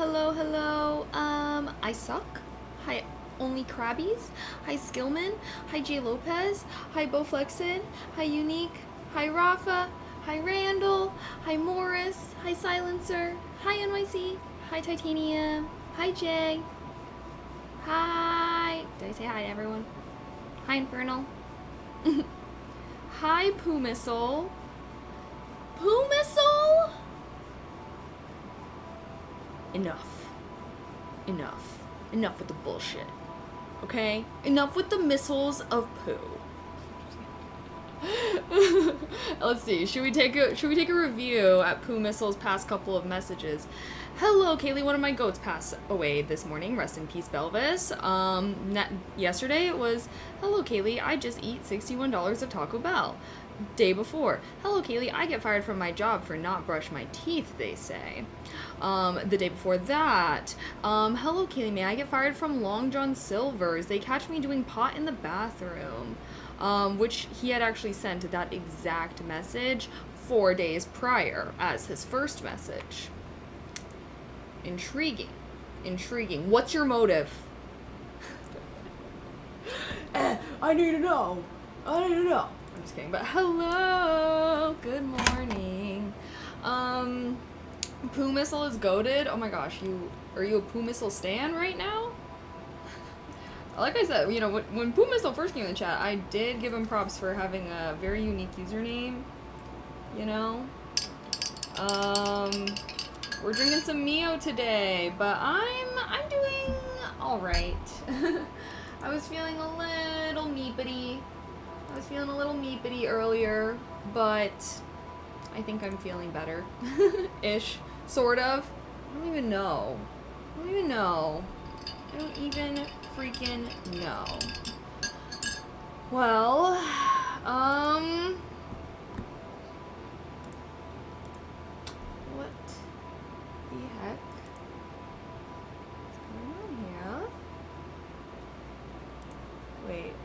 hello. I suck. Hi, Only Krabbies. Hi, Skillman. Hi, J. Lopez. Hi, Bowflexin. Hi, Unique. Hi, Rafa. Hi, Randall. Hi, Morris. Hi, Silencer. Hi, NYC. Hi, Titanium. Hi, Jay. Hi. Did I say hi to everyone? Hi, Infernal. Hi, Poo Missile. Poo Missile? Enough with the bullshit. Okay? Enough with the missiles of poo. Let's see. Should we take a review at Poo Missile's past couple of messages? Hello, Kaylee. One of my goats passed away this morning. Rest in peace, Belvis. Yesterday it was, hello, Kaylee. I just eat $61 of Taco Bell. Day before, hello, Kaylee. I get fired from my job for not brush my teeth, they say. The day before that, hello, Kaylee. May I get fired from Long John Silver's? They catch me doing pot in the bathroom. Which he had actually sent that exact message 4 days prior as his first message. Intriguing. What's your motive? I need to know. I'm just kidding, but hello. Good morning. Poo Missile is goated. Oh my gosh, are you a Poo Missile stan right now? Like I said, when Poo Missile first came in the chat, I did give him props for having a very unique username. We're drinking some Mio today, but I'm doing all right. I was feeling a little meepity earlier, but I think I'm feeling better. Ish. Sort of. I don't even know. I don't even freaking know. Well, what the heck is going on here? Wait.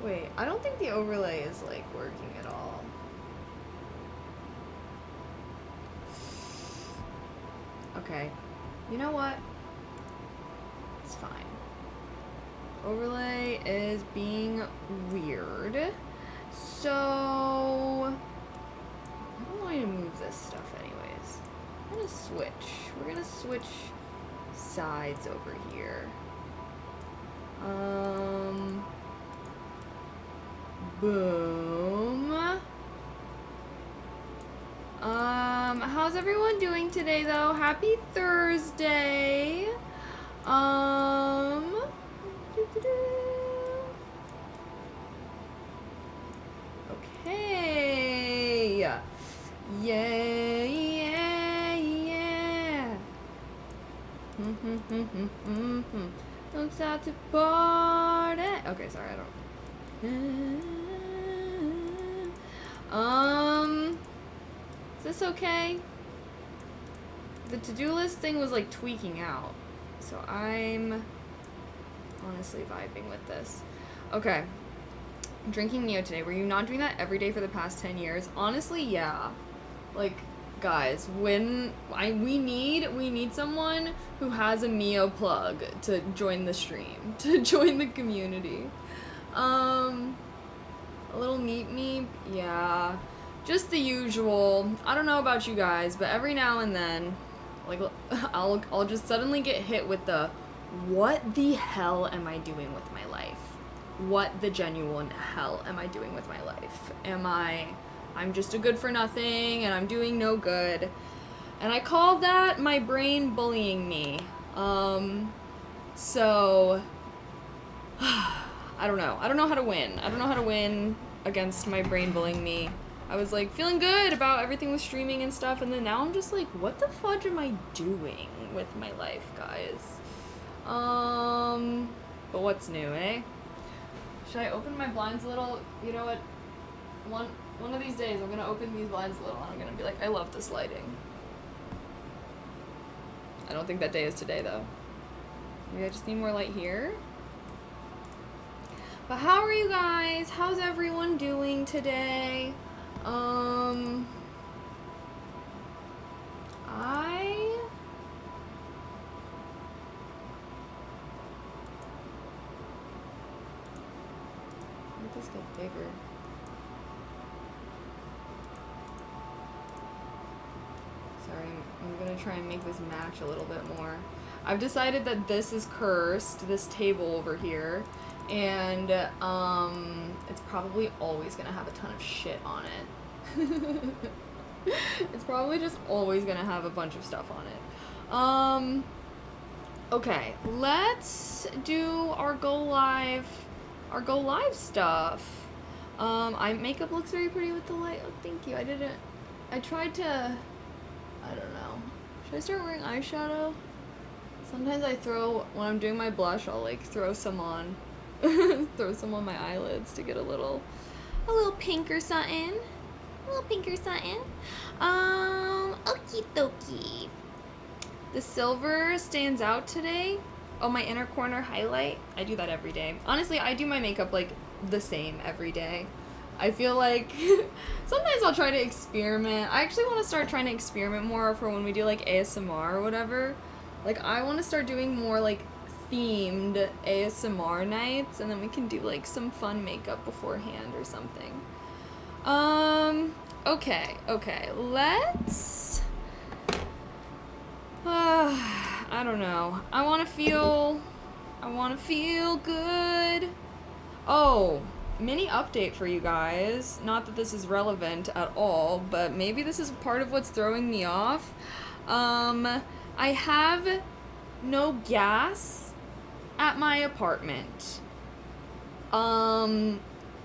What? Wait, I don't think the overlay is, working at all. Okay. You know what? It's fine. Overlay is being weird. So I don't want to move this stuff anyways. We're gonna switch sides over here. Boom. How's everyone doing today though? Happy Thursday. Okay. Yeah. Don't stop to party. Okay, sorry, I don't. Is this okay? The to-do list thing was tweaking out, so I'm honestly vibing with this. Okay, drinking Mio today. Were you not doing that every day for the past 10 years? Honestly, yeah. Guys, we need someone who has a Mio plug to join the stream, to join the community. A little meep, yeah. Just the usual. I don't know about you guys, but every now and then, I'll just suddenly get hit with the, what the hell am I doing with my life? What the genuine hell am I doing with my life? I'm just a good for nothing, and I'm doing no good. And I call that my brain bullying me. So, I don't know. I don't know how to win. I don't know how to win against my brain bullying me. I was feeling good about everything with streaming and stuff, and then now I'm just what the fudge am I doing with my life, guys? But what's new, eh? Should I open my blinds a little? You know what? One of these days I'm gonna open these blinds a little and I'm gonna be I love this lighting. I don't think that day is today though. Maybe I just need more light here. But how are you guys? How's everyone doing today? Let this get bigger. Sorry, I'm gonna try and make this match a little bit more. I've decided that this is cursed, this table over here, and it's probably always gonna have a ton of shit on it. It's probably just always gonna have a bunch of stuff on it. Okay, let's do our go live stuff. Makeup looks very pretty with the light. Oh, thank you. I tried to, I don't know. Should I start wearing eyeshadow? Sometimes when I'm doing my blush, I'll like throw some on, throw some on my eyelids to get a little pink or something. Okie dokie. The silver stands out today. Oh, my inner corner highlight. I do that every day. Honestly, I do my makeup like the same every day. I feel like sometimes I'll try to experiment. I actually want to start trying to experiment more for when we do like ASMR or whatever. Like, I want to start doing more like themed ASMR nights, and then we can do like some fun makeup beforehand or something. Okay, let's, I don't know. I want to feel good. Oh, mini update for you guys. Not that this is relevant at all, but maybe this is part of what's throwing me off. I have no gas at my apartment.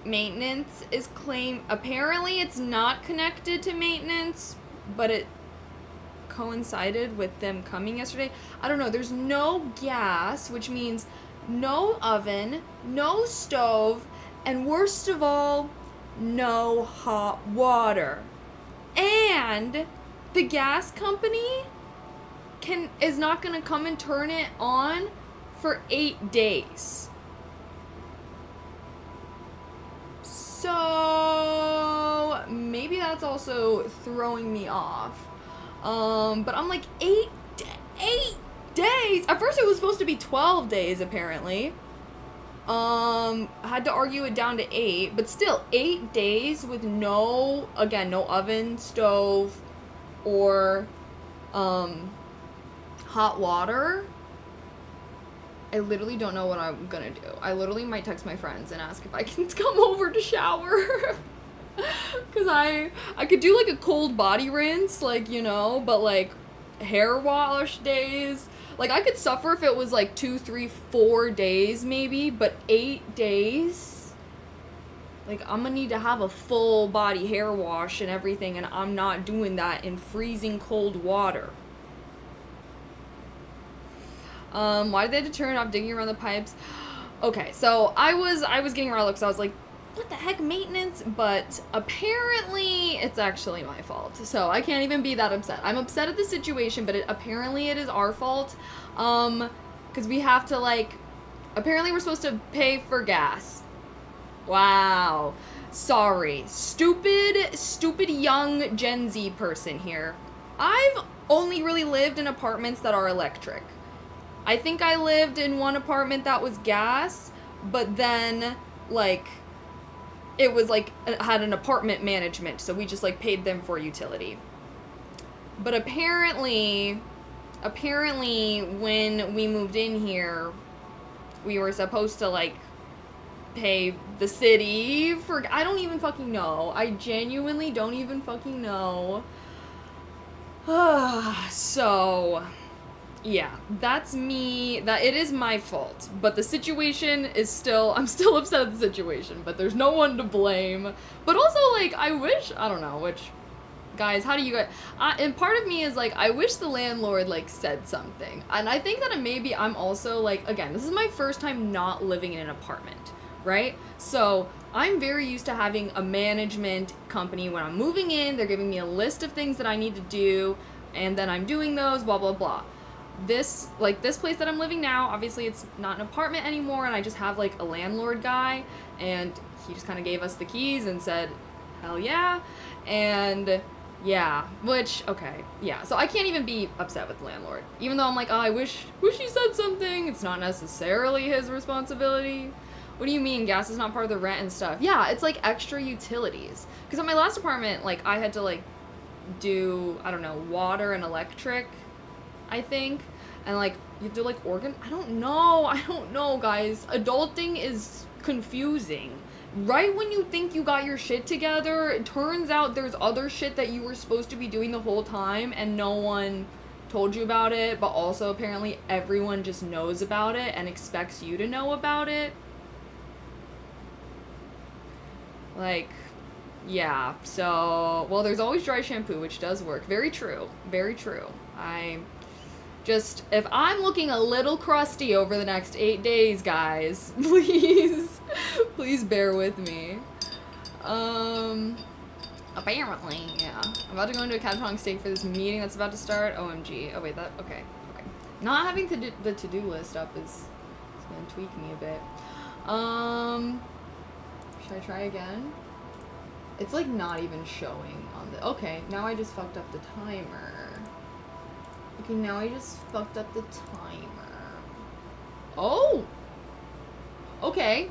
Maintenance is apparently it's not connected to maintenance, but it coincided with them coming yesterday. I don't know, there's no gas, which means no oven, no stove, and worst of all, no hot water. And the gas company is not gonna come and turn it on for 8 days. So maybe that's also throwing me off. But I'm like, 8 days? At first it was supposed to be 12 days, apparently. I had to argue it down to 8, but still, 8 days with no oven, stove, or, hot water. I literally don't know what I'm gonna do. I literally might text my friends and ask if I can come over to shower. Cause I could do like a cold body rinse, like, you know, but like hair wash days, like I could suffer if it was like 2, 3, 4 days maybe, but 8 days, like I'm gonna need to have a full body hair wash and everything, and I'm not doing that in freezing cold water. Why did they have to turn off digging around the pipes? Okay, so I was getting riled up because I was like, what the heck, maintenance? But apparently it's actually my fault. So I can't even be that upset. I'm upset at the situation, but apparently it is our fault. Because we have to apparently we're supposed to pay for gas. Wow. Sorry. Stupid young Gen Z person here. I've only really lived in apartments that are electric. I think I lived in one apartment that was gas, but then, it was, had an apartment management, so we just, paid them for utility. But apparently, when we moved in here, we were supposed to, pay the city for... I don't even fucking know. I genuinely don't even fucking know. So... yeah, that's me. It is my fault, but the situation is I'm still upset at the situation, but there's no one to blame. But also, I wish, I don't know, guys, how do you guys, and part of me is, I wish the landlord, said something. And I think that maybe I'm also, again, this is my first time not living in an apartment, right? So, I'm very used to having a management company. When I'm moving in, they're giving me a list of things that I need to do, and then I'm doing those, blah, blah, blah. this place that I'm living now, obviously it's not an apartment anymore, and I just have like a landlord guy, and he just kind of gave us the keys and said, hell yeah. And yeah, which, okay, yeah, so I can't even be upset with the landlord, even though I'm like, oh, I wish he said something. It's not necessarily his responsibility. What do you mean gas is not part of the rent and stuff? Yeah, it's like extra utilities, because at my last apartment, like, I had to like do, I don't know, water and electric, I think, and like you have to like I don't know, guys. Adulting is confusing. Right when you think you got your shit together, it turns out there's other shit that you were supposed to be doing the whole time and no one told you about it, but also apparently everyone just knows about it and expects you to know about it. Like, yeah, so, well, there's always dry shampoo, which does work. Very true. Very true. If I'm looking a little crusty over the next 8 days, guys, please bear with me. Apparently, yeah. I'm about to go into a catatonic state for this meeting that's about to start. OMG. Oh, wait, okay. Not having the to-do list up is gonna tweak me a bit. Should I try again? It's like not even showing on the, okay, now I just fucked up the timer. Okay, now I just fucked up the timer. Oh! Okay.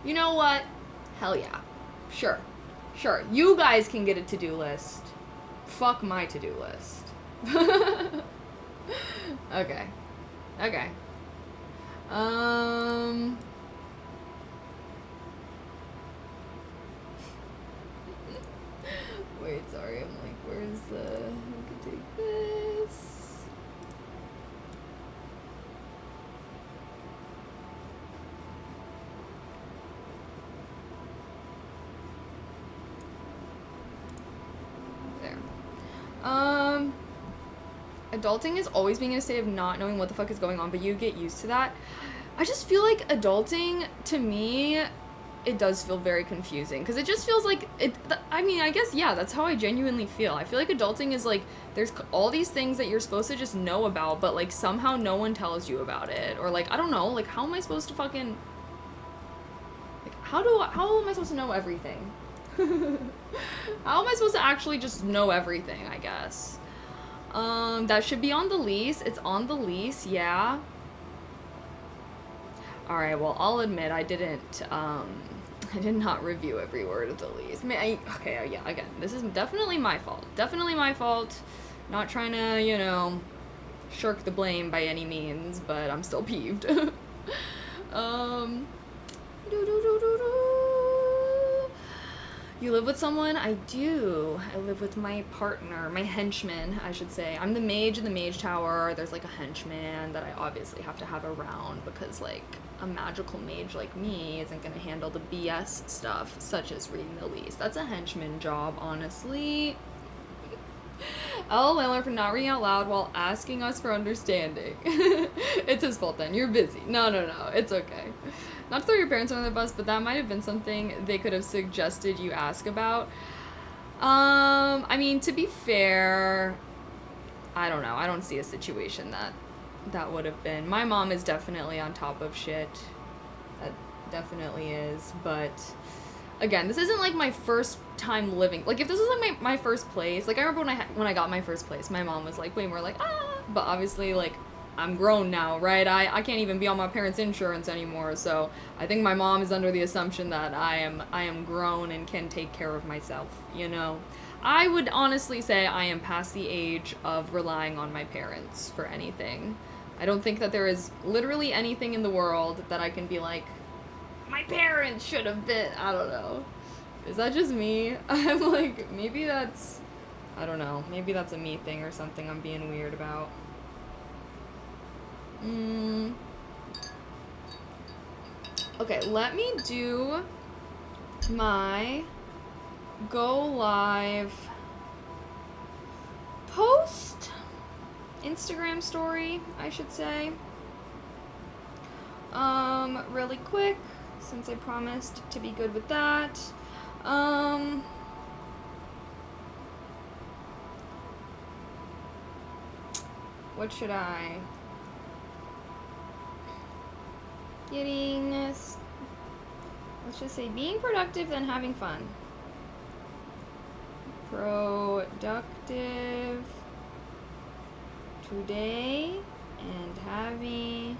You know what? Hell yeah. Sure. You guys can get a to-do list. Fuck my to-do list. Okay. Wait, sorry, I'm like, where's the, I could take this. There. Adulting is always being in a state of not knowing what the fuck is going on, but you get used to that. I just feel like adulting, to me, it does feel very confusing, because it just feels like I mean, I guess, yeah, that's how I genuinely feel. I feel like adulting is like, there's all these things that you're supposed to just know about, but like somehow no one tells you about it, or like, I don't know, like, how am I supposed to fucking, like, how am I supposed to know everything? How am I supposed to actually just know everything, I guess? That should be on the lease. It's on the lease, yeah. Alright, well, I'll admit I did not review every word of the lease. Okay, yeah, again, this is definitely my fault. Not trying to, you know, shirk the blame by any means, but I'm still peeved. You live with someone? I do. I live with my partner, my henchman, I should say. I'm the mage in the mage tower. There's like a henchman that I obviously have to have around, because like a magical mage like me isn't gonna handle the BS stuff, such as reading the lease. That's a henchman job, honestly. LOL for not reading out loud while asking us for understanding. It's his fault then. You're busy. No. It's okay. Not to throw your parents under the bus, but that might have been something they could have suggested you ask about. I mean, to be fair, I don't know. I don't see a situation that would have been. My mom is definitely on top of shit. That definitely is. But again, this isn't like my first time living. Like, if this was like my first place, like I remember when I got my first place, my mom was like way more like, ah. But obviously, like, I'm grown now, right? I can't even be on my parents' insurance anymore, so I think my mom is under the assumption that I am grown and can take care of myself, you know? I would honestly say I am past the age of relying on my parents for anything. I don't think that there is literally anything in the world that I can be like, my parents should have been, I don't know. Is that just me? I'm like, maybe that's, I don't know, maybe that's a me thing or something I'm being weird about. Okay, let me do my go live post Instagram story, I should say. Really quick, since I promised to be good with that. What should I? Getting, let's just say being productive then having fun. Productive today and having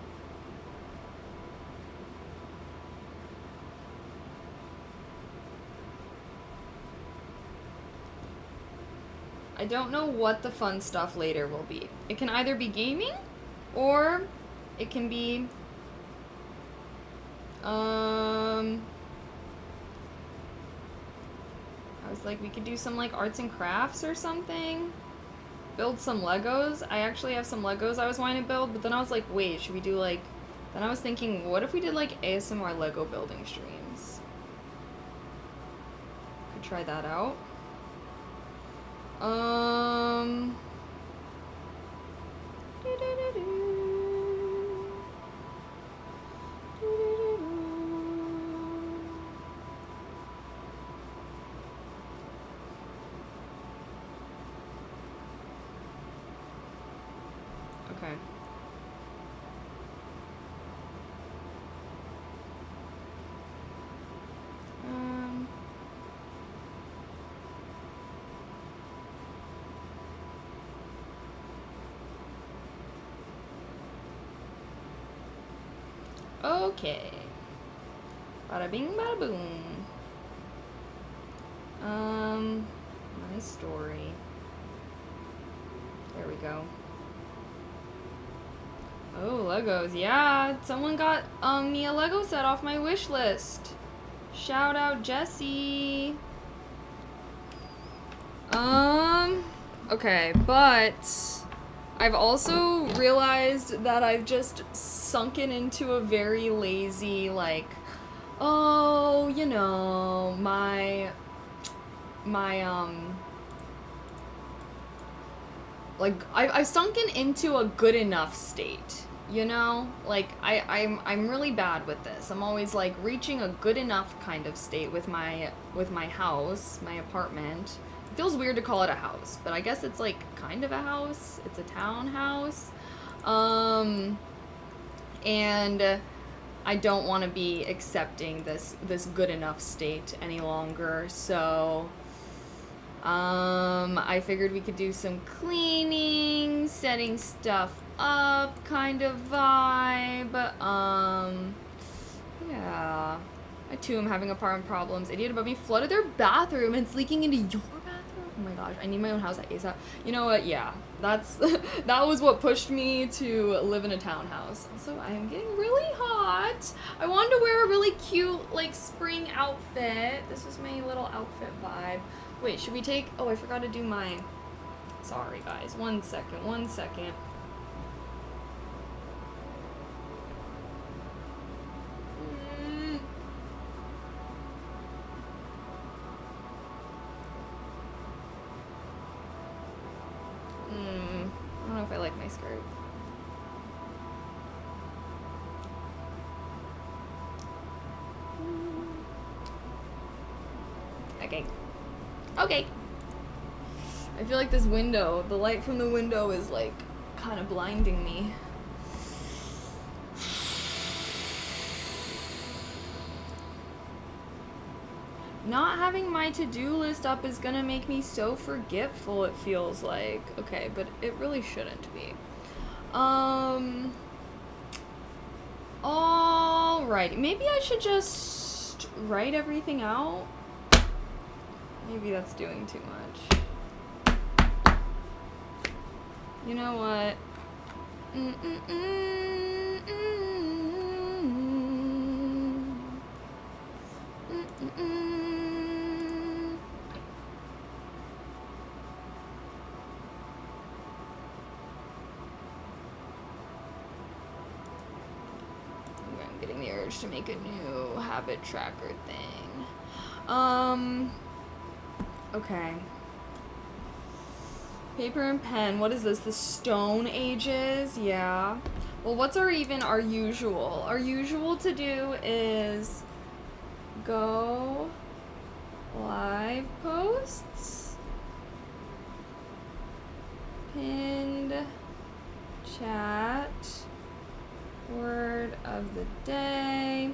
I don't know what the fun stuff later will be. It can either be gaming or it can be I was like, we could do some like arts and crafts or something. Build some Legos. I actually have some Legos I was wanting to build, but then I was like, wait, should we do like... Then I was thinking, what if we did like ASMR Lego building streams? Could try that out. Okay. Okay. Bada bing, bada boom. My story. There we go. Oh, Legos. Yeah, someone got me a Lego set off my wish list. Shout out Jessie. Okay, but I've also realized that I've just sunken into a very lazy, like, oh, you know, like, I've sunken into a good enough state, you know? Like, I'm really bad with this. I'm always, like, reaching a good enough kind of state with my house, my apartment. It feels weird to call it a house, but I guess it's, like, kind of a house. It's a townhouse. And I don't want to be accepting this good enough state any longer, so... I figured we could do some cleaning, setting stuff up kind of vibe. Yeah. I too am having apartment problems. Idiot above me flooded their bathroom and it's leaking into your bathroom. Oh my gosh, I need my own house at ASAP. You know what? Yeah, that's that was what pushed me to live in a townhouse. Also, I am getting really hot. I wanted to wear a really cute, like, spring outfit. This was my little outfit vibe. Wait, should we take... Oh, I forgot to do my... Sorry, guys. One second. I don't know if I like my skirt. Okay. I feel like this window, the light from the window is like kind of blinding me. Not having my to-do list up is gonna make me so forgetful, it feels like. Okay, but it really shouldn't be. Alrighty, maybe I should just write everything out. Maybe that's doing too much. You know what? I'm getting the urge to make a new habit tracker thing. Okay. Paper and pen. What is this? The Stone Ages? Yeah. Well, what's our usual? Our usual to do is go live posts, pinned chat. Word of the day.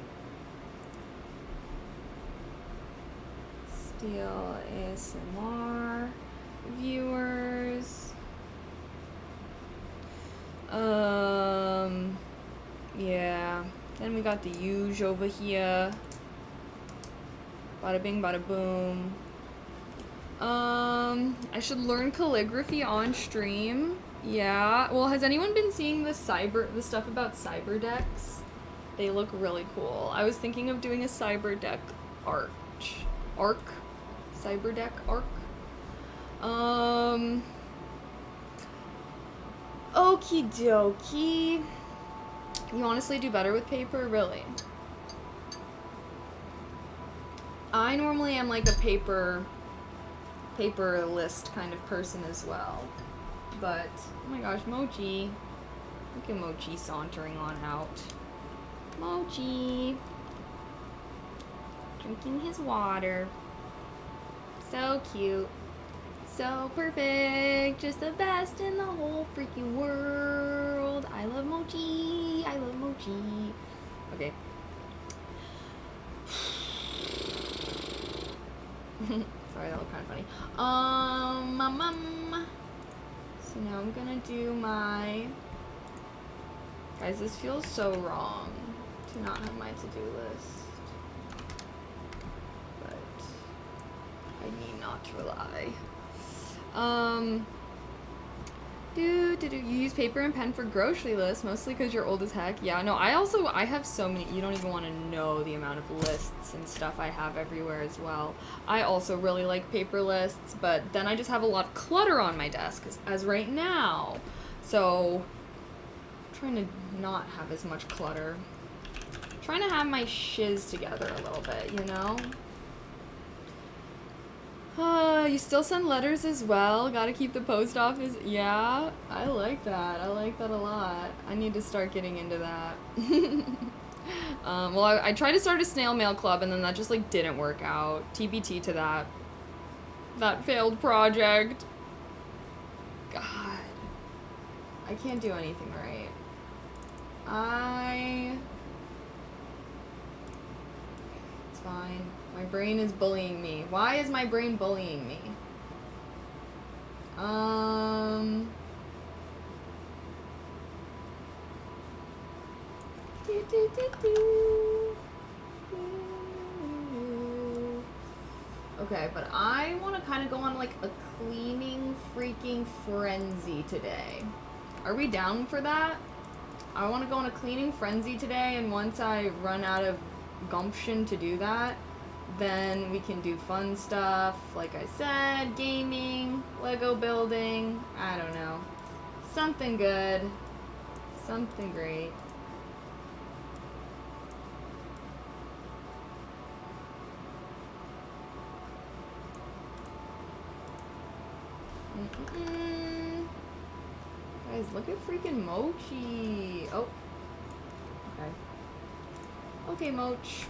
Steal ASMR viewers. Yeah. Then we got the huge over here. Bada bing, bada boom. I should learn calligraphy on stream. Yeah. Well, has anyone been seeing the stuff about cyber decks? They look really cool. I was thinking of doing a cyber deck arc. Cyber deck arc. Okie dokie. You honestly do better with paper? Really? I normally am like a paper list kind of person as well. But, oh my gosh, Mochi. Look at Mochi sauntering on out. Mochi. Drinking his water. So cute. So perfect. Just the best in the whole freaking world. I love Mochi. I love Mochi. Okay. Sorry, that looked kind of funny. So now I'm gonna do my... Guys, this feels so wrong to not have my to-do list. But I need not rely. You use paper and pen for grocery lists, mostly because you're old as heck. Yeah, no, I have so many, you don't even want to know the amount of lists and stuff I have everywhere as well. I also really like paper lists, but then I just have a lot of clutter on my desk, as right now. So, I'm trying to not have as much clutter. I'm trying to have my shiz together a little bit, you know? You still send letters as well? Gotta keep the post office? Yeah, I like that. I like that a lot. I need to start getting into that. Well, I tried to start a snail mail club and then that just like didn't work out. TBT to that. That failed project. God. I can't do anything right. It's fine. My brain is bullying me. Why is my brain bullying me? Okay, but I want to kind of go on like a cleaning freaking frenzy today. Are we down for that? I want to go on a cleaning frenzy today, and once I run out of gumption to do that, then we can do fun stuff, like I said, gaming, Lego building, I don't know. Something good. Something great. Guys, look at freaking Mochi. Oh. Okay. Okay, Moch.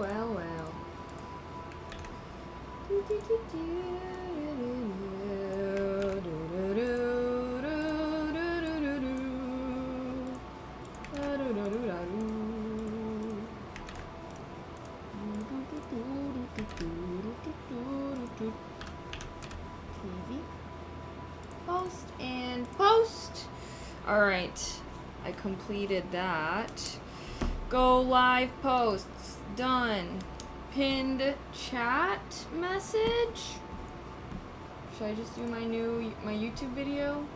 Well. TV. Post and post. Alright. I completed that. Go live posts. Done. Pinned chat message. Should I just do my YouTube video?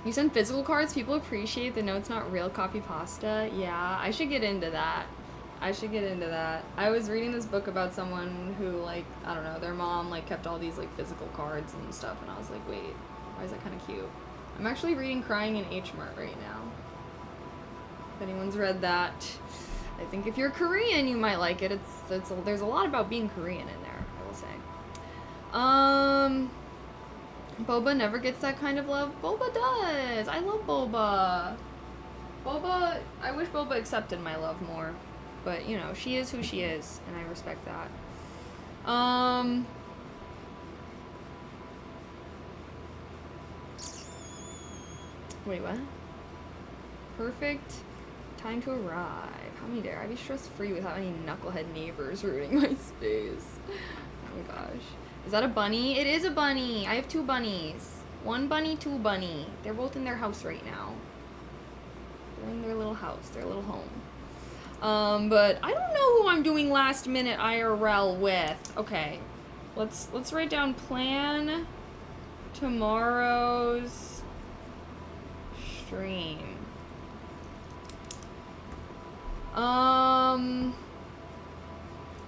You send physical cards, people appreciate the notes, not real copy pasta. Yeah, I should get into that. I was reading this book about someone who, like, I don't know, their mom, like, kept all these, like, physical cards and stuff, and I was like, wait, why is that kind of cute? I'm actually reading Crying in H-Mart right now. If anyone's read that, I think if you're Korean, you might like it. There's a lot about being Korean in there, I will say. Boba never gets that kind of love. Boba does. I love Boba. Boba, I wish Boba accepted my love more. But, you know, she is who she is, and I respect that. Wait, what? Perfect time to arrive. How many dare I be stress-free without any knucklehead neighbors ruining my space? Oh my gosh. Is that a bunny? It is a bunny. I have 2 bunnies. 1 bunny, 2 bunny. They're both in their house right now. They're in their little house, their little home. But I don't know who I'm doing last minute IRL with. Okay. Let's write down plan tomorrow's stream.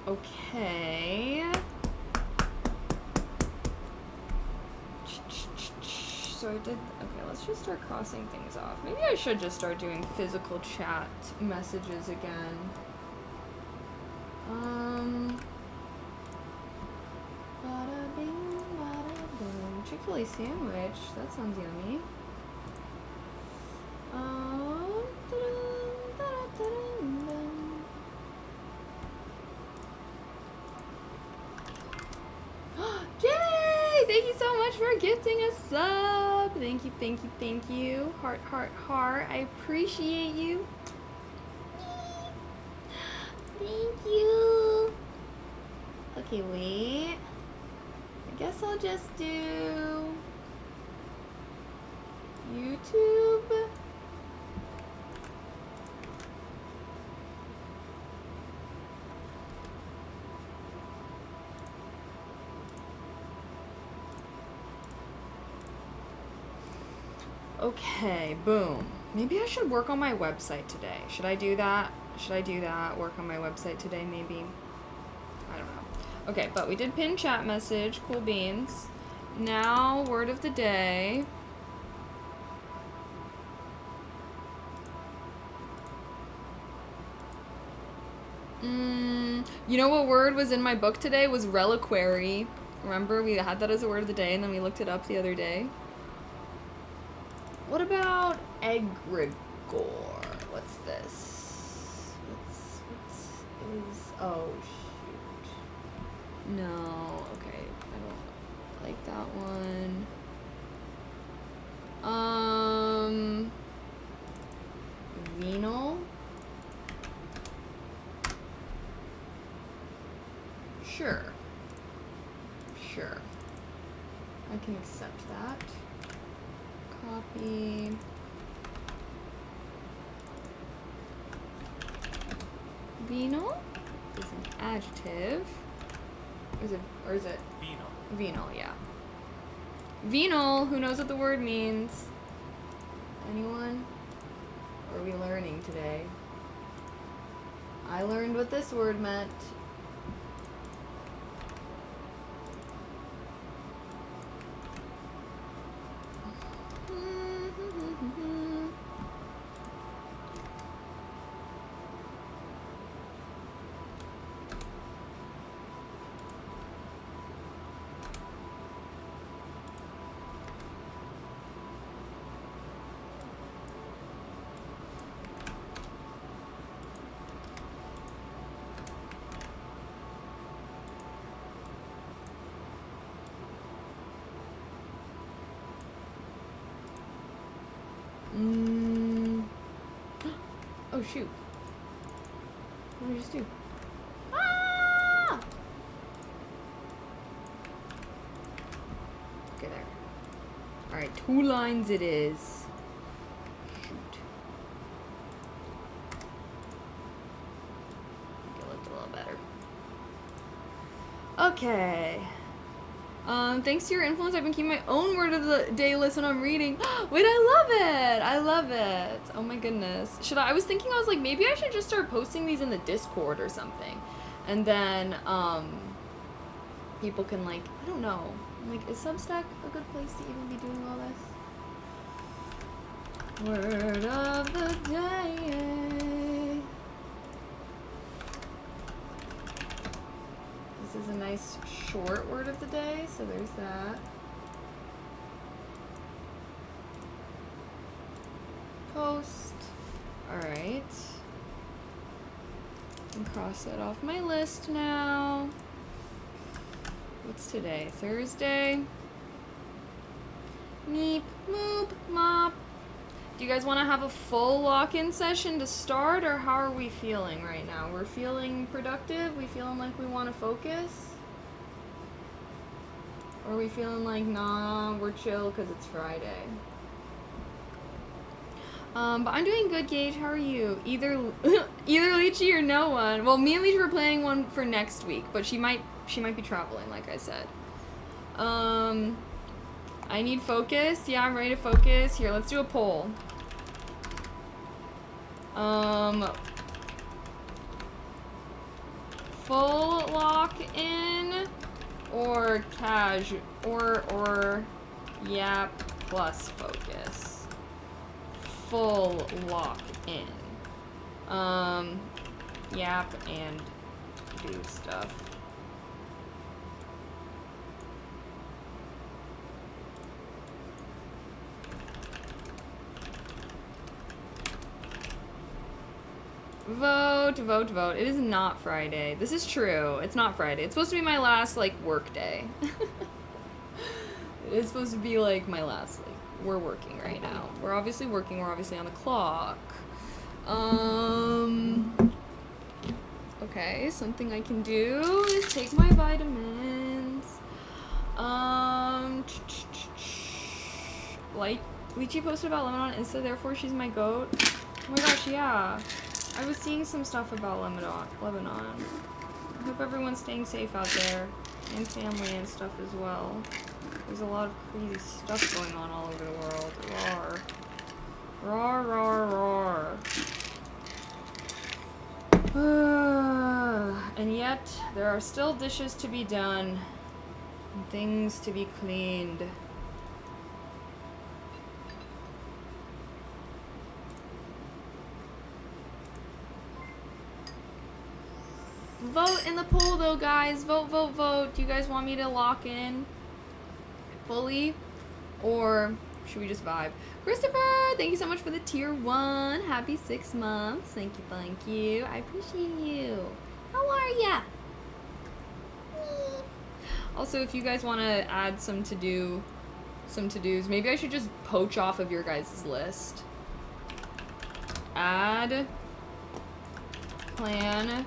Okay. So I did, okay, let's just start crossing things off. Maybe I should just start doing physical chat messages again. Bada bing, bada boom. Chick-fil-A sandwich, that sounds yummy. Yay! Thank you so much for gifting a sub. Thank you, thank you, thank you. Heart, heart, heart. I appreciate you. Thank you. Okay, wait. I guess I'll just do YouTube. Okay, boom. Maybe I should work on my website today. Should I do that? Work on my website today, maybe? I don't know. Okay, but we did pin chat message. Cool beans. Now, word of the day. You know what word was in my book today? Was reliquary. Remember, we had that as a word of the day, and then we looked it up the other day. What about egregore? What's this? What's is, oh shoot. No, okay, I don't like that one. Venal? Sure. I can accept that. Copy. Venal is an adjective. Or is it? Venal. Venal, yeah. Venal, who knows what the word means? Anyone? Or are we learning today? I learned what this word meant. Oh shoot. What did I just do? Ah! Okay, there. Alright, 2 lines it is. Shoot. Make it look a little better. Okay. Thanks to your influence, I've been keeping my own word of the day list when I'm reading. Wait, I love it! I love it. Oh my goodness. I was thinking, I was like, maybe I should just start posting these in the Discord or something. And then, people can, like, I don't know. Like, is Substack a good place to even be doing all this? Word of the day. This is a nice short word of the day, so there's that. Post. Alright. And cross that off my list now. What's today? Thursday. Meep, moop, mop. Do you guys want to have a full lock-in session to start, or how are we feeling right now? We're feeling productive? We feeling like we want to focus? Or are we feeling like, nah, we're chill because it's Friday? But I'm doing good, Gage. How are you? Either Lychee or no one. Well, me and Lychee were planning one for next week, but she might be traveling, like I said. I need focus. Yeah, I'm ready to focus. Here, let's do a poll. Full lock-in or casual or yap plus focus. Full lock-in. Yap and do stuff. Vote, vote, vote. It is not Friday. This is true. It's not Friday. It's supposed to be my last, like, work day. It is supposed to be, like, my last, like, we're working right now. We're obviously working. We're obviously on the clock. Okay, something I can do is take my vitamins. Like, Lychee posted about Lemon on Insta, therefore she's my goat. Oh my gosh, yeah. I was seeing some stuff about Lebanon. I hope everyone's staying safe out there, and family and stuff as well. There's a lot of crazy stuff going on all over the world. Roar. Roar, roar. And yet, there are still dishes to be done, and things to be cleaned. Vote in the poll, though, guys. Vote, vote, vote. Do you guys want me to lock in fully, or should we just vibe? Christopher, thank you so much for the tier 1. Happy 6 months. Thank you. I appreciate you. How are ya? Also, if you guys want to add some to-dos, maybe I should just poach off of your guys' list. Add, plan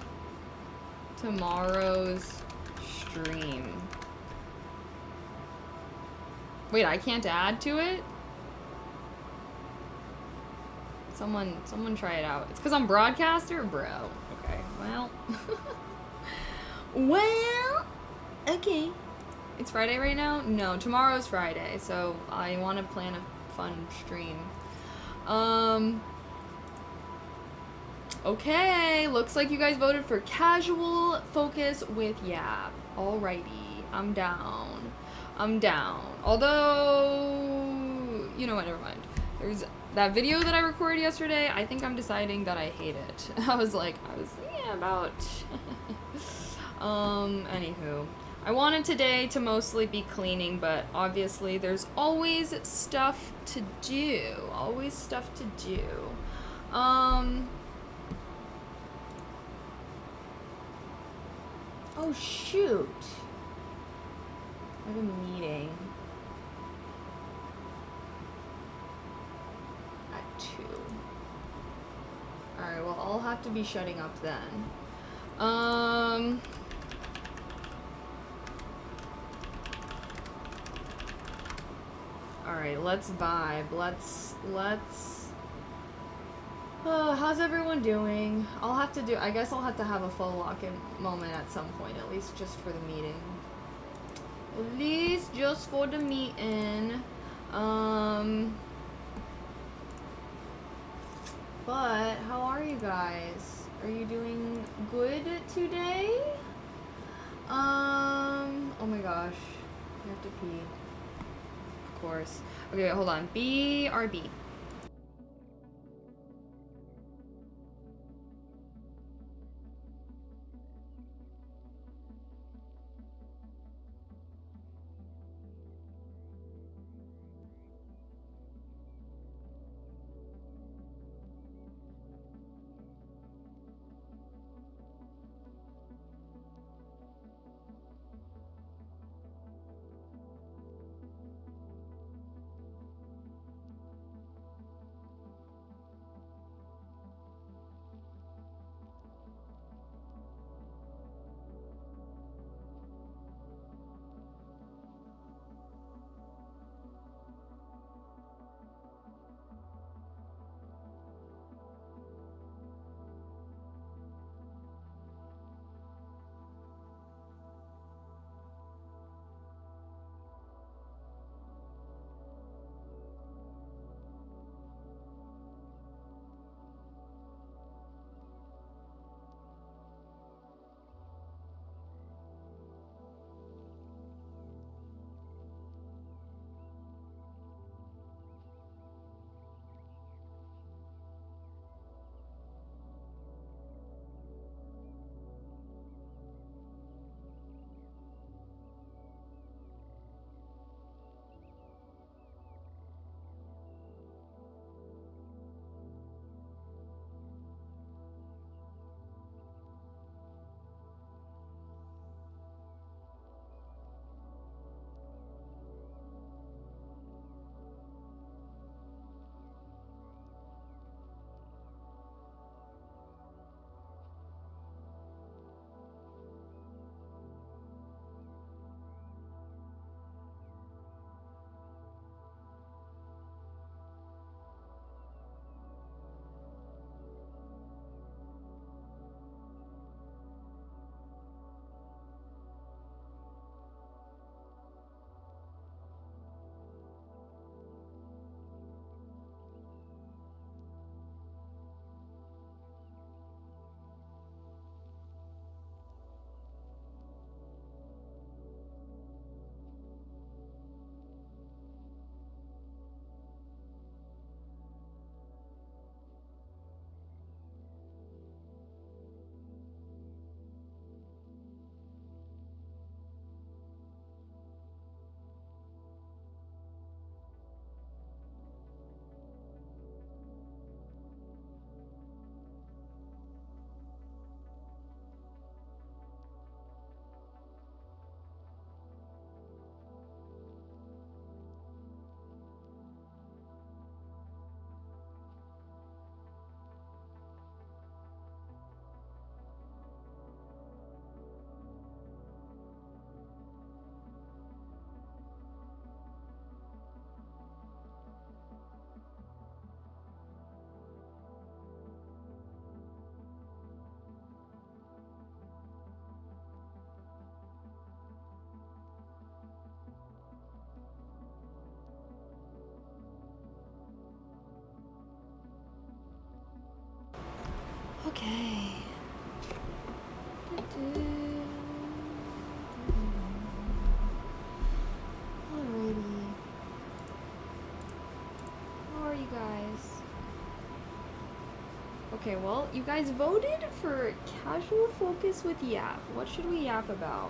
tomorrow's stream. Wait, I can't add to it? Someone try it out. It's because I'm broadcaster? Bro. Okay, well. Well, okay. It's Friday right now? No, tomorrow's Friday, so I want to plan a fun stream. Okay, looks like you guys voted for casual focus with Yap. Alrighty, I'm down. Although, you know what, never mind. There's that video that I recorded yesterday, I think I'm deciding that I hate it. I was thinking about, anywho. I wanted today to mostly be cleaning, but obviously there's always stuff to do. Oh shoot. I have a meeting at 2. Alright, well I'll have to be shutting up then. Alright, let's vibe. Let's... how's everyone doing? I guess I'll have to have a full lock-in moment at some point, at least just for the meeting. At least just for the meeting. But, how are you guys? Are you doing good today? Oh my gosh. I have to pee. Of course. Okay, hold on. BRB. Okay. Alrighty. How are you guys? Okay, well, you guys voted for casual focus with yap. What should we yap about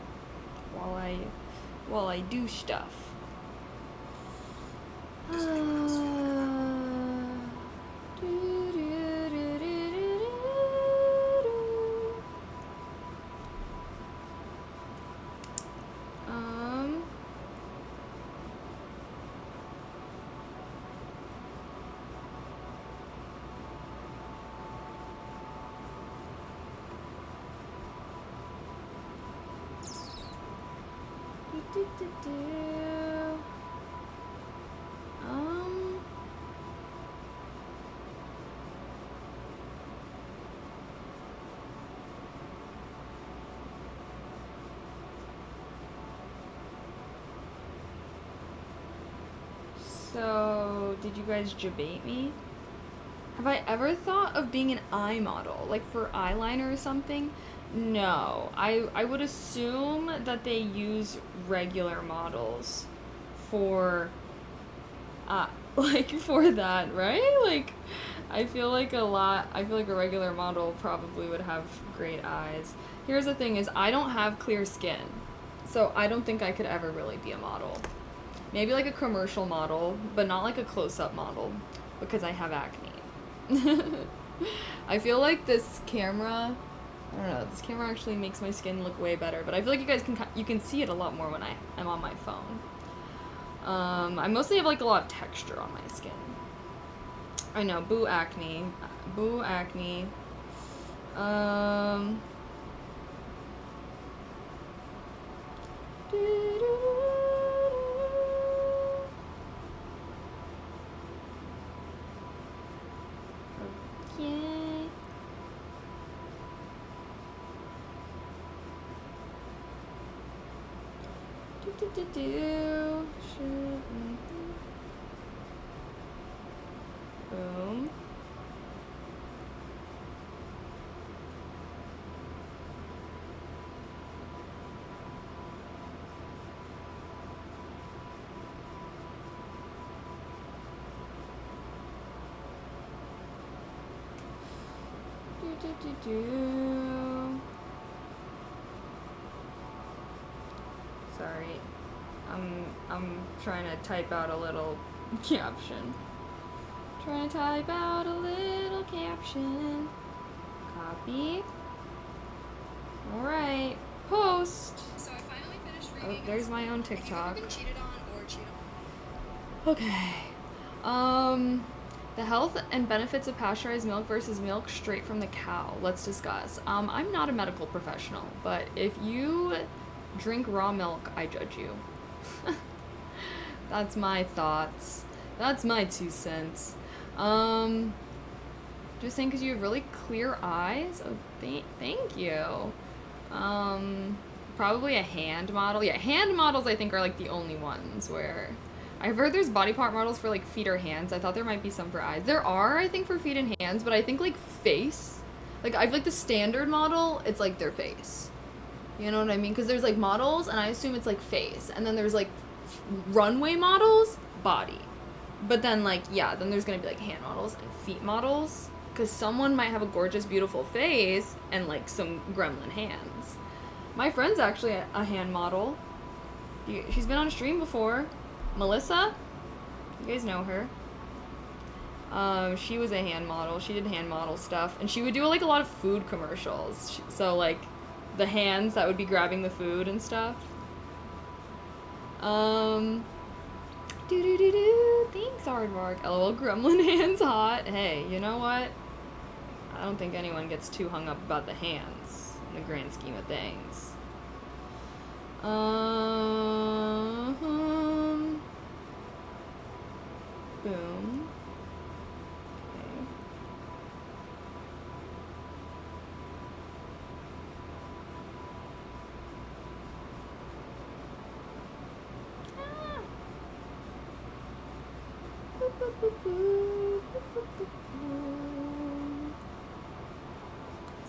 while I do stuff? So, did you guys debate me? Have I ever thought of being an eye model, like for eyeliner or something? No. I would assume that they use regular models for, like for that, right? Like, I feel like a regular model probably would have great eyes. Here's the thing is, I don't have clear skin, so I don't think I could ever really be a model. Maybe like a commercial model, but not like a close-up model, because I have acne. I feel like this camera, I don't know, this camera actually makes my skin look way better, but I feel like you can see it a lot more when I'm on my phone. I mostly have like a lot of texture on my skin. I know, boo acne. Boo acne. Okay. Boom. Sorry. I'm trying to type out a little caption. Trying to type out a little caption. Copy. Alright. Post. So I finally finished reading. Oh, there's my own TikTok. Have you ever been cheated on or cheated on? Okay. The health and benefits of pasteurized milk versus milk straight from the cow. Let's discuss. I'm not a medical professional, but if you drink raw milk, I judge you. That's my thoughts. That's my 2 cents. Just saying because you have really clear eyes. Oh, thank you. Probably a hand model. Yeah, hand models I think are like the only ones where I've heard there's body part models for like feet or hands. I thought there might be some for eyes. There are, I think, for feet and hands, but I think like face. Like I feel like the standard model, it's like their face. You know what I mean? Because there's like models, and I assume it's like face, and then there's like runway models, body. But then like yeah, then there's gonna be like hand models and feet models, because someone might have a gorgeous, beautiful face and like some gremlin hands. My friend's actually a hand model. She's been on a stream before. Melissa, you guys know her. She was a hand model. She did hand model stuff, and she would do like a lot of food commercials. So like the hands that would be grabbing the food and stuff. Thanks, Aardvark. LOL, gremlin hands hot. Hey, you know what? I don't think anyone gets too hung up about the hands in the grand scheme of things. Boom. Okay.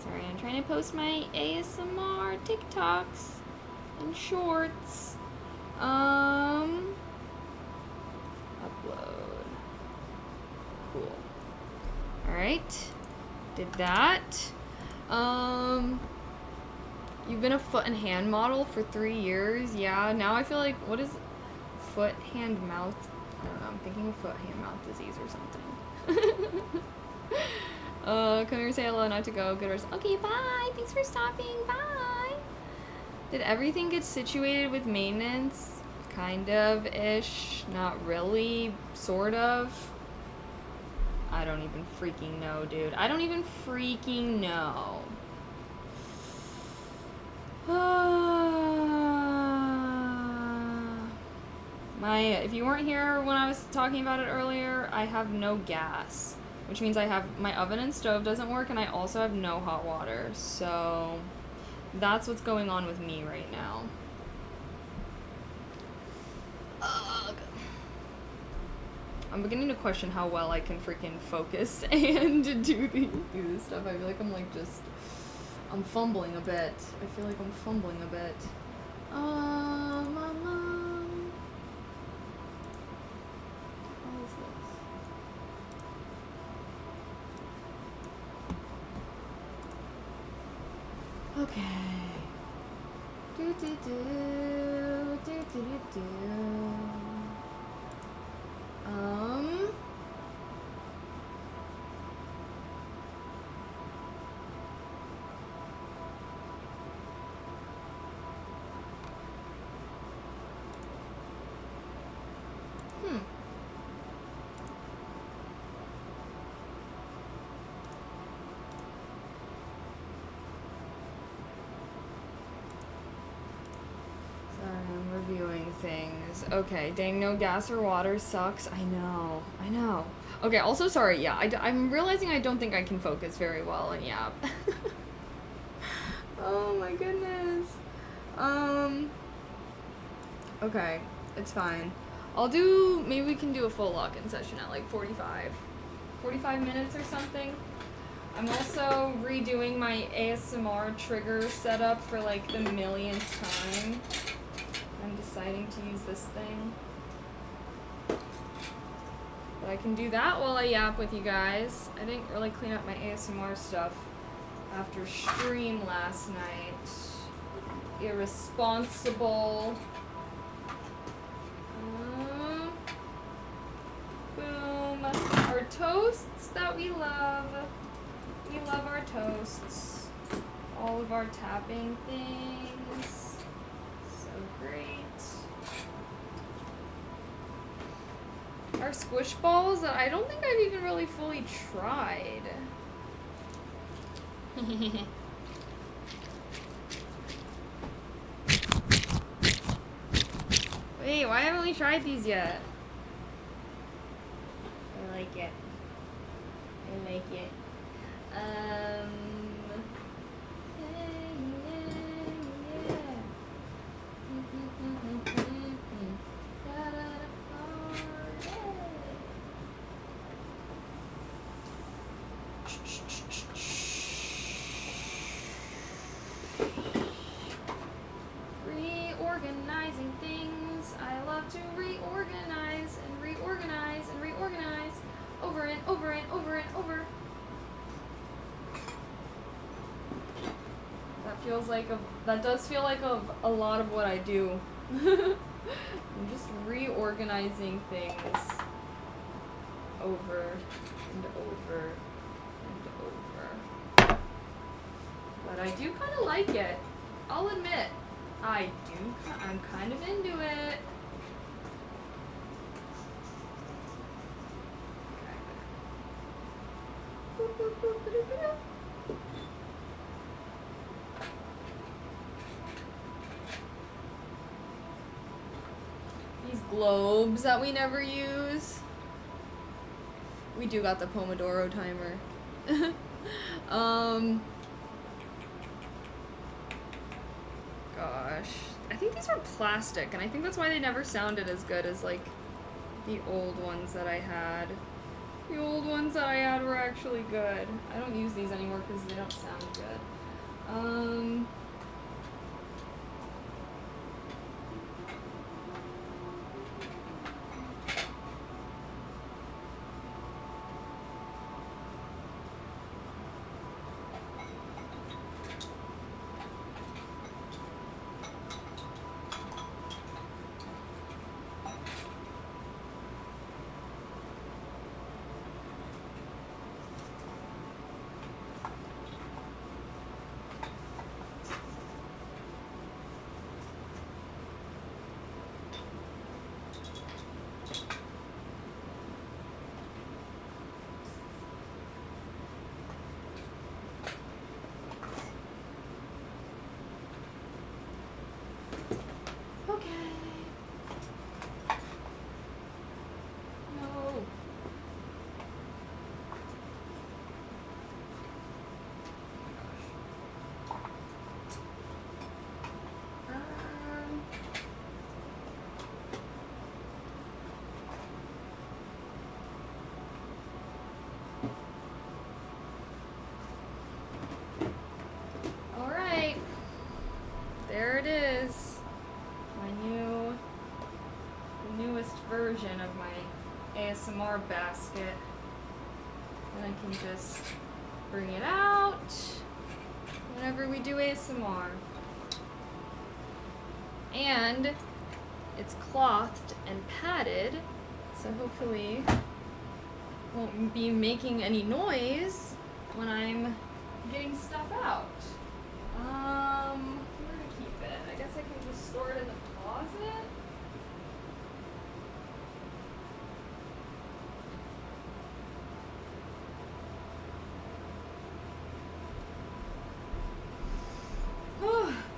Sorry, I'm trying to post my ASMR TikToks and shorts. Upload. Cool. Alright. Did that. You've been a foot and hand model for 3 years. Yeah, now I feel like, what is foot, hand, mouth? I don't know, I'm thinking of foot, hand, mouth disease or something. Come here, say hello, and I have to go. Good rest. Okay, bye. Thanks for stopping. Bye. Did everything get situated with maintenance? Kind of ish. Not really. Sort of. I don't even freaking know, dude. I don't even freaking know. If you weren't here when I was talking about it earlier, I have no gas, which means I have my oven and stove doesn't work, and I also have no hot water. So that's what's going on with me right now. Ugh. I'm beginning to question how well I can freaking focus and do this stuff. I feel like I'm fumbling a bit. I feel like I'm fumbling a bit. Mama. What is this? Okay. Do do do do do do do. Things. Okay, dang, no gas or water sucks. I know. Okay, also sorry, yeah, I'm realizing I don't think I can focus very well, and yeah. Oh my goodness. Okay, it's fine. Maybe we can do a full lock-in session at like 45 minutes or something. I'm also redoing my ASMR trigger setup for like the millionth time. I'm deciding to use this thing. But I can do that while I yap with you guys. I didn't really clean up my ASMR stuff after stream last night. Irresponsible. Boom. Our toasts that we love. We love our toasts. All of our tapping things. Great. Our squish balls that I don't think I've even really fully tried. Wait, why haven't we tried these yet? I like it. Reorganizing things. I love to reorganize and reorganize and reorganize over and over and over and over. That does feel like a lot of what I do. I'm just reorganizing things over and over and over. But I do kind of like it. I'll admit, I'm kind of into it. These globes that we never use. We do got the Pomodoro timer. Gosh. I think these were plastic, and I think that's why they never sounded as good as, like, the old ones that I had. The old ones that I had were actually good. I don't use these anymore because they don't sound good. ASMR basket. And I can just bring it out whenever we do ASMR. And it's clothed and padded, so hopefully won't be making any noise when I'm getting stuff out. Where to keep it? I guess I can just store it in the closet.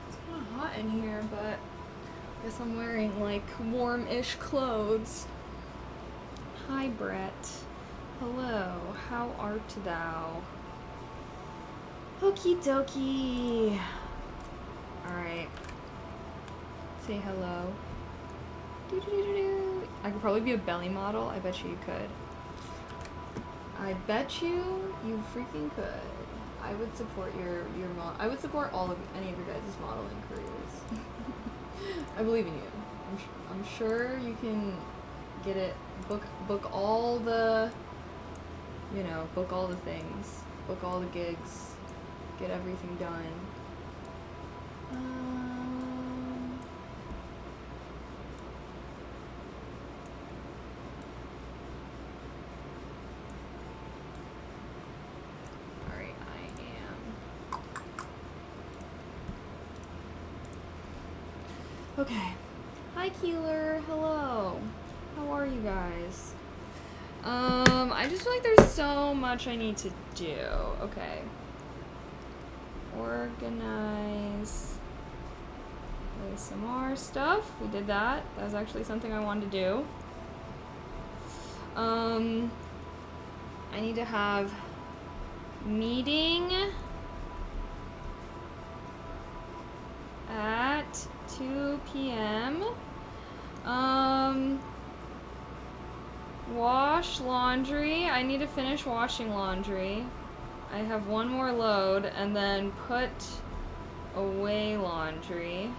It's kind of hot in here, but I guess I'm wearing like warm-ish clothes. Hi, Brett. Hello, how art thou? Okie dokie. Alright. Say hello. Doo-doo-doo-doo. I could probably be a belly model. I bet you could. I bet you freaking could. I would support your I would support any of your guys' modeling careers. I believe in you. I'm sure you can get it. Book all the, book all the things. Book all the gigs. Get everything done. Alright, I am. Okay. Hi, Keeler. Hello. How are you guys? I just feel like there's so much I need to do. Okay. Organize ASMR stuff. We did that. That was actually something I wanted to do. I need to have meeting at 2 p.m. Wash laundry. I need to finish washing laundry. I have one more load, and then put away laundry.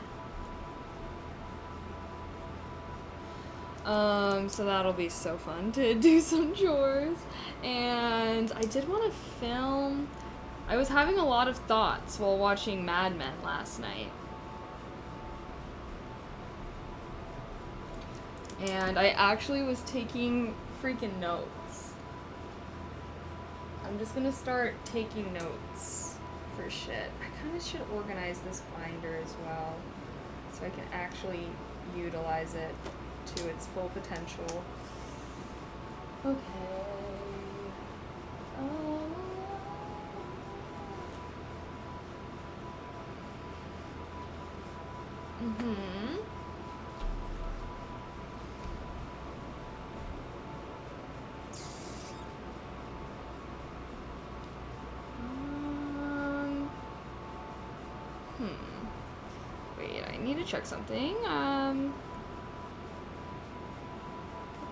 So that'll be so fun to do some chores. And I did want to film. I was having a lot of thoughts while watching Mad Men last night. And I actually was taking freaking notes. I'm just gonna start taking notes for shit. I kinda should organize this binder as well, so I can actually utilize it to its full potential. Okay. Wait, I need to check something. The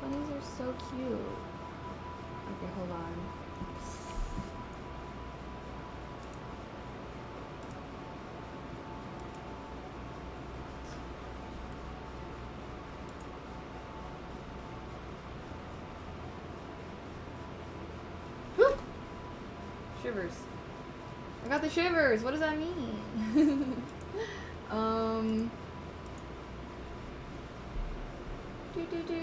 bunnies are so cute. Okay, hold on. Whew! Shivers. I got the shivers. What does that mean? Do.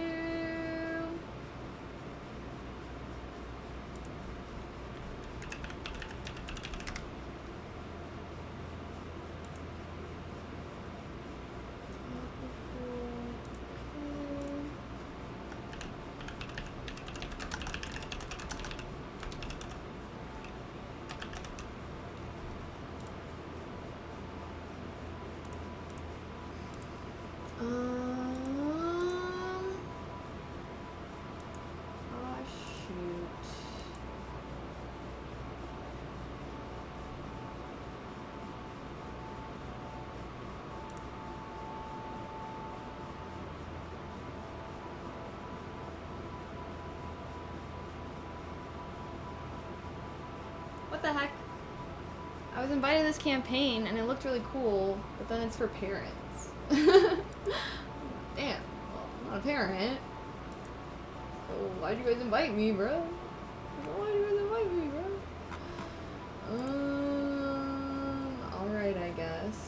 What the heck? I was invited to this campaign and it looked really cool, but then it's for parents. Damn. Well, I'm not a parent. Oh, why'd you guys invite me, bro? Why'd you guys invite me, bro? Alright, I guess.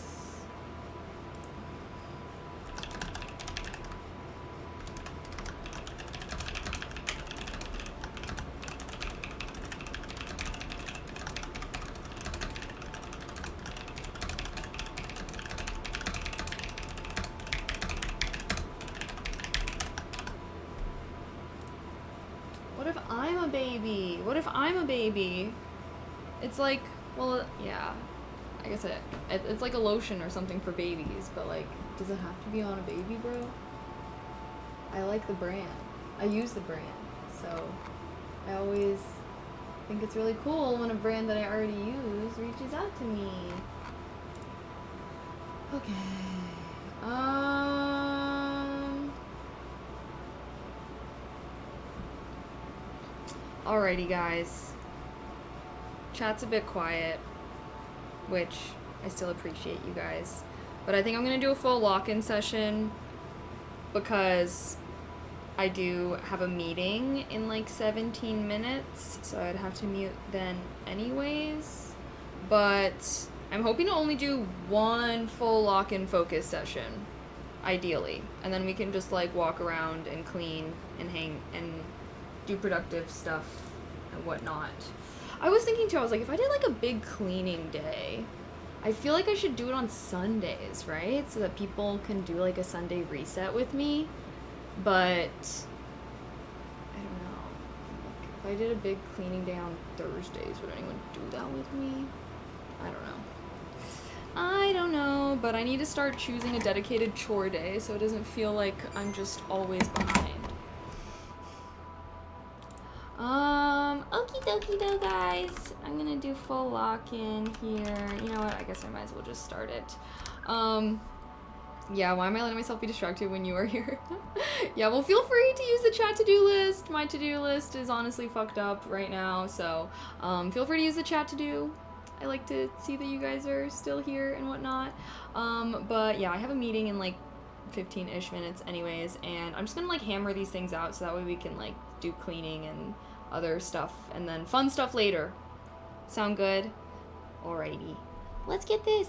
What if I'm a baby? What if I'm a baby? It's like, well, yeah. I guess it's like a lotion or something for babies, but like, does it have to be on a baby, bro? I like the brand. I use the brand, so I always think it's really cool when a brand that I already use reaches out to me. Okay. Alrighty, guys. Chat's a bit quiet, which I still appreciate you guys. But I think I'm gonna do a full lock-in session because I do have a meeting in like 17 minutes, so I'd have to mute then anyways. But I'm hoping to only do one full lock-in focus session, ideally. And then we can just like walk around and clean and hang and do productive stuff and whatnot. I was thinking too, I was like, if I did like a big cleaning day, I feel like I should do it on Sundays, right? So that people can do like a Sunday reset with me. But I don't know. Like, if I did a big cleaning day on Thursdays, would anyone do that with me? I don't know. I don't know, but I need to start choosing a dedicated chore day so it doesn't feel like I'm just always behind. Okie dokie though, guys. I'm gonna do full lock-in here. You know what? I guess I might as well just start it. Yeah, why am I letting myself be distracted when you are here? Yeah, well, feel free to use the chat to-do list. My to-do list is honestly fucked up right now, so feel free to use the chat to-do. I like to see that you guys are still here and whatnot. But yeah, I have a meeting in like 15-ish minutes anyways, and I'm just gonna like hammer these things out so that way we can like do cleaning and other stuff and then fun stuff later. Sound good? Alrighty. Let's get this.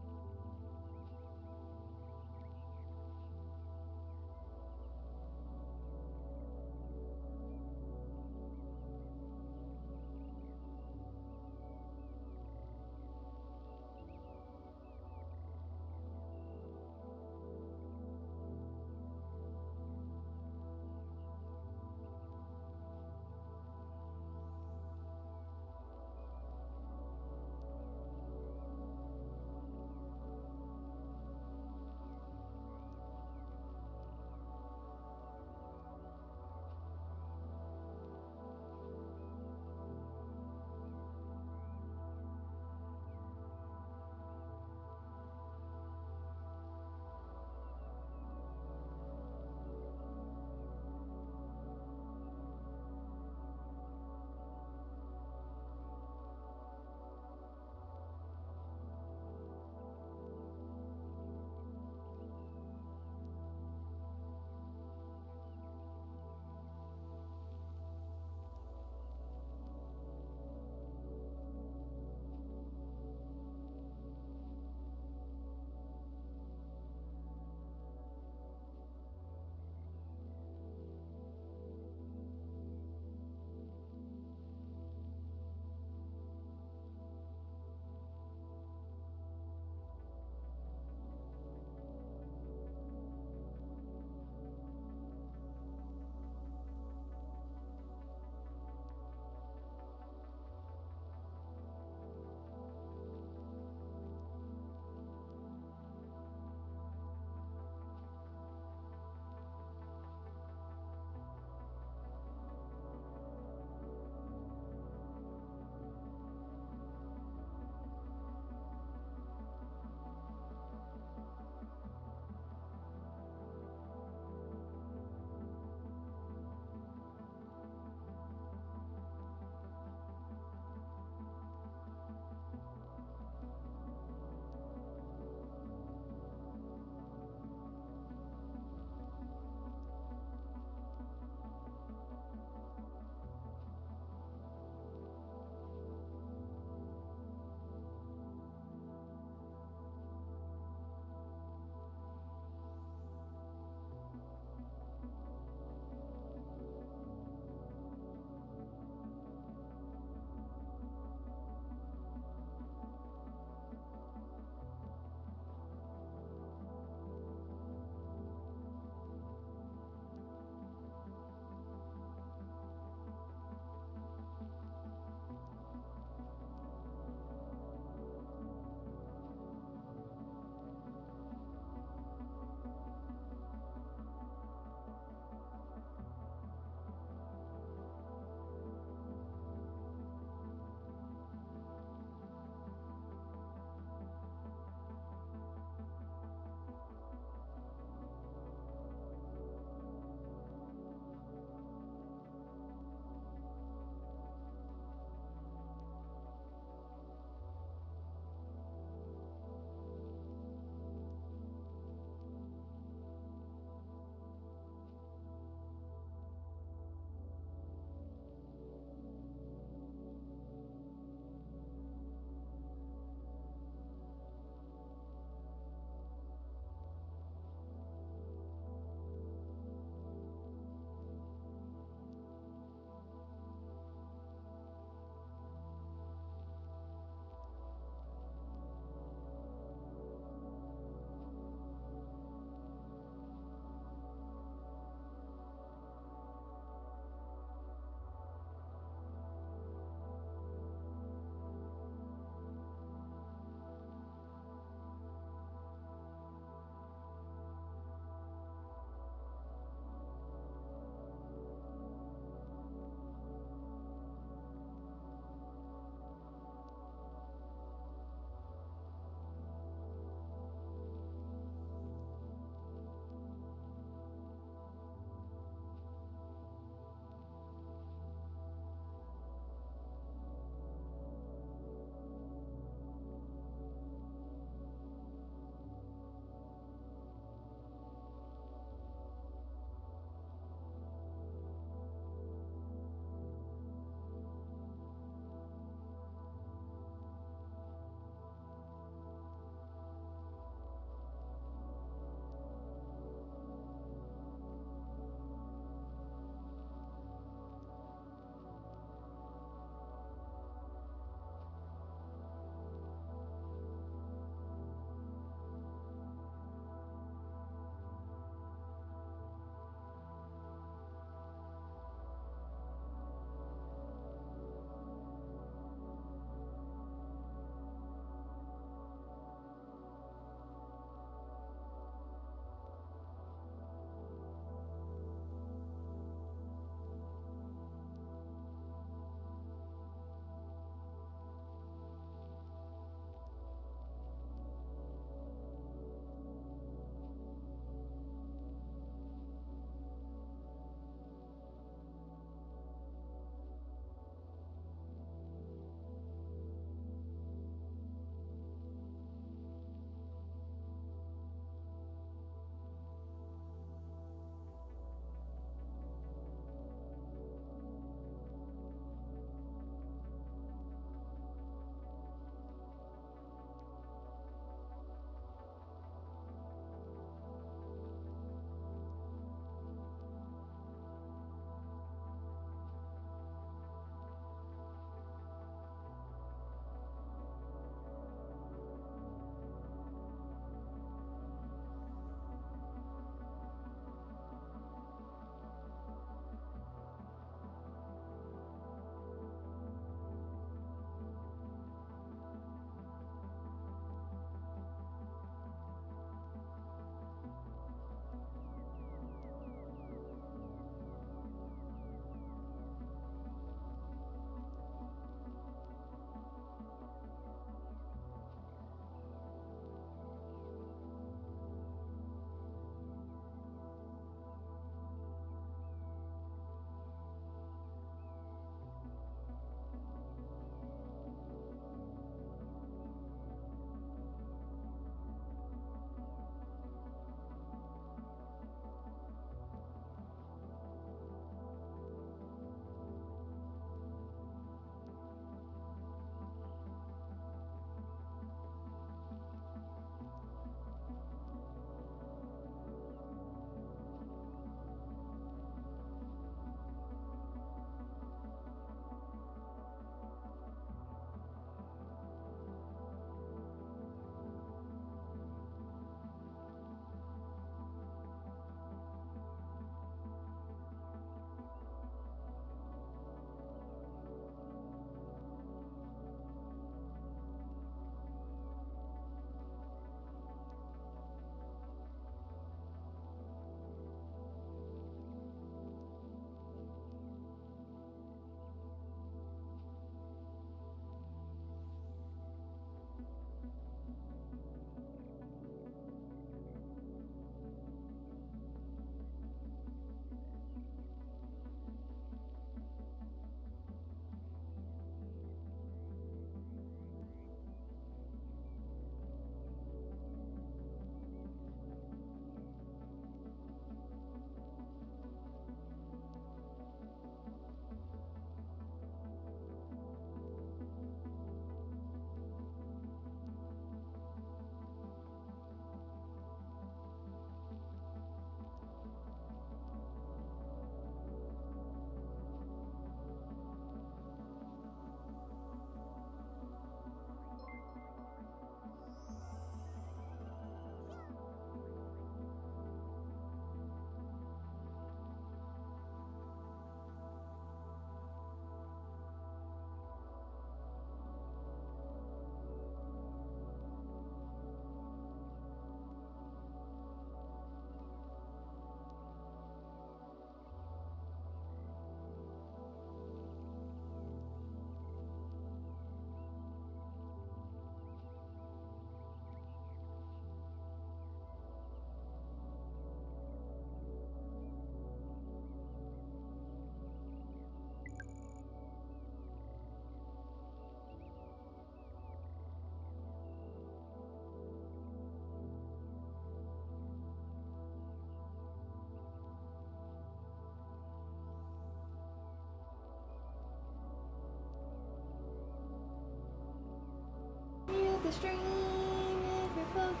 the stream if you're focused.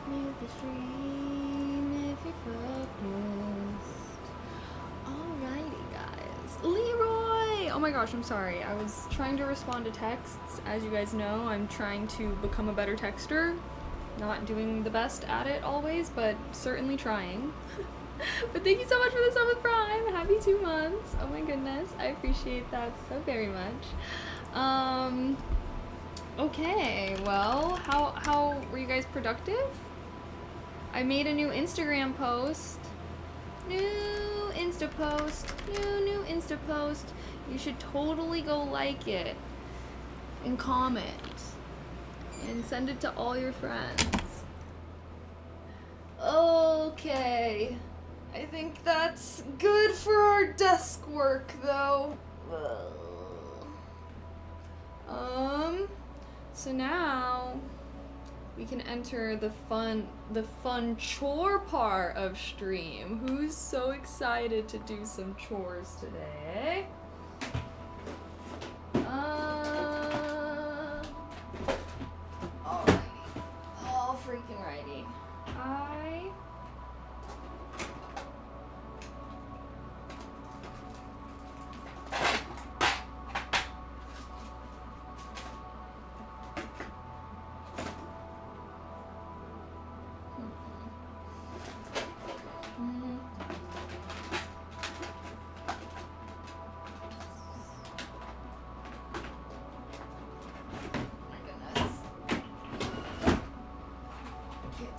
Mute the stream if you're focused. Alrighty, guys. Leroy! Oh my gosh, I'm sorry. I was trying to respond to texts. As you guys know, I'm trying to become a better texter. Not doing the best at it always, but certainly trying. But thank you so much for the sub with Prime. Happy 2 months. Oh my goodness. I appreciate that so very much. Okay, well, how were you guys productive? I made a new Instagram post. New Insta post. New Insta post. You should totally go like it. And comment. And send it to all your friends. Okay. I think that's good for our desk work, though. So now we can enter the fun chore part of stream. Who's so excited to do some chores today? Alrighty. All freaking righty.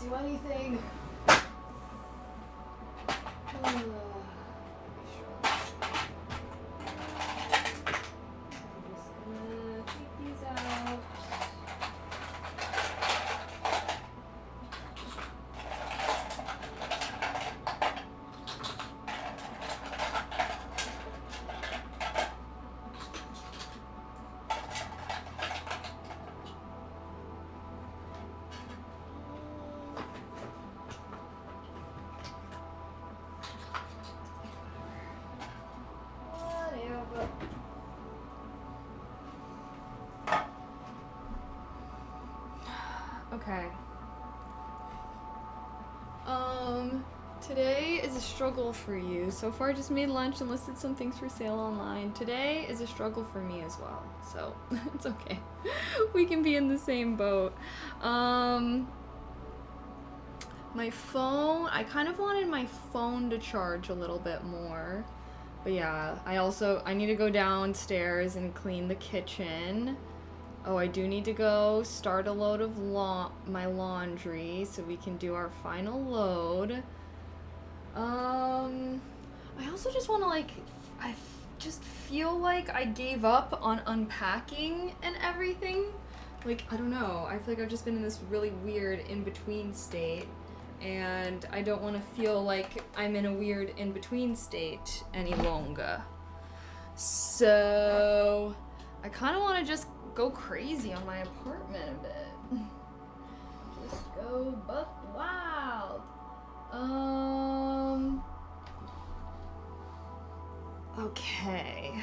Do anything. Okay. Today is a struggle for you. So far, I just made lunch and listed some things for sale online. Today is a struggle for me as well. So, it's okay. We can be in the same boat. My phone, I kind of wanted my phone to charge a little bit more. But yeah, I need to go downstairs and clean the kitchen. Oh, I do need to go start a load of my laundry so we can do our final load. I also just want to I just feel like I gave up on unpacking and everything. Like, I don't know, I feel like I've just been in this really weird in-between state, and I don't want to feel like I'm in a weird in-between state any longer. So, I kind of want to just go crazy on my apartment a bit. Just go buck wild. Okay.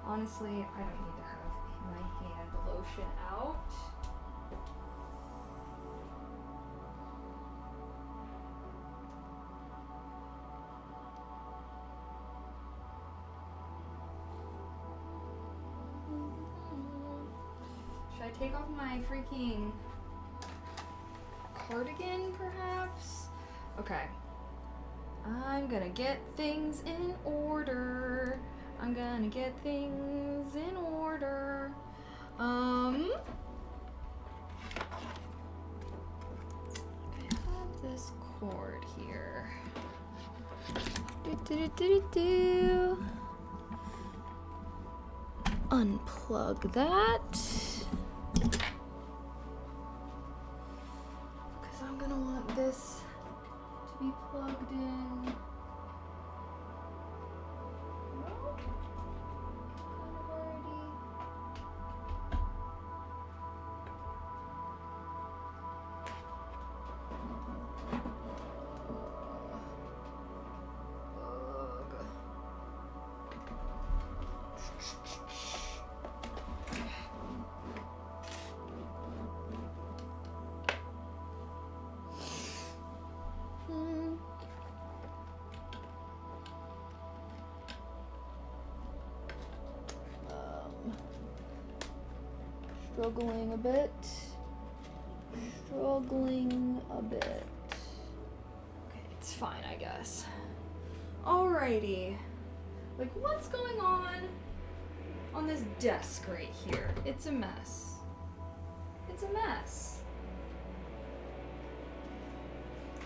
Honestly, I don't need to have my hand lotion out. Should I take off my freaking cardigan, perhaps? Okay. I'm gonna get things in order. I have this cord here. Unplug that. Because I'm gonna want this to be plugged in. struggling a bit. Struggling a bit. Okay, it's fine, I guess. Alrighty. Like, what's going on this desk right here? It's a mess. It's a mess.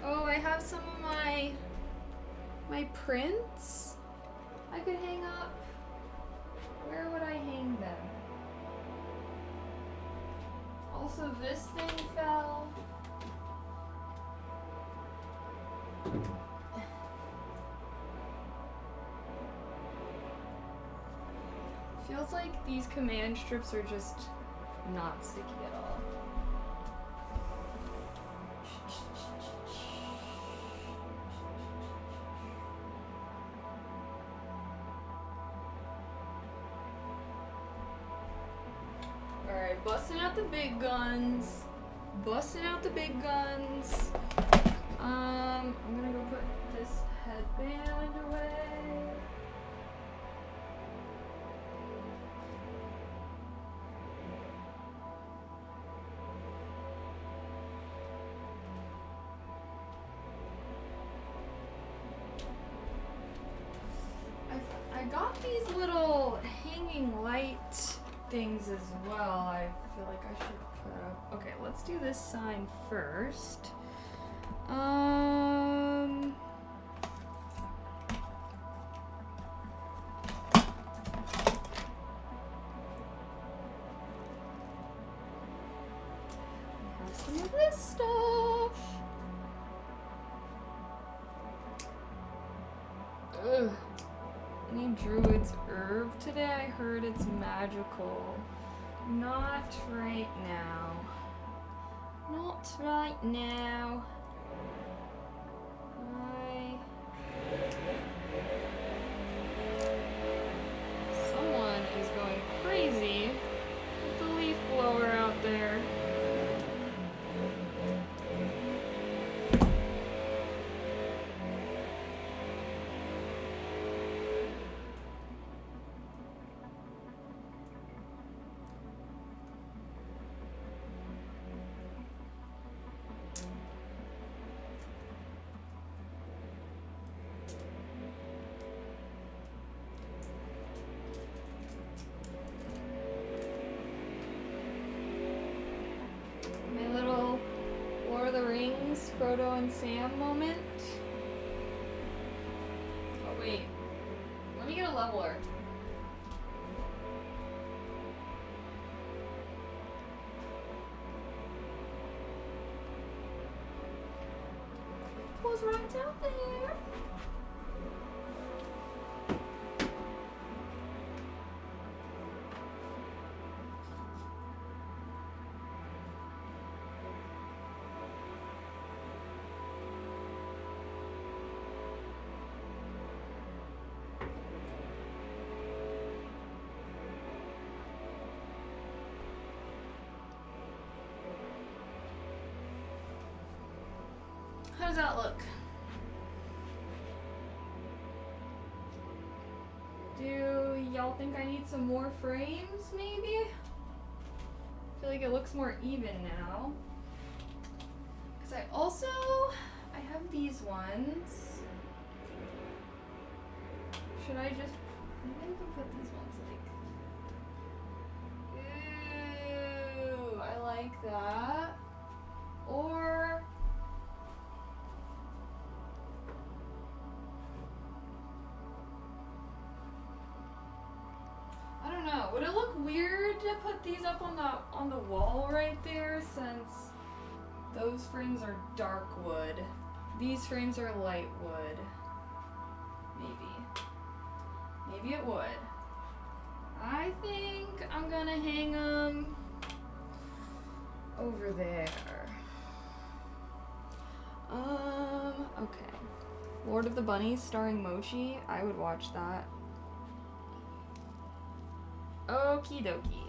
Oh, I have some of my prints I could hang up. Where would I hang them? Also, this thing fell. Feels like these command strips are just not sticky at all. Alright, busting out the big guns. Busting out the big guns. I'm gonna go put this headband away. I got these little hanging light things as well. I feel like I should put up. Okay, let's do this sign first. Have some of this stuff. Ugh. Any druid's herb today? I heard it's magical. Not right now. Not right now. Someone is going crazy with the leaf blower out there. Frodo and Sam moment. Oh wait, let me get a leveler. Who's right out there? How does that look? Do y'all think I need some more frames, maybe? I feel like it looks more even now. Because I have these ones. Should I just, maybe I can put these ones like, ooh, I like that. Or, I don't know. Would it look weird to put these up on the wall right there, since those frames are dark wood? These frames are light wood. Maybe it would. I think I'm gonna hang them over there. Okay. Lord of the Bunnies starring Mochi. I would watch that. Okie dokie.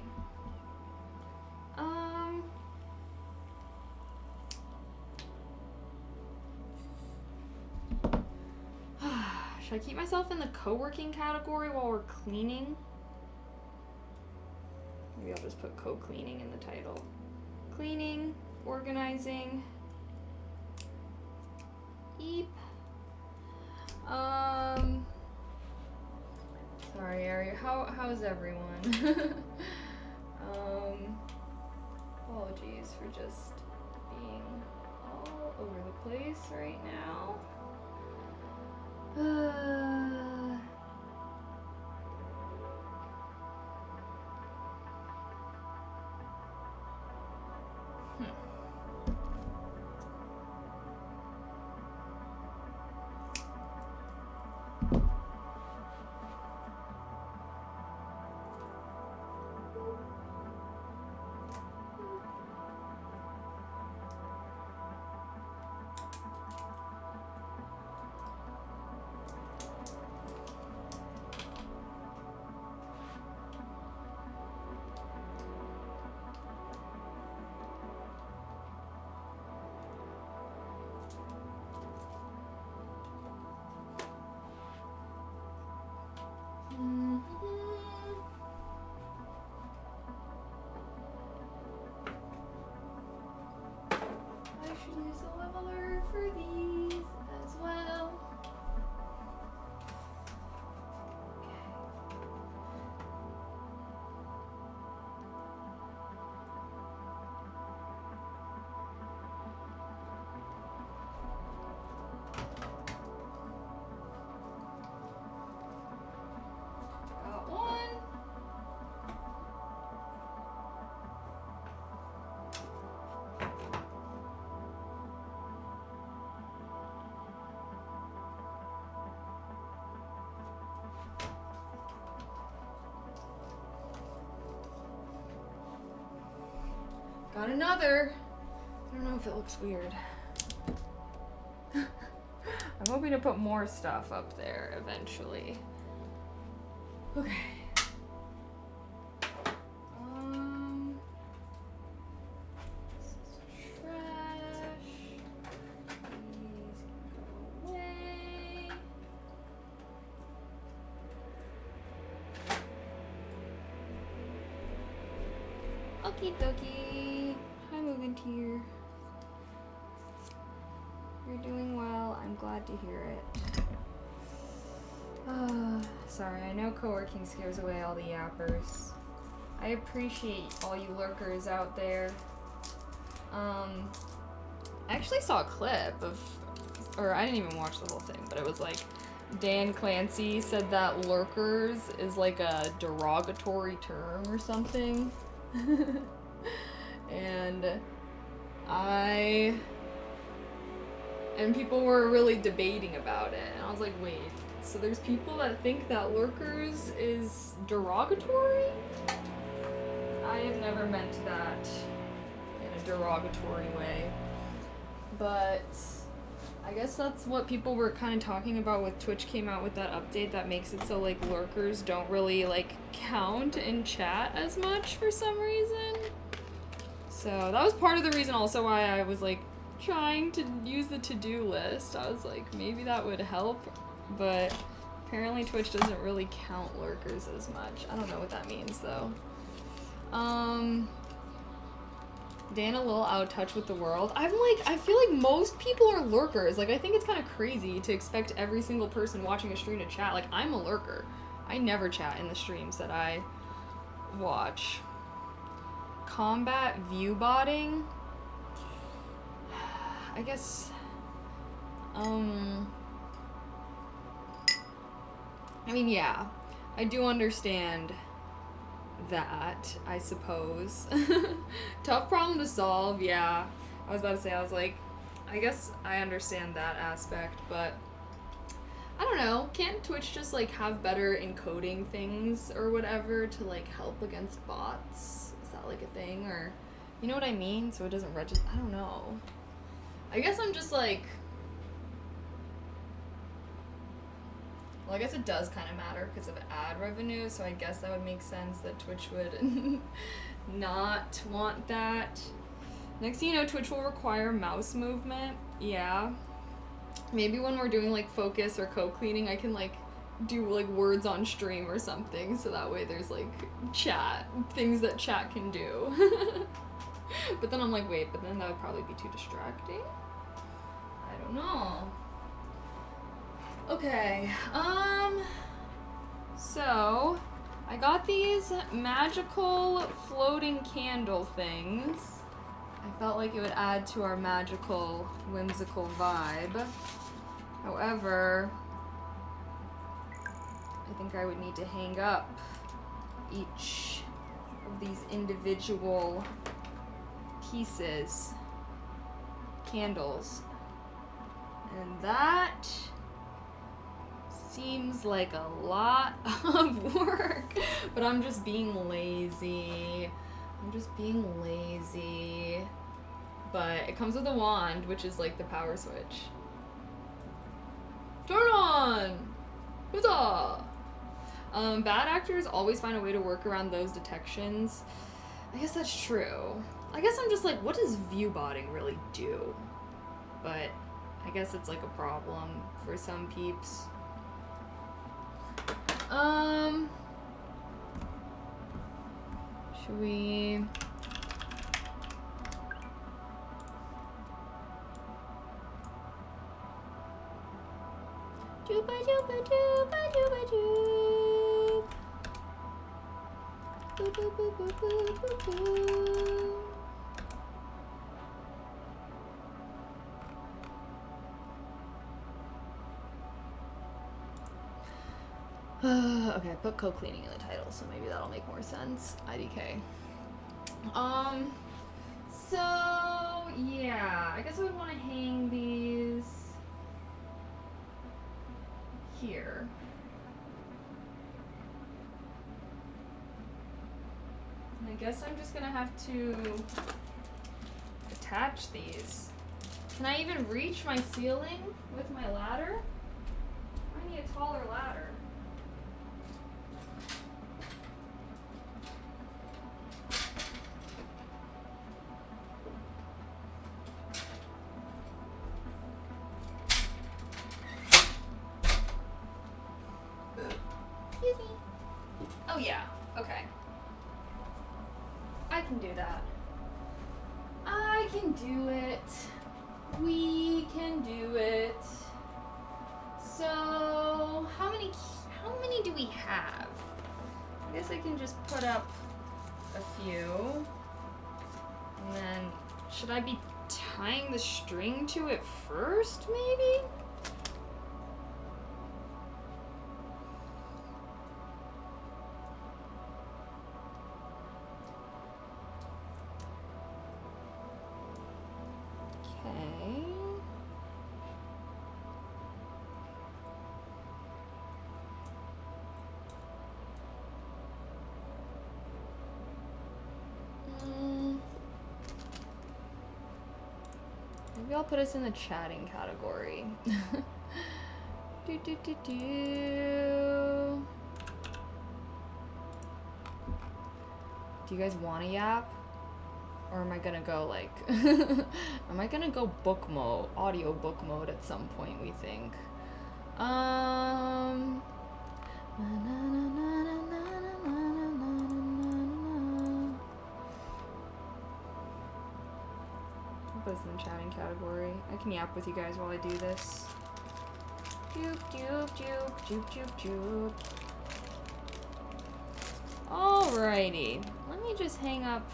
Should I keep myself in the co-working category while we're cleaning? Maybe I'll just put co-cleaning in the title. Cleaning, organizing. Eep. Sorry, Ari. How's everyone? Apologies for just being all over the place right now. Use a leveler for these as well. Got one. Got another. I don't know if it looks weird. I'm hoping to put more stuff up there eventually. Okay. This is trash. These can go away. Okie dokie. Hi, moving here. You're doing well. I'm glad to hear it. Sorry, I know co-working scares away all the yappers. I appreciate all you lurkers out there. I actually saw a clip of, or I didn't even watch the whole thing, but it was like Dan Clancy said that lurkers is like a derogatory term or something. And people were really debating about it, and I was like, wait, so there's people that think that lurkers is derogatory? I have never meant that in a derogatory way, but I guess that's what people were kind of talking about with Twitch came out with that update that makes it so like lurkers don't really like count in chat as much for some reason. So that was part of the reason also why I was like trying to use the to-do list. I was like, maybe that would help, but apparently Twitch doesn't really count lurkers as much. I don't know what that means though. Dan a little out of touch with the world. I feel like most people are lurkers. Like, I think it's kind of crazy to expect every single person watching a stream to chat. Like, I'm a lurker. I never chat in the streams that I watch. Combat view botting? I guess, I mean, yeah, I do understand that, I suppose. Tough problem to solve, yeah. I was about to say, I was like, I guess I understand that aspect, but I don't know, can't Twitch just, like, have better encoding things or whatever to, like, help against bots? Is that, like, a thing? Or, you know what I mean? So it doesn't register, I don't know. I guess I'm just like, well, I guess it does kind of matter because of ad revenue, so I guess that would make sense that Twitch would not want that. Next thing you know, Twitch will require mouse movement. Yeah. Maybe when we're doing like focus or co-cleaning, I can like do like words on stream or something, so that way there's like chat, things that chat can do. But then I'm like, wait, but then that would probably be too distracting. I don't know. Okay, so I got these magical floating candle things. I felt like it would add to our magical, whimsical vibe. However, I think I would need to hang up each of these individual pieces, candles. And that seems like a lot of work, but I'm just being lazy. But it comes with a wand, which is like the power switch. Turn on! Huzzah! Bad actors always find a way to work around those detections. I guess that's true. I guess I'm just like, what does view botting really do? But I guess it's like a problem for some peeps. Should we... Dooba dooba dooba dooba doop. Boop boop boop boop boop boop boop. Okay, I put co-cleaning in the title, so maybe that'll make more sense. IDK. So yeah, I guess I would want to hang these here. And I guess I'm just gonna have to attach these. Can I even reach my ceiling with my ladder? I need a taller ladder. Oh yeah, okay. I can do that. I can do it. We can do it. So, how many do we have? I guess I can just put up a few. And then, should I be tying the string to it first, maybe? Maybe I'll put us in the chatting category. Do. Do you guys want to yap? Or am I gonna go like... am I gonna go book mode, audio book mode at some point, we think? Put us in the chatting category. I can yap with you guys while I do this. Joop, joop, joop, joop, joop, joop. Alrighty. Let me just hang up.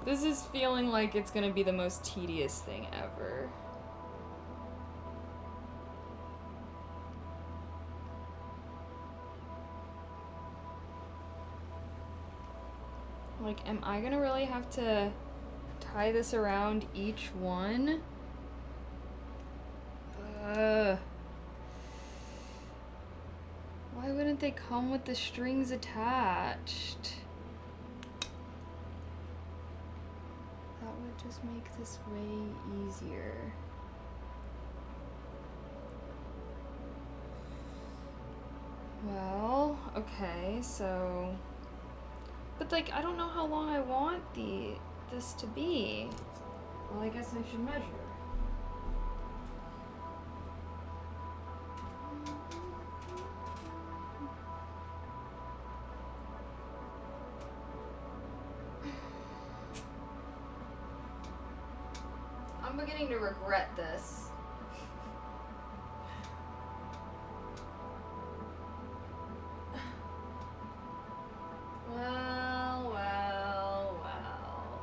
This is feeling like it's gonna be the most tedious thing ever. Like, am I gonna really have to tie this around each one? Why wouldn't they come with the strings attached? That would just make this way easier. Well, okay, so... But, like, I don't know how long I want this to be. Well, I guess I should measure. I'm beginning to regret this. Well, well, well.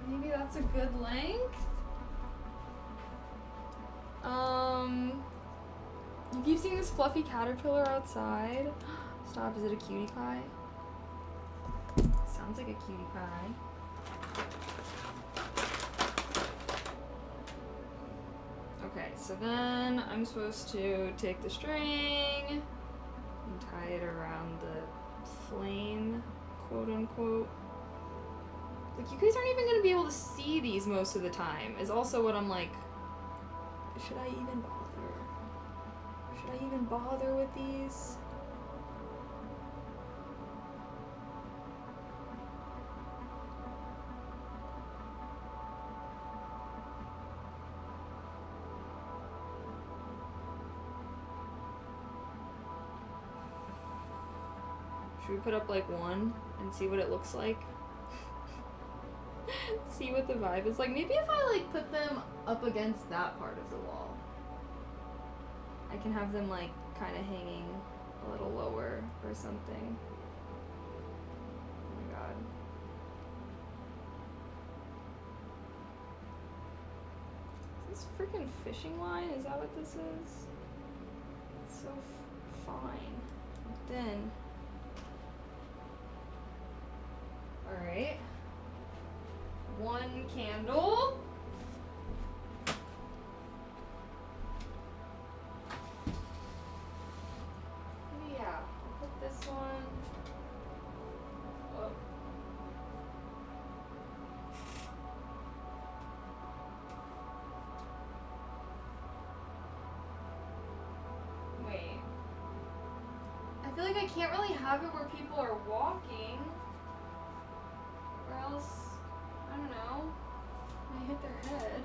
Maybe that's a good length? You keep seeing this fluffy caterpillar outside. Stop, is it a cutie pie? Sounds like a cutie pie. Okay, so then I'm supposed to take the string and tie it around the flame, quote unquote. Like, you guys aren't even gonna be able to see these most of the time, is also what I'm like, should I even bother? Should I even bother with these? Should we put up like one and see what it looks like? See what the vibe is like. Maybe if I like put them up against that part of the wall, I can have them like kind of hanging a little lower or something. Oh my god. Is this freaking fishing line? Is that what this is? It's so fine. Then. Alright. One candle. Yeah, I'll put this one. Whoa. Wait. I feel like I can't really have it where people are walking. Or else, I don't know, they hit their head.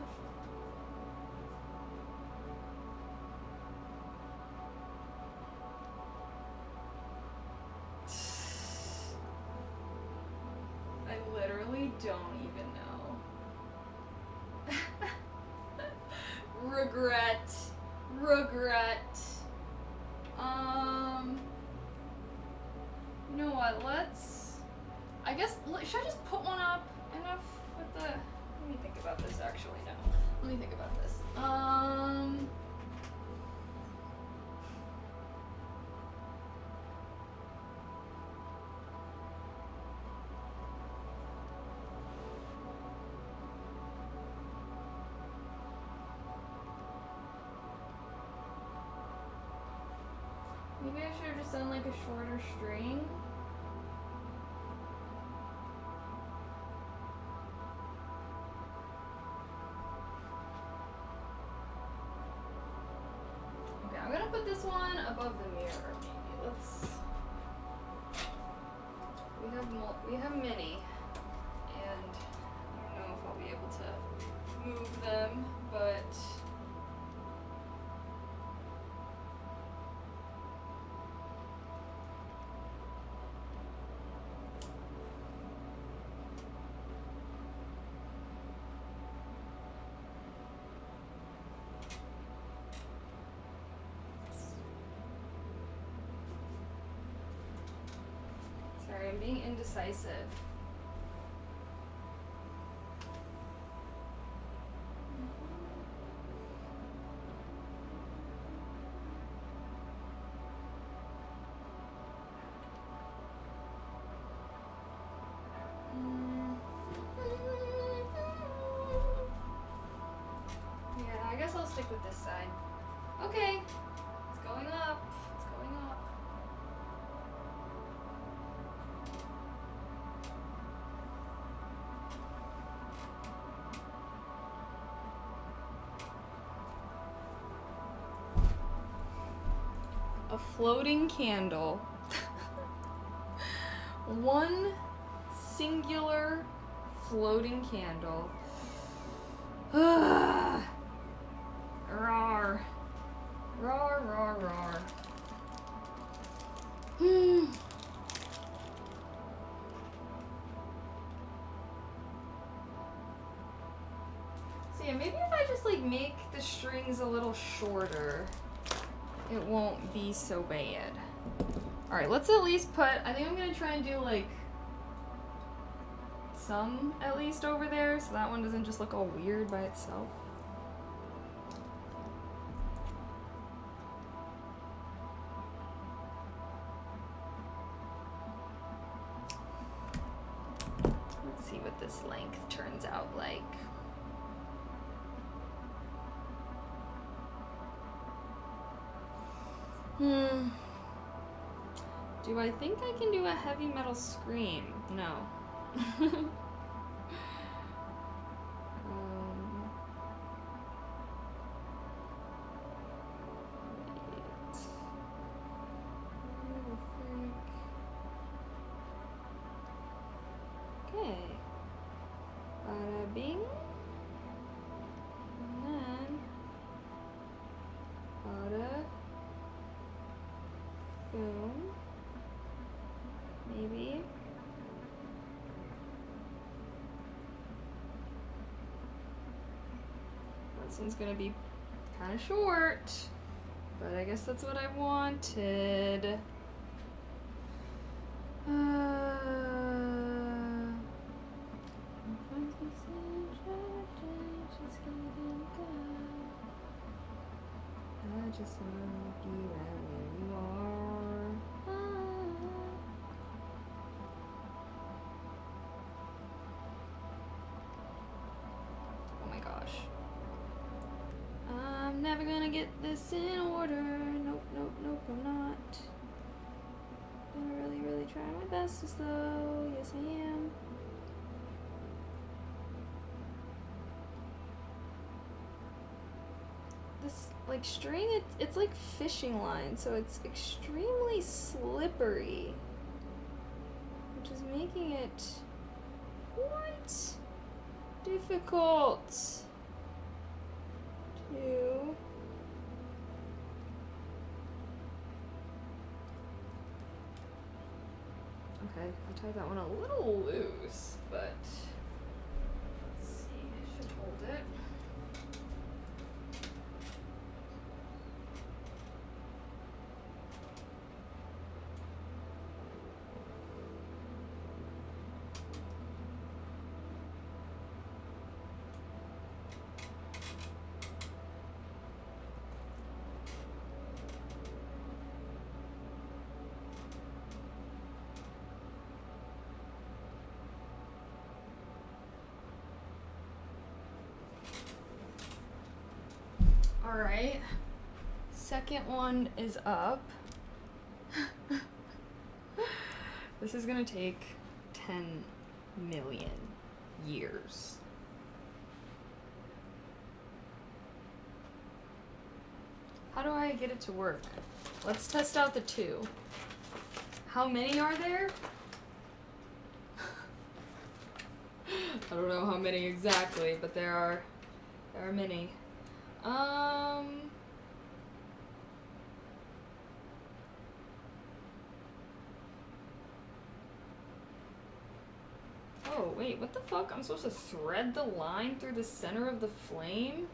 I literally don't even know. Regret. Regret. You know what, I guess, should I just put one up enough with the, let me think about this actually, no. Let me think about this. Maybe I should have just done like a shorter string. I'm gonna put this one above the mirror, maybe. Let's. We have many, and I don't know if I'll be able to move them, but. Sorry, I'm being indecisive. Yeah, I guess I'll stick with this side. Okay, it's going up. It's going up. A floating candle. One singular floating candle. Rawr. Rawr, rawr, rawr. Yeah, maybe if I just like make the strings a little shorter, it won't be so bad. Alright, let's at least put, I think I'm gonna try and do like some at least over there so that one doesn't just look all weird by itself. Let's see what this length turns out like. Do I think I can do a heavy metal scream? No. Okay. Bada bing. And then bada boom. Maybe. This one's gonna be kind of short, but I guess that's what I wanted. I just wanna be right where you are. Oh my gosh. I'm never gonna get this in order. Nope, nope, nope, I'm not. Gonna really, really try my best though. Yes, I am. This like string, it's like fishing line, so it's extremely slippery, which is making it quite difficult to okay, I tied that one a little loose, but let's see, I should hold it. Alright, second one is up. This is gonna take 10 million years. How do I get it to work? Let's test out the 2. How many are there? I don't know how many exactly, but there are many. Oh, wait, what the fuck? I'm supposed to thread the line through the center of the flame?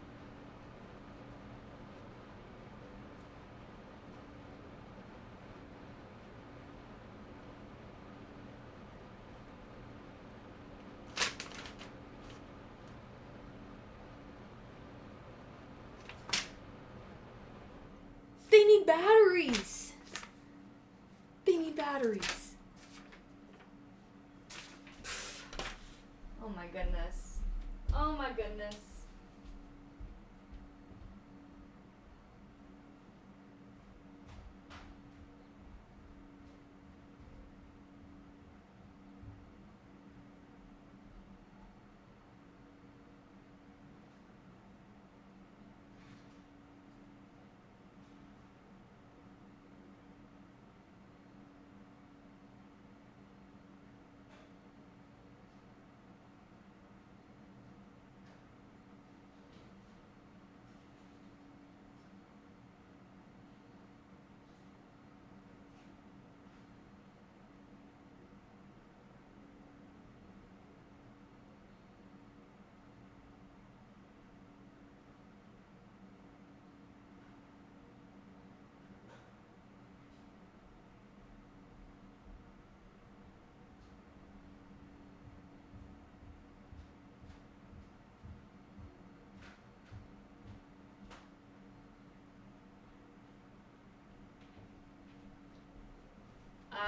They need batteries! They need batteries. Oh my goodness. Oh my goodness.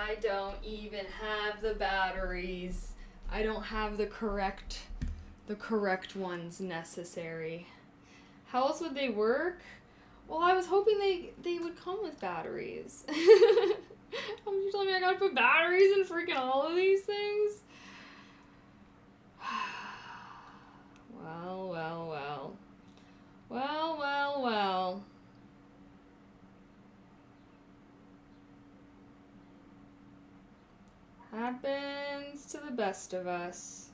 I don't even have the batteries. I don't have the correct ones necessary. How else would they work? Well, I was hoping they would come with batteries. I'm telling me I gotta put batteries in freaking all of these things? Well, well, well. Well, well, well. Happens to the best of us.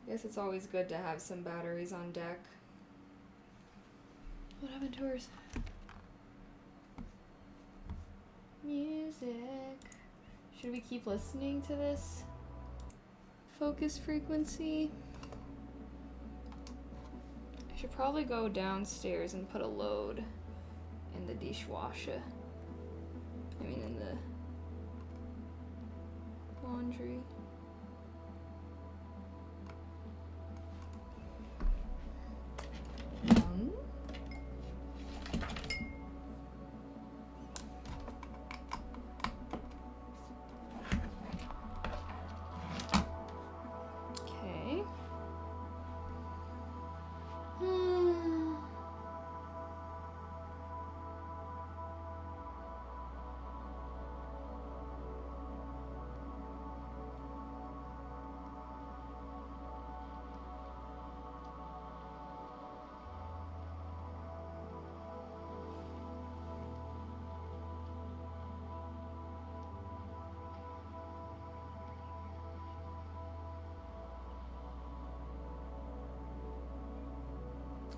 I guess it's always good to have some batteries on deck. What happened to hers? Music. Should we keep listening to this focus frequency? I should probably go downstairs and put a load in the dishwasher. I mean, in the laundry. Okay.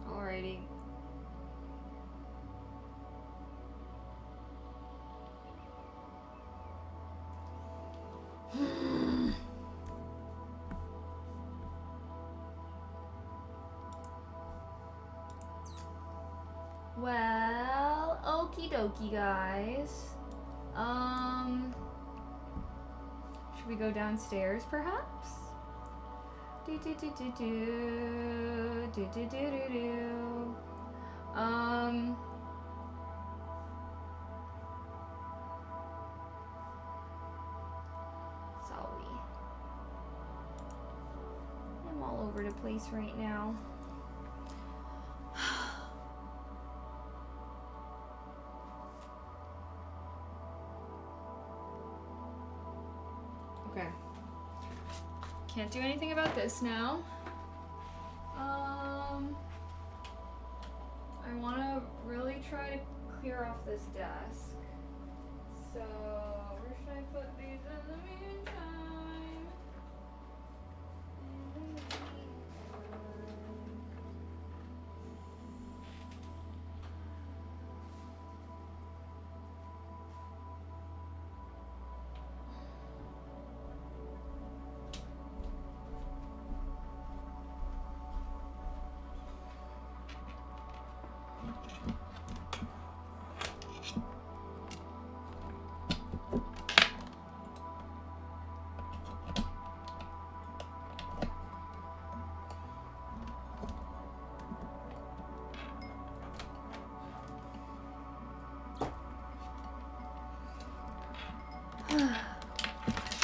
Alrighty. Well, okie dokie, guys. Should we go downstairs, perhaps? Do do do do do do do do do do. Sorry. I'm all over the place right now. Okay. Can't do anything about this now. I want to really try to clear off this desk. So, where should I put these in the meantime?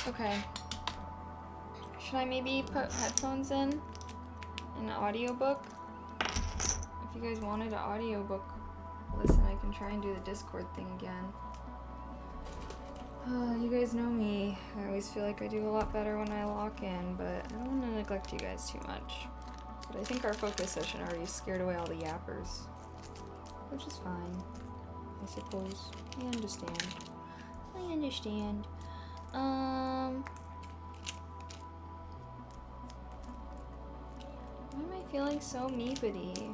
Okay. Should I maybe put headphones in an audiobook? If you guys wanted an audiobook, listen, I can try and do the Discord thing again. You guys know me. I always feel like I do a lot better when I lock in, but I don't want to neglect you guys too much. But I think our focus session already scared away all the yappers, which is fine, I suppose. I understand. I understand. Why am I feeling so meepity?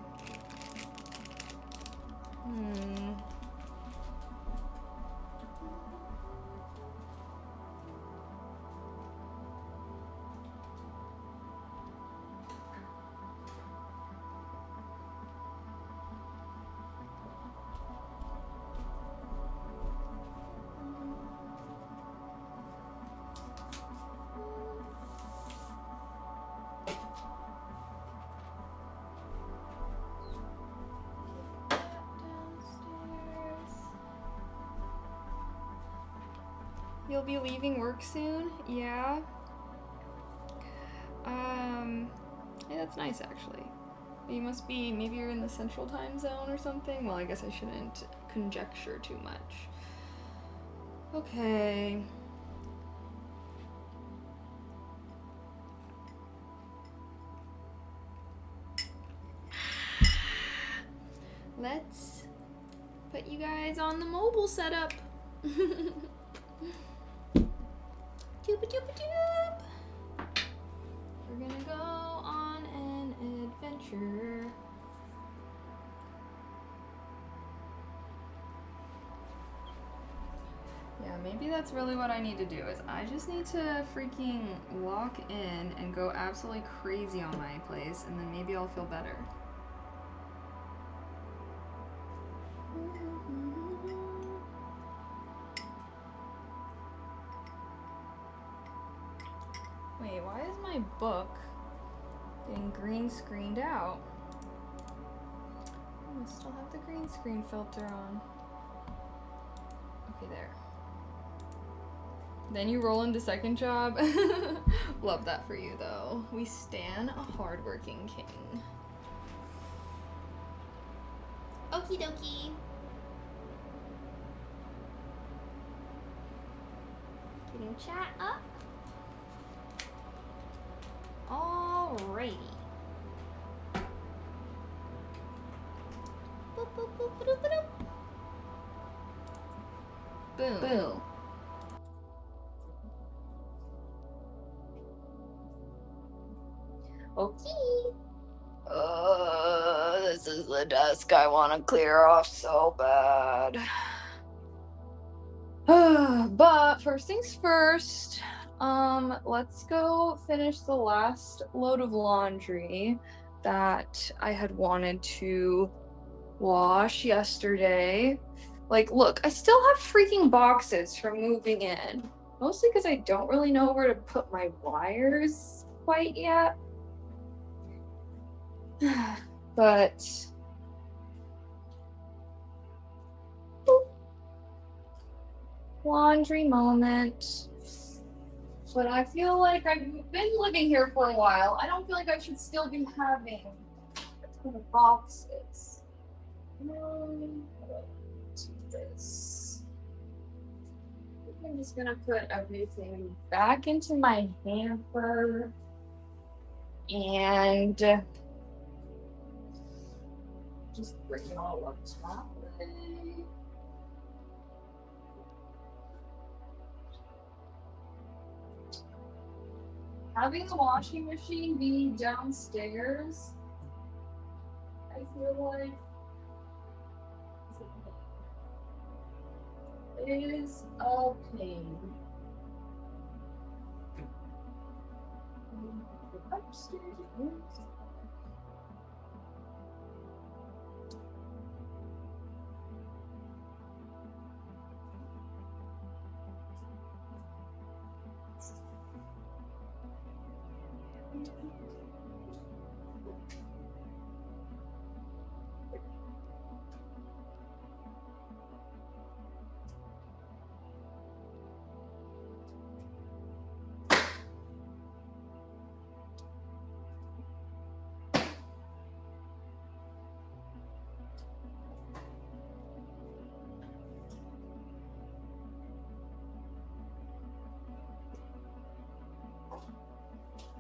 You'll be leaving work soon? Yeah. Yeah, that's nice actually. You must be, maybe you're in the central time zone or something? Well, I guess I shouldn't conjecture too much. Okay. Let's put you guys on the mobile setup. Doop-a-doop-a-doop. We're gonna go on an adventure. Yeah, maybe that's really what I need to do, is I just need to freaking walk in and go absolutely crazy on my place, and then maybe I'll feel better. Wait, why is my book getting green screened out? I still have the green screen filter on. Okay, there. Then you roll into second job. Love that for you, though. We stan a hardworking king. Okie dokie. Getting chat up. Alrighty. Boop, boop, boop, boop, boop. Boom. Boom. Okay. This is the desk I want to clear off so bad. But first things first, let's go finish the last load of laundry that I had wanted to wash yesterday. Like, look, I still have freaking boxes from moving in. Mostly because I don't really know where to put my wires quite yet. But laundry moment. But I feel like I've been living here for a while. I don't feel like I should still be having a ton of boxes. This. I'm just gonna put everything back into my hamper and just bring it all up top. Having the washing machine be downstairs, I feel like is a pain. Upstairs.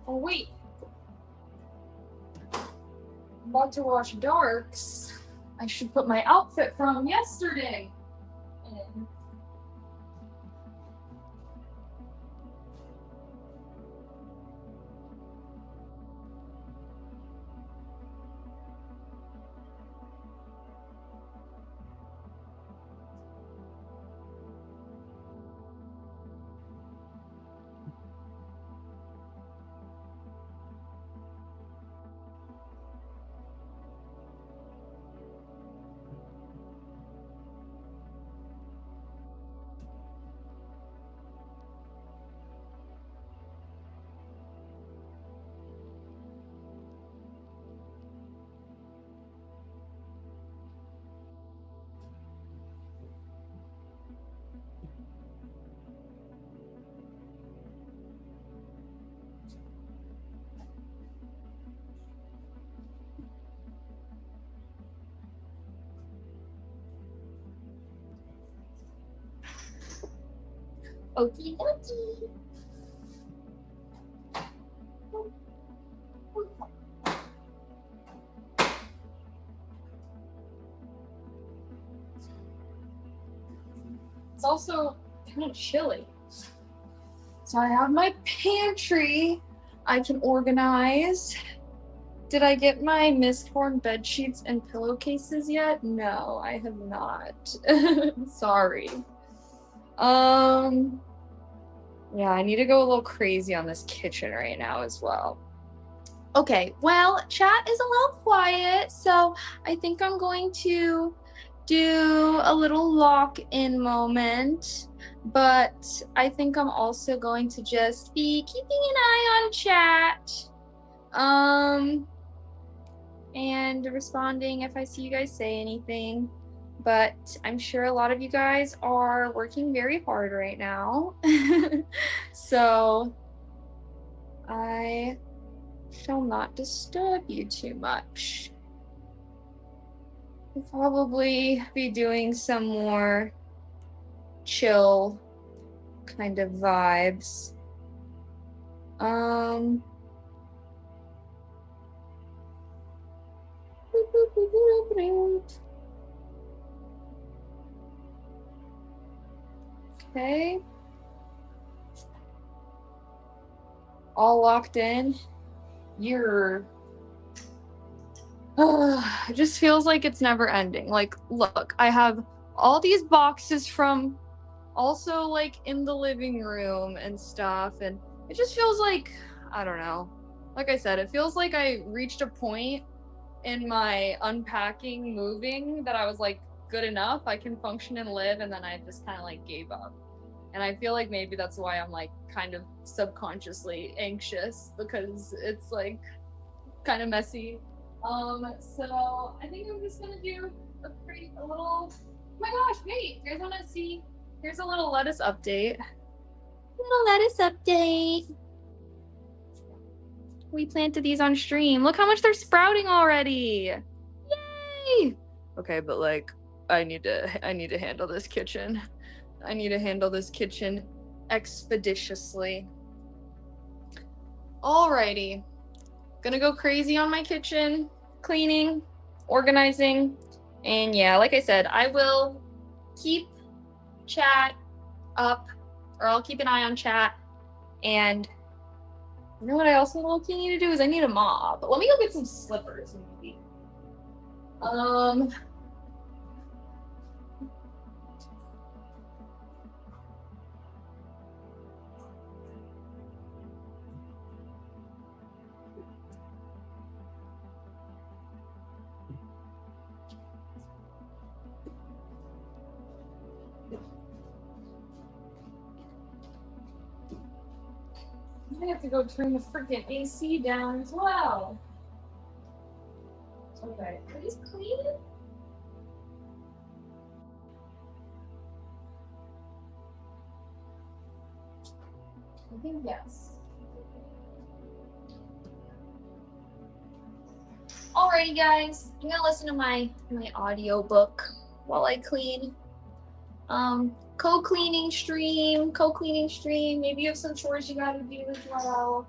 Oh wait, I'm about to wash darks. I should put my outfit from yesterday in. Okie dokie. It's also kind of chilly. So I have my pantry I can organize. Did I get my mist-worn bed sheets and pillowcases yet? No, I have not. Sorry. Yeah, I need to go a little crazy on this kitchen right now as well. Okay, well, chat is a little quiet, so I think I'm going to do a little lock-in moment, but I think I'm also going to just be keeping an eye on chat, and responding if I see you guys say anything. But I'm sure a lot of you guys are working very hard right now. So I shall not disturb you too much. We'll probably be doing some more chill kind of vibes. Okay. All locked in. It just feels like it's never ending. Like, look, I have all these boxes from also like in the living room and stuff, and it just feels like, I don't know. Like I said, it feels like I reached a point in my unpacking, moving that I was like, good enough, I can function and live, and then I just kind of like gave up. And I feel like maybe that's why I'm like kind of subconsciously anxious, because it's like kind of messy. So I think I'm just gonna do a little. Oh my gosh! Wait, you guys wanna see? Here's a little lettuce update. Little lettuce update. We planted these on stream. Look how much they're sprouting already. Yay! Okay, but like, I need to handle this kitchen. I need to handle this kitchen expeditiously. Alrighty. Gonna go crazy on my kitchen, cleaning, organizing, and yeah, like I said, I will keep chat up, or I'll keep an eye on chat, and you know what I also low-key need to do is I need a mop. Let me go get some slippers, maybe. I have to go turn the freaking AC down as well. Okay, are these clean? I think yes. Alrighty, guys, I'm gonna listen to my audio book while I clean. Co-cleaning stream. Maybe you have some chores you gotta do as well.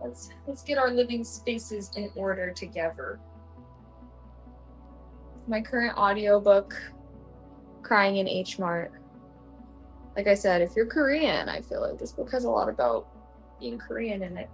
Let's get our living spaces in order together. My current audiobook, Crying in H Mart. Like I said, if you're Korean, I feel like this book has a lot about being Korean in it.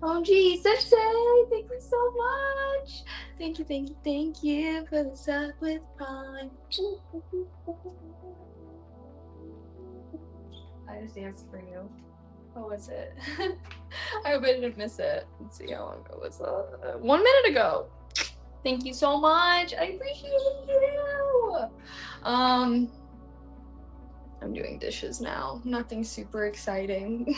Oh, gee, Sensei, thank you so much. Thank you, thank you, thank you for the sub with Prime. I just danced for you. What was it? I hope I didn't miss it. Let's see how long ago it was. 1 minute ago. Thank you so much. I appreciate you. I'm doing dishes now. Nothing super exciting.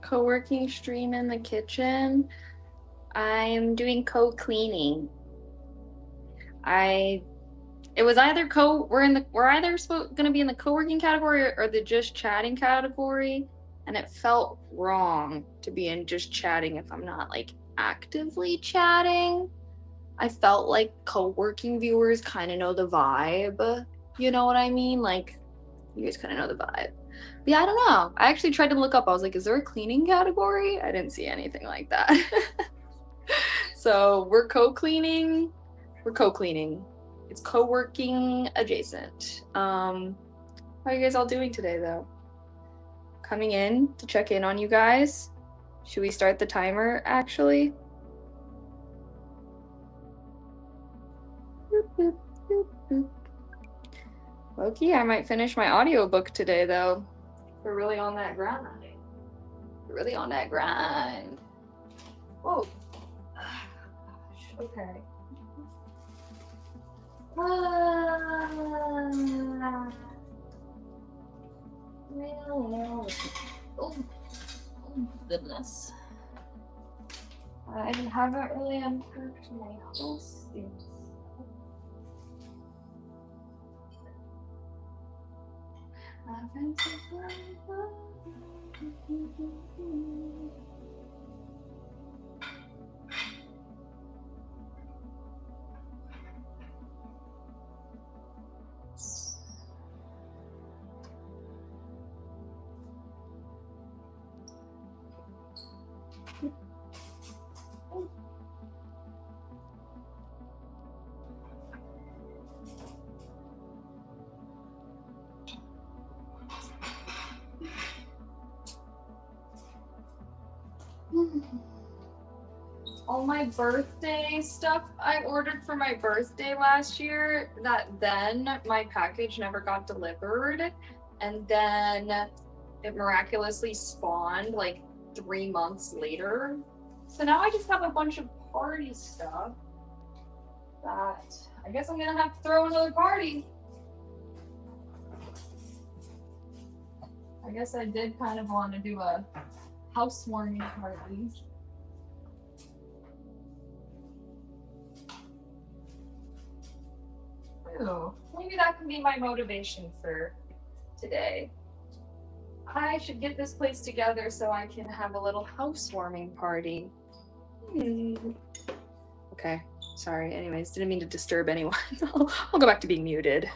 co-working stream in the kitchen. I'm doing co-cleaning. It was either we're either gonna be in the co-working category or the just chatting category, and it felt wrong to be in just chatting if I'm not like actively chatting. I felt like co-working viewers kind of know the vibe. You know what I mean? Like, you guys kind of know the vibe. But yeah, I don't know. I actually tried to look up. I was like, is there a cleaning category? I didn't see anything like that. So we're co-cleaning. We're co-cleaning. It's co-working adjacent. How are you guys all doing today though? Coming in to check in on you guys. Should we start the timer actually? Boop, boop, boop, boop. Loki, I might finish my audiobook today though. We're really on that grind. We're really on that grind. Whoa. Okay. Oh, goodness. I haven't really unpacked my house things. All my birthday stuff I ordered for my birthday last year, then my package never got delivered, and then it miraculously spawned like 3 months later. So now I just have a bunch of party stuff that I guess I'm gonna have to throw another party. I guess I did kind of want to do a housewarming party. Ooh, maybe that can be my motivation for today. I should get this place together so I can have a little housewarming party. Okay, sorry. Anyways, didn't mean to disturb anyone. I'll go back to being muted.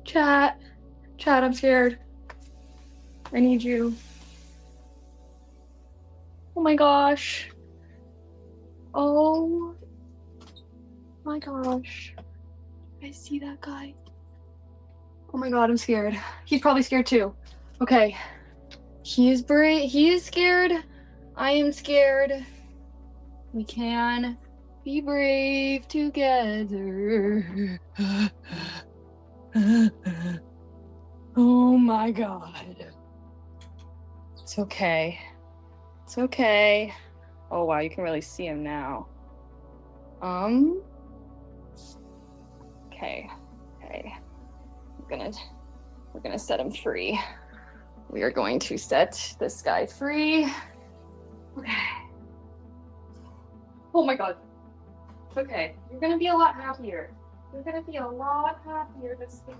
Chat, I'm scared. I need you. Oh my gosh. Oh my gosh. I see that guy. Oh my god, I'm scared. He's probably scared too. Okay. He is brave. He is scared. I am scared. We can be brave together. Oh my god. It's okay. It's okay. Oh wow, you can really see him now. Okay. Okay. We're gonna set him free. We are going to set this guy free. Okay. Oh my god. Okay. You're gonna be a lot happier. You're gonna be a lot happier this week.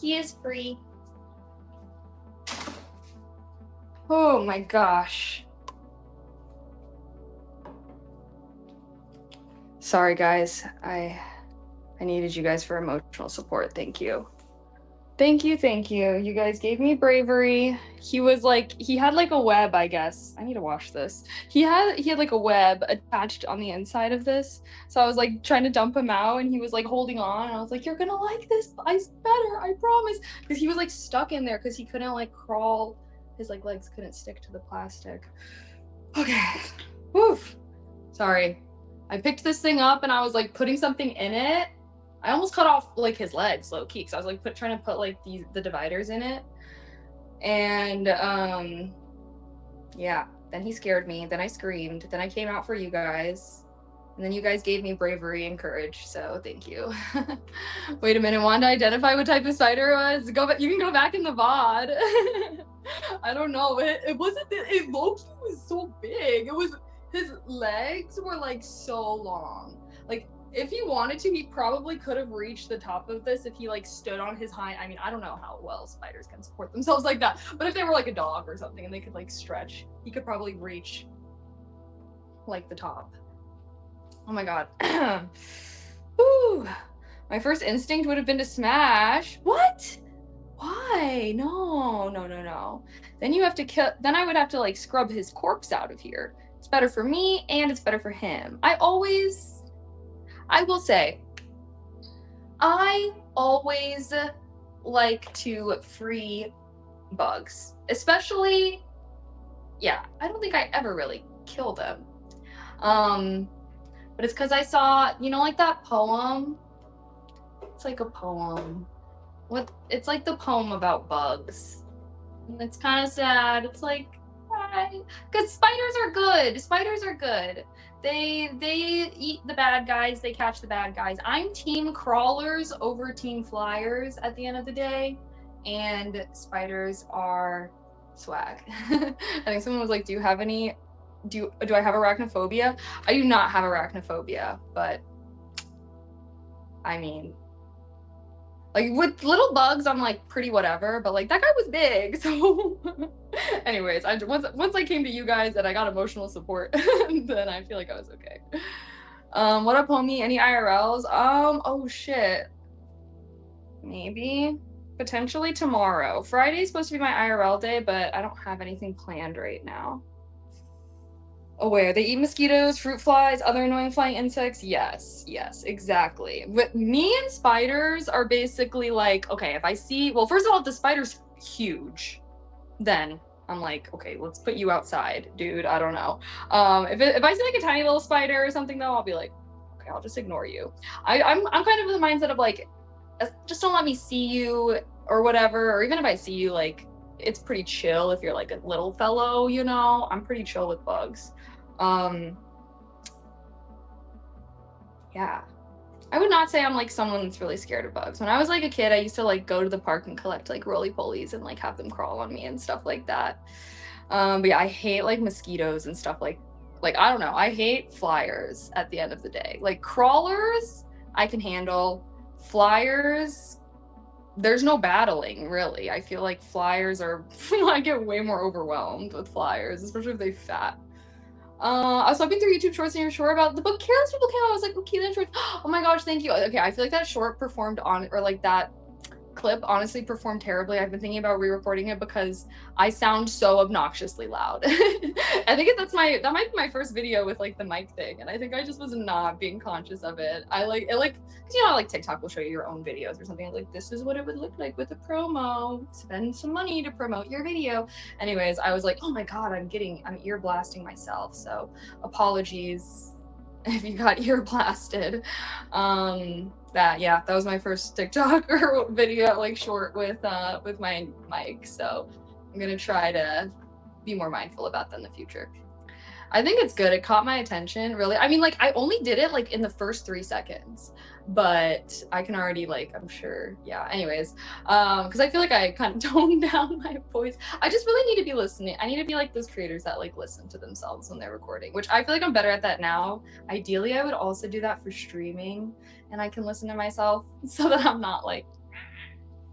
He is free. Oh my gosh. Sorry guys, I needed you guys for emotional support. Thank you. Thank you, thank you. You guys gave me bravery. He had like a web, I guess. I need to wash this. He had like a web attached on the inside of this. So I was like trying to dump him out and he was like holding on and I was like, you're gonna like this. I better, I promise. Because he was like stuck in there because he couldn't like crawl. His like legs couldn't stick to the plastic. Okay. Woof. Sorry. I picked this thing up and I was like putting something in it. I almost cut off like his legs low key because I was like trying to put like the dividers in it. And yeah, then he scared me. Then I screamed. Then I came out for you guys. And then you guys gave me bravery and courage. So thank you. Wait a minute. Want to identify what type of spider it was? Go back. You can go back in the VOD. I don't know. It wasn't. It low-key was so big. It was. His legs were like so long. Like if he wanted to, he probably could have reached the top of this if he like stood on his hind. I mean, I don't know how well spiders can support themselves like that, but if they were like a dog or something and they could like stretch, he could probably reach like the top. Oh my god. Whew. My first instinct would have been to smash. What? Why? No. Then you have to kill. Then I would have to like scrub his corpse out of here. It's better for me and it's better for him. I will say, I always like to free bugs, especially, yeah, I don't think I ever really kill them. But it's because I saw, you know, like that poem? It's like a poem. It's like the poem about bugs. And it's kind of sad. It's like, because spiders are good. Spiders are good. They eat the bad guys. They catch the bad guys. I'm team crawlers over team flyers at the end of the day, and spiders are swag. I think someone was like, "Do you have any? Do I have arachnophobia?" I do not have arachnophobia, but I mean, like with little bugs, I'm like pretty whatever, but like that guy was big, so anyways, once I came to you guys and I got emotional support, then I feel like I was okay. What up, homie? Any IRLs? Oh shit. Maybe. Potentially tomorrow. Friday's supposed to be my IRL day, but I don't have anything planned right now. aware. They eat mosquitoes, fruit flies, other annoying flying insects. Yes, yes, exactly. But me and spiders are basically like, okay, if I see, well, first of all, if the spider's huge, then I'm like, okay, let's put you outside, dude. I don't know. If I see like a tiny little spider or something though, I'll be like, okay, I'll just ignore you. I'm kind of in the mindset of like, just don't let me see you or whatever. Or even if I see you, like, it's pretty chill if you're like a little fellow, you know. I'm pretty chill with bugs. Yeah. I would not say I'm like someone that's really scared of bugs. When I was like a kid, I used to like go to the park and collect like roly-polies and like have them crawl on me and stuff like that. But yeah, I hate like mosquitoes and stuff like I don't know. I hate flyers at the end of the day. Like crawlers, I can handle. Flyers, there's no battling really. I feel like flyers are I get way more overwhelmed with flyers, especially if they fat. I was flipping through YouTube shorts and you're sure about the book Careless People came out. I was like, okay, then shorts. Oh my gosh, thank you. Okay, I feel like that short performed on, or like that clip honestly performed terribly. I've been thinking about re-recording it because I sound so obnoxiously loud. I think that might be my first video with like the mic thing, and I think I just was not being conscious of it. I like it, like, because you know, like TikTok will show you your own videos or something like this is what it would look like with a promo. Spend some money to promote your video. Anyways, I was like, oh my god, I'm ear blasting myself. So apologies if you got ear blasted. That was my first TikTok or video, like short with my mic. So I'm gonna try to be more mindful about that in the future. I think it's good. It caught my attention, really. I mean, like, I only did it, like, in the first 3 seconds, but I can already, like, I'm sure, yeah. Anyways, because I feel like I kind of toned down my voice. I just really need to be listening. I need to be like those creators that, like, listen to themselves when they're recording, which I feel like I'm better at that now. Ideally, I would also do that for streaming, and I can listen to myself so that I'm not, like,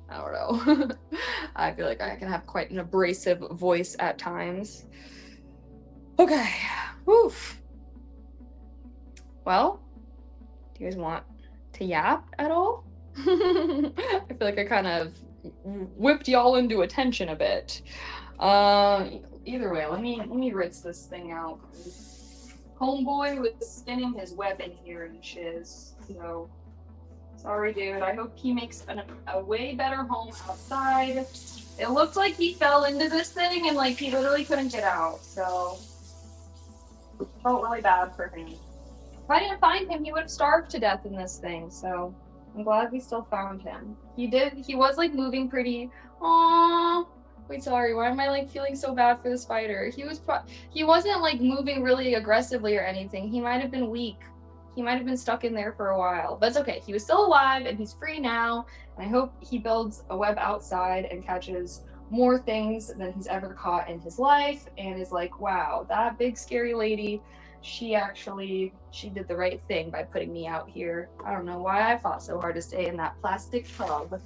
I don't know. I feel like I can have quite an abrasive voice at times. Okay. Oof. Well, do you guys want to yap at all? I feel like I kind of whipped y'all into attention a bit. Either way, let me rinse this thing out. Homeboy was spinning his web in here and shiz. So sorry, dude. I hope he makes a way better home outside. It looked like he fell into this thing and like he literally couldn't get out. So felt really bad for him. If I didn't find him, he would have starved to death in this thing, so I'm glad we still found him. He was like moving pretty. Aww. Wait, sorry, why am I like feeling so bad for the spider? He wasn't like moving really aggressively or anything. He might have been weak. He might have been stuck in there for a while, but it's okay. He was still alive and he's free now. And I hope he builds a web outside and catches more things than he's ever caught in his life and is like, wow, that big scary lady, she did the right thing by putting me out here. I don't know why I fought so hard to stay in that plastic tub.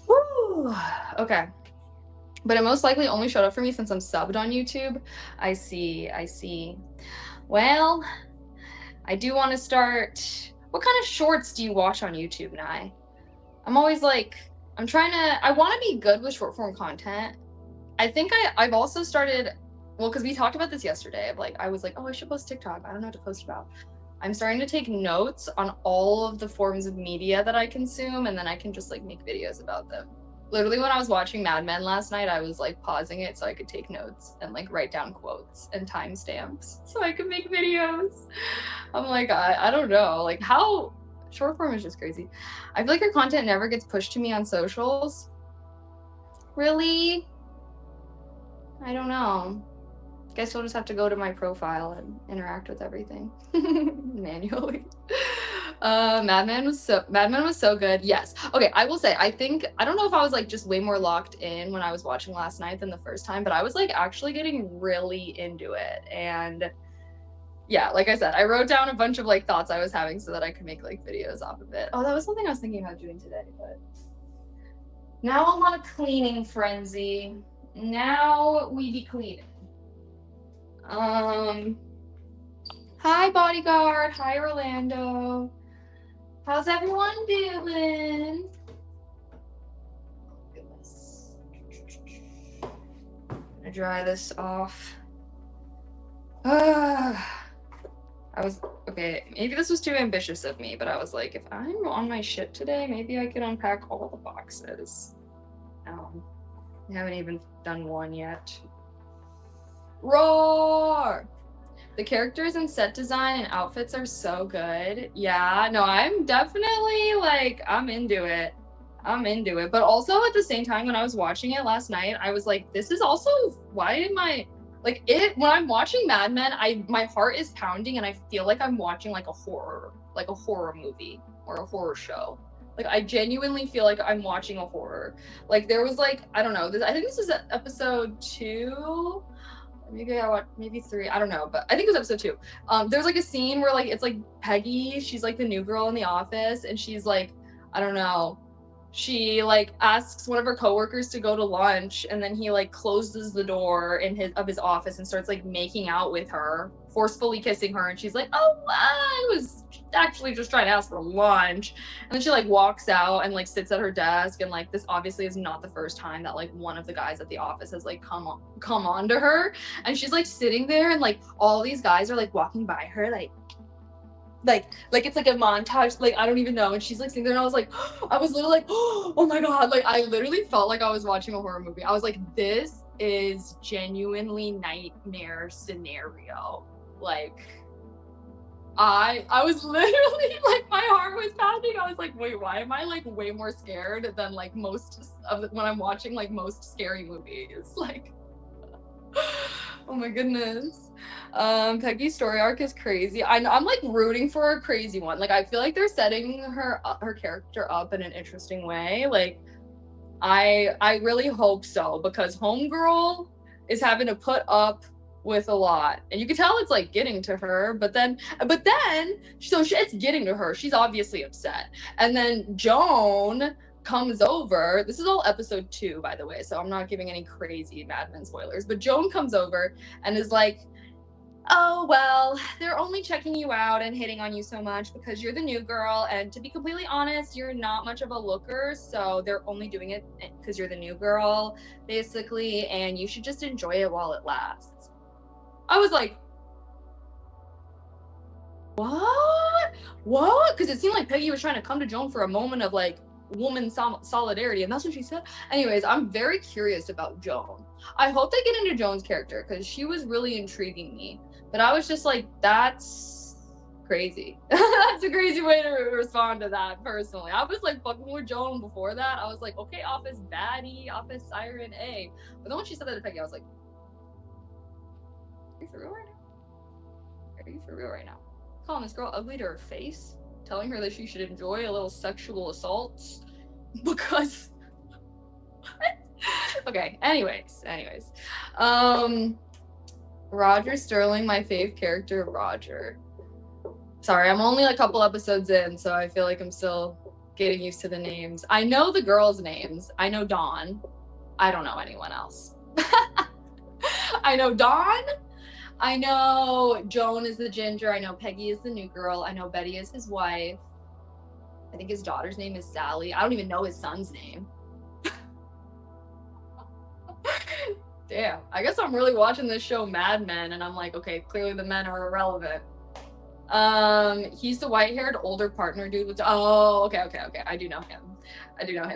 Woo! Okay. But it most likely only showed up for me since I'm subbed on YouTube. I see. Well, I do want to start. What kind of shorts do you watch on YouTube, Nye? I'm always like, I want to be good with short form content. I think I've also started, well, because we talked about this yesterday. I was like, oh, I should post TikTok. I don't know what to post about. I'm starting to take notes on all of the forms of media that I consume, and then I can just like make videos about them. Literally, when I was watching Mad Men last night, I was like pausing it so I could take notes and like write down quotes and timestamps so I could make videos. I'm like, I don't know, like how short form is just crazy. I feel like your content never gets pushed to me on socials. Really? I don't know. Guess you'll just have to go to my profile and interact with everything manually. Mad Men was so good. Yes. Okay, I will say, I don't know if I was like just way more locked in when I was watching last night than the first time, but I was like actually getting really into it. And yeah, like I said, I wrote down a bunch of like thoughts I was having so that I could make like videos off of it. Oh, that was something I was thinking about doing today, but now I'm on a cleaning frenzy. Now we be cleaning. Hi bodyguard, hi Orlando. How's everyone doing? Goodness. I'm gonna dry this off I was, okay, maybe this was too ambitious of me, but I was like, if I'm on my shit today, maybe I could unpack all the boxes. I haven't even done one yet. Roar! The characters and set design and outfits are so good. Yeah, no, I'm definitely like, I'm into it. But also at the same time, when I was watching it last night, I was like, this is also, why am I, like it, when I'm watching Mad Men, my heart is pounding and I feel like I'm watching like a horror movie or a horror show. Like I genuinely feel like I'm watching a horror. Like there was like, I don't know, I think this is episode 2. Maybe I watched maybe 3. I don't know, but I think it was episode 2. There's like a scene where like it's like Peggy, she's like the new girl in the office, and she's like, I don't know, she like asks one of her coworkers to go to lunch, and then he like closes the door of his office and starts like making out with her, forcefully kissing her, and she's like, oh, I was actually just trying to ask for lunch. And then she like walks out and like sits at her desk, and like this obviously is not the first time that like one of the guys at the office has like come on to her, and she's like sitting there, and like all these guys are like walking by her like it's like a montage, like I don't even know, and she's like sitting there, and I was like, I was literally like, oh my god, like I literally felt like I was watching a horror movie. I was like, this is genuinely nightmare scenario. Like I was literally like, my heart was pounding. I was like, wait, why am I like way more scared than like most of when I'm watching like most scary movies? Like oh my goodness. Peggy's story arc is crazy. I'm like rooting for a crazy one. Like I feel like they're setting her character up in an interesting way. Like I really hope so, because Homegirl is having to put up with a lot, and you can tell it's like getting to her. But then so it's getting to her. She's obviously upset, and then Joan comes over. This is all episode 2, by the way, so I'm not giving any crazy Mad Men spoilers. But Joan comes over and is like, oh, well, they're only checking you out and hitting on you so much because you're the new girl. And to be completely honest, you're not much of a looker. So they're only doing it because you're the new girl, basically. And you should just enjoy it while it lasts. I was like, what? Because it seemed like Peggy was trying to come to Joan for a moment of like woman solidarity, and that's what she said. Anyways, I'm very curious about Joan. I hope they get into Joan's character because she was really intriguing me. But I was just like, that's crazy. That's a crazy way to respond to that, personally. I was like fucking with Joan before that. I was like, okay, office baddie, office siren A. But then when she said that to Peggy, I was like, are you for real right now? Are you for real right now? Calling this girl ugly to her face, telling her that she should enjoy a little sexual assaults because okay, anyways. Roger Sterling, my fave character, Roger. Sorry, I'm only a couple episodes in, so I feel like I'm still getting used to the names. I know the girls' names. I know dOne. I don't know anyone else. I know dOne. I know Joan is the ginger. I know Peggy is the new girl. I know Betty is his wife. I think his daughter's name is Sally. I don't even know his son's name. Damn, I guess I'm really watching this show Mad Men, and I'm like, okay, clearly the men are irrelevant. He's the white-haired older partner dude with, oh, okay, I do know him.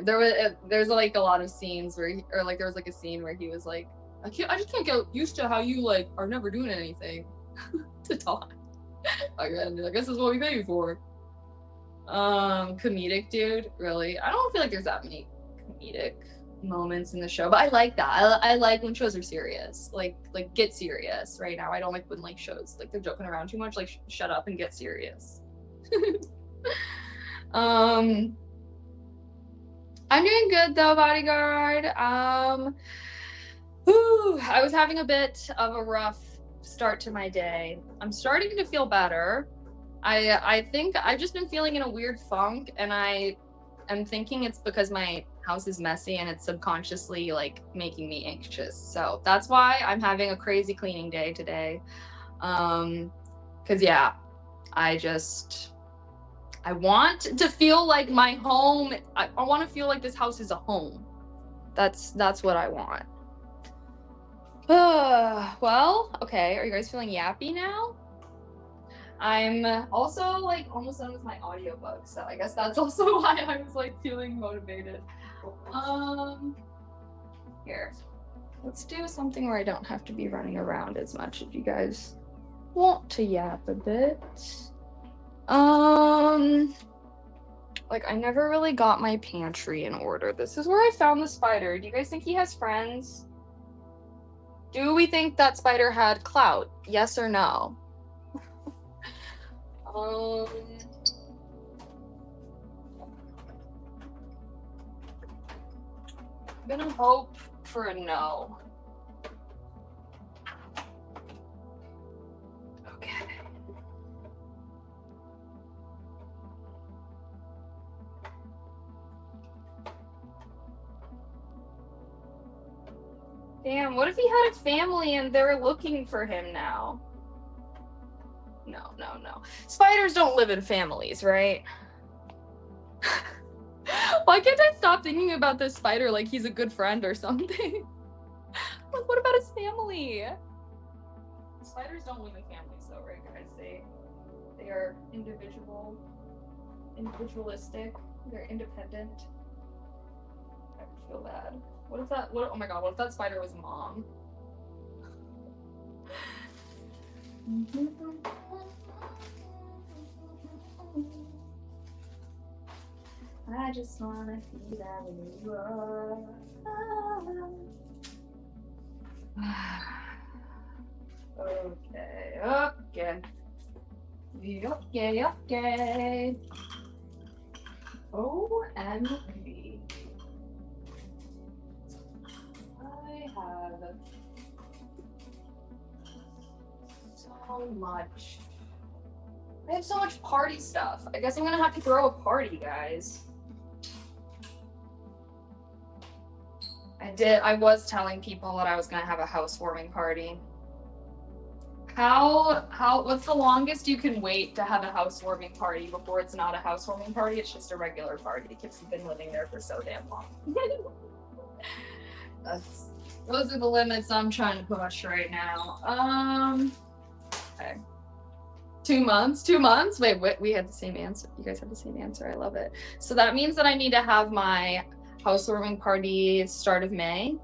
There's like a lot of scenes where there was like a scene where he was like, I just can't get used to how you like are never doing anything to talk. I guess that's what we pay you for. Comedic dude, really? I don't feel like there's that many comedic moments in the show, but I like that. I like when shows are serious. Like get serious right now. I don't like when like shows like they're joking around too much. Like shut up and get serious. I'm doing good though, bodyguard. I was having a bit of a rough start to my day. I'm starting to feel better. I think I've just been feeling in a weird funk, and I am thinking it's because my house is messy and it's subconsciously like making me anxious. So that's why I'm having a crazy cleaning day today. Cause yeah, I want to feel like my home. I want to feel like this house is a home. That's what I want. Well, okay. Are you guys feeling yappy now? I'm also like almost done with my audiobook, so I guess that's also why I was like feeling motivated. Here. Let's do something where I don't have to be running around as much if you guys want to yap a bit. Like I never really got my pantry in order. This is where I found the spider. Do you guys think he has friends? Do we think that spider had clout? Yes or no? I'm gonna hope for a no. Okay. Damn, what if he had a family and they're looking for him now? No, no, no. Spiders don't live in families, right? Why can't I stop thinking about this spider like he's a good friend or something? Like, what about his family? Spiders don't live in families though, right, guys? They are individualistic. They're independent. I would feel bad. What if that? Oh my god! What if that spider was mom? I just wanna be that way you are. Okay. OMG. I have so much. I have so much party stuff. I guess I'm gonna have to throw a party, guys. I was telling people that I was gonna have a housewarming party. What's the longest you can wait to have a housewarming party before it's not a housewarming party? It's just a regular party because you've been living there for so damn long. Those are the limits I'm trying to push right now. Okay. 2 months? 2 months? Wait, we had the same answer. You guys had the same answer. I love it. So that means that I need to have my housewarming party start of May.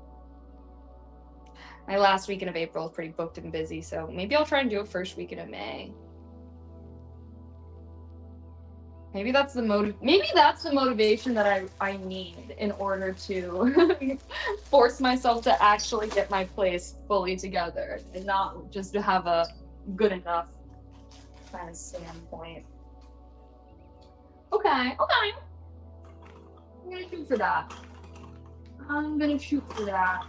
My last weekend of April is pretty booked and busy, so maybe I'll try and do it first weekend of May. Maybe that's the motivation that I need in order to force myself to actually get my place fully together and not just to have a good enough kind of standpoint. Okay. I'm gonna shoot for that.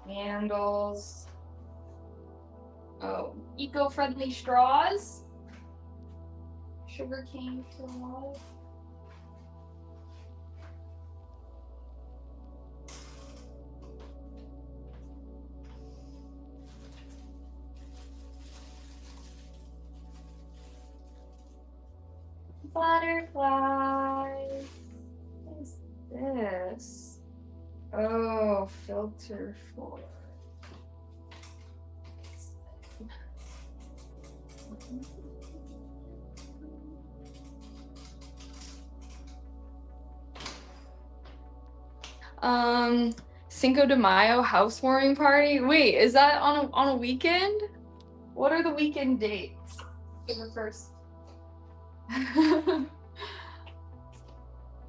Candles. Oh, eco-friendly straws. Sugarcane straws. Butterflies. What is this? Oh, filter for. Cinco de Mayo housewarming party. Wait, is that on a weekend? What are the weekend dates for the first?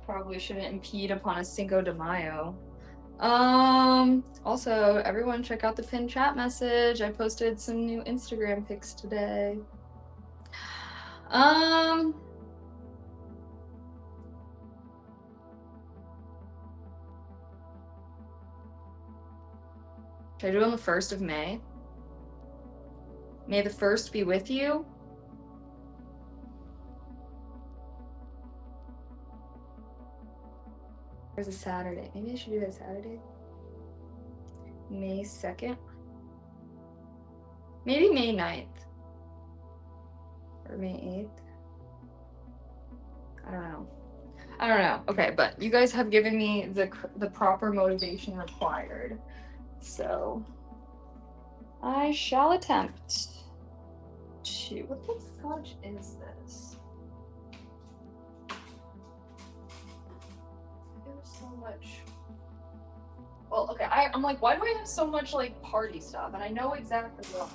Probably shouldn't impede upon a Cinco de Mayo. Also, everyone check out the pinned chat message. I posted some new Instagram pics today. Should I do it on the 1st of May? May the 1st be with you? There's a Saturday. Maybe I should do that Saturday. May 2nd? Maybe May 9th. Or May 8th. I don't know. I don't know. Okay, but you guys have given me the proper motivation required. So I shall attempt to. What the fudge is this? There's so much. Well, okay, I'm like, why do I have so much like party stuff? And I know exactly why.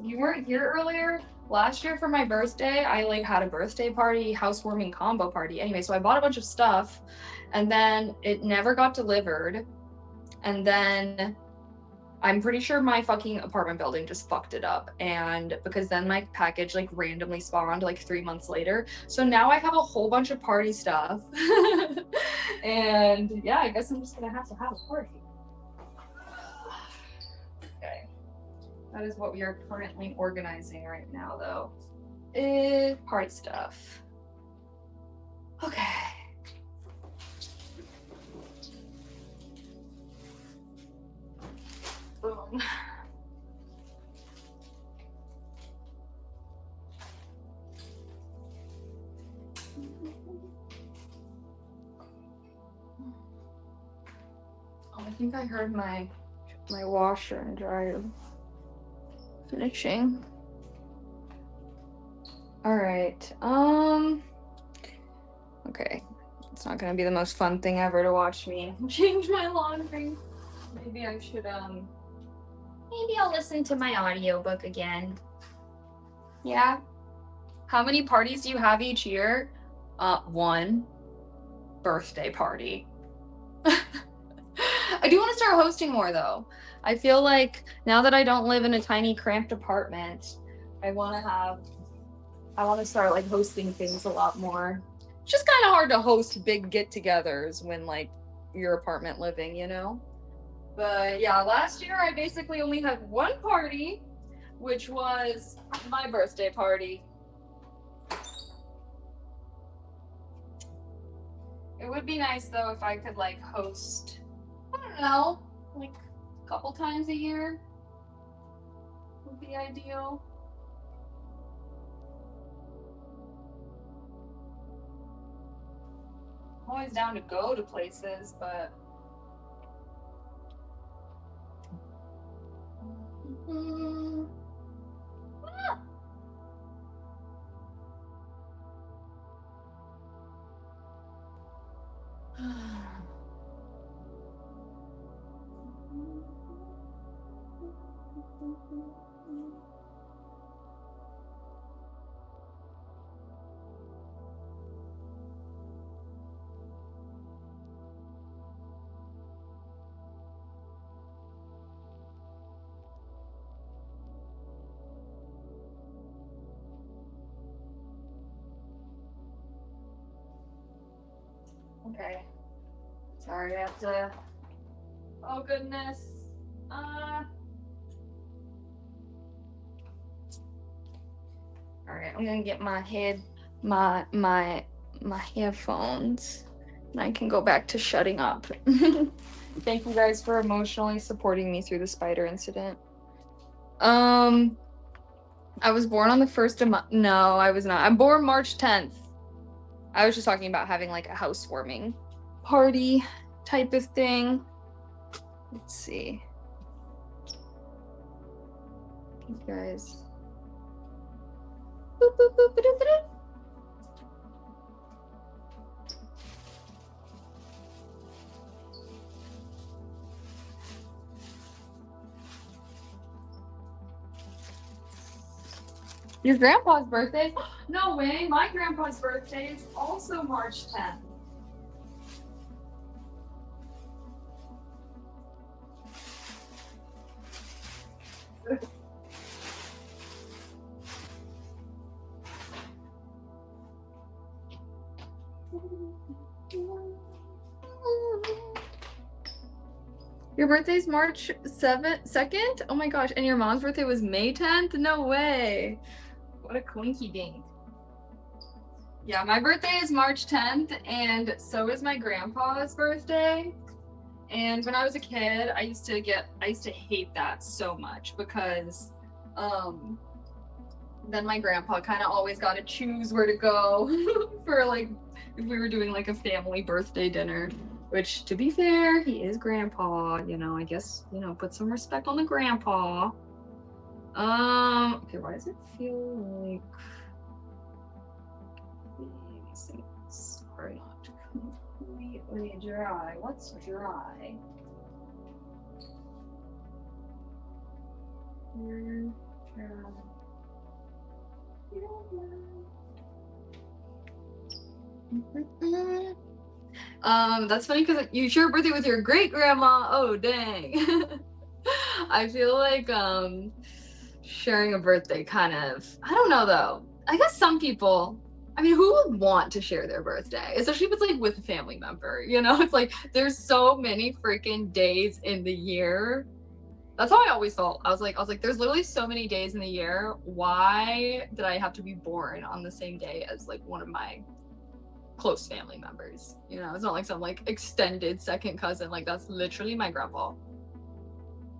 You weren't here earlier. Last year for my birthday, I like had a birthday party, housewarming combo party. Anyway, so I bought a bunch of stuff and then it never got delivered. And then I'm pretty sure my fucking apartment building just fucked it up. And because then my package like randomly spawned like 3 months later. So now I have a whole bunch of party stuff. And yeah, I guess I'm just gonna have to have a party. Okay. That is what we are currently organizing right now, though. Party stuff. Okay. Boom. Oh, I think I heard my washer and dryer finishing. All right. Okay. It's not gonna be the most fun thing ever to watch me change my laundry. Maybe I should maybe I'll listen to my audiobook again. Yeah. How many parties do you have each year? One. Birthday party. I do want to start hosting more though. I feel like now that I don't live in a tiny cramped apartment, I want to start like hosting things a lot more. It's just kind of hard to host big get-togethers when like you're apartment living, you know? But yeah, last year I basically only had one party, which was my birthday party. It would be nice though if I could like host, I don't know, like a couple times a year would be ideal. I'm always down to go to places, but okay. Sorry, I have to. Oh goodness. All right, I'm gonna get my headphones, and I can go back to shutting up. Thank you guys for emotionally supporting me through the spider incident. I was born on the 1st of no, I was not. I'm born March 10th. I was just talking about having like a housewarming party type of thing. Let's see. You guys. Boop, boop, boop, boop, boop. Your grandpa's birthday? No way, my grandpa's birthday is also March 10th. Your birthday's March 2nd? Oh my gosh, and your mom's birthday was May 10th? No way. What a coinky dink. Yeah, my birthday is March 10th, and so is my grandpa's birthday. And when I was a kid, I used to hate that so much because then my grandpa kind of always got to choose where to go for like if we were doing like a family birthday dinner, which to be fair, he is grandpa, you know, I guess, you know, put some respect on the grandpa. Okay, why does it feel like these things are not completely dry? What's dry? That's funny because you share a birthday with your great grandma. Oh dang. I feel like sharing a birthday kind of, I don't know though. I guess some people, I mean, who would want to share their birthday? Especially if it's like with a family member, you know? It's like there's so many freaking days in the year. That's how I always felt. I was like, there's literally so many days in the year. Why did I have to be born on the same day as like one of my close family members? You know, it's not like some like extended second cousin. Like that's literally my grandpa.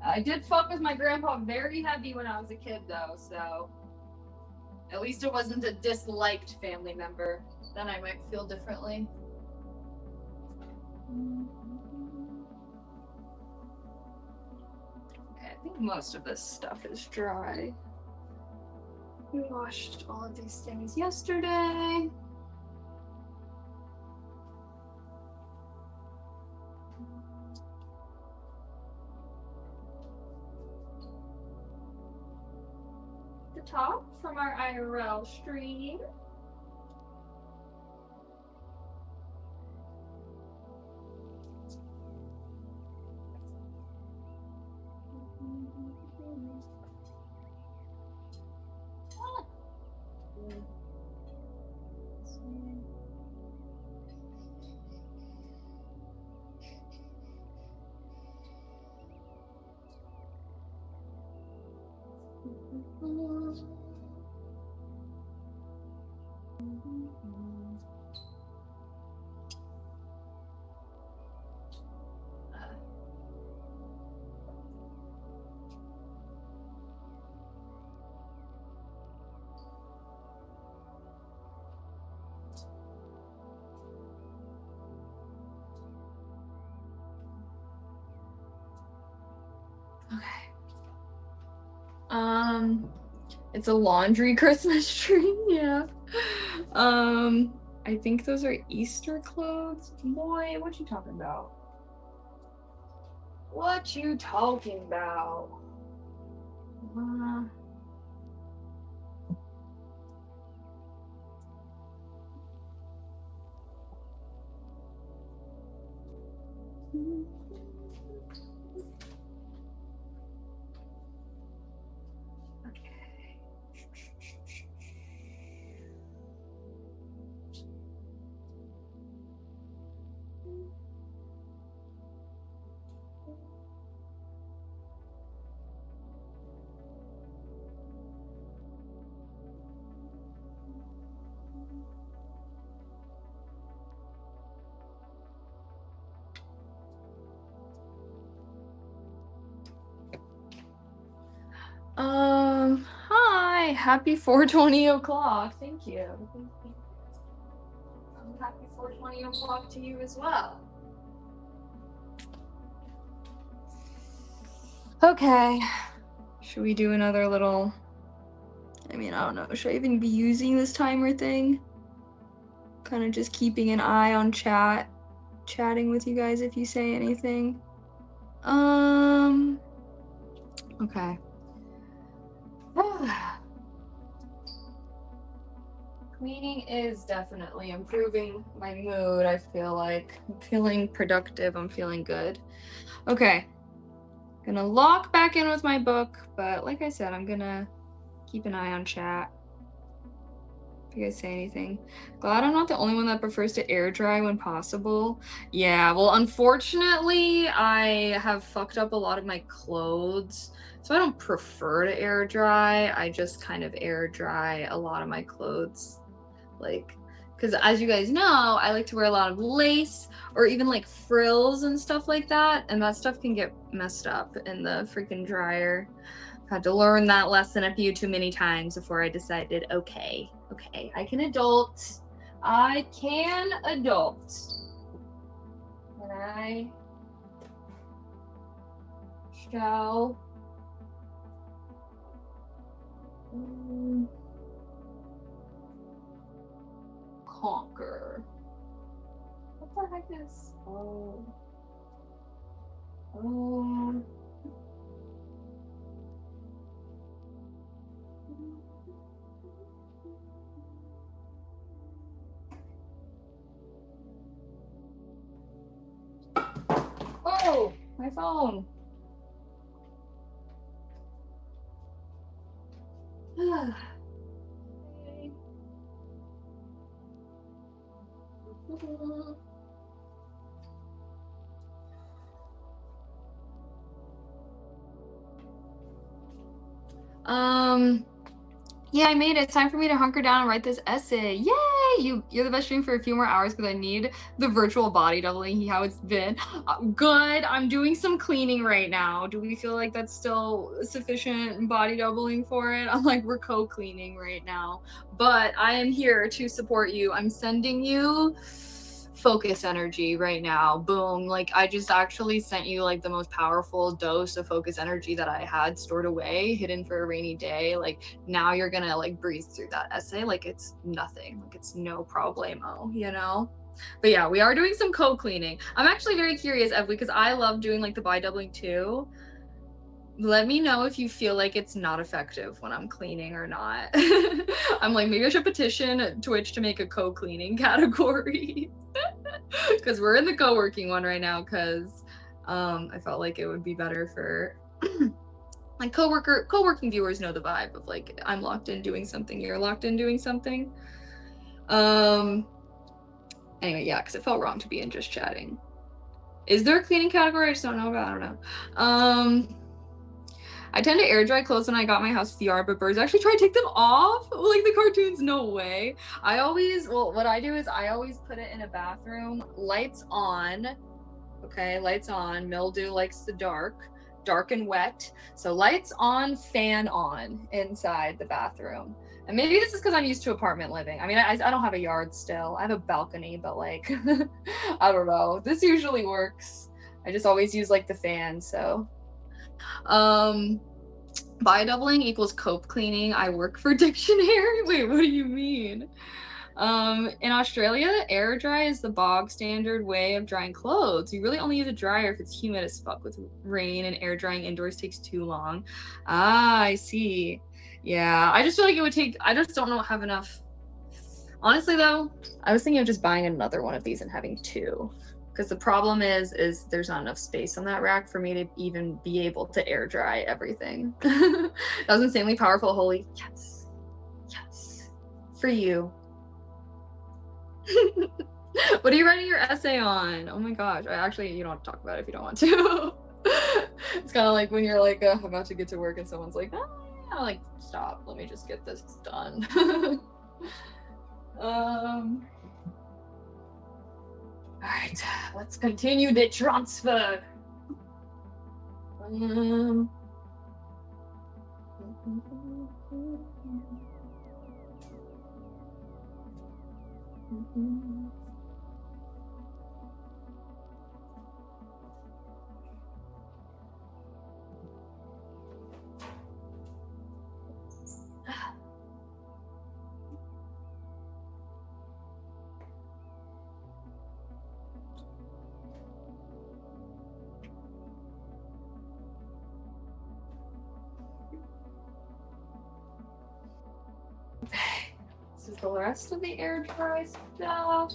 I did fuck with my grandpa very heavy when I was a kid though, so at least it wasn't a disliked family member. Then I might feel differently. Okay, I think most of this stuff is dry. We washed all of these things yesterday. The top from our IRL stream. Okay. It's a laundry Christmas tree, yeah. I think those are Easter clothes. Boy, what you talking about? What you talking about? Hi, happy 4:20 o'clock. Thank you. Happy 4:20 o'clock to you as well. Okay, should we do another little, I mean, I don't know, should I even be using this timer thing? Kind of just keeping an eye on chatting with you guys if you say anything. Okay. Cleaning is definitely improving my mood. I feel like I'm feeling productive. I'm feeling good. Okay. Gonna lock back in with my book, but like I said, I'm gonna keep an eye on chat. If you guys say anything. Glad I'm not the only one that prefers to air dry when possible. Yeah, well, unfortunately, I have fucked up a lot of my clothes. So I don't prefer to air dry. I just kind of air dry a lot of my clothes. Like, because as you guys know, I like to wear a lot of lace or even like frills and stuff like that. And that stuff can get messed up in the freaking dryer. Had to learn that lesson a few too many times before I decided, okay, I can adult. I can adult. And I shall conquer. What the heck is oh oh, my phone. Yeah, I made it. It's time for me to hunker down and write this essay. Yay! You're the best stream for a few more hours because I need the virtual body doubling. How it's been. Good. I'm doing some cleaning right now. Do we feel like that's still sufficient body doubling for it? I'm like, we're co-cleaning right now. But I am here to support you. I'm sending you focus energy right now. Boom. Like I just actually sent you like the most powerful dose of focus energy that I had stored away, hidden for a rainy day. Like now you're gonna like breeze through that essay like it's nothing, like it's no problemo, you know? But yeah, we are doing some co-cleaning. I'm actually very curious, Ev, because I love doing like the body doubling too. Let me know if you feel like it's not effective when I'm cleaning or not. I'm like, maybe I should petition Twitch to make a co-cleaning category. Because we're in the co-working one right now because I felt like it would be better for like co-working viewers know the vibe of like I'm locked in doing something, you're locked in doing something. Anyway, yeah, because it felt wrong to be in just chatting. Is there a cleaning category? I just don't know about. I don't know. I tend to air dry clothes when I got my house VR, but birds actually try to take them off. Like the cartoons, no way. What I do is I always put it in a bathroom, lights on. Okay, lights on. Mildew likes the dark and wet. So lights on, fan on inside the bathroom. And maybe this is because I'm used to apartment living. I mean, I don't have a yard still. I have a balcony, but like, I don't know. This usually works. I just always use like the fan, so. Body doubling equals cope cleaning. I work for dictionary. Wait, what do you mean? In Australia, air dry is the bog standard way of drying clothes. You really only use a dryer if it's humid as fuck with rain, and air drying indoors takes too long. Ah, I see. Yeah, I just feel like it would take, I just don't know have enough. Honestly though, I was thinking of just buying another one of these and having two. Because the problem is there's not enough space on that rack for me to even be able to air dry everything. That was insanely powerful. Holy yes. Yes. For you. What are you writing your essay on? Oh my gosh. You don't have to talk about it if you don't want to. It's kind of like when you're like about to get to work and someone's like, oh yeah, like stop, let me just get this done. All right, let's continue the transfer. This is the rest of the air dry stuff.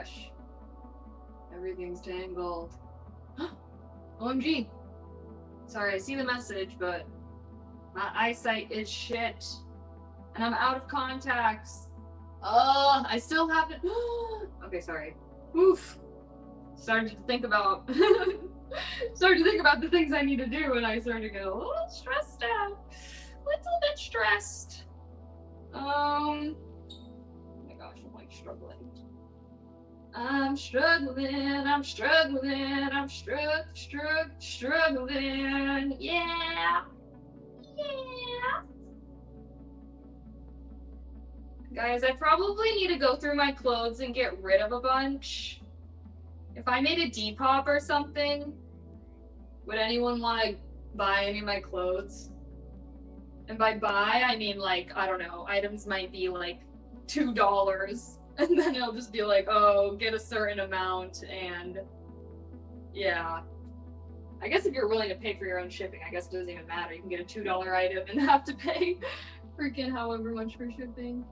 gosh. Everything's tangled. OMG. Sorry, I see the message, but my eyesight is shit. And I'm out of contacts. I still haven't. Okay, sorry. Oof. Started to think about the things I need to do, and I started to get a little stressed out. Little bit stressed. Oh my gosh, I'm like struggling. I'm struggling. Yeah. Guys, I probably need to go through my clothes and get rid of a bunch. If I made a Depop or something, would anyone want to buy any of my clothes? And by buy, I mean like, I don't know, items might be like $2. And then it'll just be like, oh, get a certain amount, and yeah. I guess if you're willing to pay for your own shipping, I guess it doesn't even matter. You can get a $2 item and have to pay freaking however much for shipping.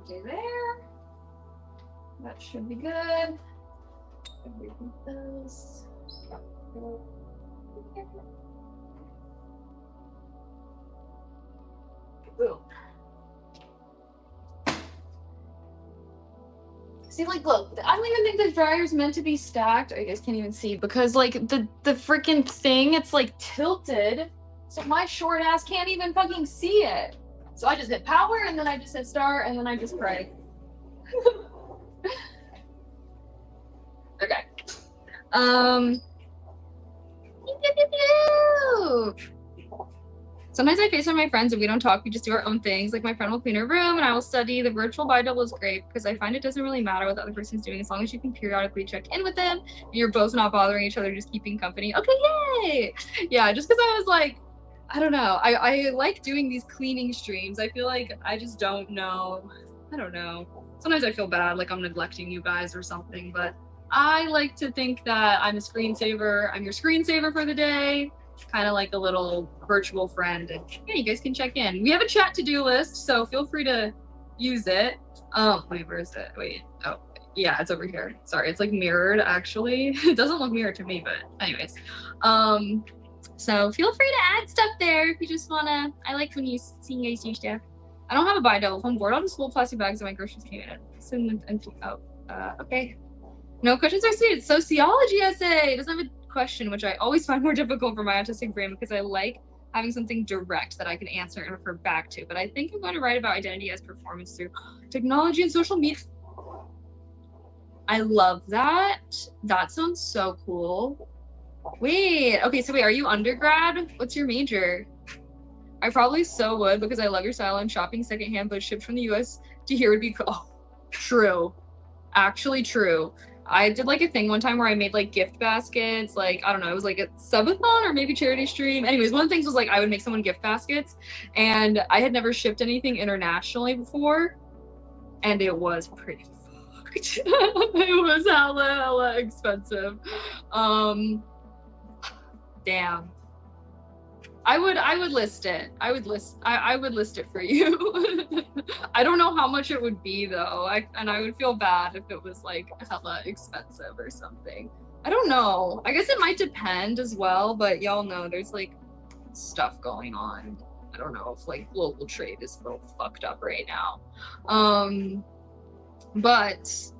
Okay, there. That should be good. Those. Boom. See, like, look, I don't even think the dryer's meant to be stacked. You guys can't even see because, like, the freaking thing, it's like tilted, so my short ass can't even fucking see it. So I just hit power, and then I just hit start, and then I just pray. Okay. Sometimes I FaceTime my friends and we don't talk, we just do our own things. Like my friend will clean her room and I will study. The virtual bi-double is great because I find it doesn't really matter what the other person's doing as long as you can periodically check in with them and you're both not bothering each other, just keeping company. Okay, yay! Yeah, just because I was like, I don't know. I like doing these cleaning streams. I feel like I just don't know. I don't know. Sometimes I feel bad, like I'm neglecting you guys or something, but I like to think that I'm a screensaver. I'm your screensaver for the day. Kind of like a little virtual friend, and yeah, you guys can check in. We have a chat to-do list, so feel free to use it. Wait, where is it? Wait, oh, yeah, it's over here. Sorry, it's like mirrored, actually. It doesn't look mirrored to me, but anyways. So feel free to add stuff there if you just wanna. I like when you see you guys do stuff. I don't have a bi-double. If I'm bored, I'll just full plastic bags that my groceries came in. Send them empty out. Okay. No questions are sweet. It's sociology essay. It doesn't have a question, which I always find more difficult for my autistic brain because I like having something direct that I can answer and refer back to. But I think I'm going to write about identity as performance through technology and social media. I love that. That sounds so cool. Wait, okay, so wait, are you undergrad? What's your major? I probably so would because I love your style and shopping secondhand, but shipped from the US to here would be cool. Oh, true. Actually true. I did like a thing one time where I made like gift baskets, like, I don't know, it was like a subathon or maybe charity stream. Anyways, one of the things was like I would make someone gift baskets and I had never shipped anything internationally before and it was pretty fucked. It was hella expensive. Damn. I would list it. I would list it for you. I don't know how much it would be though. And I would feel bad if it was like hella expensive or something. I don't know. I guess it might depend as well, but y'all know there's like stuff going on. I don't know if like global trade is a little fucked up right now. But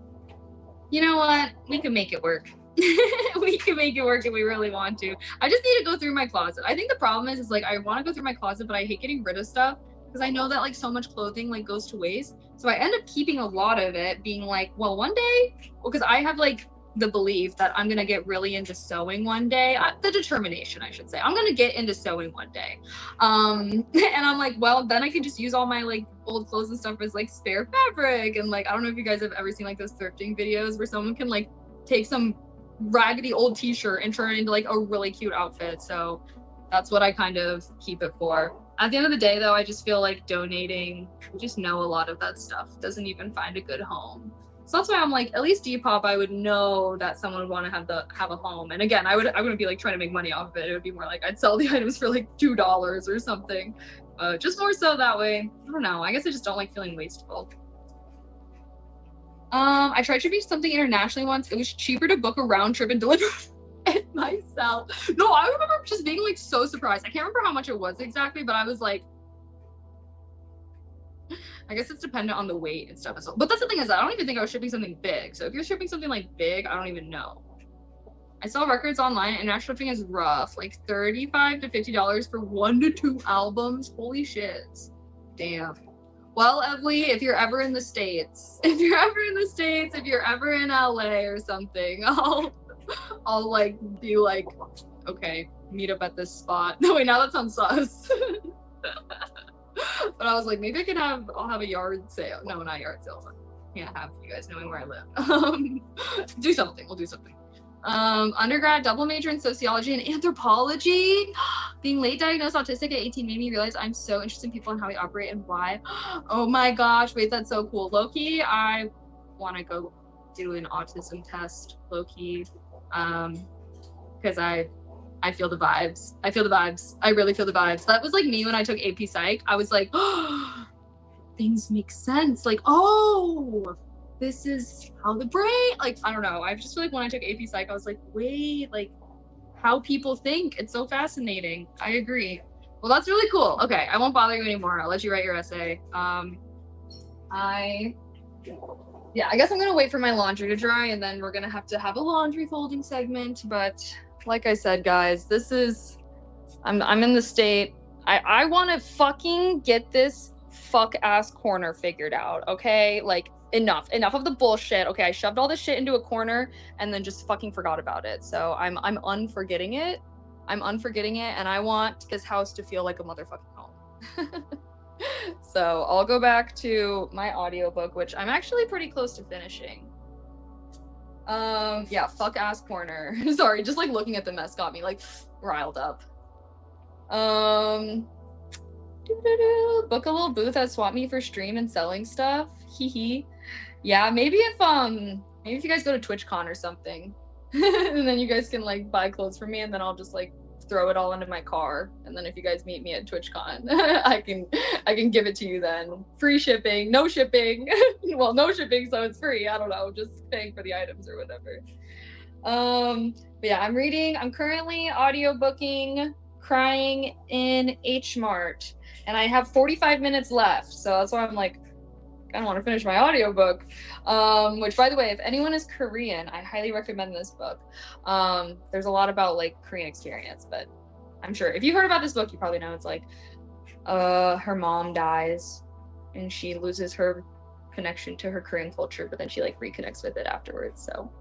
you know what? We can make it work. We can make it work if we really want to. I just need to go through my closet. I think the problem is like I want to go through my closet, but I hate getting rid of stuff because I know that like so much clothing like goes to waste. So I end up keeping a lot of it, being like, well, one day, because I have like the belief that I'm gonna get really into sewing one day. The determination, I should say. I'm gonna get into sewing one day. And I'm like, well, then I can just use all my like old clothes and stuff as like spare fabric. And like, I don't know if you guys have ever seen like those thrifting videos where someone can like take some raggedy old t-shirt and turn it into like a really cute outfit. So that's what I kind of keep it for. At the end of the day though, I just feel like donating, I just know a lot of that stuff doesn't even find a good home. So that's why I'm like, at least Depop, I would know that someone would want to have a home. And again, I wouldn't be like trying to make money off of it. It would be more like I'd sell the items for like $2 or something. Just more so that way. I don't know. I guess I just don't like feeling wasteful. I tried shipping something internationally once. It was cheaper to book a round trip and deliver it myself. No, I remember just being like so surprised. I can't remember how much it was exactly, but I was like, I guess it's dependent on the weight and stuff as well. But that's the thing is, I don't even think I was shipping something big. So if you're shipping something like big, I don't even know. I saw records online. International shipping is rough, like $35 to $50 for 1 to 2 albums. Holy shit! Damn. Well, Evely, if you're ever in the States, if you're ever in LA or something, I'll like be like, okay, meet up at this spot. No, wait, now that sounds sus. But I was like, maybe I'll have a yard sale. No, not yard sale. Can't have you guys knowing where I live. Do something. We'll do something. Undergrad double major in sociology and anthropology. Being late diagnosed autistic at 18 made me realize I'm so interested in people and how they operate and why. Oh my gosh, wait, that's so cool. Low-key, I want to go do an autism test, low-key. Because I feel the vibes. I really feel the vibes. That was like me when I took AP Psych. I was like, oh, things make sense. Like, oh, this is how the brain, like, I don't know. I just feel like when I took AP Psych, I was like, wait, like how people think. It's so fascinating. I agree. Well, that's really cool. Okay, I won't bother you anymore. I'll let you write your essay. I guess I'm gonna wait for my laundry to dry and then we're gonna have to have a laundry folding segment. But like I said, guys, this is, I'm in the state. I want to fucking get this fuck ass corner figured out. Okay, like enough of the bullshit. Okay, I shoved all this shit into a corner and then just fucking forgot about it. So I'm unforgetting it. And I want this house to feel like a motherfucking home. So I'll go back to my audiobook, which I'm actually pretty close to finishing. Yeah, fuck ass corner. Sorry, just like looking at the mess got me like riled up. Book a little booth at Swap Meet for stream and selling stuff. Hee. Yeah, maybe if you guys go to TwitchCon or something, and then you guys can like buy clothes from me, and then I'll just like throw it all into my car, and then if you guys meet me at TwitchCon, I can give it to you then. Free shipping, no shipping. Well, no shipping, so it's free. I don't know, just paying for the items or whatever. But yeah, I'm currently audiobooking Crying in H Mart, and I have 45 minutes left, so that's why I'm like, I don't want to finish my audiobook. Which, by the way, if anyone is Korean, I highly recommend this book. There's a lot about like Korean experience, but I'm sure if you've heard about this book, you probably know it's like her mom dies and she loses her connection to her Korean culture, but then she like reconnects with it afterwards. So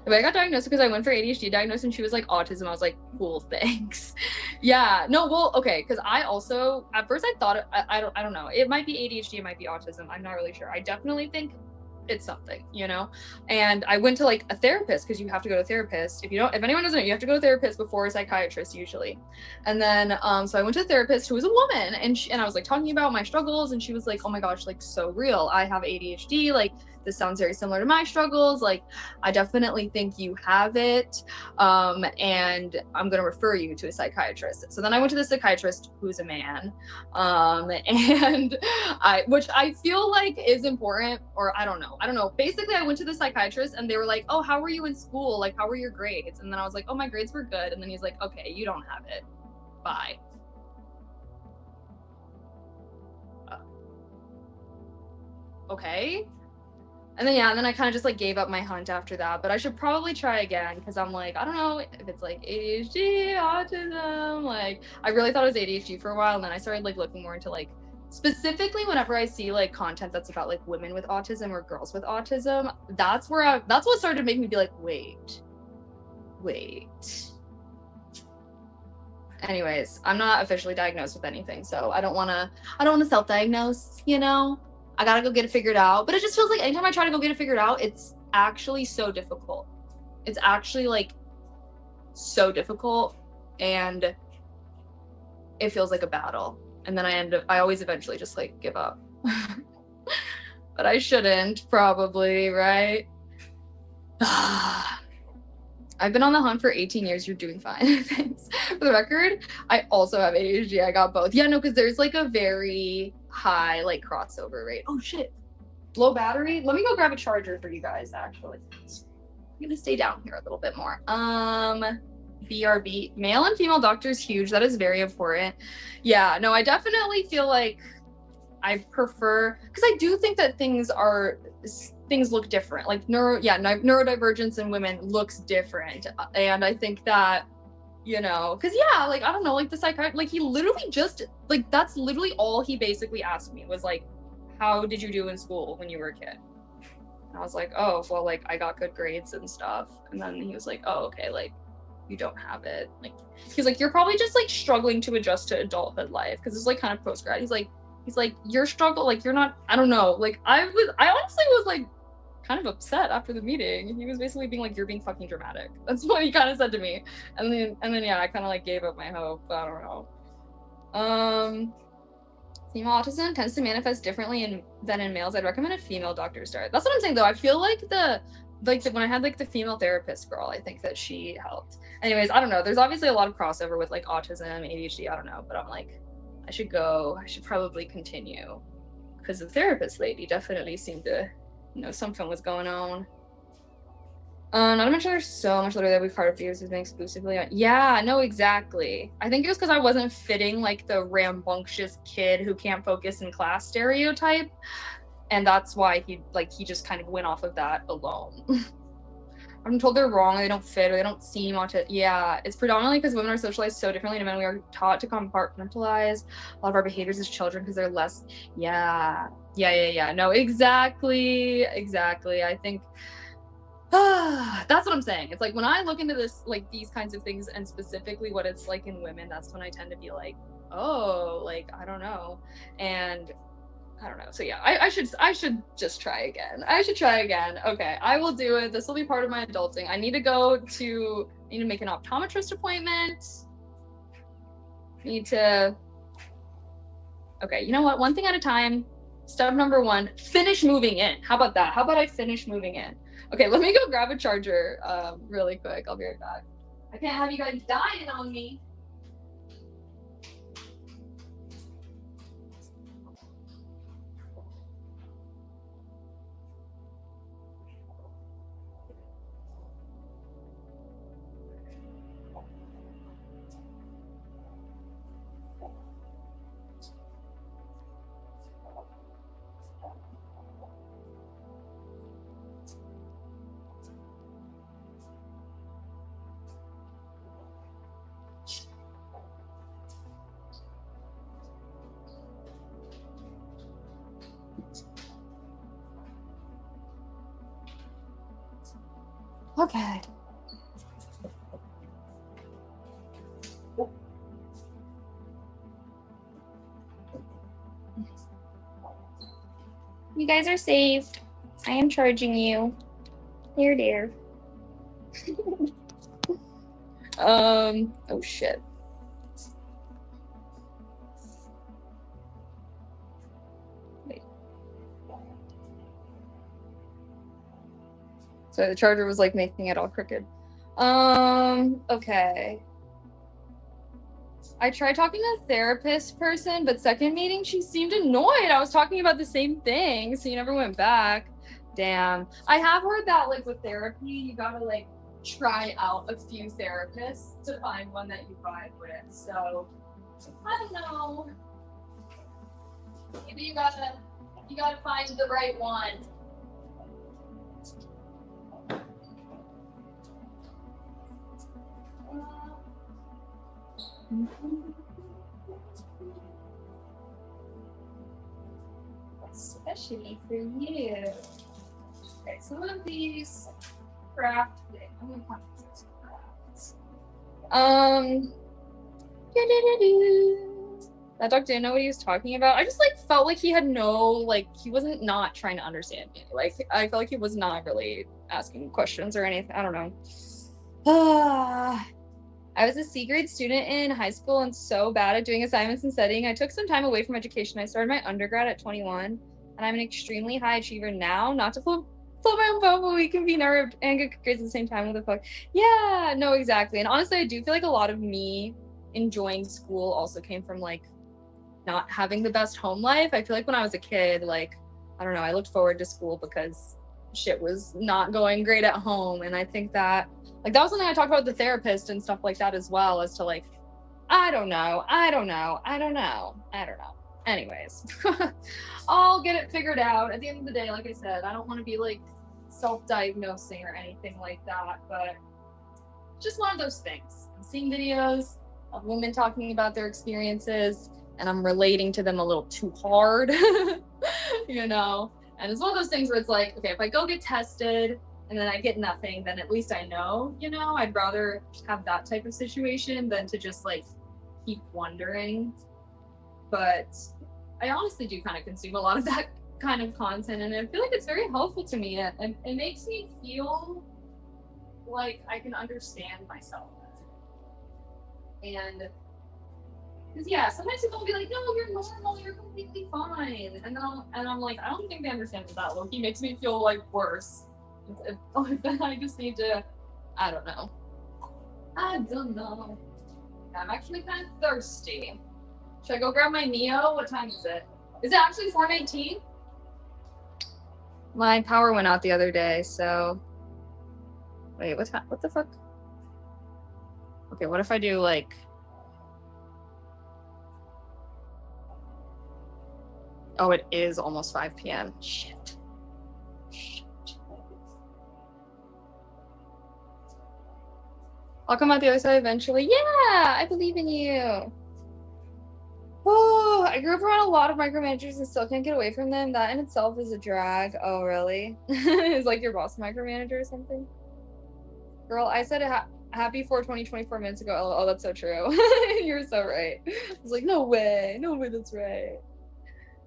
the way I got diagnosed because I went for ADHD diagnosis and she was like autism. I was like, cool, thanks. Yeah, no, well, okay, because I also at first I thought I don't know. It might be ADHD, it might be autism. I'm not really sure. I definitely think it's something, you know. And I went to like a therapist because you have to go to a therapist. If anyone doesn't know, you have to go to a therapist before a psychiatrist usually. And then so I went to a therapist who was a woman, and I was like talking about my struggles, and she was like, oh my gosh, like so real. I have ADHD, like this sounds very similar to my struggles. Like I definitely think you have it. And I'm gonna refer you to a psychiatrist. So then I went to the psychiatrist who's a man. And which I feel like is important, or I don't know. Basically, I went to the psychiatrist and they were like, oh, how were you in school? Like, how were your grades? And then I was like, oh, my grades were good. And then he's like, okay, you don't have it. Bye. Okay. And then I kind of just like gave up my hunt after that, but I should probably try again because I'm like, I don't know if it's like ADHD, autism. Like I really thought it was ADHD for a while, and then I started like looking more into like specifically whenever I see like content that's about like women with autism or girls with autism, that's what started to make me be like, wait. Anyways, I'm not officially diagnosed with anything, so I don't want to self-diagnose, you know? I gotta go get it figured out. But it just feels like anytime I try to go get it figured out, it's actually so difficult. It's actually like so difficult, and it feels like a battle. And then I always eventually just like give up. But but I shouldn't probably, right? I've been on the hunt for 18 years. You're doing fine. Thanks. For the record, I also have ADHD. I got both. Yeah, no, because there's like a very high like crossover rate. Oh shit. Low battery. Let me go grab a charger for you guys, actually. I'm gonna stay down here a little bit more. BRB. Male and female doctors, huge. That is very important. Yeah, no, I definitely feel like I prefer, because I do think that things look different. Like neurodivergence in women looks different, and I think that, you know, because yeah, like I don't know, like the psychiatrist, like he literally just like that's literally all he basically asked me was like, how did you do in school when you were a kid? And I was like, oh, well, like I got good grades and stuff. And then he was like, oh, okay, like you don't have it. Like he's like, you're probably just like struggling to adjust to adulthood life because it's like kind of post grad. He's like your struggle, like you're not, I don't know. Like I honestly was like kind of upset after the meeting. He was basically being like, you're being fucking dramatic. That's what he kind of said to me. And then yeah, I kind of like gave up my hope. I don't know. Female autism tends to manifest differently than in males. I'd recommend a female doctor start. That's what I'm saying though. I feel like when I had like the female therapist girl, I think that she helped. Anyways, I don't know. There's obviously a lot of crossover with like autism, ADHD, I don't know, but I'm like, I should probably continue. Because the therapist lady definitely seemed to know something was going on. Not to mention there's so much literally that we've heard of videos been exclusively on. Yeah, no, exactly. I think it was because I wasn't fitting like the rambunctious kid who can't focus in class stereotype. And that's why he just kind of went off of that alone. I'm told they're wrong, they don't fit, or they don't seem autistic. Yeah, it's predominantly because women are socialized so differently to men. We are taught to compartmentalize a lot of our behaviors as children because they're less. Yeah. No, exactly. I think that's what I'm saying. It's like when I look into this, like these kinds of things, and specifically what it's like in women, that's when I tend to be like, oh, like I don't know, and I don't know. So yeah, I should just try again. Okay, I will do it. This will be part of my adulting. I need to make an optometrist appointment. Okay, you know what? One thing at a time. Step number 1, finish moving in. How about that? How about I finish moving in? Okay, let me go grab a charger really quick. I'll be right back. I can't have you guys dying on me. Okay. You guys are saved. I am charging you. There. Oh shit. Wait. So the charger was like making it all crooked. Okay. I tried talking to a therapist person, but second meeting she seemed annoyed. I was talking about the same thing, so you never went back. Damn. I have heard that like with therapy, you gotta like try out a few therapists to find one that you vibe with. So I don't know. Maybe you gotta find the right one. Especially for you. Okay, some of these craft things. I'm gonna find these crafts. That dog didn't know what he was talking about. I just like felt like he had he wasn't not trying to understand me. Like I felt like he was not really asking questions or anything. I don't know. I was a C grade student in high school and so bad at doing assignments and studying. I took some time away from education. I started my undergrad at 21. and I'm an extremely high achiever now. Not to float my own boat, but we can be nerved and good grades at the same time. What the fuck? Yeah, no, exactly. And honestly, I do feel like a lot of me enjoying school also came from like not having the best home life. I feel like when I was a kid, like, I don't know, I looked forward to school because shit was not going great at home. And I think that, like, that was something I talked about with the therapist and stuff like that as well, as to like, I don't know. Anyways, I'll get it figured out. At the end of the day, like I said, I don't want to be like self-diagnosing or anything like that, but just one of those things. I'm seeing videos of women talking about their experiences, and I'm relating to them a little too hard, you know? And it's one of those things where it's like, okay, if I go get tested and then I get nothing, then at least I know, you know? I'd rather have that type of situation than to just like keep wondering. But I honestly do kind of consume a lot of that kind of content, and I feel like it's very helpful to me. And it makes me feel like I can understand myself. And because yeah, sometimes people will be like, "No, you're normal. You're completely fine," and I'm like, I don't think they understand that. Loki makes me feel like worse. I just need to. I don't know. I'm actually kind of thirsty. Should I go grab my Neo? What time is it? Is it actually 4:19? My power went out the other day, so. Wait, what the fuck? Okay, what if I do like. Oh, it is almost 5 p.m. Shit. I'll come out the other side eventually. Yeah, I believe in you. Oh, I grew up around a lot of micromanagers and still can't get away from them. That in itself is a drag. Oh, really? Is like your boss micromanager or something? Girl, I said happy 420 24 minutes ago. Oh, that's so true. You're so right. I was like, no way, that's right.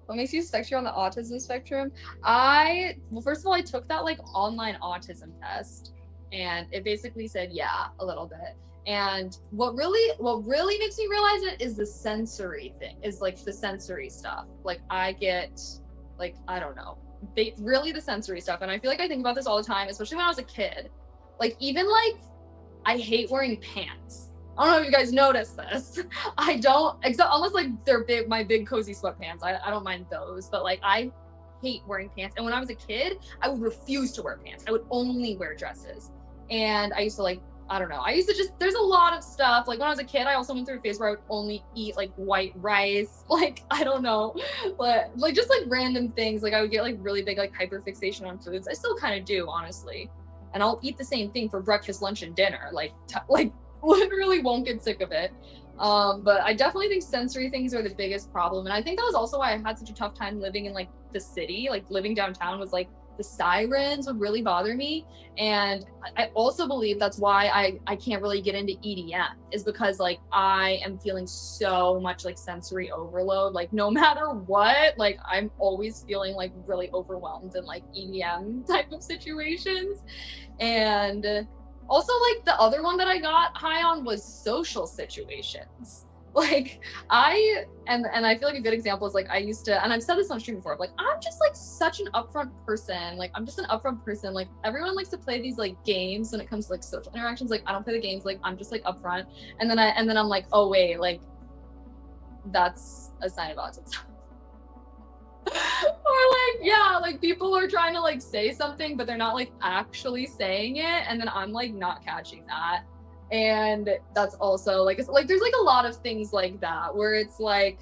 What makes you secure on the autism spectrum? Well, first of all, I took that like online autism test, and it basically said yeah, a little bit. And what really makes me realize it is the sensory thing, is like the sensory stuff. Like I get, like, I don't know, really the sensory stuff. And I feel like I think about this all the time, especially when I was a kid. Like even like, I hate wearing pants. I don't know if you guys notice this. I don't, except unless like they're big, my big cozy sweatpants. I don't mind those, but like I hate wearing pants. And when I was a kid, I would refuse to wear pants. I would only wear dresses. And I used to like, I don't know. I used to just, there's a lot of stuff. Like when I was a kid, I also went through a phase where I would only eat like white rice. Like, I don't know, but like just like random things. Like I would get like really big like hyperfixation on foods. I still kind of do, honestly. And I'll eat the same thing for breakfast, lunch, and dinner. Like literally won't get sick of it. But I definitely think sensory things are the biggest problem. And I think that was also why I had such a tough time living in like the city. Like living downtown was like the sirens would really bother me. And I also believe that's why I can't really get into EDM, is because like I am feeling so much like sensory overload. Like no matter what, like I'm always feeling like really overwhelmed in like EDM type of situations. And also, like the other one that I got high on was social situations. Like and I feel like a good example is like I used to, and I've said this on stream before, like I'm just like such an upfront person. Like I'm just an upfront person. Like everyone likes to play these like games when it comes to like social interactions. Like I don't play the games. Like I'm just like upfront. And then I'm like, oh wait, like that's a sign of autism. Or like, yeah, like people are trying to like say something, but they're not like actually saying it, and then I'm like not catching that. And that's also like, it's like there's like a lot of things like that where it's like,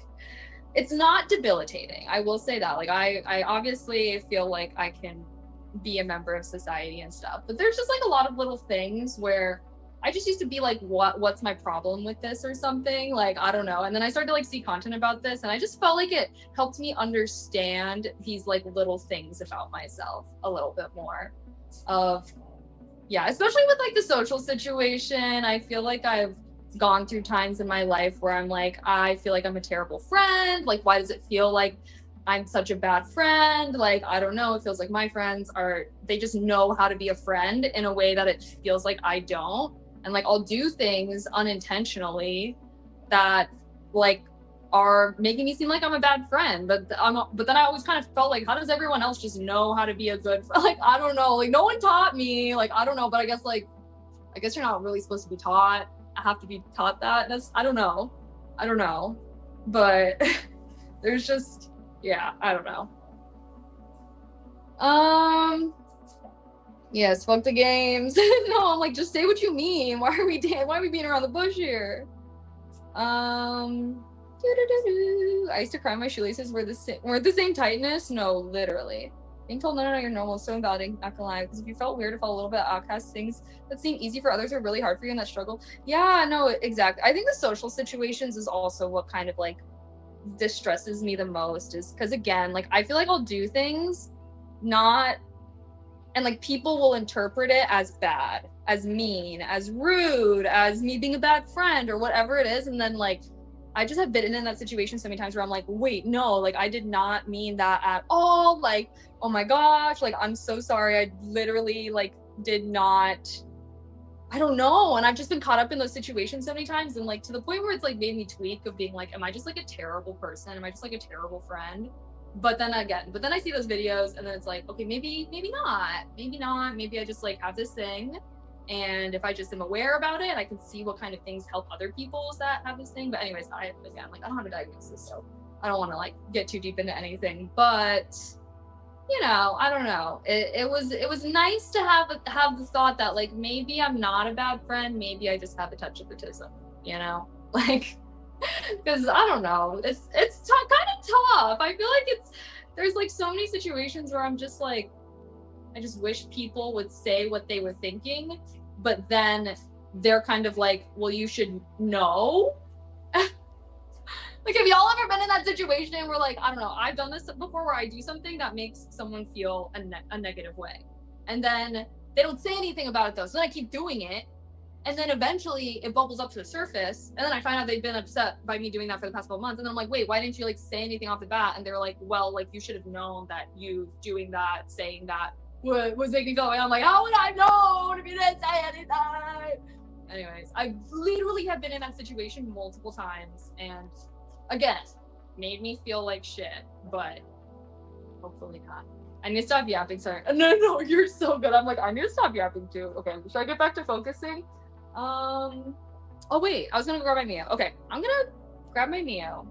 it's not debilitating. I will say that. Like I obviously feel like I can be a member of society and stuff, but there's just like a lot of little things where I just used to be like, what's my problem with this or something? Like, I don't know. And then I started to like see content about this, and I just felt like it helped me understand these like little things about myself a little bit more. Yeah, especially with like the social situation. I feel like I've gone through times in my life where I'm like, I feel like I'm a terrible friend. Like, why does it feel like I'm such a bad friend? Like, I don't know. It feels like my friends they just know how to be a friend in a way that it feels like I don't. And like I'll do things unintentionally that like are making me seem like I'm a bad friend. But then I always kind of felt like, how does everyone else just know how to be a good friend? Like, I don't know. Like, no one taught me. Like, I don't know. But I guess you're not really supposed to be taught. I have to be taught that. I don't know. But there's just, yeah, I don't know. Yes, fuck the games. No, I'm like, just say what you mean. Why are we beating around the bush here? I used to cry my shoelaces were the same tightness. No, literally. Being told no, you're normal is so invalidating, not gonna lie. Because if you felt weird or felt a little bit outcast, things that seem easy for others are really hard for you in that struggle. Yeah, no, exactly. I think the social situations is also what kind of like distresses me the most, is because again, like I feel like I'll do things not, and like people will interpret it as bad, as mean, as rude, as me being a bad friend or whatever it is, and then like I just have been in that situation so many times where I'm like, wait, no, like I did not mean that at all. Like, oh my gosh, like I'm so sorry. I literally like did not, I don't know. And I've just been caught up in those situations so many times, and like to the point where it's like made me tweak of being like, am I just like a terrible person? Am I just like a terrible friend? But then I see those videos and then it's like, okay, maybe not. Maybe I just like have this thing. And if I just am aware about it, I can see what kind of things help other people that have this thing. But anyways, I don't have a diagnosis, so I don't want to like get too deep into anything. But you know, I don't know. It was nice to have the thought that like maybe I'm not a bad friend. Maybe I just have a touch of autism. You know, like because I don't know. It's kind of tough. I feel like there's like so many situations where I'm just like, I just wish people would say what they were thinking, but then they're kind of like, well, you should know. Like, have y'all ever been in that situation where, like, I don't know, I've done this before where I do something that makes someone feel a negative way. And then they don't say anything about it, though. So then I keep doing it. And then eventually it bubbles up to the surface. And then I find out they've been upset by me doing that for the past couple months. And then I'm like, wait, why didn't you, like, say anything off the bat? And they're like, well, like, you should have known that you doing that, saying that was making me feel away. I'm like, how would I know if you didn't say anything? Anyways, I literally have been in that situation multiple times. And again, made me feel like shit, but hopefully not. I need to stop yapping. Sorry. No, you're so good. I'm like, I need to stop yapping too. Okay, should I get back to focusing? Oh wait, I was gonna grab my Mio. Okay, I'm gonna grab my Mio.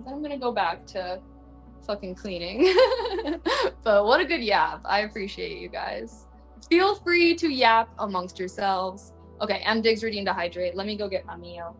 Then I'm gonna go back to fucking cleaning. But what a good yap. I appreciate you guys. Feel free to yap amongst yourselves. Okay, M. Diggs redeemed to hydrate. Let me go get my Mio.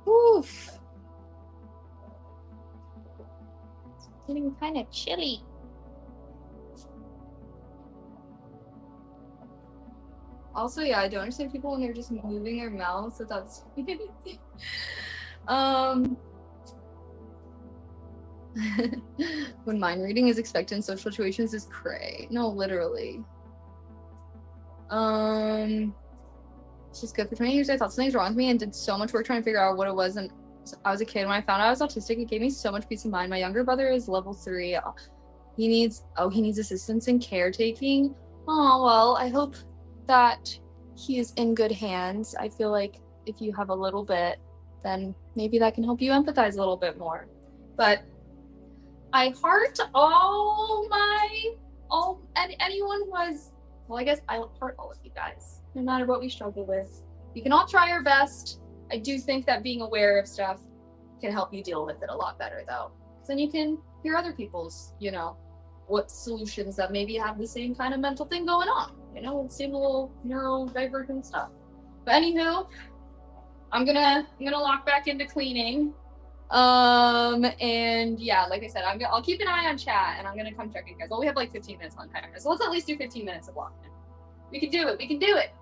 Oof. It's getting kind of chilly. Also, yeah, I don't understand people when they're just moving their mouths without saying anything. When mind reading is expected in social situations is cray. No, literally. It's just good for 20 years. I thought something's wrong with me and did so much work trying to figure out what it was. And I was a kid when I found out I was autistic. It gave me so much peace of mind. My younger brother is level 3. He needs assistance in caretaking. Oh, well, I hope that he is in good hands. I feel like if you have a little bit, then maybe that can help you empathize a little bit more. But I heart anyone who has, well, I guess I heart all of you guys, no matter what we struggle with. We can all try our best. I do think that being aware of stuff can help you deal with it a lot better, though. Because then you can hear other people's, what solutions that maybe have the same kind of mental thing going on, same little neurodivergent stuff. But anywho, I'm gonna lock back into cleaning. And yeah, like I said, I'll keep an eye on chat, and I'm gonna come check you guys. Well, we have like 15 minutes on timer, so let's at least do 15 minutes of walking. We can do it. We can do it.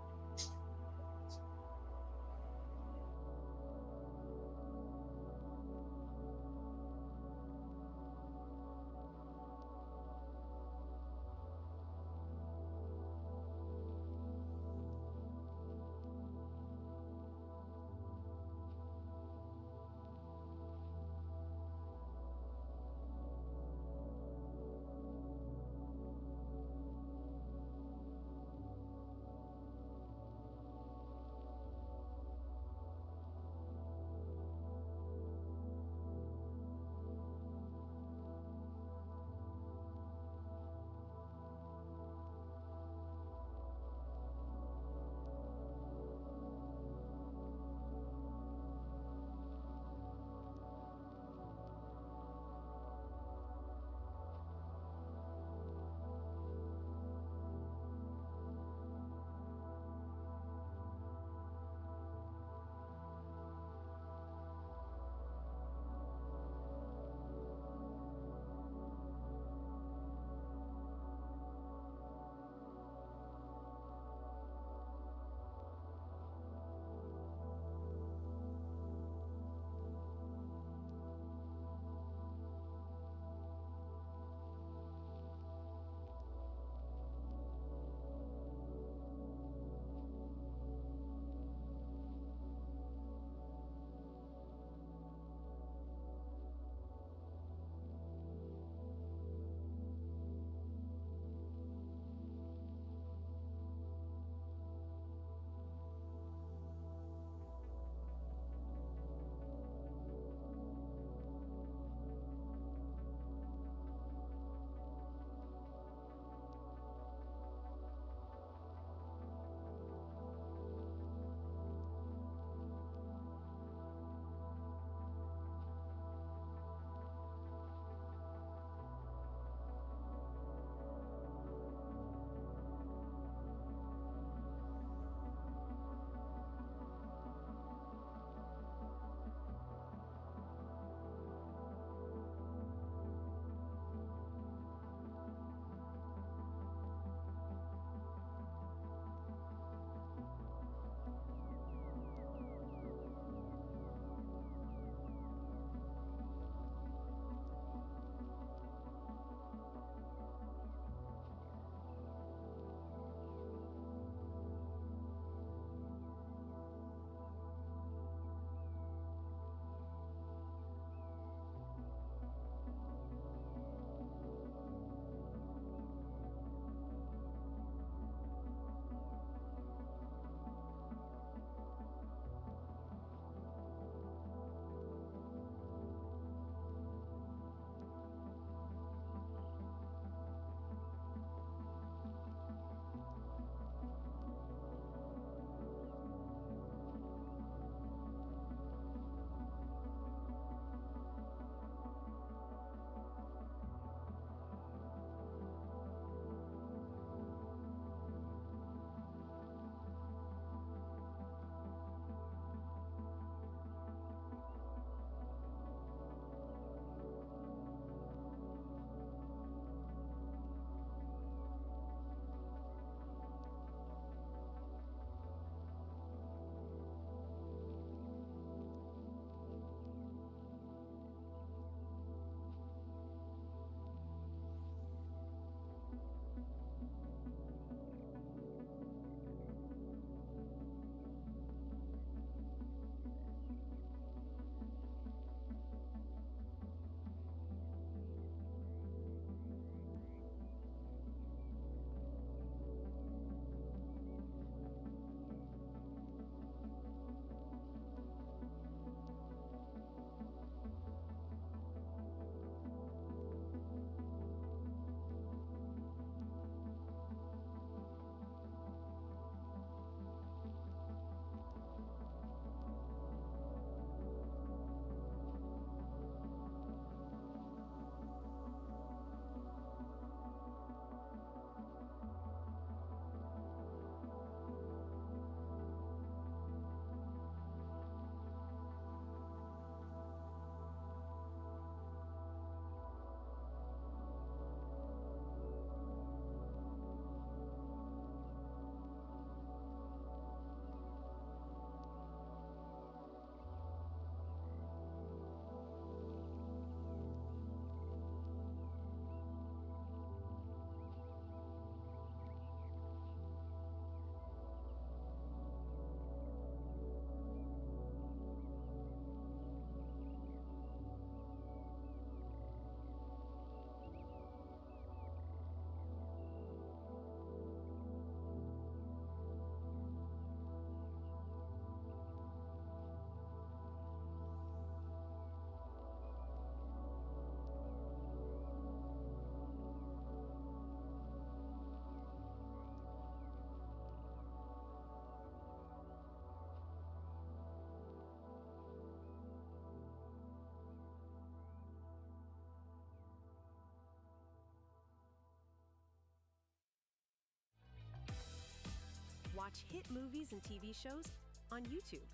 Watch hit movies and TV shows on YouTube.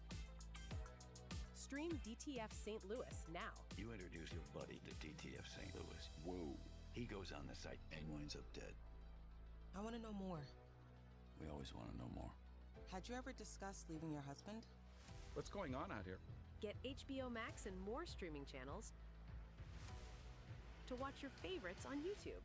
Stream DTF St. Louis now. You introduce your buddy to DTF St. Louis. Whoa. He goes on the site and winds up dead. I want to know more. We always want to know more. Had you ever discussed leaving your husband? What's going on out here? Get HBO Max and more streaming channels to watch your favorites on YouTube.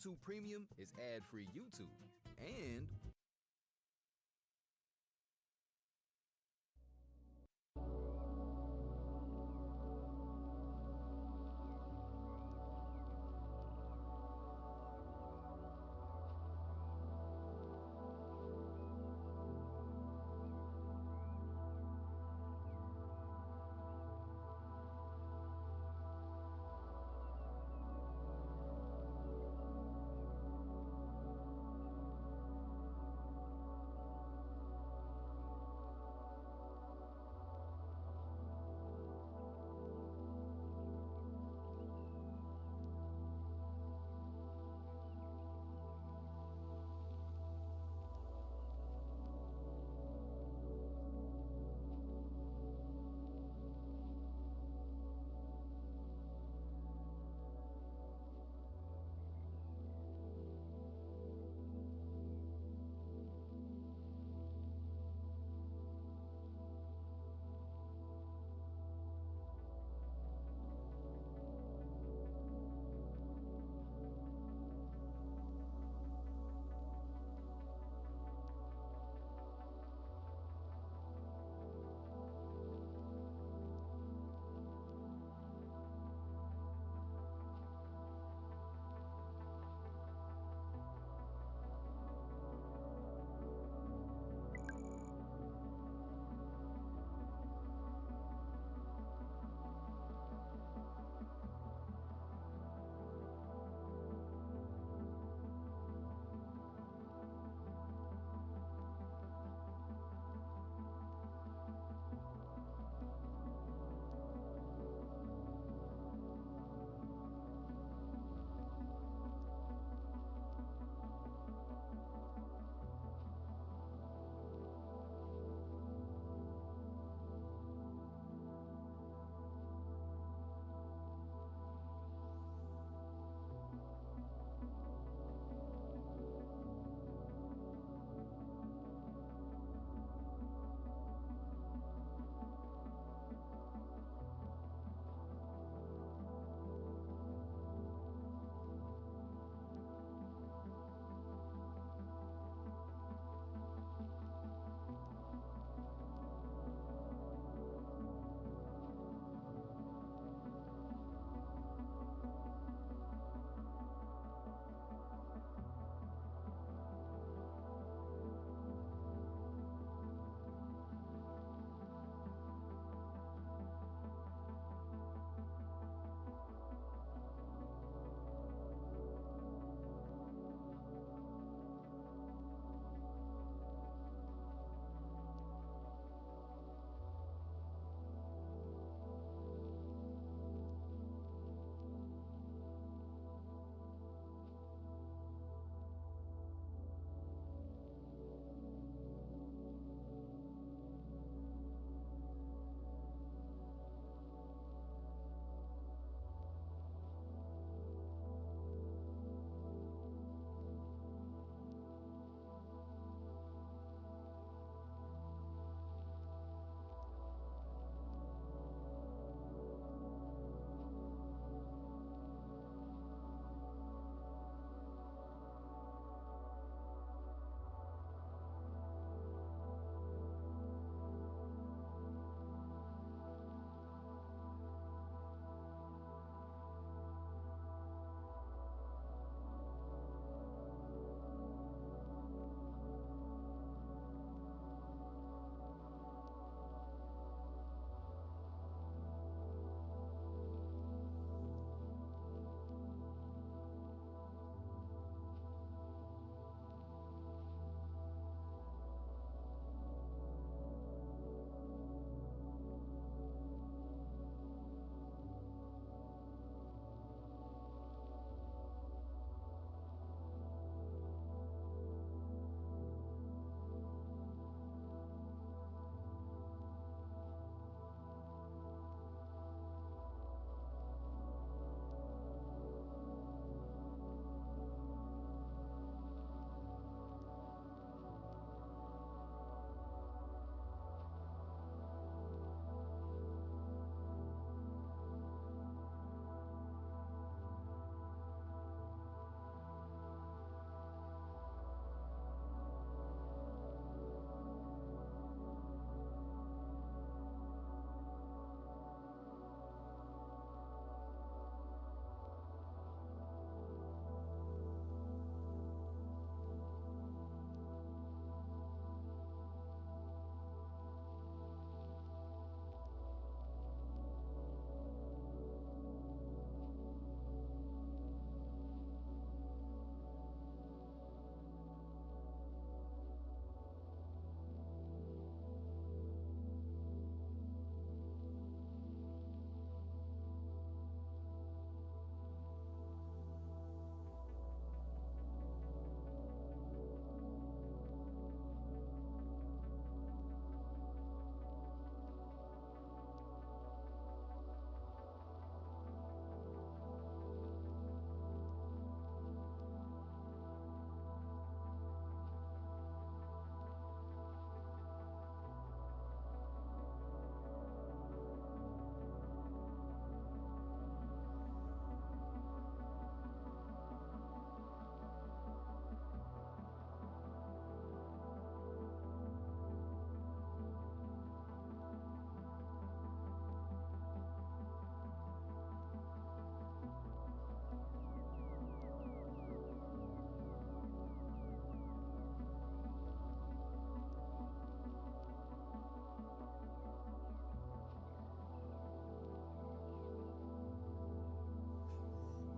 YouTube Premium is ad-free YouTube, and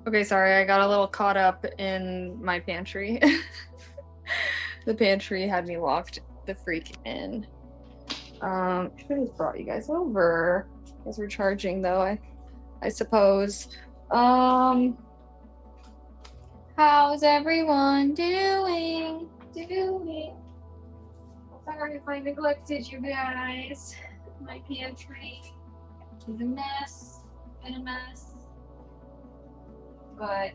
Okay, sorry, I got a little caught up in my pantry. The pantry had me locked the freak in. Should have brought you guys over. You guys were charging though, I suppose. How's everyone doing? Sorry if I neglected you guys. My pantry is a mess. Been a mess. But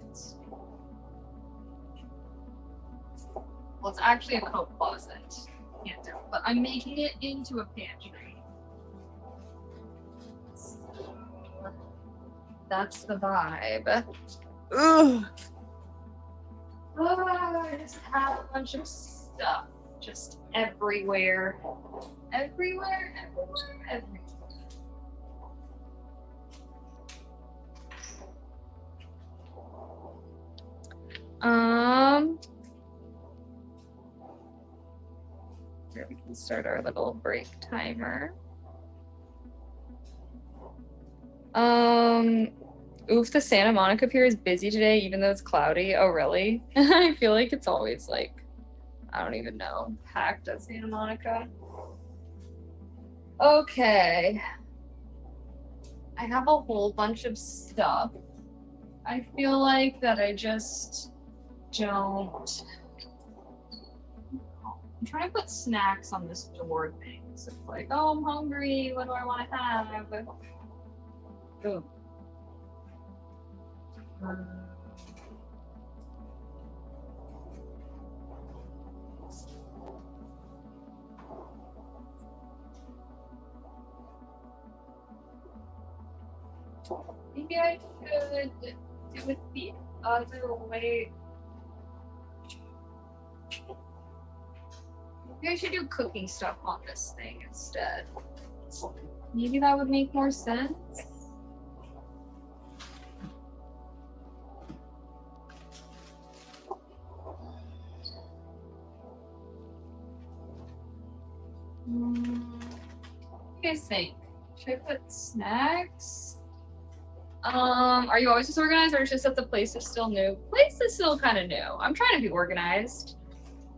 well, it's actually a coat closet. Can't tell, but I'm making it into a pantry. So, that's the vibe. Ugh. Oh, I just have a bunch of stuff just everywhere. Everywhere. Here we can start our little break timer. Oof, the Santa Monica Pier is busy today, even though it's cloudy. Oh, really? I feel like it's always like, I don't even know, packed at Santa Monica. Okay. I have a whole bunch of stuff. I feel like that I just don't. I'm trying to put snacks on this door thing. So it's like, oh, I'm hungry. What do I want to have? Ooh. Maybe I should do it the other way. Maybe I should do cooking stuff on this thing instead. Maybe that would make more sense. What do you guys think? Should I put snacks? Are you always disorganized, or is it just that the place is still new? Place is still kind of new. I'm trying to be organized.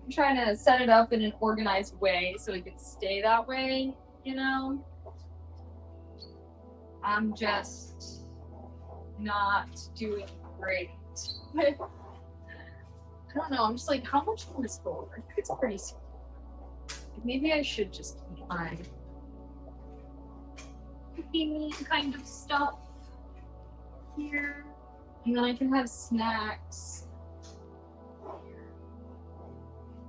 I'm trying to set it up in an organized way so it can stay that way, you know? I'm just not doing great. I don't know, I'm just like, how much can this go over? It's pretty small. Maybe I should just keep my cooking kind of stuff here. And then I can have snacks.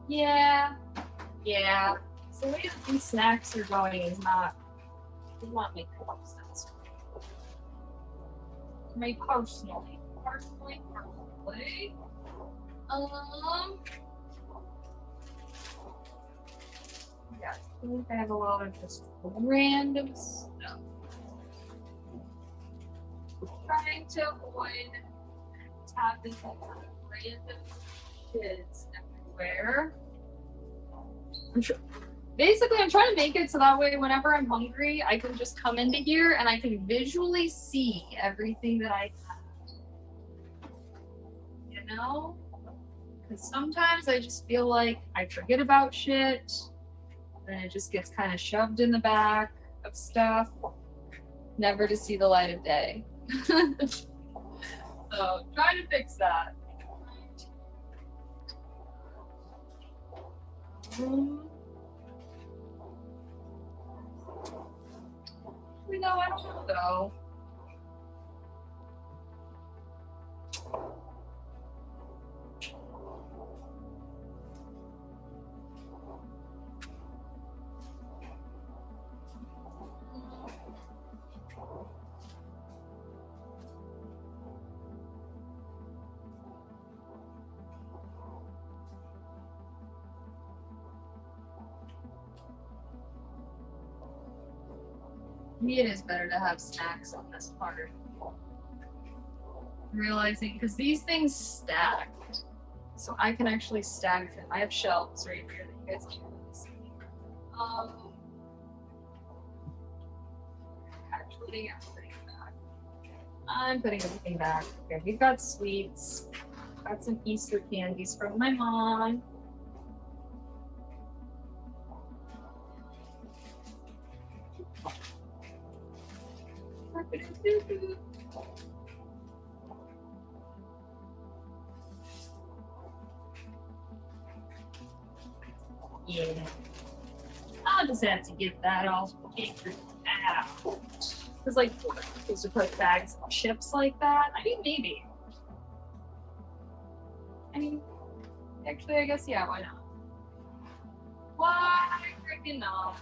Yeah. So the way that these snacks are going is not making a lot of sense. For me personally. Yeah, I think I have a lot of just random stuff. Trying to avoid tapping random shiz everywhere. Basically, I'm trying to make it so that way whenever I'm hungry, I can just come into here and I can visually see everything that I have. You know? Because sometimes I just feel like I forget about shit, and it just gets kind of shoved in the back of stuff, never to see the light of day. So, trying to fix that. No, I don't know though. Maybe it is better to have snacks on this part. I'm realizing, because these things stack, so I can actually stack them. I have shelves right here that you guys can see. Actually, I'm putting it back. I'm putting everything back. Okay, we've got sweets. Got some Easter candies from my mom. Yeah. I'll just have to get that all figured out. Because, like, supposed to put bags of chips like that? I mean, maybe. I mean, actually, I guess, yeah, why not? Why freaking not?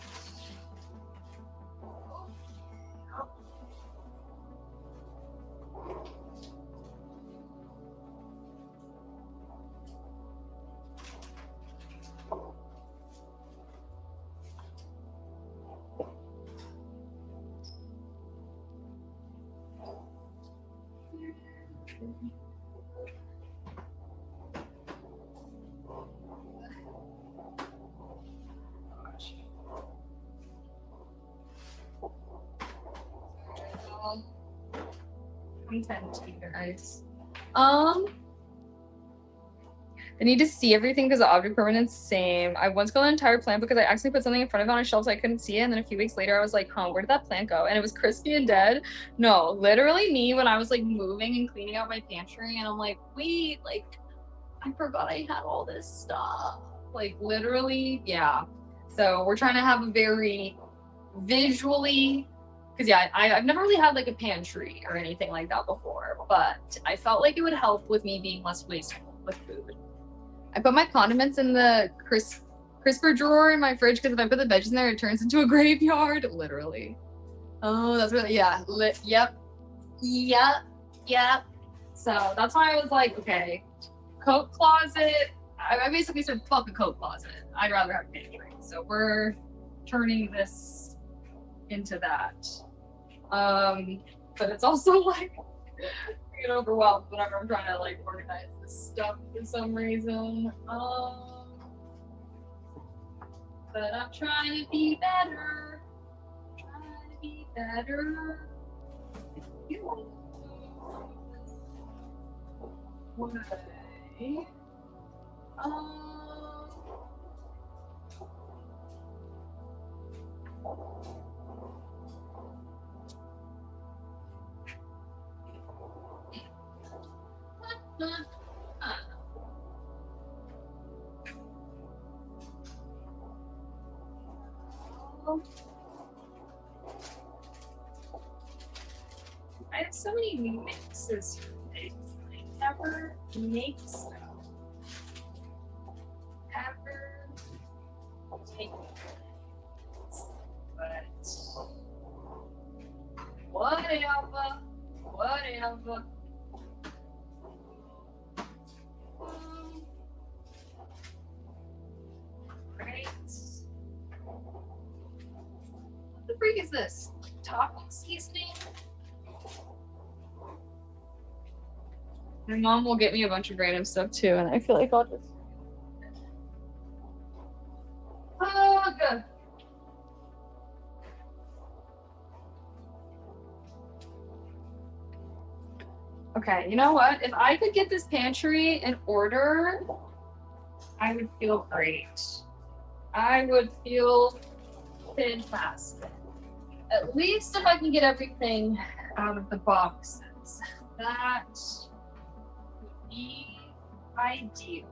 Content, you guys. I need to see everything because the object permanent's same. I once got an entire plant because I accidentally put something in front of it on a shelf so I couldn't see it, and then a few weeks later I was like, huh, where did that plant go? And it was crispy and dead. No, literally me when I was like moving and cleaning out my pantry, and I'm like, wait, like I forgot I had all this stuff. Like literally, yeah. So we're trying to have a very visually, because yeah, I've never really had like a pantry or anything like that before, but I felt like it would help with me being less wasteful with food. I put my condiments in the crisper drawer in my fridge because if I put the veggies in there, it turns into a graveyard. Literally. Oh, that's really, yeah. Yep. So that's why I was like, okay, coat closet. I basically said, fuck a coat closet. I'd rather have a pantry. So we're turning this into that. But it's also like, I get overwhelmed whenever I'm trying to like organize this stuff for some reason. But I'm trying to be better. Way. I have so many mixes for things. I never make stuff. Ever take things. But whatever. Right. What the freak is this? Taco seasoning? My mom will get me a bunch of random stuff too, and I feel like I'll just. Oh, good. Okay, you know what? If I could get this pantry in order, I would feel great. I would feel fantastic. At least if I can get everything out of the boxes. That would be ideal.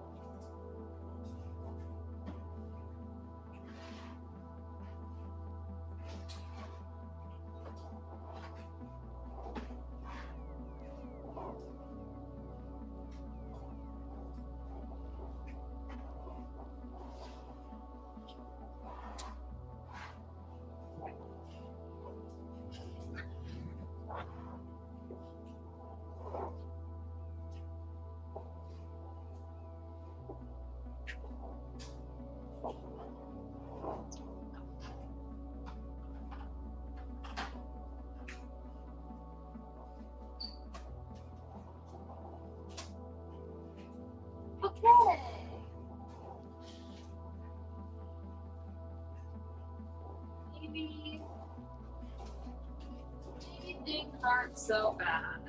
Okay. Maybe things aren't so bad.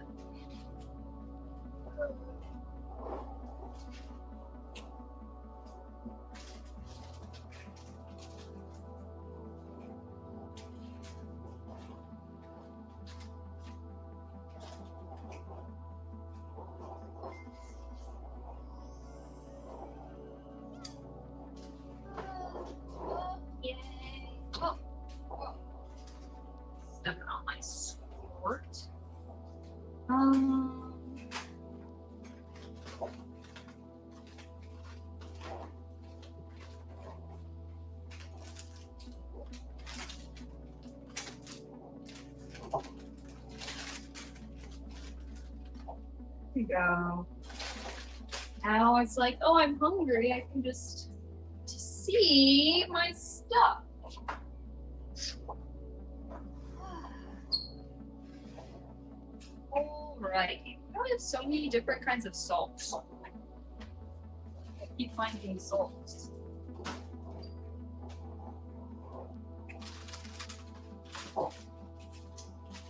we go. Now it's like, oh, I'm hungry. I can just see my stuff. Alright. Now we have so many different kinds of salts. I keep finding salts.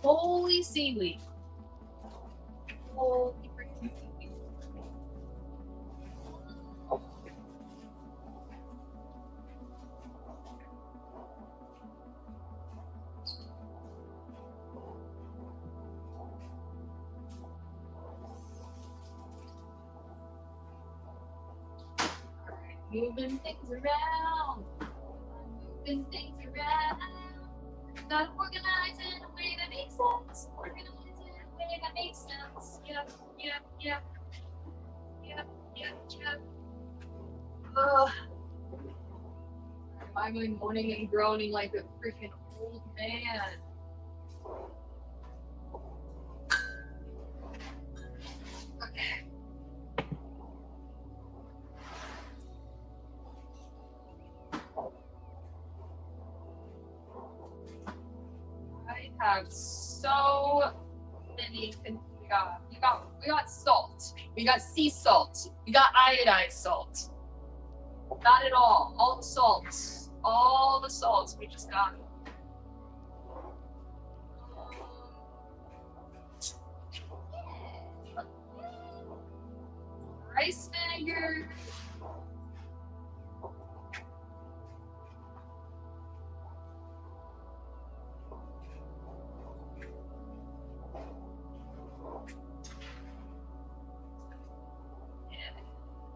Holy seaweed. Holy freaking seaweed. Alright, moving things around. Moving things around. Gotta organize in a way that makes sense. Organize in a way that makes sense. Yep, yep, yep. Yep, yep, yep. Ugh. I'm like moaning and groaning like a freaking old man. Okay. I have so many. We got salt. We got sea salt. We got iodized salt. Got it all. All the salts. All the salts. We just got them. Rice vinegar.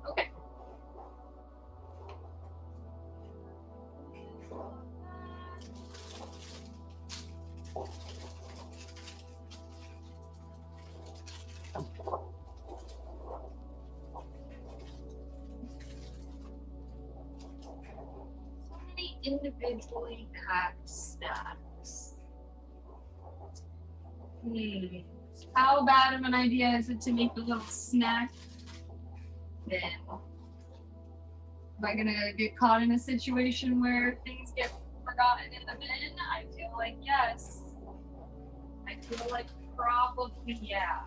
Okay. So many individually packed snacks. How bad of an idea is it to make a little snack bin? Am I gonna get caught in a situation where things get forgotten in the bin? I feel like yes. I feel like probably yeah.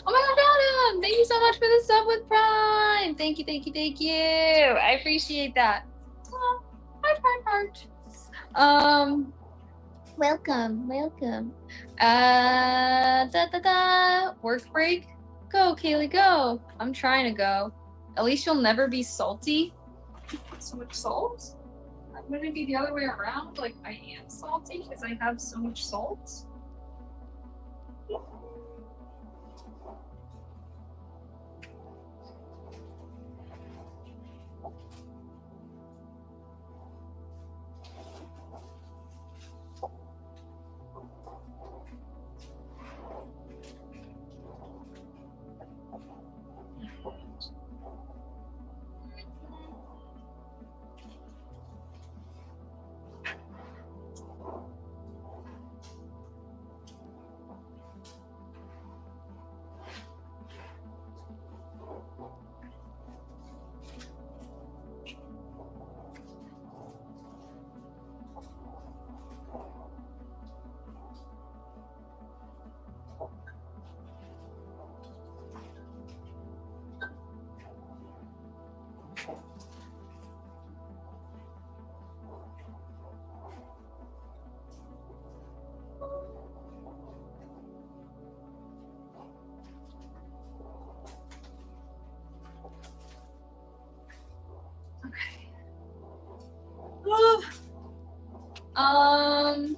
Oh my god, Adam! Thank you so much for the sub with Prime! Thank you, thank you, thank you! I appreciate that. Heart. Welcome, welcome. Work break? Go, Kaylee, go! I'm trying to go. At least you'll never be salty. So much salt? Wouldn't it be the other way around? Like, I am salty because I have so much salt? Okay. Um.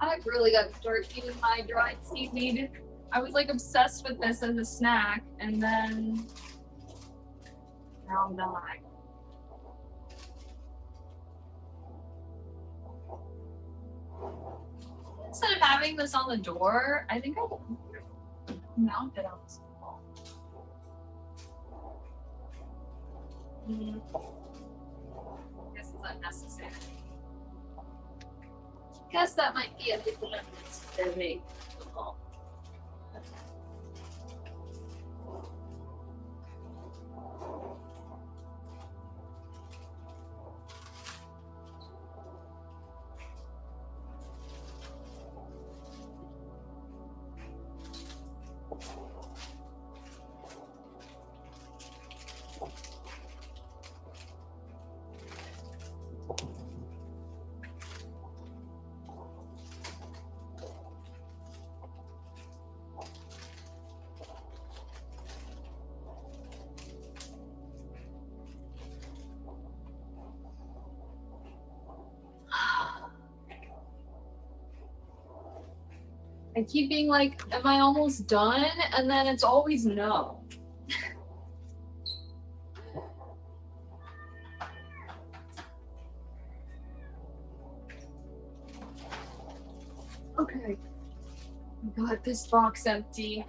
I really got to start eating my dried seaweed. I was like obsessed with this as a snack, and then now I'm not. Instead of having this on the door, I think I'll mount it on this wall. Guess it's unnecessary. Guess that might be a little unnecessary. I keep being like, am I almost done? And then it's always no. Okay. I got this box empty.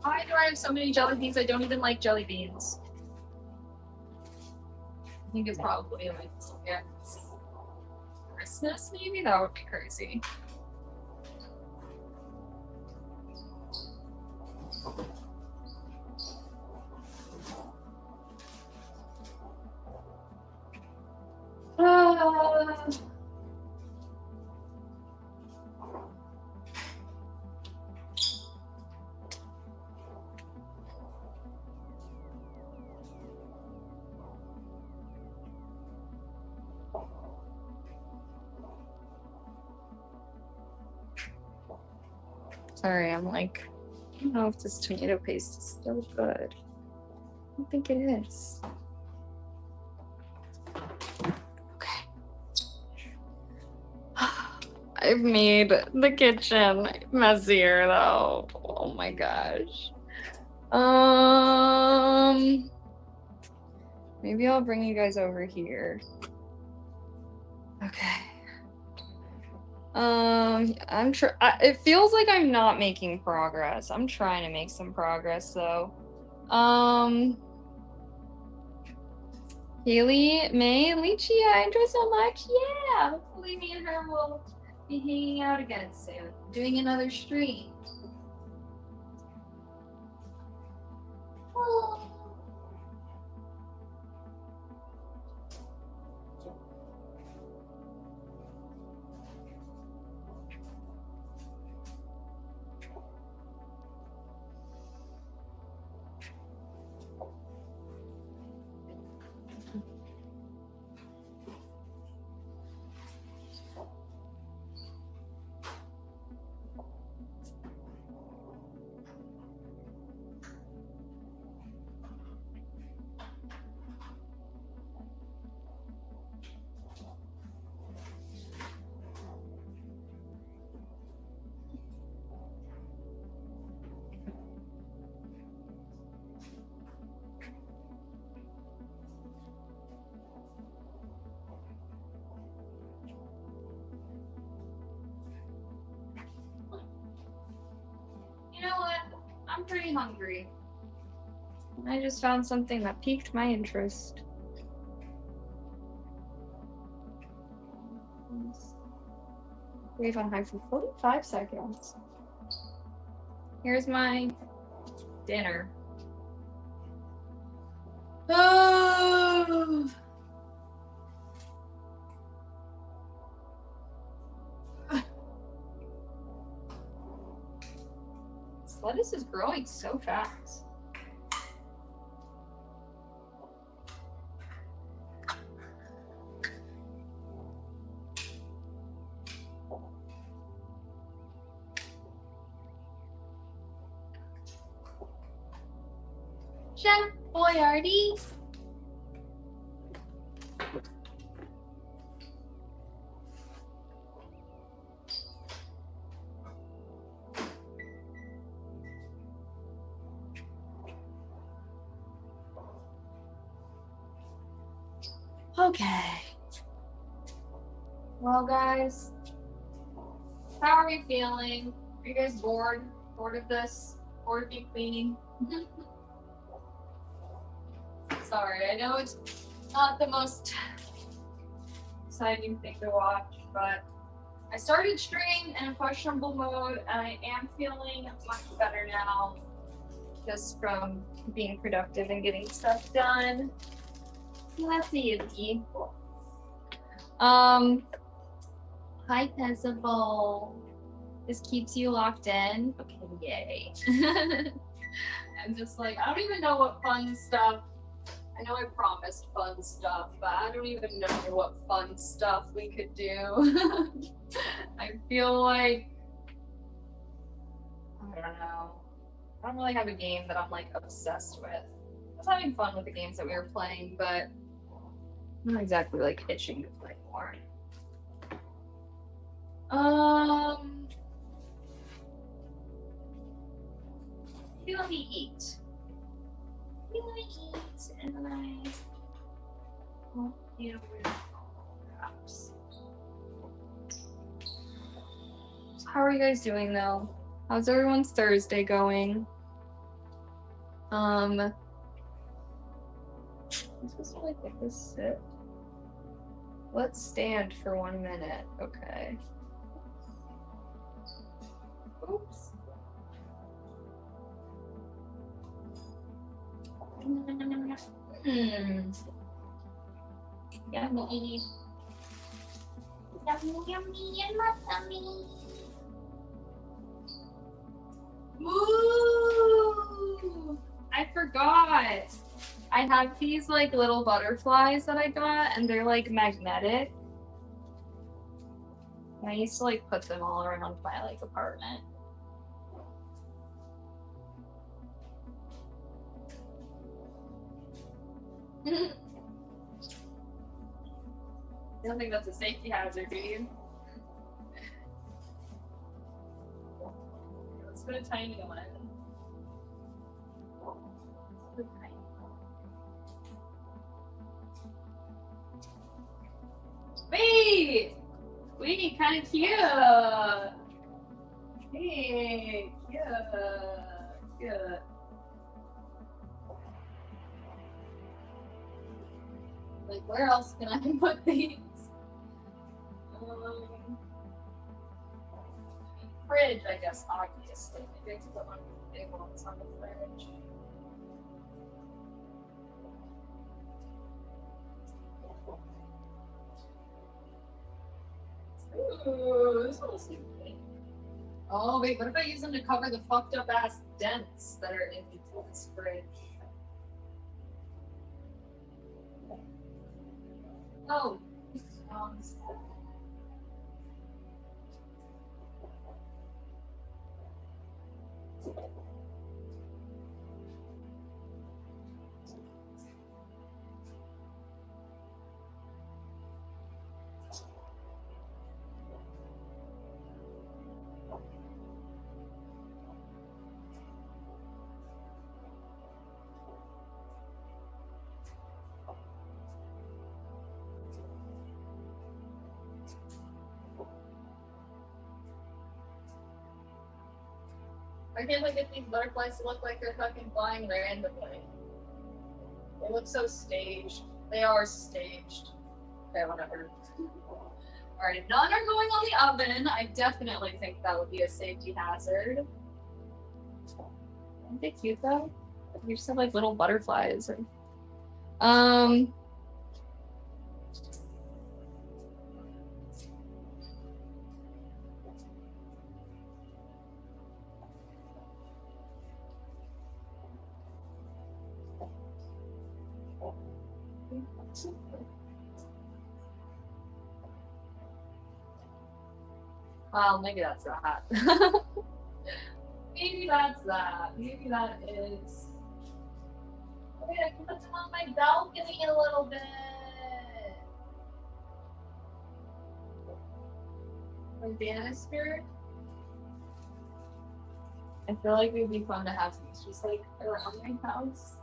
Why do I have so many jelly beans? I don't even like jelly beans. I think it's probably like, yeah, Christmas maybe? That would be crazy. Sorry, I'm like, I don't know if this tomato paste is still good. I don't think it is. Okay. I've made the kitchen messier though. Oh my gosh. Maybe I'll bring you guys over here. Okay. It feels like I'm not making progress. I'm trying to make some progress though. Haley, May, Lichia, enjoy so much. Yeah, hopefully me and her will be hanging out again soon. Doing another stream. Oh. You know what? I'm pretty hungry. I just found something that piqued my interest. Leave on high for 45 seconds. Here's my dinner. Oh. This lettuce is growing so fast. Chef Boyardee. Okay. Well, guys, how are we feeling? Are you guys bored? Bored of this? Bored of me cleaning? Sorry, I know it's not the most exciting thing to watch, but I started streaming in a questionable mode, and I am feeling much better now, just from being productive and getting stuff done. So that's easy. Hi, Pezzable. This keeps you locked in. Okay, yay. I'm just like, I don't even know what fun stuff. I know I promised fun stuff, but I don't even know what fun stuff we could do. I feel like, I don't know. I don't really have a game that I'm like obsessed with. I was having fun with the games that we were playing, but I'm not exactly like itching to play more. Maybe let me eat. Maybe let me eat, and then I won't deal with perhaps. So how are you guys doing though? How's everyone's Thursday going? I'm supposed to like let this sit. Let's stand for 1 minute. Okay. Oops. Yummy. Yummy, yummy, in my tummy. Ooh! I forgot. I have these like little butterflies that I got, and they're like magnetic. And I used to like put them all around my like apartment. You don't think that's a safety hazard, do you? Let's put a tiny one. Let's put a tiny one. Wait! Wait, kind of cute! Hey, cute! Cute. Like, where else can I put these? Fridge, I guess, obviously. Maybe I can put one of the big ones on the fridge. Ooh, this one's new. Oh, wait, what if I use them to cover the fucked up ass dents that are in this fridge? Oh. I can't like get these butterflies to look like they're fucking flying randomly. They look so staged. They are staged. Okay, whatever. Alright, none are going on the oven. I definitely think that would be a safety hazard. Aren't they cute though? You just have like little butterflies. Well, maybe that's that. Maybe that's that. Maybe that is. Wait, I can put them on my balcony a little bit. Like banister. I feel like it would be fun to have these just like around my house.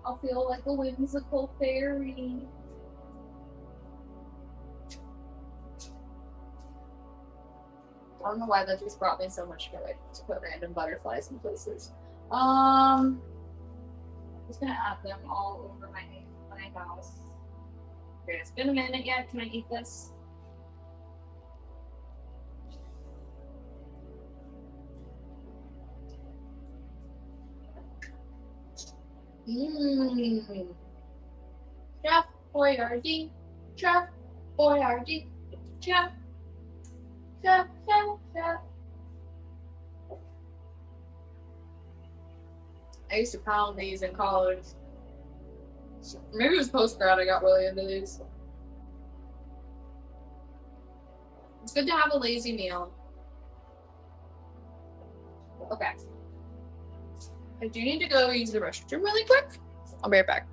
I'll feel like a whimsical fairy. I don't know why that just brought me so much joy to put random butterflies in places. I'm just gonna add them all over my house. Okay, it's been a minute yet. Can I eat this? Mmm. Chef Boyardee. Chef Boyardee. Chef. Chef, chef, chef. I used to pound these in college. Maybe it was post-grad I got really into these. It's good to have a lazy meal. Okay. I do need to go use the restroom really quick. I'll be right back.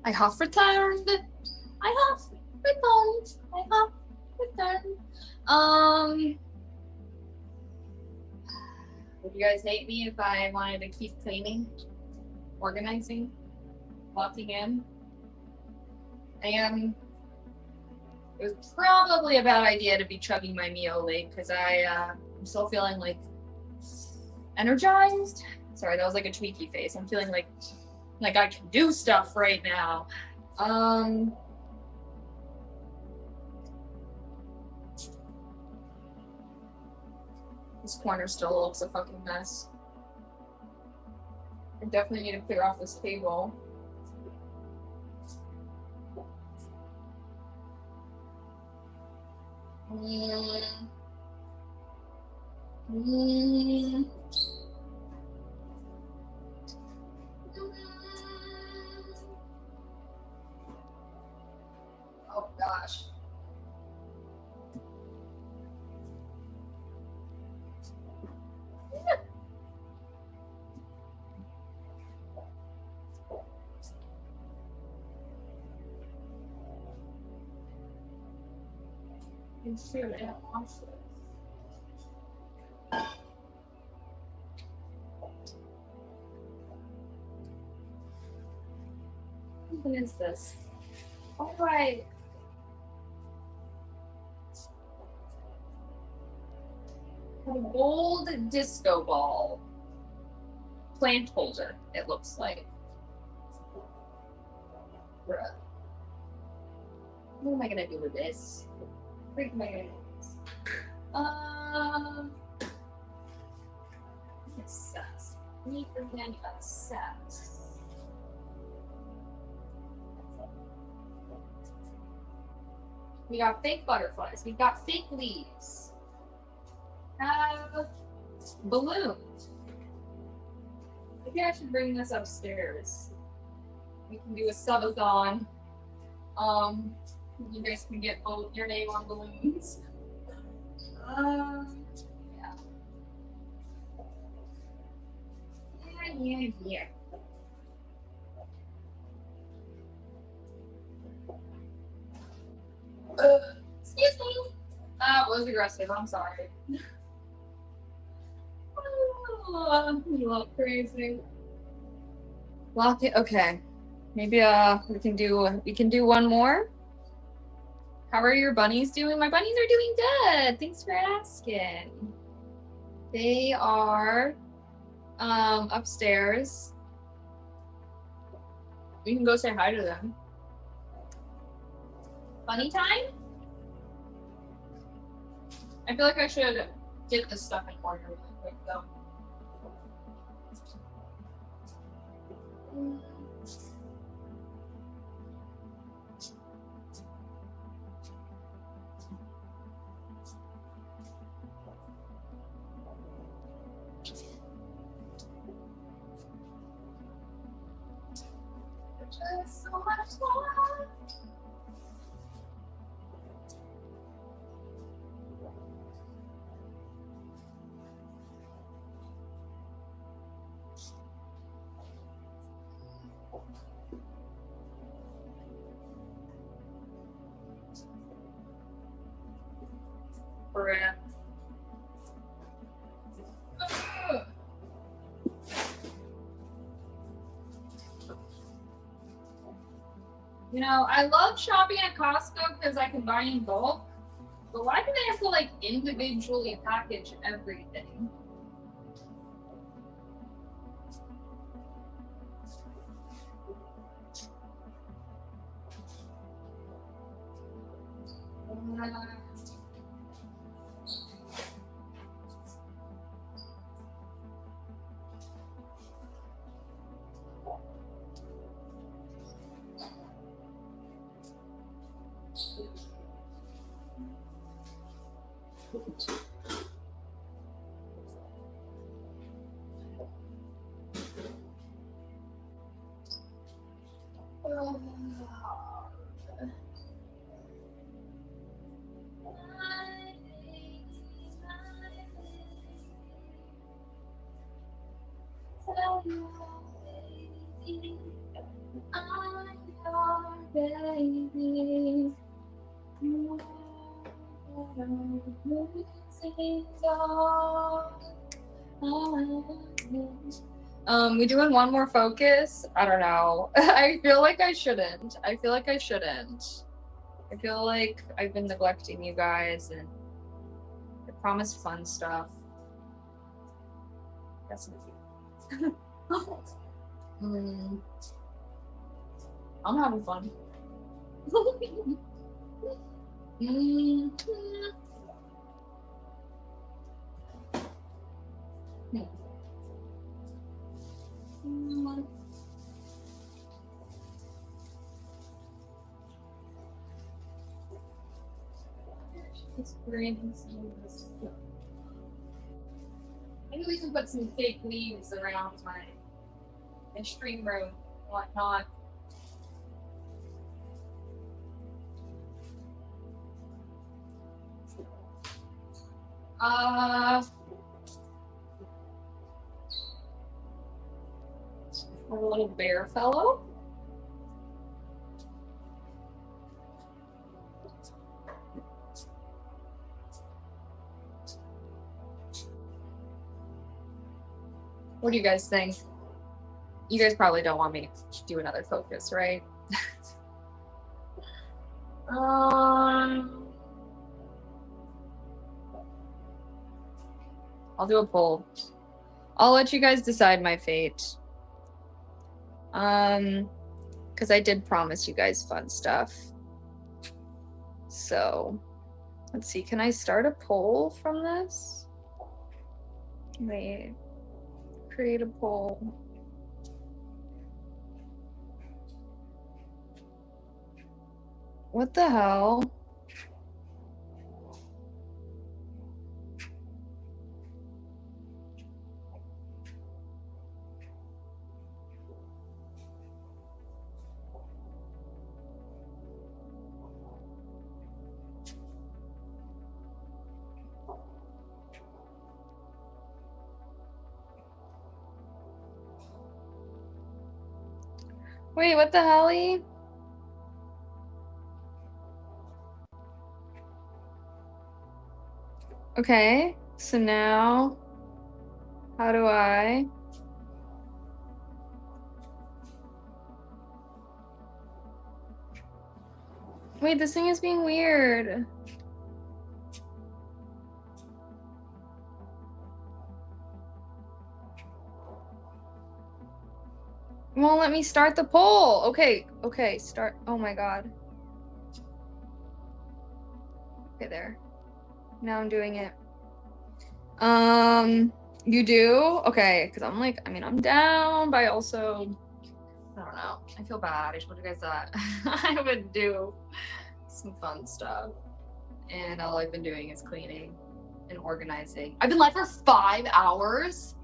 I have returned. I have returned. I have returned. Would you guys hate me if I wanted to keep cleaning, organizing, locking in? And it was probably a bad idea to be chugging my meal late because I'm still feeling like energized. Sorry, that was like a tweaky face. I'm feeling like I can do stuff right now. This corner still looks a fucking mess. I definitely need to clear off this table. Oh gosh. What is this? All right. A gold disco ball. Plant holder, it looks like. Bruh. What am I gonna do with this? What am I gonna do with this? It sucks. Need for many sucks. We got fake butterflies. We got fake leaves. Have balloons. We maybe I should bring this upstairs. We can do a subathon. You guys can get both your name on balloons. Yeah. Yeah. Excuse me. That was aggressive. I'm sorry. Oh, you look crazy. Lock it. Okay. Maybe we can do one more. How are your bunnies doing? My bunnies are doing good. Thanks for asking. They are upstairs. We can go say hi to them. Bunny time? I feel like I should get this stuff in order really quick though. Just so much fun. For it. You know, I love shopping at Costco because I can buy in bulk, but why do they have to like individually package everything? We doing one more focus? I don't know. I feel like I shouldn't. I feel like I've been neglecting you guys and I promised fun stuff. That's I'm having fun. Maybe we can put some fake leaves around my stream room and whatnot. A little bear fellow. What do you guys think? You guys probably don't want me to do another focus, right? I'll do a poll. I'll let you guys decide my fate. Because I did promise you guys fun stuff. So, let's see. Can I start a poll from this? Wait. Create a poll. What the hell? Wait, what the hell? Okay, so now, how do I? Wait, this thing is being weird. It won't let me start the poll. Okay, okay, start. Oh my god. Okay, there. Now I'm doing it. You do? Okay, because I'm like, I mean, I'm down, but I also, I don't know. I feel bad. I told you guys that I would do some fun stuff. And all I've been doing is cleaning and organizing. I've been live for 5 hours.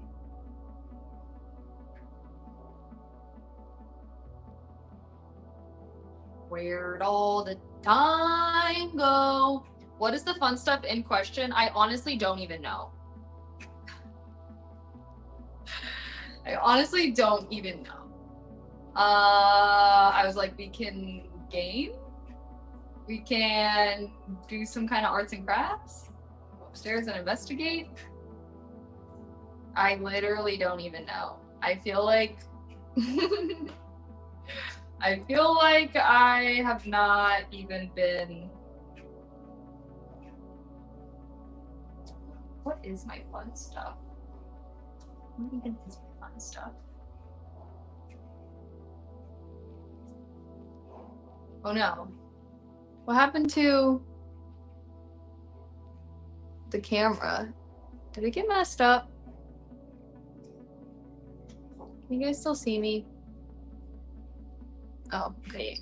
Where'd all the time go? What is the fun stuff in question? I honestly don't even know. I honestly don't even know. I was like, we can game? We can do some kind of arts and crafts? Go upstairs and investigate? I literally don't even know. I feel like I have not even been. What is my fun stuff? What even is my fun stuff? Oh no. What happened to the camera? Did it get messed up? Can you guys still see me? Oh, okay.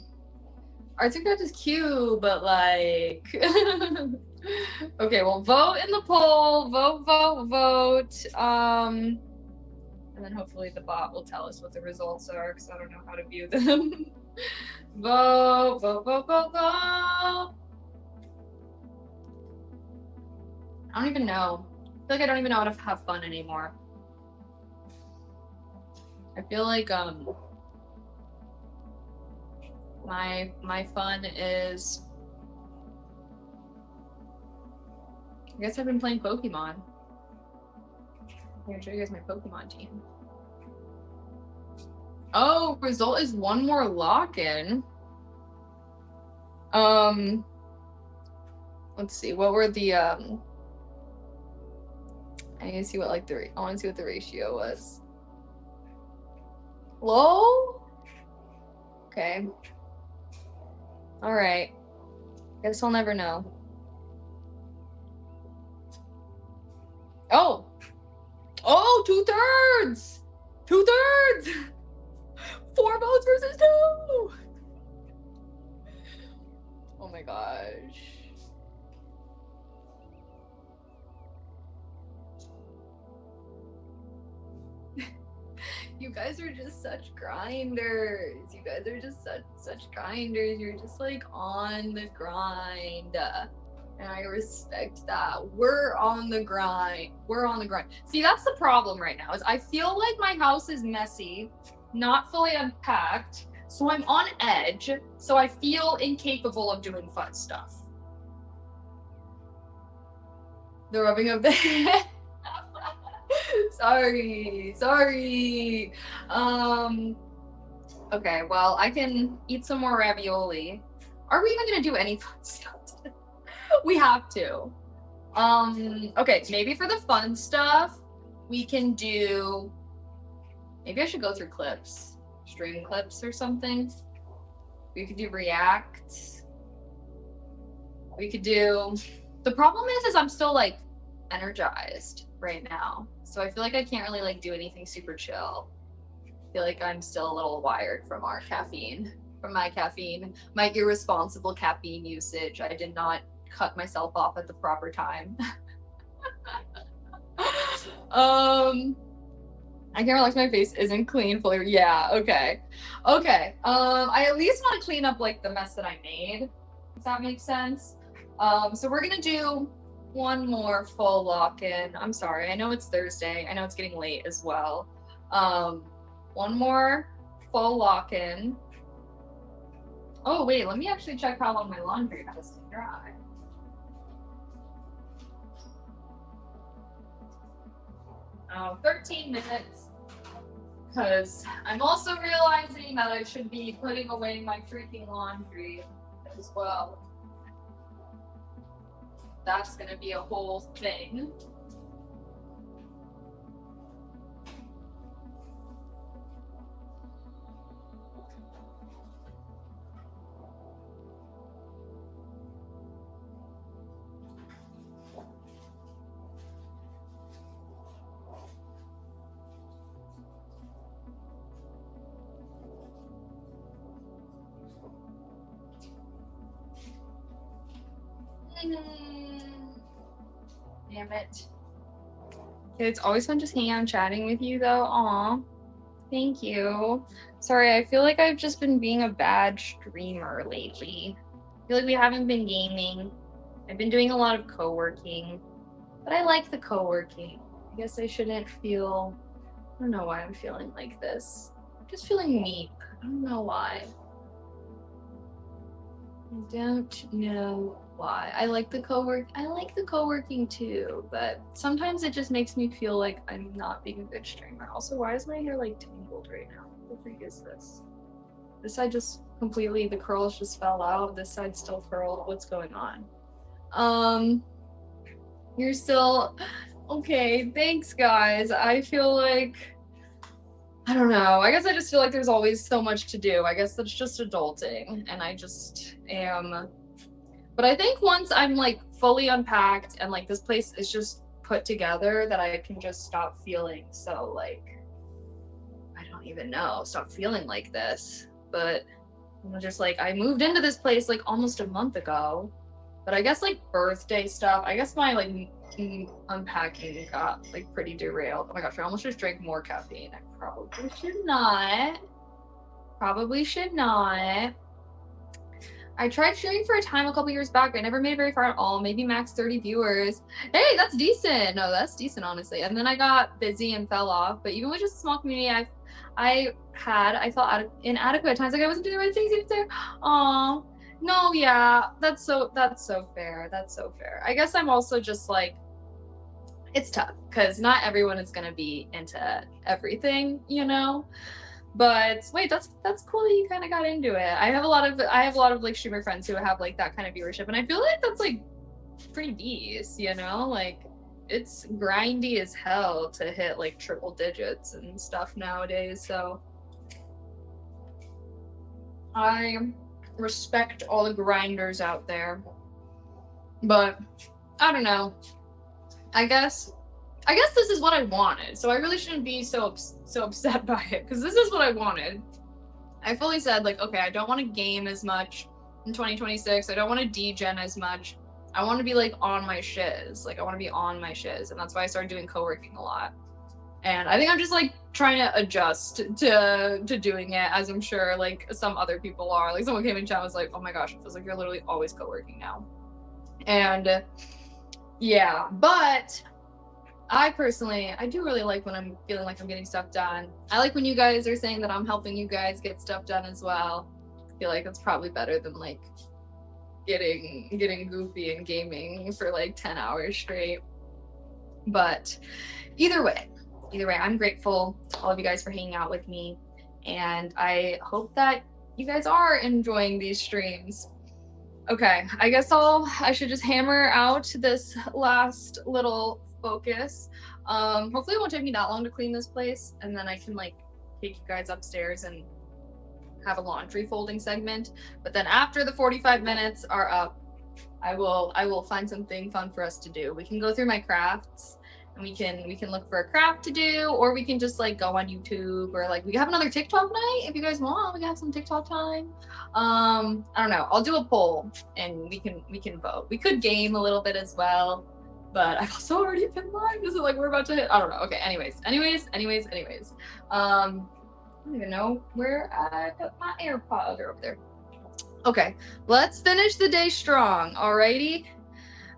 Arts and crafts is cute, but like... Okay, well, vote in the poll. Vote, vote, vote. And then hopefully the bot will tell us what the results are, because I don't know how to view them. Vote, vote, vote, vote, vote. I don't even know. I feel like I don't even know how to have fun anymore. I feel like my fun is, I guess I've been playing Pokemon. I'm gonna show you guys my Pokemon team. Oh, result is one more lock-in. Let's see, what were the I need to see what like I want to see what the ratio was. Low? Okay. All right. Guess I'll never know. Oh! Oh, 2/3! 2/3! 4 votes versus 2! Oh my gosh. You guys are just such grinders. You guys are just such grinders. You're just like on the grind. And I respect that. We're on the grind. We're on the grind. See, that's the problem right now, is I feel like my house is messy, not fully unpacked, so I'm on edge, so I feel incapable of doing fun stuff. The rubbing of the head. Sorry. Okay, well, I can eat some more ravioli. Are we even gonna do any fun stuff today? We have to. Okay, maybe for the fun stuff, we can do, maybe I should go through clips, stream clips or something. We could do react. We could do, the problem is I'm still like energized right now. So I feel like I can't really like do anything super chill. I feel like I'm still a little wired from our caffeine, my irresponsible caffeine usage. I did not cut myself off at the proper time. I can't relax, my face isn't clean fully. Yeah, okay. I at least want to clean up like the mess that I made, if that makes sense. So we're gonna do one more full lock-in. I'm sorry, I know it's Thursday. I know it's getting late as well. One more full lock-in. Oh wait, let me actually check how long my laundry has to dry. Oh, 13 minutes. Because I'm also realizing that I should be putting away my freaking laundry as well. That's gonna be a whole thing. Damn it. It's always fun just hanging out and chatting with you though. Aw. Thank you. Sorry, I feel like I've just been being a bad streamer lately. I feel like we haven't been gaming. I've been doing a lot of co-working. But I like the co-working. I guess I shouldn't feel... I don't know why I'm feeling like this. I'm just feeling meep. I don't know why. I don't know why. I like the co-working too, but sometimes it just makes me feel like I'm not being a good streamer. Also, why is my hair like tangled right now? What the freak is this? This side just completely, the curls just fell out. This side still curled. What's going on? You're still okay. Thanks, guys. I feel like I don't know. I guess I just feel like there's always so much to do. I guess that's just adulting, and I just am. But I think once I'm like fully unpacked and like this place is just put together, that I can just stop feeling so like I don't even know, stop feeling like this. But I'm just like I moved into this place like almost a month ago. But I guess like birthday stuff, I guess my like unpacking got like pretty derailed. Oh my gosh, I almost just drank more caffeine. I probably should not. Probably should not. I tried streaming for a time a couple years back, but I never made it very far at all. Maybe max 30 viewers. Hey, that's decent. No, that's decent, honestly. And then I got busy and fell off. But even with just a small community, I felt inadequate at times. Like I wasn't doing the right things either. Aw. No, yeah, that's so fair. That's so fair. I guess I'm also just like, it's tough because not everyone is gonna be into everything, you know. But wait, that's cool that you kind of got into it. I have a lot of like streamer friends who have like that kind of viewership, and I feel like that's like pretty decent, you know. Like it's grindy as hell to hit like triple digits and stuff nowadays. So I respect all the grinders out there, but I don't know. I guess this is what I wanted, so I really shouldn't be so upset by it, because this is what I wanted. I fully said like, okay, I don't want to game as much in 2026. I don't want to degen as much. I want to be like on my shiz. Like I want to be on my shiz, and that's why I started doing co-working a lot. And I think I'm just like trying to adjust to doing it, as I'm sure like some other people are. Like someone came in chat and was like, oh my gosh, it feels like you're literally always co-working now. And yeah, but I personally, I do really like when I'm feeling like I'm getting stuff done. I like when you guys are saying that I'm helping you guys get stuff done as well. I feel like it's probably better than like getting goofy and gaming for like 10 hours straight. But either way, I'm grateful to all of you guys for hanging out with me, and I hope that you guys are enjoying these streams. Okay, I guess I should just hammer out this last little focus. Hopefully it won't take me that long to clean this place, and then I can like take you guys upstairs and have a laundry folding segment. But then after the 45 minutes are up, I will find something fun for us to do. We can go through my crafts, and we can look for a craft to do, or we can just like go on YouTube, or like we have another TikTok night if you guys want. We can have some TikTok time. I don't know. I'll do a poll and we can vote. We could game a little bit as well, but I've also already been live. This is like we're about to hit. I don't know. Okay. Anyways. I don't even know where I put my AirPod. They're over there. Okay. Let's finish the day strong. Alrighty.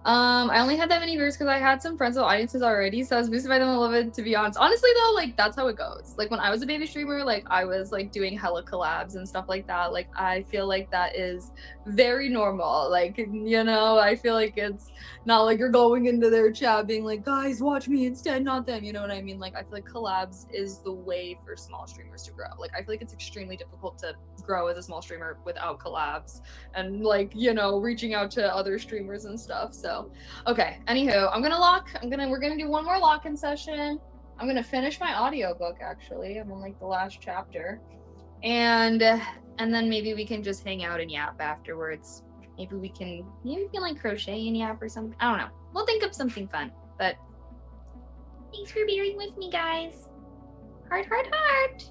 I only had that many viewers because I had some friends with audiences already, so I was boosted by them a little bit, to be honest. Honestly though, like that's how it goes. Like when I was a baby streamer, like I was like doing hella collabs and stuff like that. Like I feel like that is very normal. Like, you know, I feel like it's not like you're going into their chat being like, guys, watch me instead, not them. You know what I mean? Like I feel like collabs is the way for small streamers to grow. Like I feel like it's extremely difficult to grow as a small streamer without collabs and like, you know, reaching out to other streamers and stuff. So okay, anywho, we're gonna do one more lock-in session. I'm gonna finish my audiobook actually. I'm on like the last chapter. And then maybe we can just hang out and yap afterwards. Maybe we can like crochet and yap or something. I don't know. We'll think of something fun. But thanks for bearing with me, guys. Heart, heart, heart.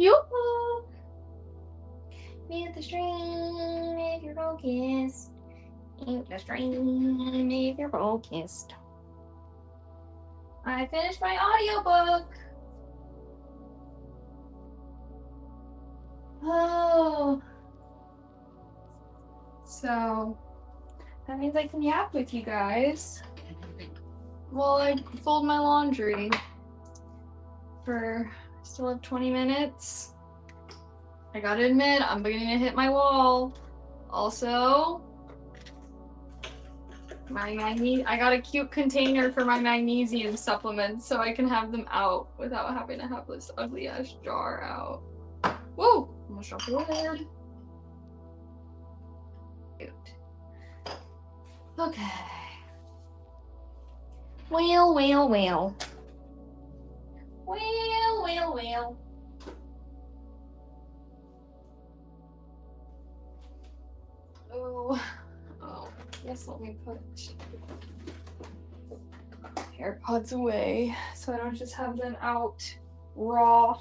Yoo-hoo! Mute the stream if you're focused. Mute the stream if you're focused. I finished my audiobook. Oh. So that means I can yap with you guys while I fold my laundry for still have 20 minutes. I gotta admit, I'm beginning to hit my wall. Also, I got a cute container for my magnesium supplements so I can have them out without having to have this ugly ass jar out. Whoa! Almost dropped the word. Cute. Okay. Well. Oh, yes, let me put AirPods away so I don't just have them out raw.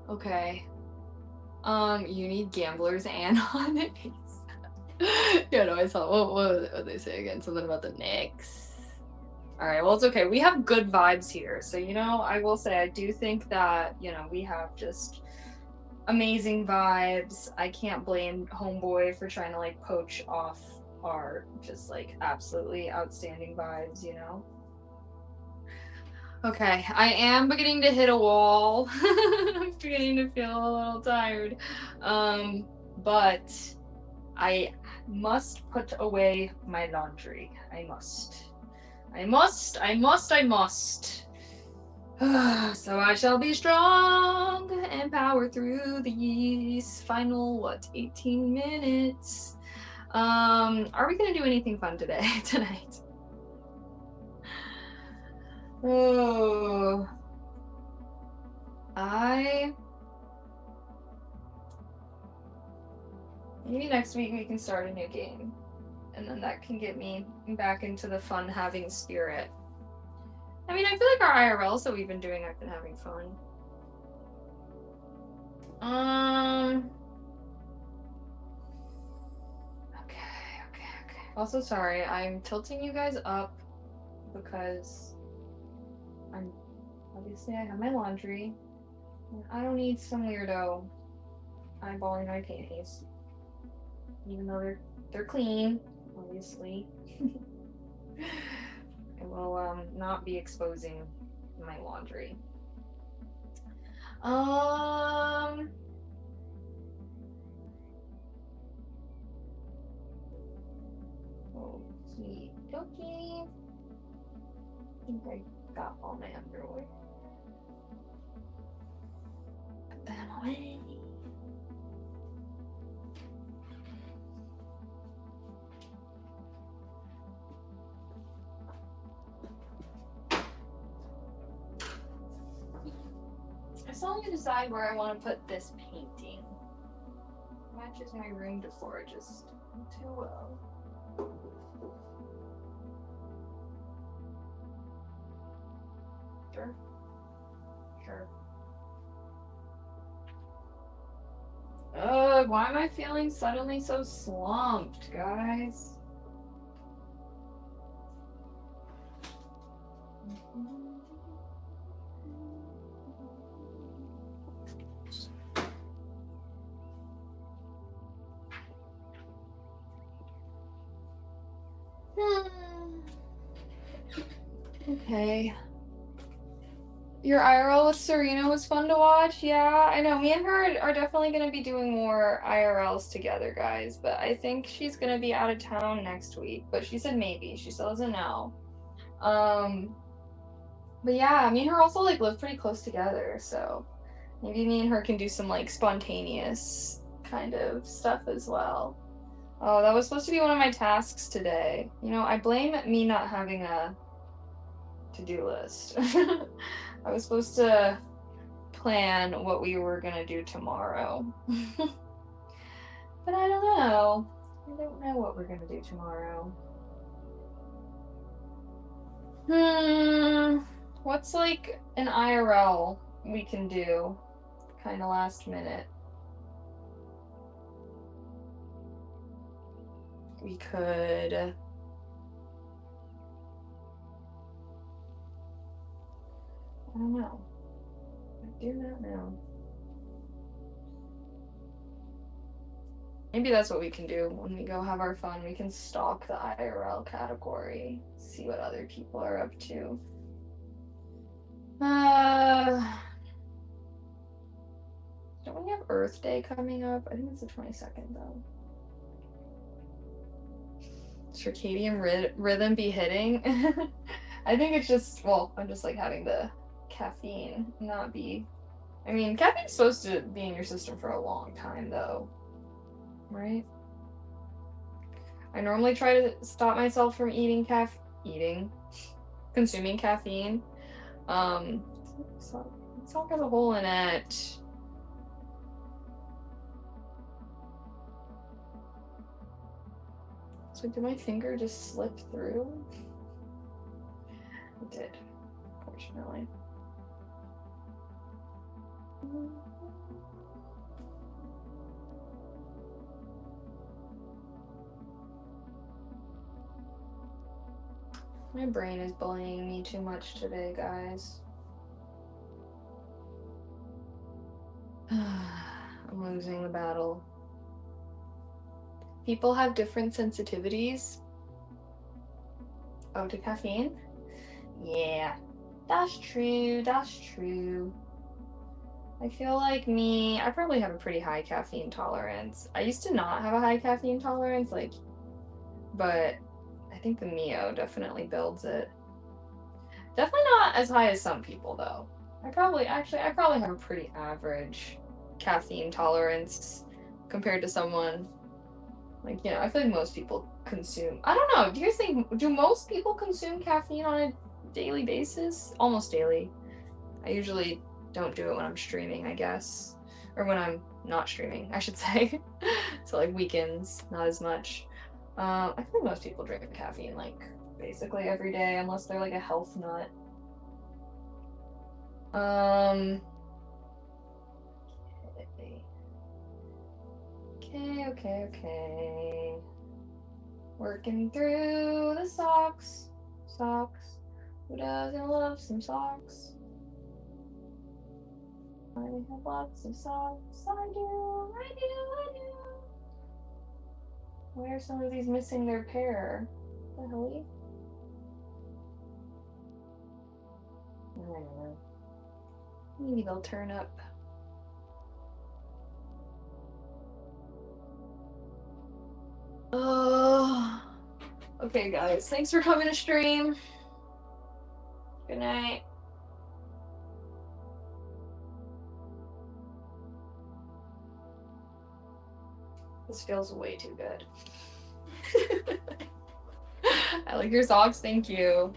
Okay. You need gamblers and Onyx. Yeah, no, I saw. What did they say again? Something about the Knicks. All right, well, it's okay. We have good vibes here. So, you know, I will say I do think that, you know, we have just amazing vibes. I can't blame Homeboy for trying to, like, poach off our just, like, absolutely outstanding vibes, you know? Okay, I am beginning to hit a wall. I'm beginning to feel a little tired. But I must put away my laundry. I must. So I shall be strong and power through these final, 18 minutes. Are we gonna do anything fun tonight? Oh. Maybe next week we can start a new game. And then that can get me back into the fun-having spirit. I mean, I feel like our IRLs that we've been doing, I've been having fun. Okay. Also, sorry, I'm tilting you guys up because obviously I have my laundry. And I don't need some weirdo eyeballing my panties. Even though they're clean, obviously. I will not be exposing my laundry. Okie dokie. I think I got all my underwear. Put them away. I still need to decide where I want to put this painting. Matches my room decor just too well. Sure. Ugh, why am I feeling suddenly so slumped, guys? Okay. Your IRL with Serena was fun to watch. Yeah, I know. Me and her are definitely going to be doing more IRLs together, guys. But I think she's going to be out of town next week. But she said maybe. She still doesn't know. But yeah, me and her also like live pretty close together, so maybe me and her can do some like spontaneous kind of stuff as well. Oh, that was supposed to be one of my tasks today. You know, I blame me not having a to-do list. I was supposed to plan what we were gonna do tomorrow. But I don't know. I don't know what we're gonna do tomorrow. What's like an IRL we can do? Kind of last minute. We could. I don't know. I do not know. Maybe that's what we can do when we go have our fun. We can stalk the IRL category, see what other people are up to. Don't we have Earth Day coming up? I think it's the 22nd though. Circadian rhythm be hitting? I think it's just, well, I'm just like having the caffeine not be. I mean, caffeine's supposed to be in your system for a long time though, right? I normally try to stop myself from consuming caffeine. So it's all got a hole in it. So did my finger just slip through? It did, fortunately. My brain is bullying me too much today, guys. I'm losing the battle. People have different sensitivities. Oh, to caffeine? Yeah, that's true, that's true. I feel like I probably have a pretty high caffeine tolerance. I used to not have a high caffeine tolerance, but I think the Mio definitely builds it. Definitely not as high as some people, though. I probably have a pretty average caffeine tolerance compared to someone I feel like most people consume. I don't know. Do most people consume caffeine on a daily basis? Almost daily. I usually don't do it when I'm streaming, I guess. Or when I'm not streaming, I should say. So like weekends, not as much. I feel like most people drink caffeine basically every day unless they're like a health nut. Okay. Working through the socks. Who doesn't love some socks? I have lots of socks. I do. Why are some of these missing their pair? The hell? I don't know. Maybe they'll turn up. Oh. Okay, guys. Thanks for coming to stream. Good night. This feels way too good. I like your socks, thank you.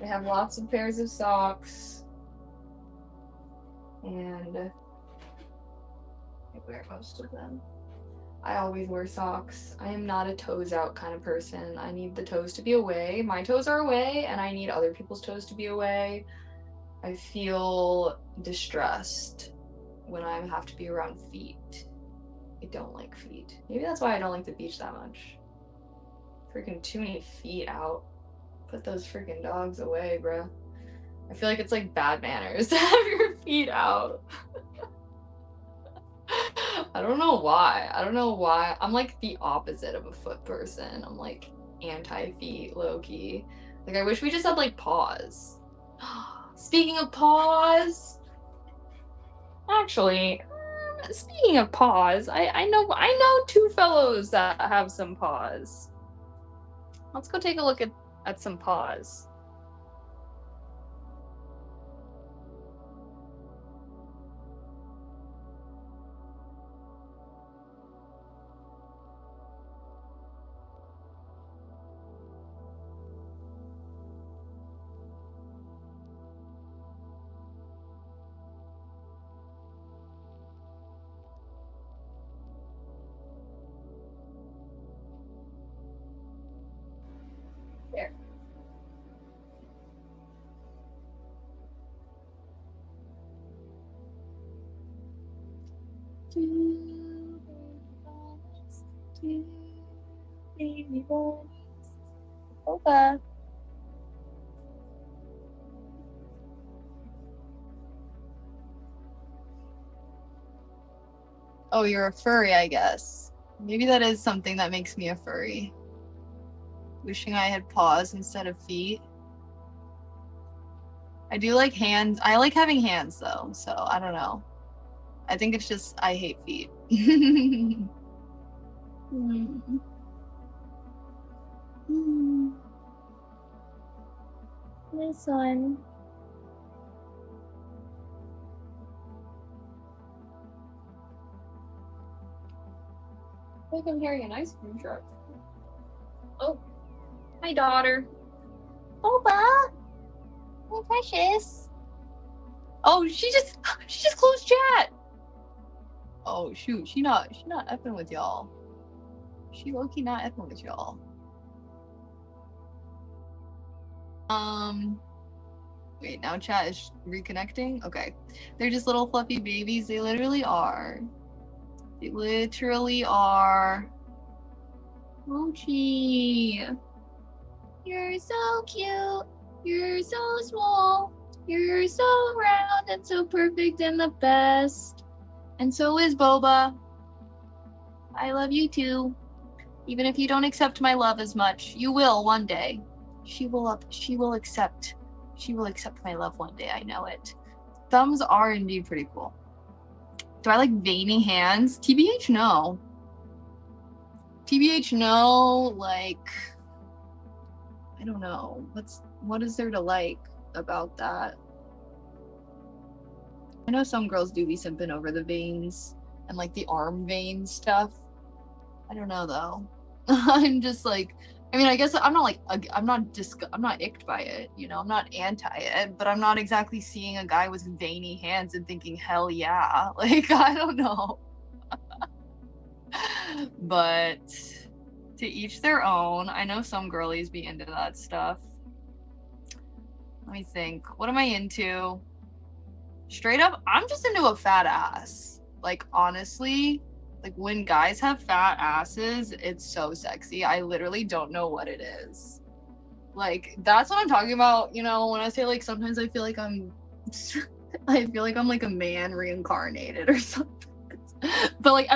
I have lots of pairs of socks. And I wear most of them. I always wear socks. I am not a toes out kind of person. I need the toes to be away. My toes are away, and I need other people's toes to be away. I feel distressed when I have to be around feet. I don't like feet. Maybe that's why I don't like the beach that much. Freaking too many feet out. Put those freaking dogs away, bro. I feel like it's like bad manners to have your feet out. I don't know why. I'm like the opposite of a foot person. I'm like anti-feet, low-key. Like I wish we just had like paws. Speaking of paws, actually, speaking of paws, I know two fellows that have some paws. Let's go take a look at some paws. Two baby bunnies. Boba. Oh, you're a furry, I guess. Maybe that is something that makes me a furry. Wishing I had paws instead of feet. I do like hands. I like having hands though, so I don't know. I think it's just I hate feet. This one. I think I'm hearing an ice cream truck. Oh, hi, daughter. Boba. Oh, precious. Oh, she just closed chat. Oh shoot, she not effing with y'all. She low-key not effing with y'all. Wait, now chat is reconnecting? Okay. They're just little fluffy babies. They literally are. They literally are. Mochi. You're so cute. You're so small. You're so round and so perfect and the best. And so is Boba. I love you too. Even if you don't accept my love as much, you will one day. She will accept my love one day, I know it. Thumbs are indeed pretty cool. Do I like veiny hands? TBH, no. TBH, no, like, I don't know. What is there to like about that? I know some girls do be simping over the veins and like the arm vein stuff. I don't know though. I'm just like, I mean, I guess I'm not like, I'm not icked by it, you know, I'm not anti it, but I'm not exactly seeing a guy with veiny hands and thinking, hell yeah. Like, I don't know. But to each their own. I know some girlies be into that stuff. Let me think. What am I into? Straight up, I'm just into a fat ass. Like, honestly, like when guys have fat asses, it's so sexy. I literally don't know what it is. Like, that's what I'm talking about, you know, when I say like sometimes I feel like I'm like a man reincarnated or something. But like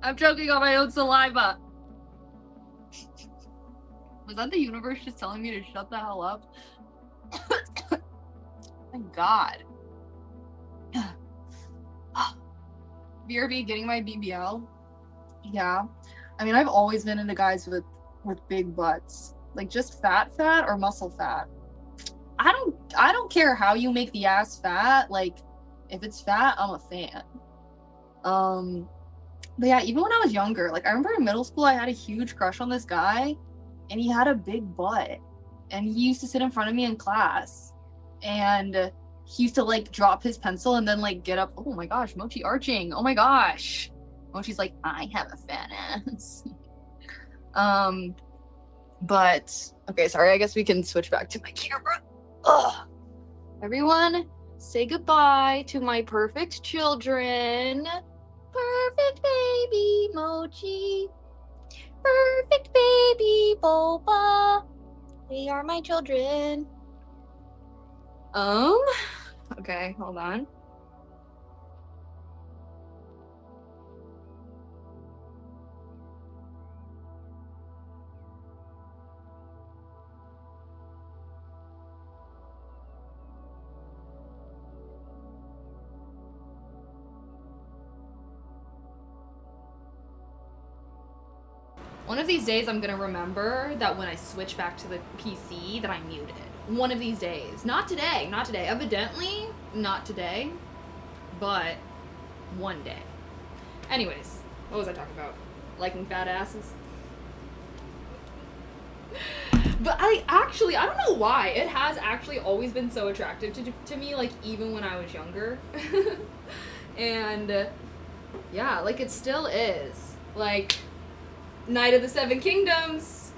I'm choking on my own saliva. Was that the universe just telling me to shut the hell up? Thank God. BRB, getting my BBL? Yeah. I mean, I've always been into guys with big butts. Like, just fat or muscle fat. I don't care how you make the ass fat. Like, if it's fat, I'm a fan. But yeah, even when I was younger, like, I remember in middle school, I had a huge crush on this guy, and he had a big butt. And he used to sit in front of me in class. And he used to, like, drop his pencil and then, like, get up. Oh my gosh, Mochi arching. Oh my gosh. Mochi's like, I have a fat ass. But, okay, sorry, I guess we can switch back to my camera. Ugh. Everyone, say goodbye to my perfect children. Perfect baby Mochi. Perfect baby Boba. They are my children. Okay, hold on. One of these days I'm gonna remember that when I switch back to the PC that I muted. One of these days. Not today. Evidently, not today. But one day. Anyways, what was I talking about? Liking fat asses? But I don't know why. It has actually always been so attractive to me, like, even when I was younger. And, yeah, like, it still is. Like, Night of the Seven Kingdoms.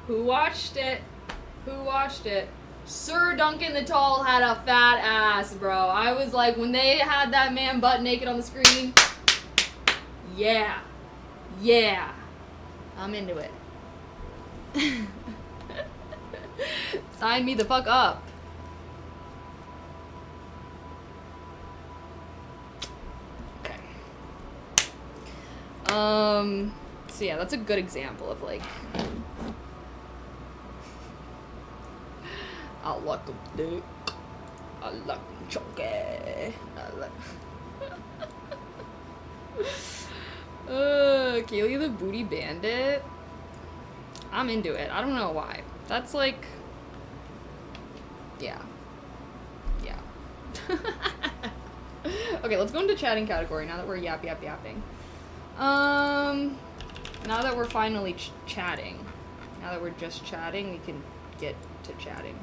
Who watched it? Who watched it? Sir Duncan the Tall had a fat ass, bro. I was like, when they had that man butt naked on the screen, yeah. Yeah. I'm into it. Sign me the fuck up. Okay. So yeah, that's a good example of like I like a dick. I like a chunky. I like Kaylee the Booty Bandit. I'm into it. I don't know why. That's like, yeah. Yeah. Okay, let's go into chatting category now that we're yapping. Now that we're finally chatting, now that we're just chatting, we can get to chatting.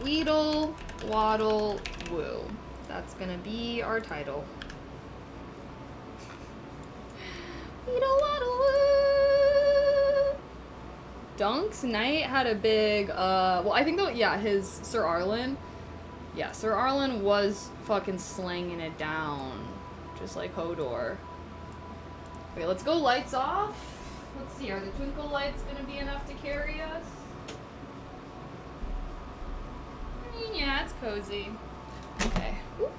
Weedle, waddle, woo. That's gonna be our title. Weedle, waddle, woo. Dunk's Knight had a big, well, I think though, yeah, his Sir Arlen. Yeah, Sir Arlen was fucking slanging it down. Just like Hodor. Okay, let's go lights off. Let's see, are the twinkle lights gonna be enough to carry us? I mean, yeah, it's cozy. Okay. Ooh.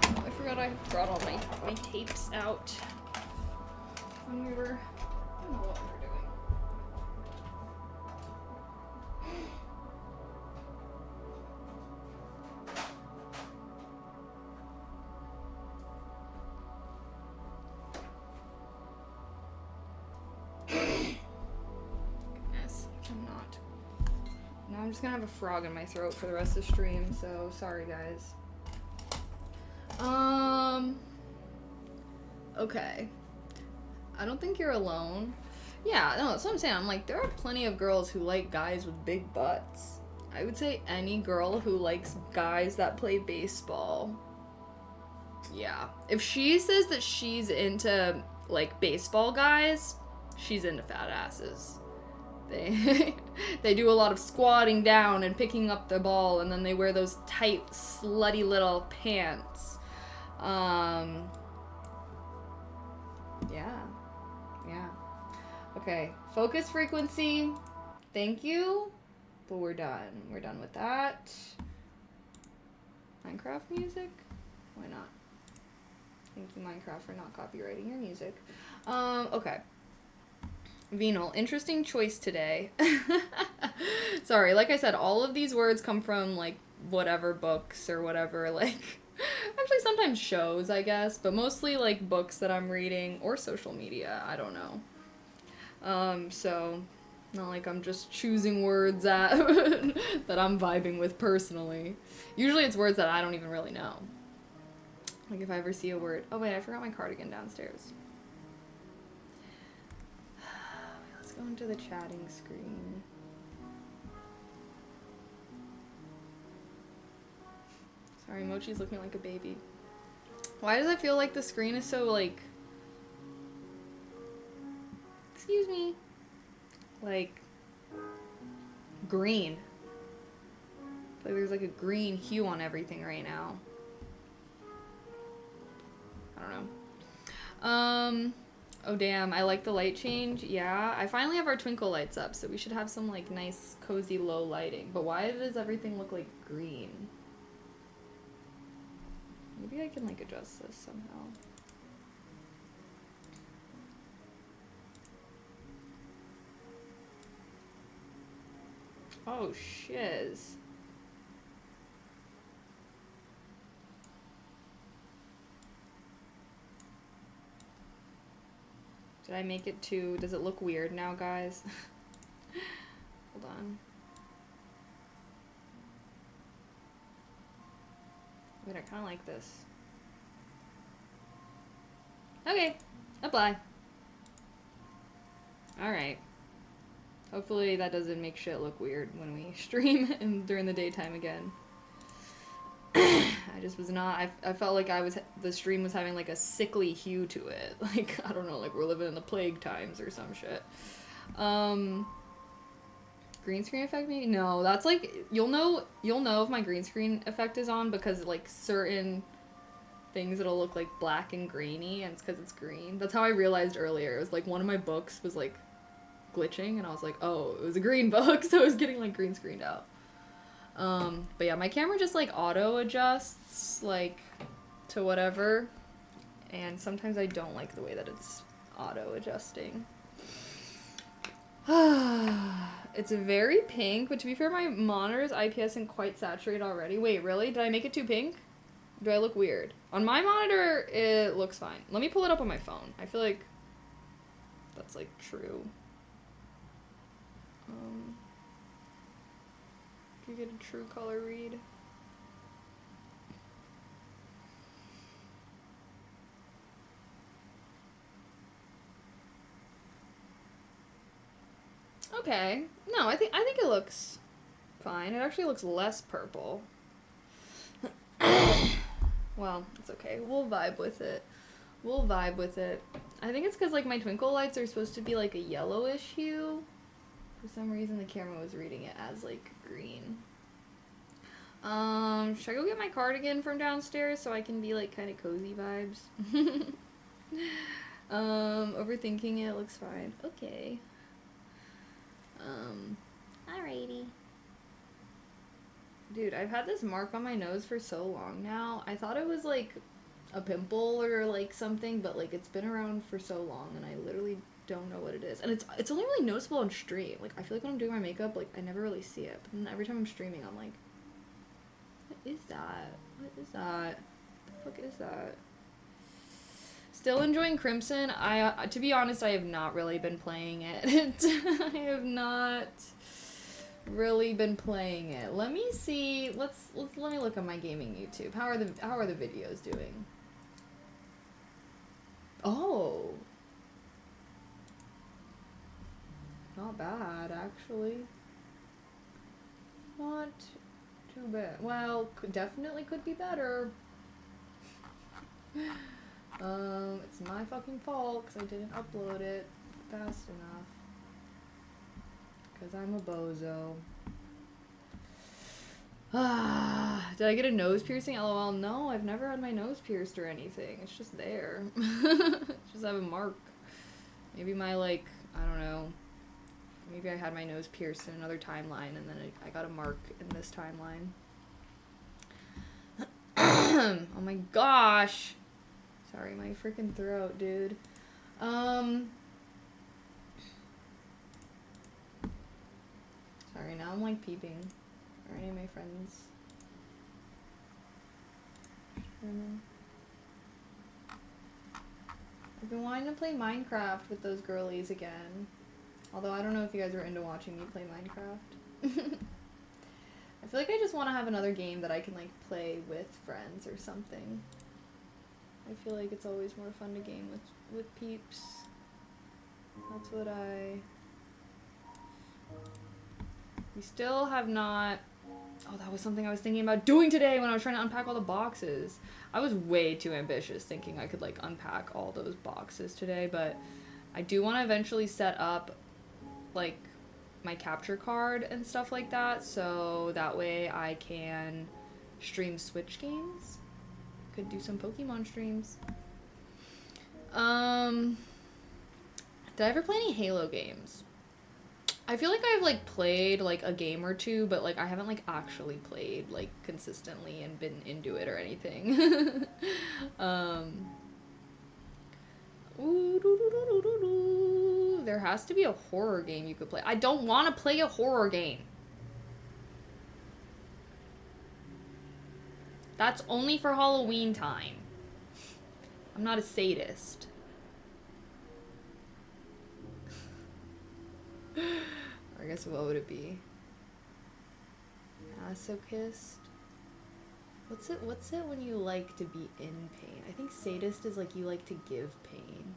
Oh, I forgot I brought all my tapes out when we were, I don't know what we were doing. Goodness, I cannot. Now I'm just gonna have a frog in my throat for the rest of the stream, so sorry guys. Okay. I don't think you're alone. Yeah, no, that's what I'm saying. I'm like, there are plenty of girls who like guys with big butts. I would say any girl who likes guys that play baseball. Yeah. If she says that she's into, like, baseball guys, she's into fat asses. They do a lot of squatting down and picking up the ball, and then they wear those tight, slutty little pants. Yeah. Okay, focus frequency. Thank you. But we're done. We're done with that. Minecraft music? Why not? Thank you, Minecraft, for not copywriting your music. Okay. Venal, interesting choice today. Sorry, like I said, all of these words come from, like, whatever books or whatever, like, actually sometimes shows, I guess, but mostly, like, books that I'm reading or social media, I don't know. So, not like I'm just choosing words that, that I'm vibing with personally. Usually it's words that I don't even really know. Like, if I ever see a word, oh wait, I forgot my cardigan downstairs. Let's go into the chatting screen. Sorry, Mochi's looking like a baby. Why does I feel like the screen is so, like... Excuse me. Like... green. I feel like there's like a green hue on everything right now. I don't know. Oh damn, I like the light change. Yeah, I finally have our twinkle lights up, so we should have some like nice, cozy, low lighting. But why does everything look like green? Maybe I can like adjust this somehow. Oh, shiz. Did I make it too? Does it look weird now, guys? Hold on. Wait, I kind of like this. Okay, apply. Alright. Hopefully that doesn't make shit look weird when we stream and during the daytime again. I just was not, I felt like the stream was having like a sickly hue to it. Like, I don't know, like we're living in the plague times or some shit. Green screen effect maybe? No, that's like, you'll know if my green screen effect is on because like certain things it'll look like black and greeny, and it's because it's green. That's how I realized earlier. It was like one of my books was like glitching and I was like, oh, it was a green book, so it was getting like green screened out. But yeah, my camera just like auto adjusts like to whatever, and sometimes I don't like the way that it's auto adjusting. It's very pink, but to be fair, my monitor's IPS isn't quite saturated already. Wait, really? Did I make it too pink? Do I look weird? On my monitor, it looks fine. Let me pull it up on my phone. I feel like that's like true. Can you get a true color read? Okay. No, I think it looks fine. It actually looks less purple. Well, it's okay. We'll vibe with it. We'll vibe with it. I think it's because like my twinkle lights are supposed to be like a yellowish hue. For some reason the camera was reading it as like green. Should I go get my cardigan from downstairs so I can be like kind of cozy vibes? Overthinking it looks fine. Okay. Alrighty. Dude, I've had this mark on my nose for so long now. I thought it was like a pimple or like something, but like it's been around for so long and I literally don't know what it is. And it's only really noticeable on stream. Like I feel like when I'm doing my makeup, like I never really see it. But then every time I'm streaming, I'm like, what is that? What is that? What the fuck is that? Still enjoying Crimson. To be honest, I have not really been playing it. I have not really been playing it. Let me see. Let me look on my gaming YouTube. How are the videos doing? Oh. Not bad, actually. Not too bad. Well, definitely could be better. It's my fucking fault because I didn't upload it fast enough. Because I'm a bozo. Did I get a nose piercing? LOL. No, I've never had my nose pierced or anything. It's just there. Just have a mark. Maybe my, like, I don't know. Maybe I had my nose pierced in another timeline and then I got a mark in this timeline. Oh my gosh. Sorry, my freaking throat, dude. Sorry, now I'm like peeping. Are any of my friends? I've been wanting to play Minecraft with those girlies again. Although I don't know if you guys are into watching me play Minecraft. I feel like I just want to have another game that I can like play with friends or something. I feel like it's always more fun to game with peeps. That's what we still have not... Oh, that was something I was thinking about doing today when I was trying to unpack all the boxes. I was way too ambitious thinking I could like unpack all those boxes today, but I do want to eventually set up like my capture card and stuff like that, so that way I can stream Switch games. Could do some Pokemon streams. Did I ever play any Halo games? I feel like I've like played like a game or two, but like I haven't like actually played like consistently and been into it or anything. There has to be a horror game you could play. I don't want to play a horror game. That's only for Halloween time. I'm not a sadist. I guess what would it be? Masochist? What's it when you like to be in pain? I think sadist is like you like to give pain.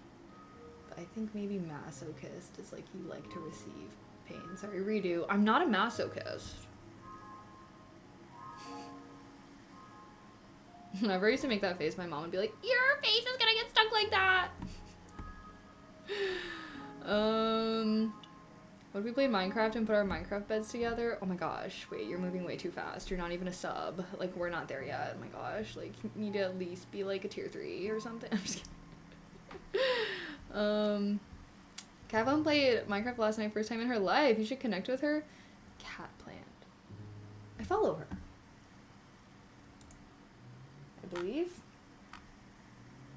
But I think maybe masochist is like you like to receive pain. Sorry, redo. I'm not a masochist. Whenever I used to make that face, my mom would be like, your face is gonna get stuck like that! What if we played Minecraft and put our Minecraft beds together? Oh my gosh, wait, you're moving way too fast. You're not even a sub. Like, we're not there yet. Oh my gosh, like, you need to at least be like a tier 3 or something. I'm just kidding. Cavan played Minecraft last night, first time in her life. You should connect with her. Cat plant. I follow her. I believe.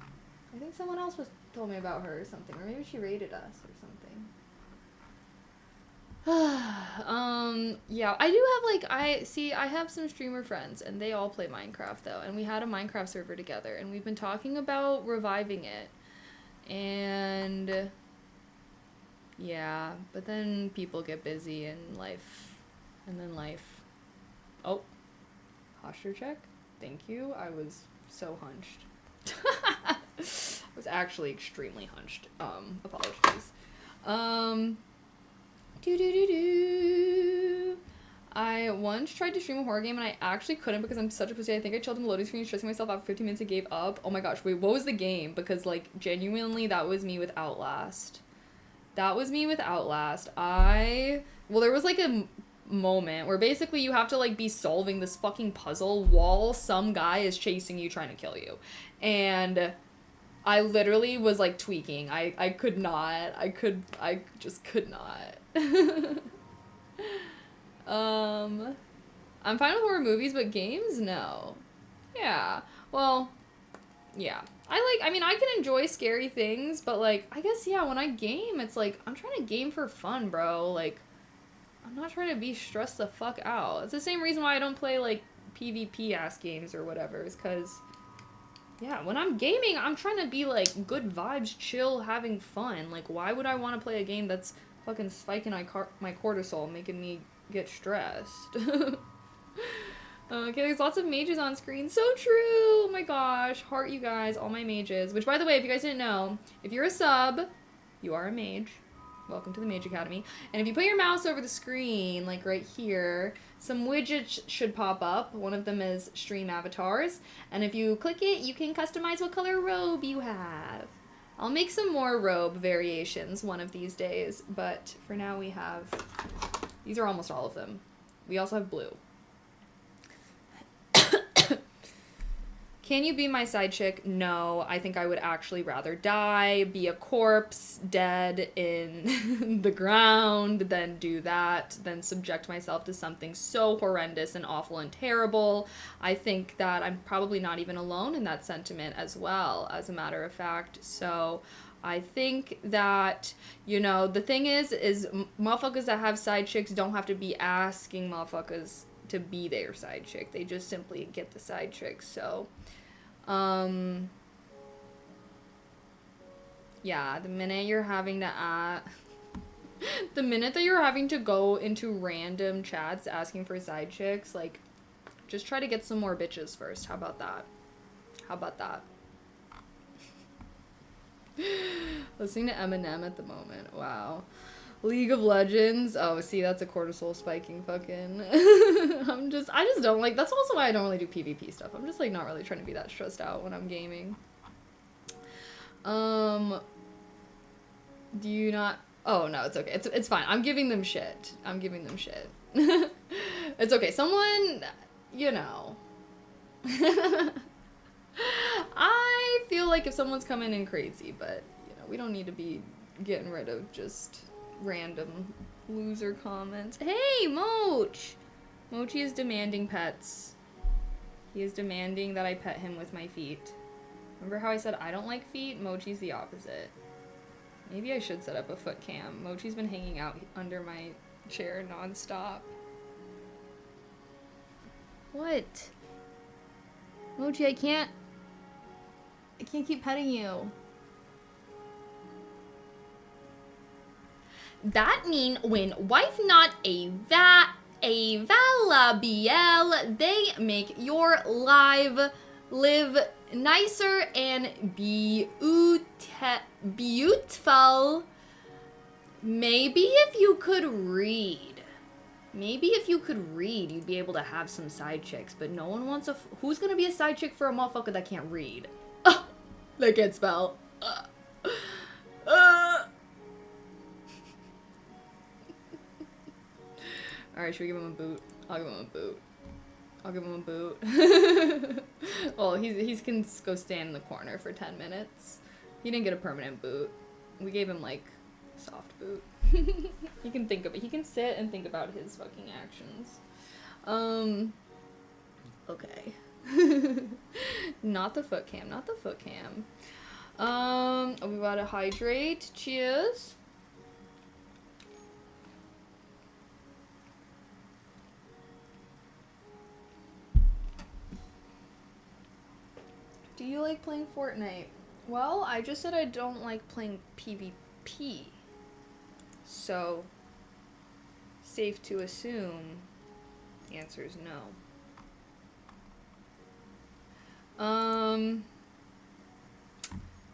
I think someone else told me about her or something, or maybe she rated us or something. Yeah, I do have like, I have some streamer friends and they all play Minecraft though, and we had a Minecraft server together and we've been talking about reviving it, and yeah, but then people get busy and life. Oh, posture check. Thank you. I was so hunched. I was actually extremely hunched. Apologies. I once tried to stream a horror game and I actually couldn't because I'm such a pussy. I think I chilled in the loading screen, stressing myself out for 15 minutes and gave up. Oh my gosh, wait, what was the game? Because like genuinely that was me with Outlast. That was me with Outlast. Well, there was like a moment where basically you have to like be solving this fucking puzzle while some guy is chasing you trying to kill you. And I literally was like tweaking. I could not. I just could not. I'm fine with horror movies, but games, no. Yeah. Well, yeah. I mean, I can enjoy scary things, but like, I guess, yeah, when I game, it's like, I'm trying to game for fun, bro. Like, I'm not trying to be stressed the fuck out. It's the same reason why I don't play like PvP ass games or whatever, is because, yeah, when I'm gaming, I'm trying to be like good vibes, chill, having fun. Like, why would I want to play a game that's fucking spiking my cortisol, making me get stressed? Okay, there's lots of mages on screen. So true! Oh my gosh. Heart you guys, all my mages. Which, by the way, if you guys didn't know, if you're a sub, you are a mage. Welcome to the Mage Academy. And if you put your mouse over the screen, like right here, some widgets should pop up. One of them is stream avatars. And if you click it, you can customize what color robe you have. I'll make some more robe variations one of these days, but for now we have, these are almost all of them. We also have blue. Can you be my side chick? No, I think I would actually rather die, be a corpse, dead in the ground, than do that, than subject myself to something so horrendous and awful and terrible. I think that I'm probably not even alone in that sentiment as well, as a matter of fact. So I think that, you know, the thing is motherfuckers that have side chicks don't have to be asking motherfuckers to be their side chick. They just simply get the side chick. So yeah, the minute you're having to the minute that you're having to go into random chats asking for side chicks, like, just try to get some more bitches first. How about that? How about that? Listening to Eminem at the moment. Wow. League of Legends. Oh, see, that's a cortisol spiking fucking. I just don't like, that's also why I don't really do PvP stuff. I'm just like not really trying to be that stressed out when I'm gaming. Do you not? Oh no, it's okay. It's fine. I'm giving them shit. I'm giving them shit. It's okay. Someone, you know. I feel like if someone's coming in crazy, but you know, we don't need to be getting rid of just random loser comments. Hey, Moch! Mochi is demanding pets. He is demanding that I pet him with my feet. Remember how I said I don't like feet? Mochi's the opposite. Maybe I should set up a foot cam. Mochi's been hanging out under my chair nonstop. What? Mochi, I can't keep petting you. That mean when wife not a vala BL, they make your live live nicer and beautiful. Maybe if you could read. Maybe if you could read, you'd be able to have some side chicks, but no one wants who's gonna be a side chick for a motherfucker that can't read? That can't spell. Alright, should we give him a boot? I'll give him a boot. I'll give him a boot. Well, he's can go stand in the corner for 10 minutes. He didn't get a permanent boot. We gave him, like, soft boot. He can think of it. He can sit and think about his fucking actions. Okay. Not the foot cam, not the foot cam. We gotta hydrate. Cheers. Do you like playing Fortnite? Well, I just said I don't like playing PvP. So, safe to assume the answer is no.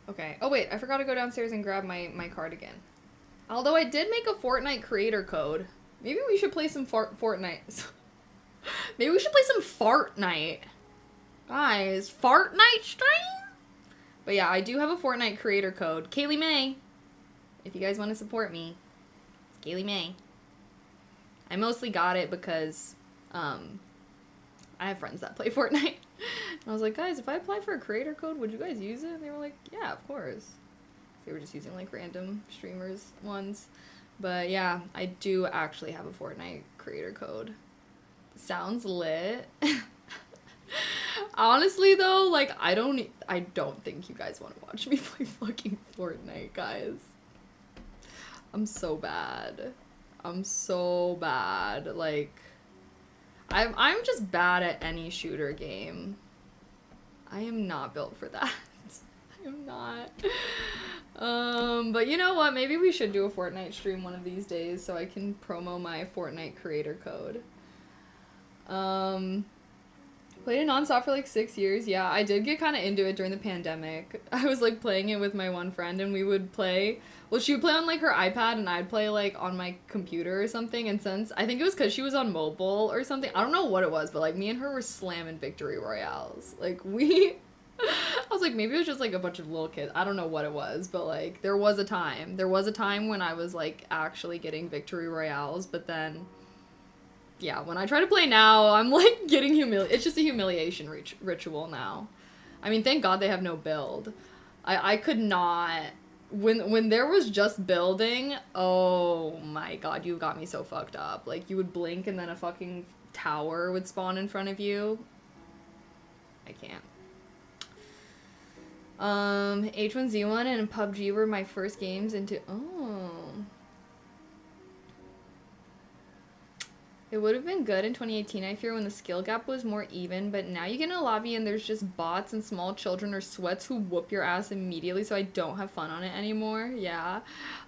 Okay. Oh wait, I forgot to go downstairs and grab my card again. Although I did make a Fortnite creator code. Maybe we should play some Fortnite. Maybe we should play some Fartnite. Guys, Fartnite stream? But yeah, I do have a Fortnite creator code. Kaylee May. If you guys want to support me, it's Kaylee May. I mostly got it because I have friends that play Fortnite. And I was like, guys, if I apply for a creator code, would you guys use it? And they were like, yeah, of course. They were just using like random streamers ones. But yeah, I do actually have a Fortnite creator code. Sounds lit. Honestly though, like I don't think you guys want to watch me play fucking Fortnite, guys. I'm so bad. I'm so bad. Like I'm just bad at any shooter game. I am not built for that. I am not. But you know what? Maybe we should do a Fortnite stream one of these days so I can promo my Fortnite creator code. Played it nonstop for like 6 years. Yeah, I did get kind of into it during the pandemic. I was like playing it with my one friend and we would play, well, she would play on like her iPad and I'd play like on my computer or something. And since, I think it was because she was on mobile or something. I don't know what it was, but like me and her were slamming victory royales. Like I was like, maybe it was just like a bunch of little kids. I don't know what it was, but like there was a time when I was like actually getting victory royales, but then yeah, when I try to play now, I'm like getting it's just a humiliation ritual now. I mean, thank God they have no build. I could not, when there was just building, oh my God, you got me so fucked up. Like you would blink and then a fucking tower would spawn in front of you. I can't. H1Z1 and PUBG were my first games into, oh. It would have been good in 2018, I fear, when the skill gap was more even, but now you get in a lobby and there's just bots and small children or sweats who whoop your ass immediately, so I don't have fun on it anymore. Yeah.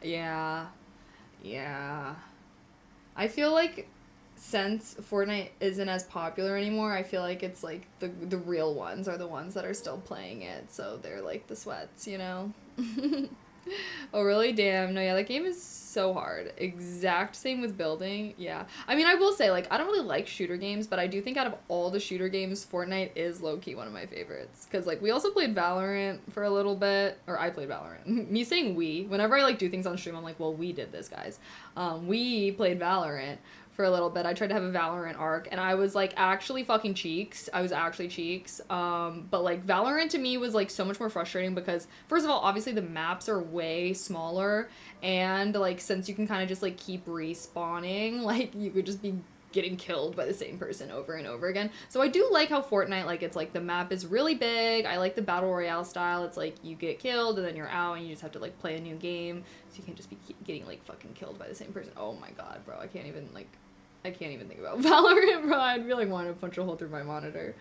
I feel like since Fortnite isn't as popular anymore, I feel like it's like the real ones are the ones that are still playing it, so they're like the sweats, you know? Oh really? Damn. No, yeah, that game is so hard. Exact same with building. Yeah. I mean, I will say, like, I don't really like shooter games, but I do think out of all the shooter games, Fortnite is low-key one of my favorites. Because, like, we also played Valorant for a little bit. Or I played Valorant. Me saying we. Whenever I, like, do things on stream, I'm like, well, we did this, guys. We played Valorant for a little bit. I tried to have a Valorant arc, and I was, like, actually fucking cheeks. I was actually cheeks. But, like, Valorant to me was, like, so much more frustrating because, first of all, obviously the maps are way smaller, and, like, since you can kind of just, like, keep respawning, like, you could just be getting killed by the same person over and over again. So I do like how Fortnite, like, it's, like, the map is really big. I like the Battle Royale style. It's, like, you get killed, and then you're out, and you just have to, like, play a new game, so you can't just be getting, like, fucking killed by the same person. Oh my God, bro, I can't even think about Valorant, bro. I'd be like wanting to punch a hole through my monitor.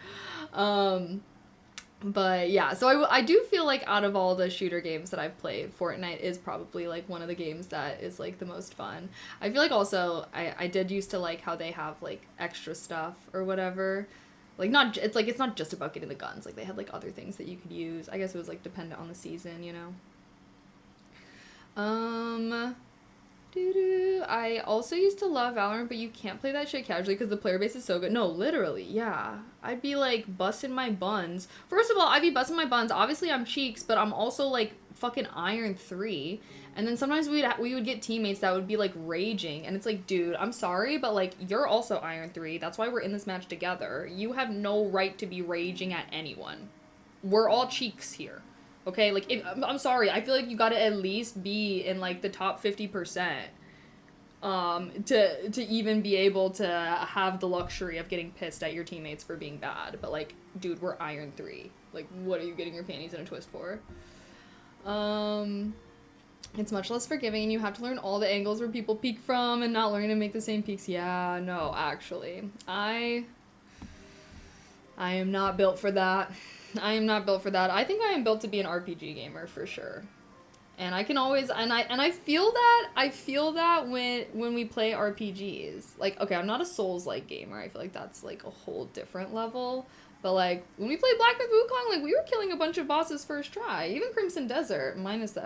But yeah, so I do feel like out of all the shooter games that I've played, Fortnite is probably like one of the games that is like the most fun. I feel like also I did used to like how they have like extra stuff or whatever. Like it's not just about getting the guns. Like they had like other things that you could use. I guess it was like dependent on the season, you know. I also used to love Valorant, but you can't play that shit casually because the player base is so good. No, literally, yeah. I'd be, like, busting my buns. First of all, I'd be busting my buns. Obviously, I'm cheeks, but I'm also, like, fucking Iron 3, and then sometimes we would get teammates that would be like raging, and it's like, dude, I'm sorry, but like, you're also Iron 3, that's why we're in this match together. You have no right to be raging at anyone. We're all cheeks here, okay? Like, I'm sorry, I feel like you gotta at least be in like the top 50%. To even be able to have the luxury of getting pissed at your teammates for being bad. But like, dude, we're Iron 3. Like, what are you getting your panties in a twist for? It's much less forgiving, and you have to learn all the angles where people peek from and not learning to make the same peeks. Yeah, no, actually. I am not built for that. I am not built for that. I think I am built to be an RPG gamer for sure. And I can always, and I feel that when we play RPGs. Like, okay, I'm not a Souls-like gamer. I feel like that's like a whole different level. But like, when we played Black Myth Wukong, like, we were killing a bunch of bosses first try. Even Crimson Desert, minus the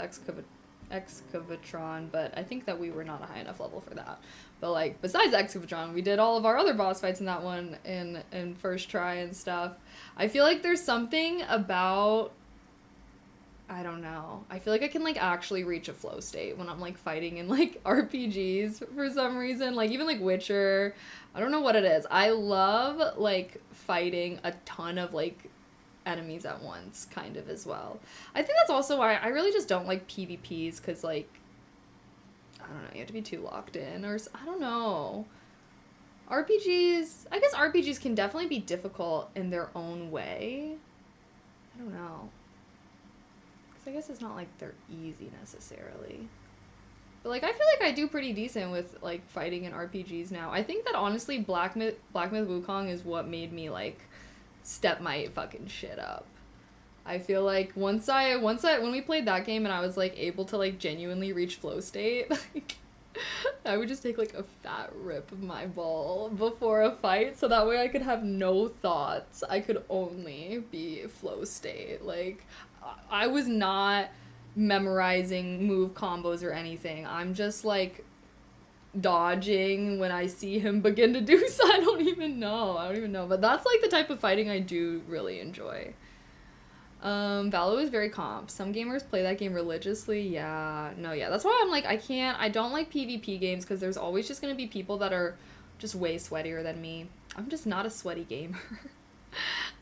Excavatron, but I think that we were not a high enough level for that. But like, besides Excavatron, we did all of our other boss fights in that one in first try and stuff. I feel like there's something about, I don't know. I feel like I can like actually reach a flow state when I'm like fighting in like RPGs for some reason. Like even like Witcher. I don't know what it is. I love like fighting a ton of like enemies at once kind of as well. I think that's also why I really just don't like PvPs, because like, I don't know, you have to be too locked in, or I don't know. RPGs, I guess RPGs can definitely be difficult in their own way. I don't know. I guess it's not like they're easy necessarily. But like, I feel like I do pretty decent with like fighting in RPGs now. I think that honestly Black Myth Wukong is what made me like step my fucking shit up. I feel like when we played that game and I was like able to like genuinely reach flow state, like I would just take like a fat rip of my ball before a fight, so that way I could have no thoughts. I could only be flow state. Like, I was not memorizing move combos or anything. I'm just like dodging when I see him begin to do so. I don't even know. But that's like the type of fighting I do really enjoy. Valo is very comp. Some gamers play that game religiously. Yeah. That's why I'm like, I don't like PvP games, because there's always just gonna be people that are just way sweatier than me. I'm just not a sweaty gamer.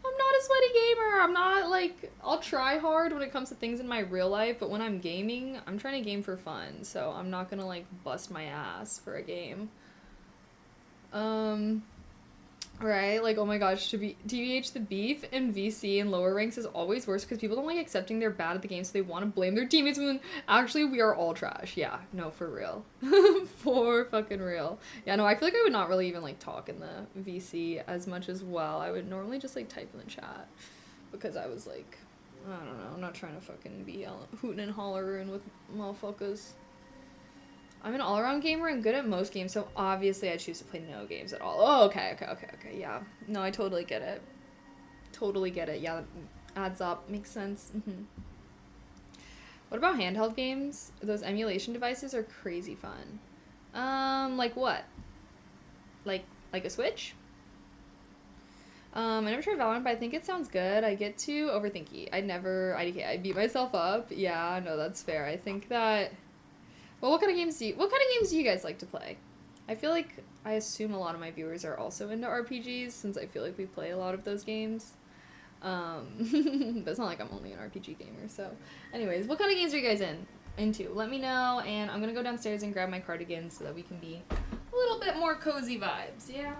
I'm not a sweaty gamer. I'm not like, I'll try hard when it comes to things in my real life, but when I'm gaming, I'm trying to game for fun, so I'm not gonna like bust my ass for a game. Right, like, oh my gosh, TBH, the beef in VC and lower ranks is always worse because people don't like accepting they're bad at the game, so they want to blame their teammates when actually we are all trash. Yeah, no, for real. For fucking real. Yeah, no, I feel like I would not really even like talk in the VC as much as well. I would normally just like type in the chat, because I was like, I don't know, I'm not trying to fucking be hooting and hollering with motherfuckers. I'm an all-around gamer and good at most games, so obviously I choose to play no games at all. Oh, okay, yeah. No, I totally get it. Yeah, that adds up. Makes sense. What about handheld games? Those emulation devices are crazy fun. Like what? Like a Switch? I never tried Valorant, but I think it sounds good. I get too overthinky. I beat myself up. Yeah, no, that's fair. I think that... Well, what kind of games do you guys like to play? I feel like I assume a lot of my viewers are also into RPGs, since I feel like we play a lot of those games. But it's not like I'm only an RPG gamer, so. Anyways, what kind of games are you guys into? Let me know, and I'm gonna go downstairs and grab my cardigan so that we can be a little bit more cozy vibes, yeah?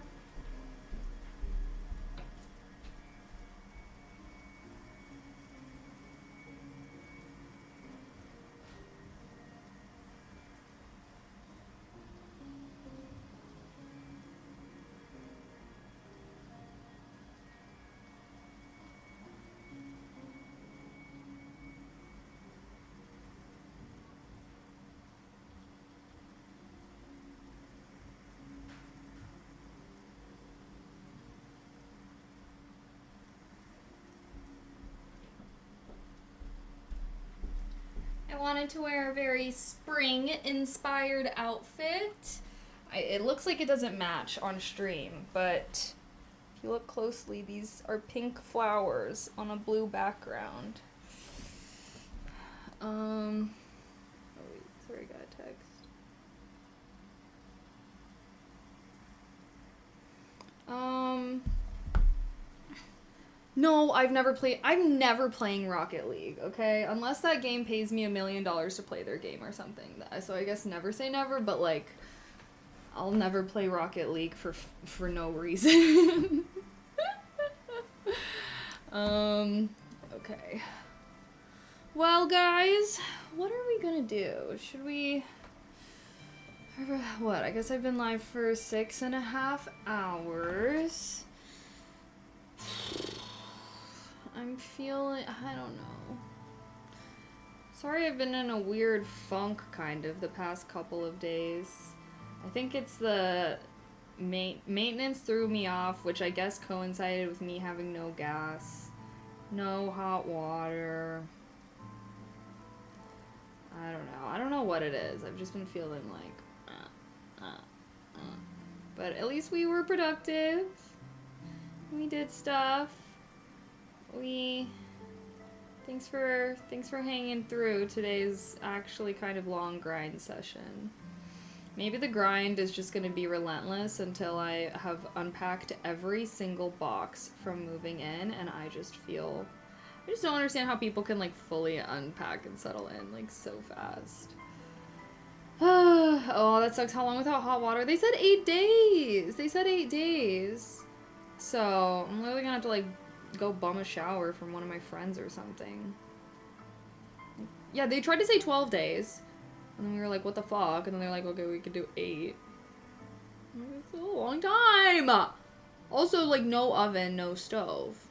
I wanted to wear a very spring-inspired outfit. It looks like it doesn't match on stream, but if you look closely, these are pink flowers on a blue background. Oh wait, sorry, I got a text. No, I'm never playing Rocket League, okay? Unless that game pays me $1 million to play their game or something. So I guess never say never, but like, I'll never play Rocket League for no reason. Okay. Well, guys, what are we gonna do? Should we... What? I guess I've been live for 6.5 hours. I'm feeling... I don't know. Sorry, I've been in a weird funk, kind of, the past couple of days. I think it's the maintenance threw me off, which I guess coincided with me having no gas, no hot water. I don't know. I don't know what it is. I've just been feeling like... But at least we were productive. We did stuff. Thanks for hanging through today's actually kind of long grind session. Maybe the grind is just gonna be relentless until I have unpacked every single box from moving in, and I just don't understand how people can like fully unpack and settle in like so fast. Oh, that sucks. How long without hot water? They said 8 days. So I'm literally gonna have to like go bum a shower from one of my friends or something. Yeah, they tried to say 12 days. And then we were like, what the fuck? And then they're like, okay, we could do 8. It's a long time! Also, like, no oven, no stove.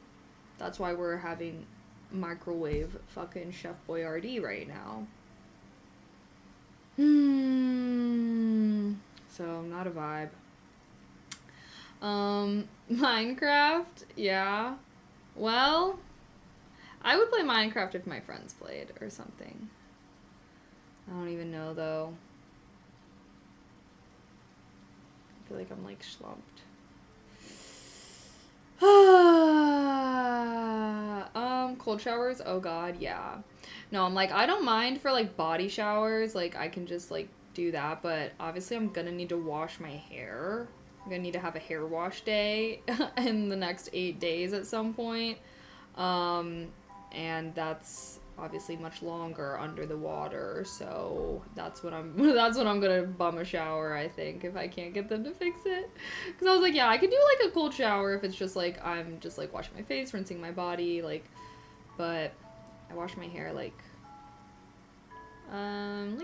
That's why we're having microwave fucking Chef Boyardee right now. So, not a vibe. Minecraft? Yeah. Well, I would play Minecraft if my friends played or something. I don't even know, though. I feel like I'm, like, slumped. Cold showers? Oh, God, yeah. No, I'm like, I don't mind for, like, body showers. Like, I can just, like, do that. But obviously I'm gonna need to wash my hair. I'm gonna need to have a hair wash day in the next 8 days at some point. And that's obviously much longer under the water, so that's what I'm gonna bum a shower, I think, if I can't get them to fix it. Because I was like, yeah, I could do like a cold shower if it's just like I'm just like washing my face, rinsing my body, like, but I wash my hair like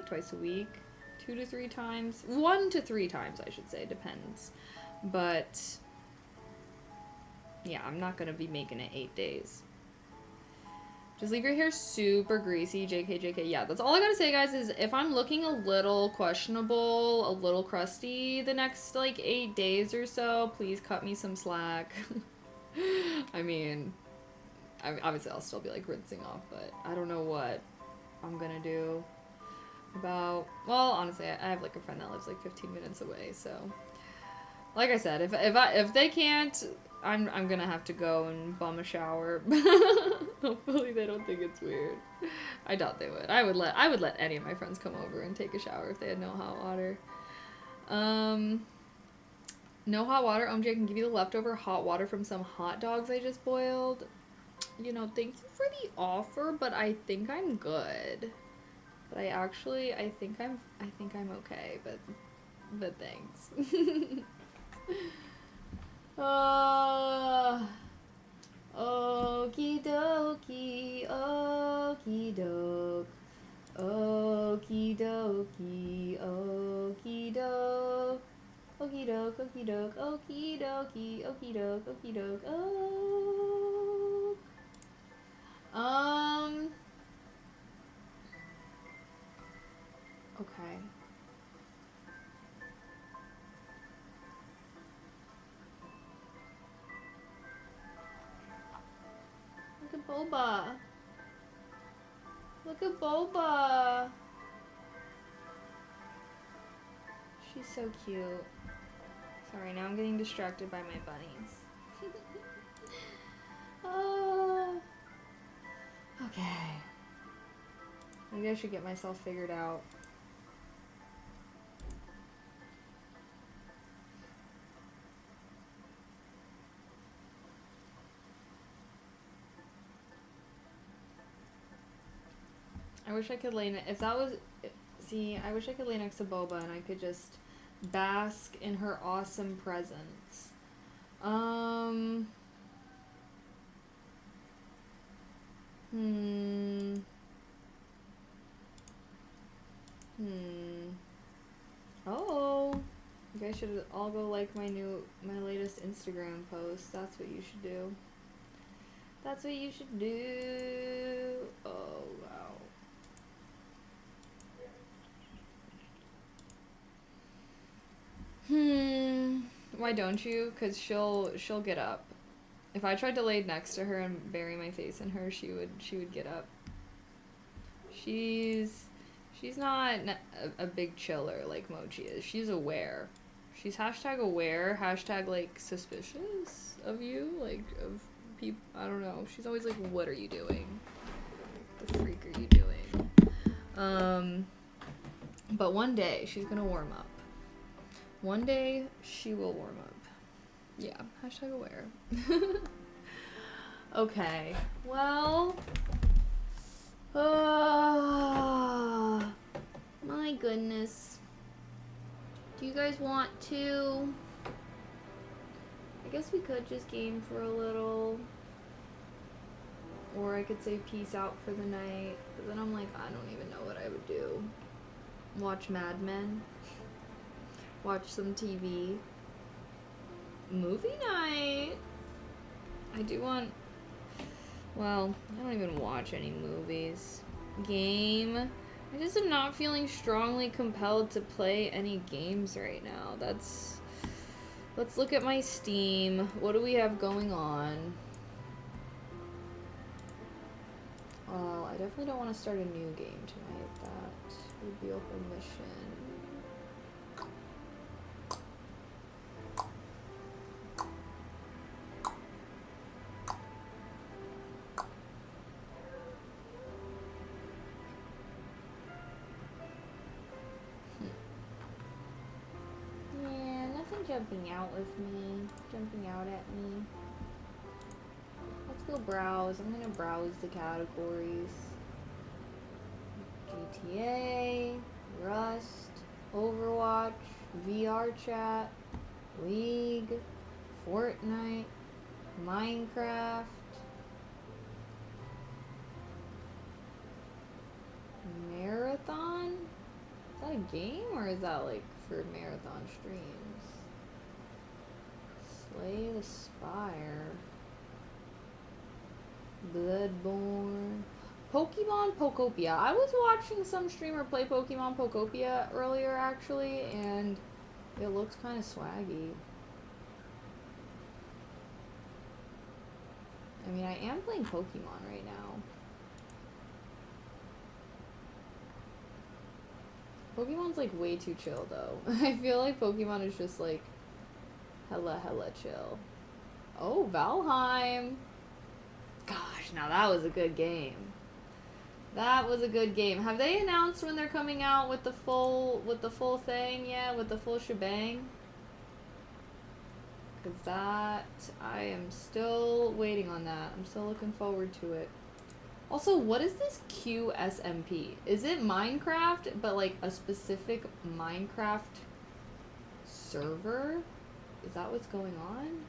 twice a week, 2 to 3 times, 1 to 3 times, I should say, depends. But yeah, I'm not gonna be making it 8 days. Just leave your hair super greasy, JK. Yeah, that's all I gotta say, guys, is if I'm looking a little questionable, a little crusty the next, like, 8 days or so, please cut me some slack. I mean, obviously I'll still be, like, rinsing off, but I don't know what I'm gonna do about... Well, honestly, I have, like, a friend that lives, like, 15 minutes away, so... Like I said, if they can't... I'm gonna have to go and bum a shower. Hopefully they don't think it's weird. I doubt they would. I would let any of my friends come over and take a shower if they had no hot water. No hot water. OMG, I can give you the leftover hot water from some hot dogs I just boiled. You know, thank you for the offer, but I think I'm good. But I think I'm okay, but thanks. Okie dokie, okie doke, okie dokie, okie doke, okie doke, okie doke, okie dokie, okie doke, okie doke, oh. Okay. Look at Boba. Look at Boba. She's so cute. Sorry, now I'm getting distracted by my bunnies. Okay. I should get myself figured out. I wish I could lay if that was see, I wish I could lay next to Boba and I could just bask in her awesome presence. Oh, you guys should all go like my latest Instagram post. That's what you should do. That's what you should do. Oh, wow. Why don't you? 'Cause she'll get up. If I tried to lay next to her and bury my face in her, she would get up. She's not a big chiller like Mochi is. She's aware. She's #aware, like suspicious of you, like of people. I don't know. She's always like, what are you doing? The freak are you doing? But one day she's gonna warm up. One day she will warm up. Yeah, #aware. Okay, well, my goodness. Do you guys want to? I guess we could just game for a little. Or I could say peace out for the night. But then I'm like, I don't even know what I would do. Watch Mad Men. Watch some TV. Movie night. I do want... Well, I don't even watch any movies. Game. I just am not feeling strongly compelled to play any games right now. Let's look at my Steam. What do we have going on? Well, I definitely don't want to start a new game tonight. That would be a whole mission. Jumping out with me, jumping out at me. Let's go browse. I'm gonna browse the categories. GTA, Rust, Overwatch, VR chat, League, Fortnite, Minecraft, Marathon? Is that a game or is that like for marathon streams? Slay the Spire. Bloodborne. Pokemon Pokopia. I was watching some streamer play Pokemon Pokopia earlier actually, and it looks kind of swaggy. I mean, I am playing Pokemon right now. Pokemon's like way too chill though. I feel like Pokemon is just like hella chill. Oh, Valheim. Gosh, now that was a good game. That was a good game. Have they announced when they're coming out with the full thing? Yeah, with the full shebang? Cause that, I am still waiting on that. I'm still looking forward to it. Also, what is this QSMP? Is it Minecraft, but like a specific Minecraft server? Is that what's going on?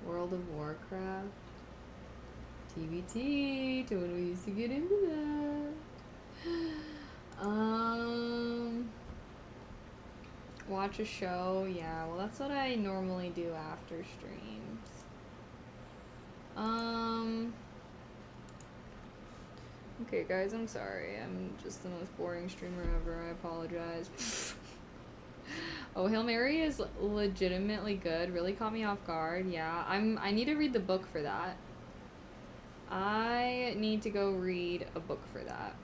World of Warcraft. TBT. To when we used to get into that. Watch a show. Yeah, well that's what I normally do after streams. Okay guys, I'm sorry. I'm just the most boring streamer ever. I apologize. Oh, Hail Mary is legitimately good. Really caught me off guard. Yeah, I need to read the book for that. I need to go read a book for that.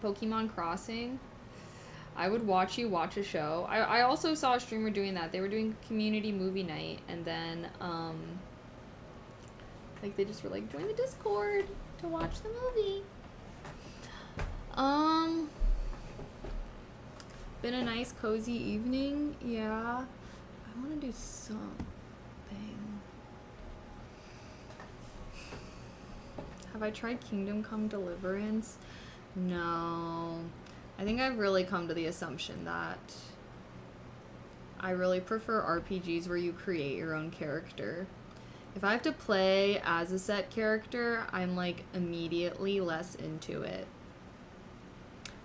Pokemon Crossing. I would watch you watch a show. I also saw a streamer doing that. They were doing community movie night, and then, like, they just were like, join the Discord to watch the movie. Been a nice, cozy evening. Yeah. I want to do something. Have I tried Kingdom Come Deliverance? No. I think I've really come to the assumption that I really prefer RPGs where you create your own character. If I have to play as a set character, I'm like immediately less into it.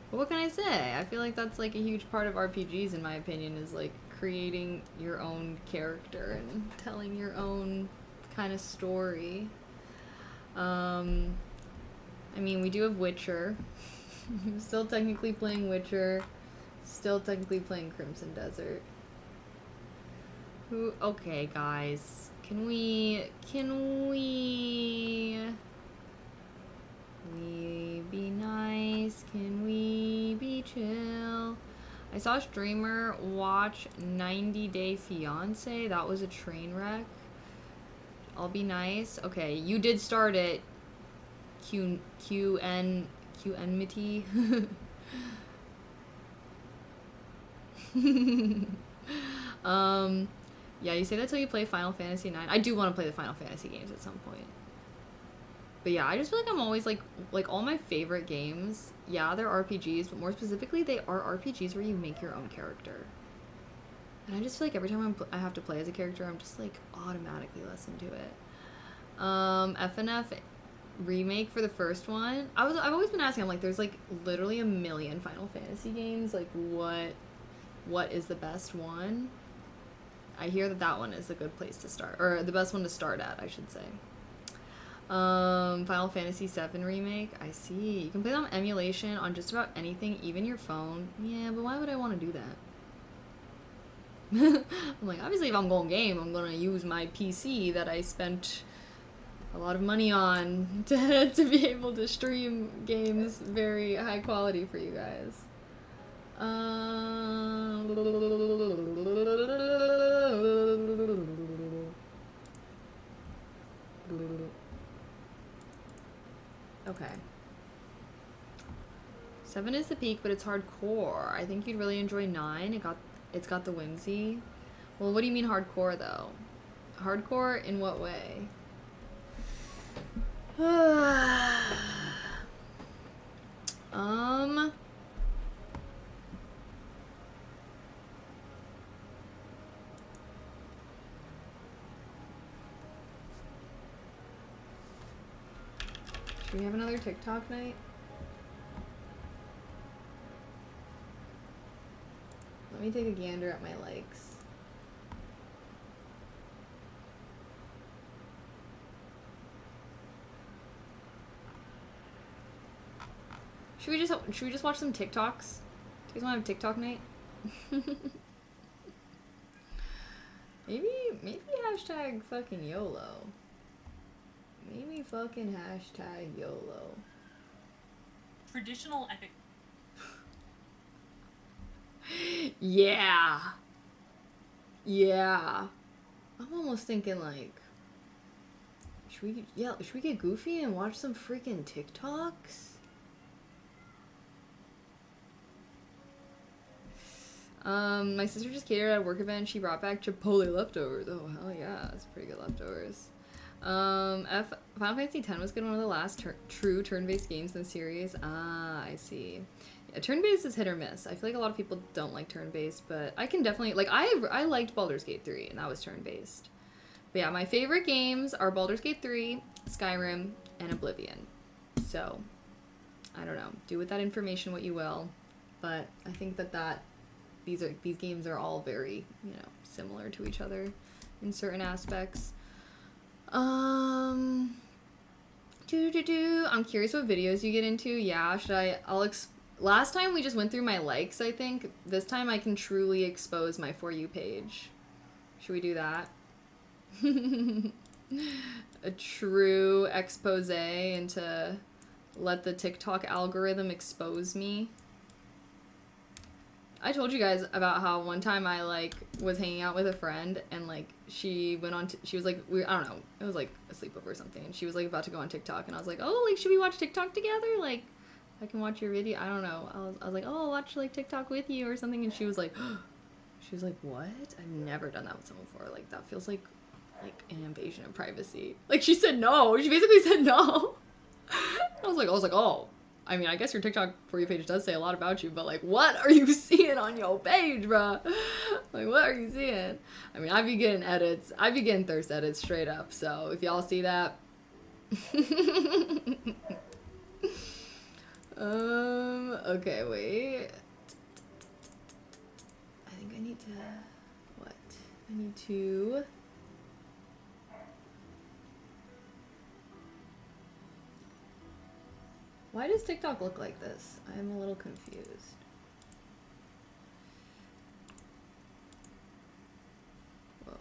But what can I say? I feel like that's like a huge part of RPGs, in my opinion, is like creating your own character and telling your own kind of story. I mean, we do have Witcher. I'm still technically playing Witcher. Still technically playing Crimson Desert. Okay, guys. Can we be nice? Can we be chill? I saw a streamer watch 90 Day Fiancé. That was a train wreck. I'll be nice. Okay, you did start it. QNmity. Yeah, you say that till you play Final Fantasy 9. I do want to play the Final Fantasy games at some point. But yeah, I just feel like I'm always like all my favorite games, yeah, they're RPGs, but more specifically, they are RPGs where you make your own character. And I just feel like every time I have to play as a character, I'm just like automatically less into it. FNF remake for the first one. I've always been asking, I'm like, there's like literally a million Final Fantasy games. Like, what is the best one? I hear that one is a good place to start, or the best one to start at, I should say. Final Fantasy VII Remake. I see. You can play that on emulation on just about anything, even your phone. Yeah, but why would I want to do that? I'm like, obviously if I'm going game, I'm going to use my PC that I spent a lot of money on to be able to stream games very high quality for you guys. Okay. 7 is the peak, but it's hardcore. I think you'd really enjoy 9. It's got the whimsy. Well, what do you mean hardcore though? Hardcore in what way? Should we have another TikTok night? Let me take a gander at my likes. Should we just watch some TikToks? Do you guys want to have TikTok night? maybe hashtag fucking YOLO. Maybe fucking hashtag YOLO. Traditional epic. Yeah. Yeah. I'm almost thinking like, should we get goofy and watch some freaking TikToks? My sister just catered at a work event. She brought back Chipotle leftovers. Oh, hell yeah. That's pretty good leftovers. Final Fantasy X was good, one of the last true turn-based games in the series. Ah, I see. Yeah, turn-based is hit or miss. I feel like a lot of people don't like turn-based, but I can definitely, like, I liked Baldur's Gate 3, and that was turn-based. But yeah, my favorite games are Baldur's Gate 3, Skyrim, and Oblivion. So, I don't know. Do with that information what you will. But I think that these games are all very, similar to each other in certain aspects. I'm curious what videos you get into. Yeah, last time we just went through my likes, I think. This time I can truly expose my For You page. Should we do that? A true expose and to let the TikTok algorithm expose me. I told you guys about how one time I like was hanging out with a friend and like she went on she was like I don't know, it was like a sleepover or something, and she was like about to go on TikTok, and I was like, oh, like should we watch TikTok together, like I can watch your video, I don't know, I was like, oh, I'll watch like TikTok with you or something, and she was like what? I've never done that with someone before, like that feels like an invasion of privacy. Like she said no, she basically said no. I was like, oh, I mean, I guess your TikTok For You page does say a lot about you, but like, what are you seeing on your page, bruh? Like, what are you seeing? I mean, I be getting edits. I be getting thirst edits straight up. So if y'all see that, okay, wait. I think I need to, what? I need to. Why does TikTok look like this? I'm a little confused. Whoa.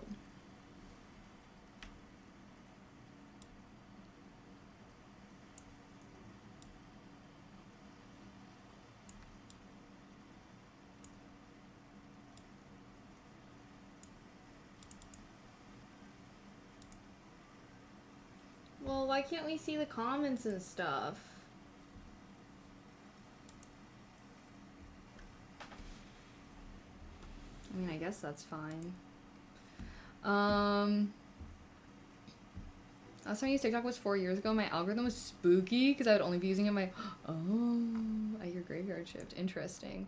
Well, why can't we see the comments and stuff? I mean, I guess that's fine. Last time I used TikTok was 4 years ago. My algorithm was spooky because I would only be using it at your graveyard shift. Interesting.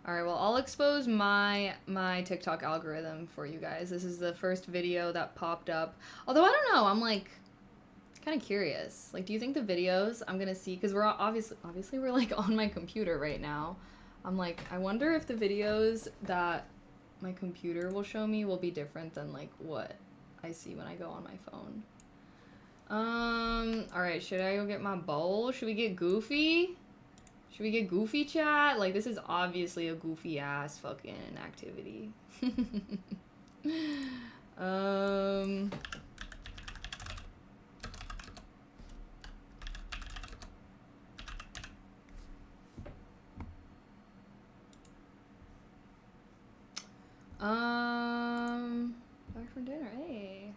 All right, well, I'll expose my TikTok algorithm for you guys. This is the first video that popped up. Although I don't know, I'm like kind of curious. Like, do you think the videos I'm gonna see, because we're obviously we're like on my computer right now. I'm like, I wonder if the videos that my computer will show me will be different than like what I see when I go on my phone. All right, should I go get my bowl? Should we get goofy? Should we get goofy, chat? Like, this is obviously a goofy ass fucking activity. Back from dinner. Hey,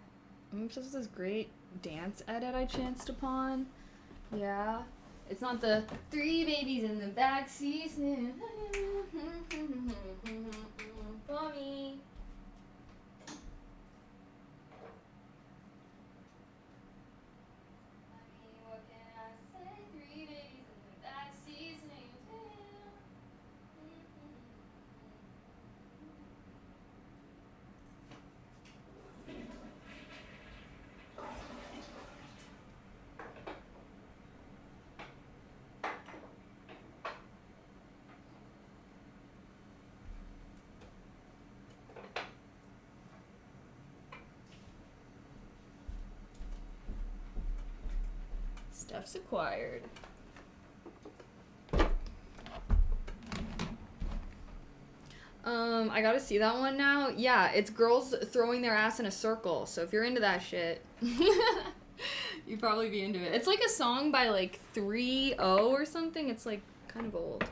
I'm obsessed with this great dance edit I chanced upon. Yeah, it's not the 3 babies in the backseat for me. What can I say? 3 babies in the backseat. Stuff's acquired. I gotta see that one now. Yeah, it's girls throwing their ass in a circle. So if you're into that shit, you'd probably be into it. It's like a song by like 3-0 or something. It's like kind of old.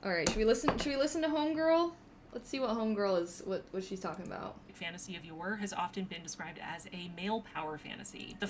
All right, should we listen to Homegirl? Let's see what Homegirl is, what she's talking about. Fantasy of yore has often been described as a male power fantasy. The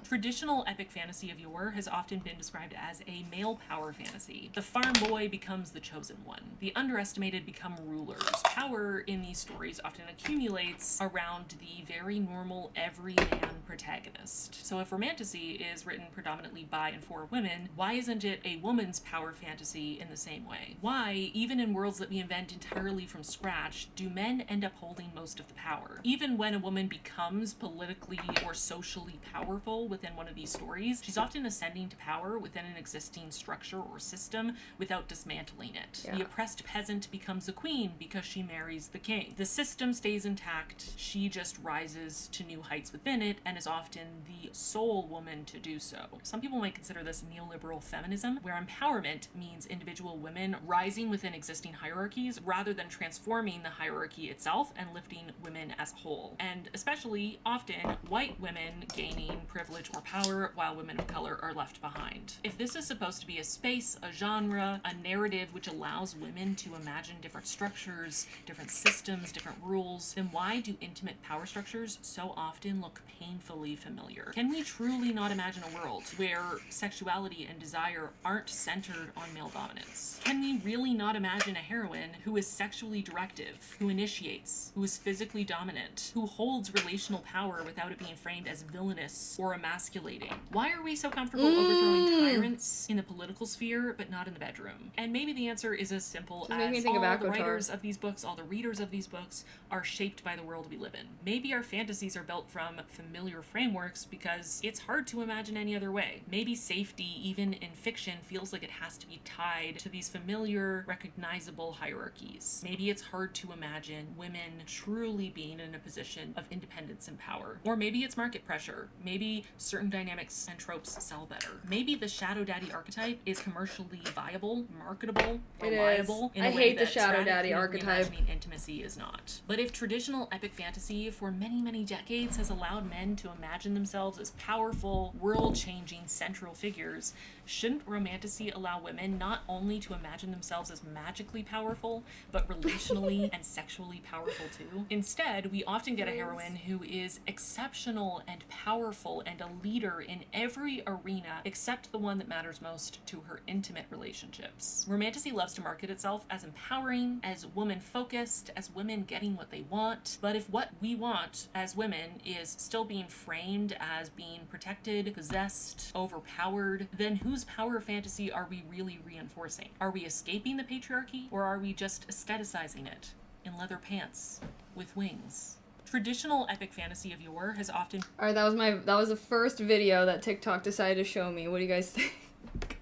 traditional epic fantasy of yore has often been described as a male power fantasy. The farm boy becomes the chosen one. The underestimated become rulers. Power in these stories often accumulates around the very normal everyman protagonist. So if romantasy is written predominantly by and for women, why isn't it a woman's power fantasy in the same way? Why, even in worlds that we invent entirely from scratch, do men end up holding most of the power? Even when a woman becomes politically or socially powerful within one of these stories, she's often ascending to power within an existing structure or system without dismantling it. Yeah. The oppressed peasant becomes a queen because she marries the king. The system stays intact, she just rises to new heights within it and is often the sole woman to do so. Some people might consider this neoliberal feminism, where empowerment means individual women rising within existing hierarchies rather than transforming the hierarchy itself and lifting women women as a whole, and especially often white women gaining privilege or power while women of color are left behind. If this is supposed to be a space, a genre, a narrative which allows women to imagine different structures, different systems, different rules, then why do intimate power structures so often look painfully familiar? Can we truly not imagine a world where sexuality and desire aren't centered on male dominance? Can we really not imagine a heroine who is sexually directive, who initiates, who is physically dominant, who holds relational power without it being framed as villainous or emasculating? Why are we so comfortable overthrowing tyrants in the political sphere but not in the bedroom? And maybe the answer is as simple Just make me as think of all the ACOTAR. writers of these books, all the readers of these books are shaped by the world we live in. Maybe our fantasies are built from familiar frameworks because it's hard to imagine any other way. Maybe safety, even in fiction, feels like it has to be tied to these familiar, recognizable hierarchies. Maybe it's hard to imagine women truly being in a position of independence and power. Or maybe it's market pressure. Maybe certain dynamics and tropes sell better. Maybe the shadow daddy archetype is commercially viable, marketable, It is. reliable. In a I way hate the that shadow daddy radically archetype. reimagining intimacy is not. But if traditional epic fantasy for many, many decades has allowed men to imagine themselves as powerful, world-changing central figures, shouldn't romantasy allow women not only to imagine themselves as magically powerful, but relationally and sexually powerful too? Instead, we often get a heroine who is exceptional and powerful and a leader in every arena except the one that matters most to her intimate relationships. Romantasy loves to market itself as empowering, as woman-focused, as women getting what they want. But if what we want as women is still being framed as being protected, possessed, overpowered, then whose power fantasy are we really reinforcing? Are we escaping the patriarchy, or are we just aestheticizing it in leather pants with wings? Traditional epic fantasy of yore has often... Alright, that was the first video that TikTok decided to show me. What do you guys think?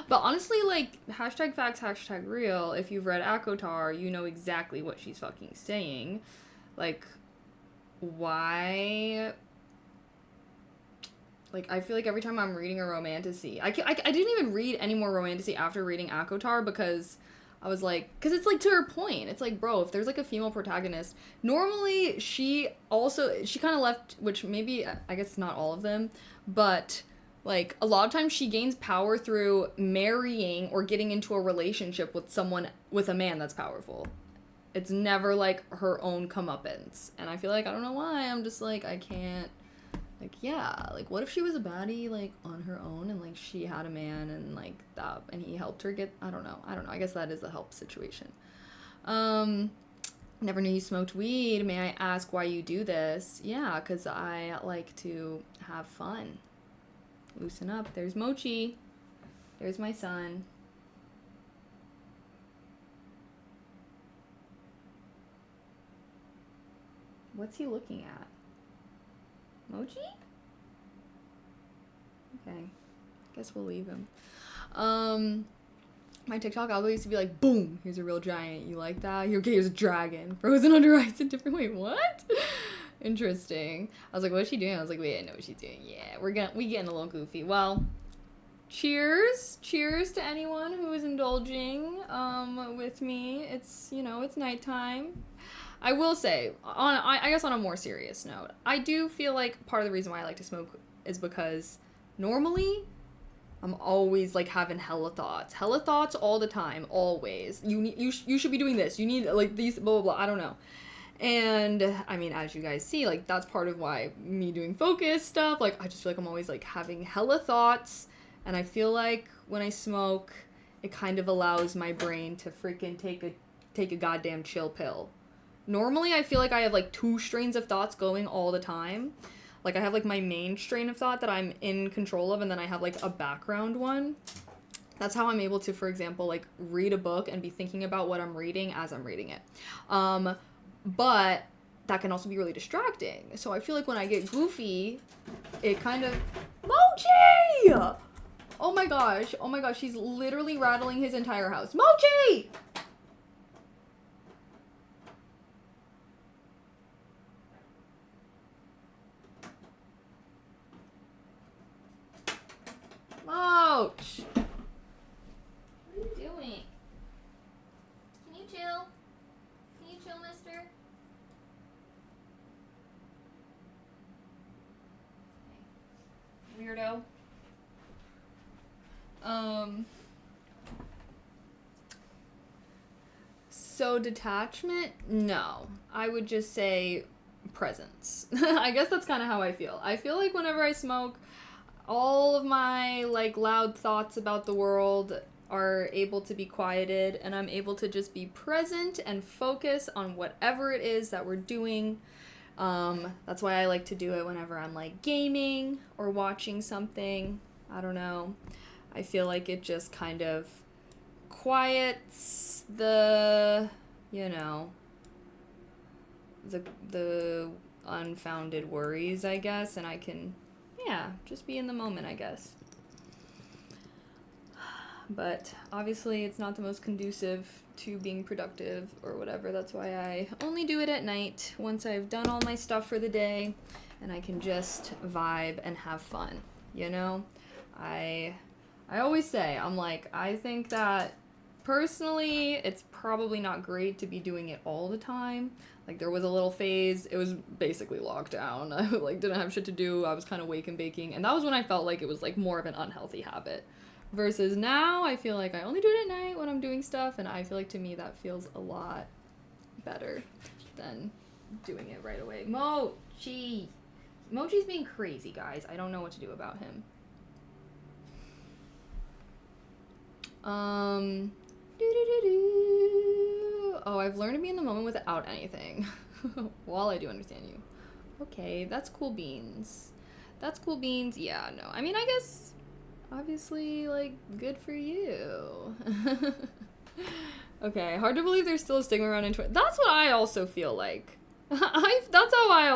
But honestly, like, hashtag facts, hashtag real, if you've read ACOTAR, you know exactly what she's fucking saying. Like, why... Like, I feel like every time I'm reading a romantasy... I didn't even read any more romantasy after reading ACOTAR because I was like... Because it's, like, to her point. It's like, bro, if there's, like, a female protagonist... Normally, she kind of left... Which maybe... I guess not all of them. But... Like, a lot of times she gains power through marrying or getting into a relationship with someone, with a man that's powerful. It's never, like, her own comeuppance. And I feel like, I don't know why, I'm just like, I can't, like, yeah. Like, what if she was a baddie, like, on her own, and, like, she had a man, and, like, that, and he helped her get, I don't know. I guess that is a help situation. Never knew you smoked weed. May I ask why you do this? Yeah, because I like to have fun. Loosen up. There's Mochi. There's my son. What's he looking at? Mochi? Okay. Guess we'll leave him. My TikTok algo used to be like, boom, here's a real giant. You like that? Here's a dragon. Frozen under ice and different. Wait, what? Interesting. I was like, what's she doing? I was like, wait, I know what she's doing. Yeah, we getting a little goofy. Well, cheers to anyone who is indulging with me. It's, you know, it's nighttime. I will say, I guess on a more serious note, I do feel like part of the reason why I like to smoke is because normally I'm always like having hella thoughts all the time, always. You should be doing this. You need like these blah blah blah. I don't know. And I mean, as you guys see, like, that's part of why me doing focus stuff, like, I just feel like I'm always, like, having hella thoughts, and I feel like when I smoke, it kind of allows my brain to freaking take a goddamn chill pill. Normally, I feel like I have, like, 2 strains of thoughts going all the time. Like, I have, like, my main strain of thought that I'm in control of, and then I have, like, a background one. That's how I'm able to, for example, like, read a book and be thinking about what I'm reading as I'm reading it. But that can also be really distracting. So I feel like when I get goofy, it kind of... Mochi! Oh my gosh, he's literally rattling his entire house. Mochi! Moch! What are you doing? Can you chill? Can you chill, mister? So detachment? No. I would just say presence. I guess that's kind of how I feel. I feel like whenever I smoke, all of my like loud thoughts about the world are able to be quieted, and I'm able to just be present and focus on whatever it is that we're doing. That's why I like to do it whenever I'm like gaming or watching something. I don't know. I feel like it just kind of quiets the, you know, the unfounded worries, I guess, and I can, yeah, just be in the moment, I guess. But obviously it's not the most conducive to being productive or whatever. That's why I only do it at night once I've done all my stuff for the day and I can just vibe and have fun, you know? I always say, I'm like, I think that personally it's probably not great to be doing it all the time. Like there was a little phase, it was basically lockdown. I like didn't have shit to do. I was kind of wake and baking, and that was when I felt like it was like more of an unhealthy habit. Versus now, I feel like I only do it at night when I'm doing stuff, and I feel like to me that feels a lot better than doing it right away. Mochi's being crazy, guys. I don't know what to do about him. Oh, I've learned to be in the moment without anything. While I do understand you. Okay, that's cool beans. That's cool beans. Yeah, no. I mean, I guess obviously, like, good for you. Okay, hard to believe there's still a stigma around that's what I also feel like. That's what I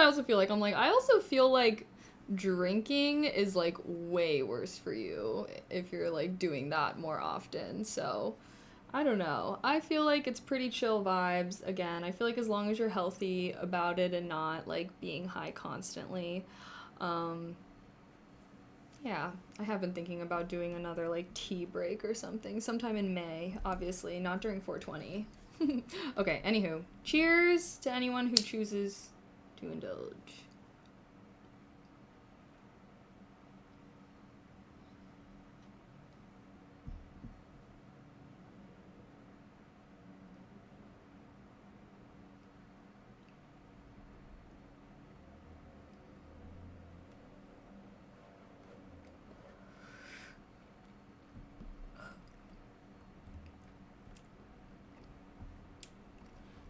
also feel like. I'm like, I also feel like drinking is like way worse for you if you're like doing that more often. So I don't know. I feel like it's pretty chill vibes. Again, I feel like as long as you're healthy about it and not like being high constantly. Yeah, I have been thinking about doing another like tea break or something sometime in May, obviously, not during 420. Okay, anywho, cheers to anyone who chooses to indulge.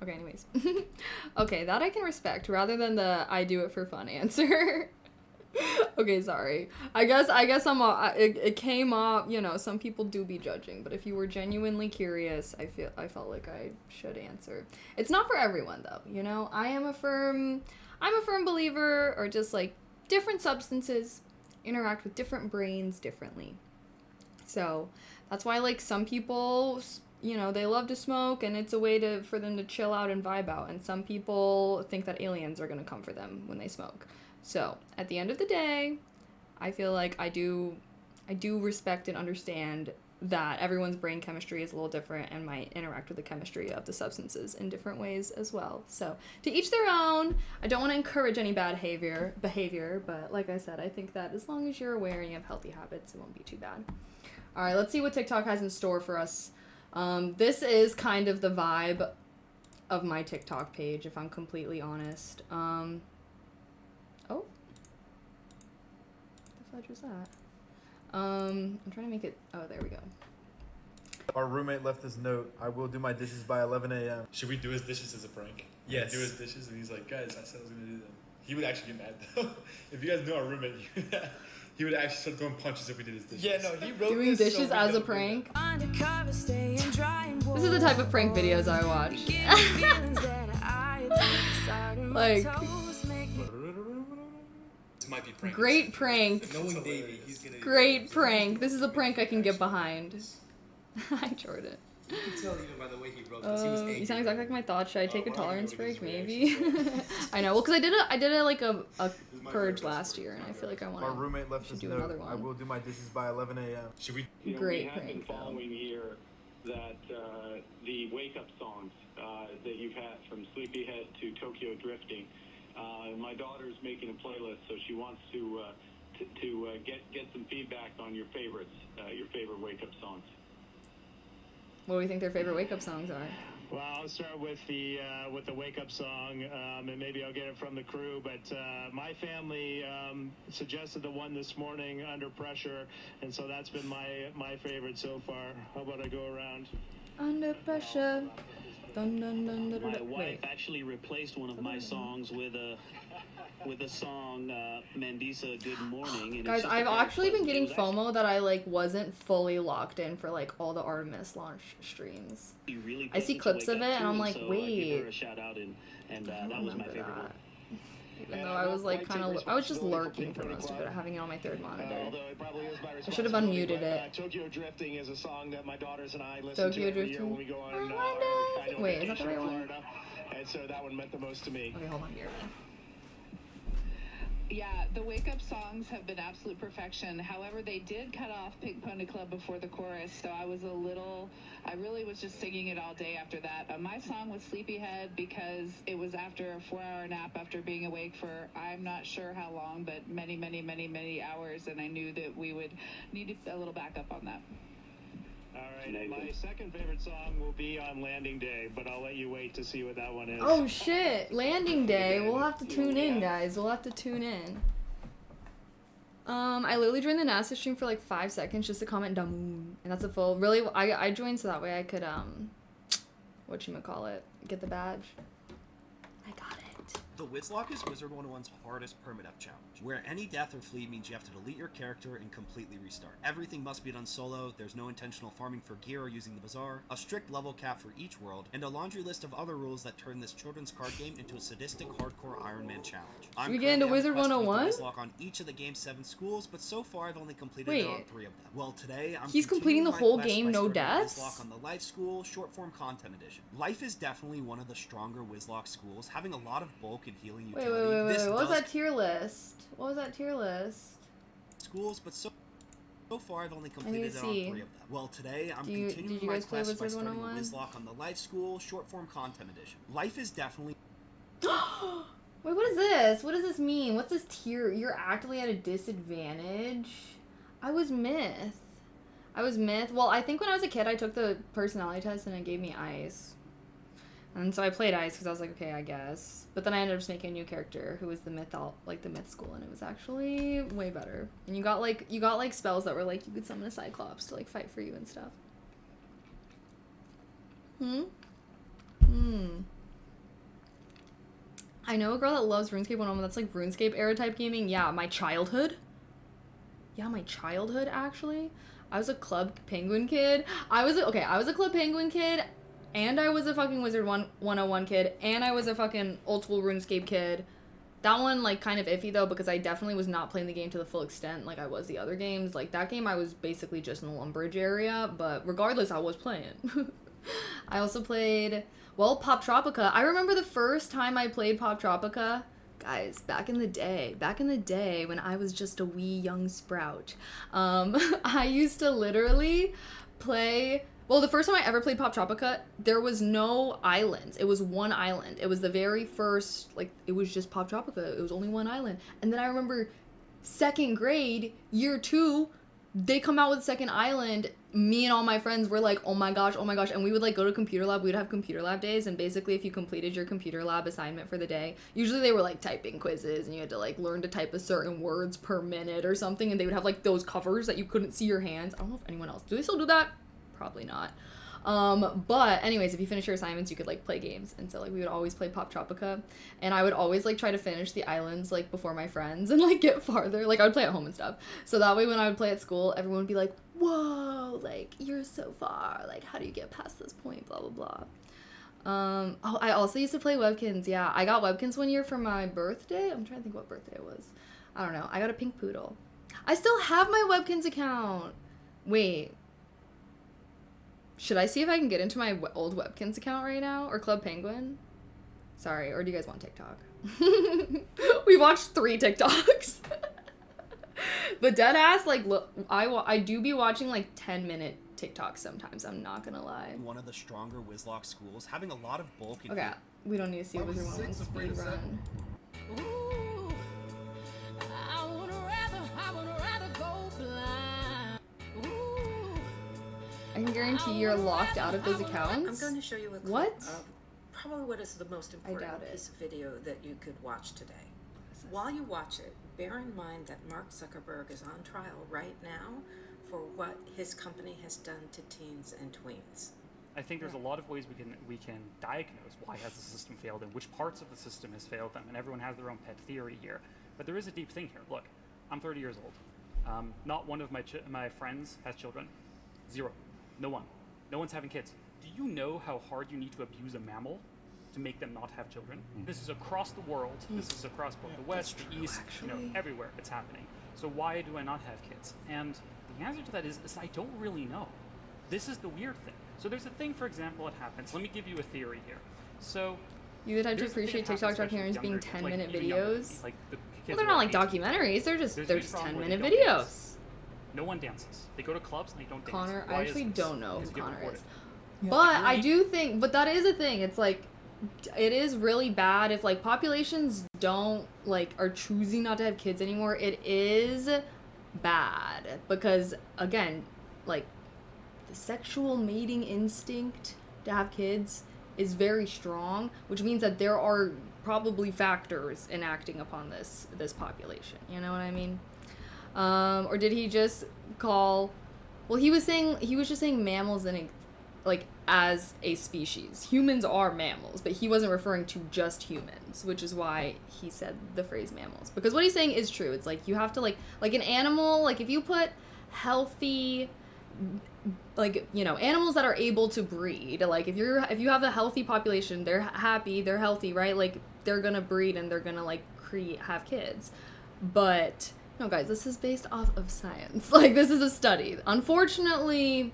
Okay, anyways. Okay, that I can respect rather than the I do it for fun answer. Okay, sorry. I guess it came up, you know, some people do be judging, but if you were genuinely curious, I felt like I should answer. It's not for everyone though, you know? I'm a firm believer, or just like different substances interact with different brains differently. So, that's why like some people, you know, they love to smoke and it's a way for them to chill out and vibe out, and some people think that aliens are going to come for them when they smoke. So, at the end of the day, I feel like I do respect and understand that everyone's brain chemistry is a little different and might interact with the chemistry of the substances in different ways as well. So, to each their own. I don't want to encourage any bad behavior, but like I said, I think that as long as you're aware and you have healthy habits, it won't be too bad. All right, let's see what TikTok has in store for us. This is kind of the vibe of my TikTok page, if I'm completely honest. Oh. What the fudge was that? I'm trying to make it, oh, there we go. Our roommate left this note: I will do my dishes by 11 a.m. Should we do his dishes as a prank? Yes. Do his dishes, and he's like, guys, I said I was gonna do them. He would actually get mad though. If you guys know our roommate, he would actually start throwing punches if we did his dishes. Yeah, no, he wrote doing this dishes so as a prank. This is the type of prank videos I watch. Like, This might be prank. great prank. Knowing Davey, he's gonna. Great prank. This is a prank I can get behind. I chored it. You can tell even by the way he wrote this. He was angry. You sound exactly like my thoughts. Should I take a tolerance break? his Maybe. I know. Well, because I did a like a purge last year, and I feel like I want Our roommate left should this do note: another one. I will do my dishes by 11 a.m. Should we? You know, Great we have been prank, though. following here that the wake-up songs that you've had, from Sleepyhead to Tokyo Drifting. My daughter's making a playlist, so she wants to get some feedback on your favorites, your favorite wake-up songs. What do we think their favorite wake-up songs are? Well, I'll start with the wake-up song, and maybe I'll get it from the crew. But my family suggested the one this morning, Under Pressure, and so that's been my favorite so far. How about I go around? Under Pressure. Dun, dun, dun, dun, dun, My dun. wife Wait. actually replaced one of my songs with a song, Mandisa Good Morning. And Guys, it's just a I've very actually been pleasant- getting it was FOMO that I like wasn't fully locked in for like all the Artemis launch streams. actually really I see pleasant to clips wake of up it and to, I'm like, so I give wait. her a shout out, and I that don't was my remember favorite that. one. Even though I was like kind of, I was just lurking for most of it, having it on my third monitor. Although it probably is my I should have responsibility, unmuted but, it. Tokyo Drifting is a song that my daughters and I listen Tokyo to every year Drifting? when we go on I our wonder- annual Wait, is that the vacation right in one? Florida. And so that one meant the most to me. Okay, hold on here. Yeah, the wake-up songs have been absolute perfection. However, they did cut off Pink Pony Club before the chorus, so I really was just singing it all day after that. My song was Sleepyhead because it was after a 4-hour nap after being awake for, I'm not sure how long, but many, many, many, many hours, and I knew that we would need a little backup on that. All right, and my second favorite song will be on Landing Day, but I'll let you wait to see what that one is. Oh shit, landing day. We'll have to tune in, guys. We'll have to tune in. I literally joined the NASA stream for like 5 seconds just to comment dOne, and that's a full. Really, I joined so that way I could whatchamacallit, get the badge. I got it. The Wizlock is Wizard 101's hardest permadeath challenge, where any death or flee means you have to delete your character and completely restart. Everything must be done solo, there's no intentional farming for gear or using the bazaar, a strict level cap for each world, and a laundry list of other rules that turn this children's card game into a sadistic hardcore Iron Man challenge. Should we get into Wizard 101? Wizlock on each of the game's 7 schools, but so far I've only completed it on 3 of them. Well, today I'm He's completing the continuing whole my quest game, by no starting deaths? Wizlock on the Life School short form content edition. Life is definitely one of the stronger Wizlock schools, having a lot of bulk and healing Wait, utility. wait, wait, This wait. What was does that tier list? What was that tier list? schools, but so far I've only I completed need it to on see. 3 of them. Well, today I'm Did you continuing my guys play quest by Wizard starting 101? Wizlock on the Life School short form content edition. Life is definitely Wait, what is this? What does this mean? What's this tier? You're actively at a disadvantage? I was myth. Well, I think when I was a kid, I took the personality test and it gave me ice. And so I played ice because I was like, okay, I guess. But then I ended up just making a new character who was the myth school, and it was actually way better. And you got like spells that were like you could summon a Cyclops to like fight for you and stuff. I know a girl that loves RuneScape 101. That's like RuneScape era type gaming. Yeah, my childhood, actually. I was a Club Penguin kid. I was a Club Penguin kid, and I was a fucking Wizard 101 kid, and I was a fucking old school RuneScape kid. That one, like, kind of iffy, though, because I definitely was not playing the game to the full extent like I was the other games. Like, that game, I was basically just in the Lumbridge area, but regardless, I was playing. I also played, well, Pop Tropica. I remember the first time I played Pop Tropica, guys, back in the day when I was just a wee young sprout, I used to literally play, well, the first time I ever played Pop Tropica, there was no islands. It was one island. It was the very first, like, it was just Pop Tropica. It was only one island. And then I remember 2nd grade, year 2, they come out with second island. Me and all my friends were like, oh my gosh, and we would like go to computer lab. We would have computer lab days, and basically if you completed your computer lab assignment for the day, usually they were like typing quizzes and you had to like learn to type a certain words per minute or something, and they would have like those covers that you couldn't see your hands. I don't know if anyone else, do they still do that? Probably not. But anyways, if you finish your assignments, you could like play games, and so like we would always play Pop Tropica, and I would always like try to finish the islands like before my friends and like get farther. Like I would play at home and stuff, so that way when I would play at school, everyone would be like, whoa, like you're so far, like how do you get past this point, blah blah blah. Oh, I also used to play Webkins. Yeah, I got Webkins one year for my birthday. I'm trying to think what birthday it was. I don't know. I got a pink poodle. I still have my Webkins account. Wait, should I see if I can get into my old Webkins account right now? Or Club Penguin? Sorry, or do you guys want TikTok? We watched 3 TikToks. But deadass, like, look, I do be watching, like, 10-minute TikToks sometimes. I'm not gonna lie. one of the stronger Wizlock schools, having a lot of bulk and Okay, we don't need to see a Wizard 101 speed run. Ooh, I would rather go blind. guarantee you're locked out of those accounts? I'm going to show you a clip What? of probably what is the most important doubt it. piece of video that you could watch today. While you watch it, bear in mind that Mark Zuckerberg is on trial right now for what his company has done to teens and tweens. I think there's a lot of ways we can diagnose why has the system failed and which parts of the system has failed them, and everyone has their own pet theory here. But there is a deep thing here. Look, I'm 30 years old. Not one of my friends has children. Zero. No one. No one's having kids. Do you know how hard you need to abuse a mammal to make them not have children? This is across the world. This is across both the West, the East, everywhere it's happening. So why do I not have kids? And the answer to that is I don't really know. This is the weird thing. So there's a thing, for example, that happens. Let me give you a theory here. So You would have to there's a thing appreciate that happens TikTok especially with documentaries being younger kids, 10-minute even younger than me. videos. Like the kids Well, they're who are not like 18. documentaries. They're just There's they're a just problem where they 10-minute don't videos. dance. No one dances. They go to clubs and they don't dance. Connor, Why I is actually this? don't know Because who you get Connor reported. is. But I do think, but that is a thing. It's like, it is really bad if like populations don't like are choosing not to have kids anymore. It is bad because again, like the sexual mating instinct to have kids is very strong, which means that there are probably factors in acting upon this population. You know what I mean? Or did he just call? Well, he was just saying mammals and like as a species. Humans are mammals, but he wasn't referring to just humans, which is why he said the phrase mammals. Because what he's saying is true. It's like you have to like an animal, like if you put healthy, like, you know, animals that are able to breed, like if you have a healthy population, they're happy, they're healthy, right? Like they're gonna breed and they're gonna like have kids. But no, guys, this is based off of science. Like this is a study. Unfortunately,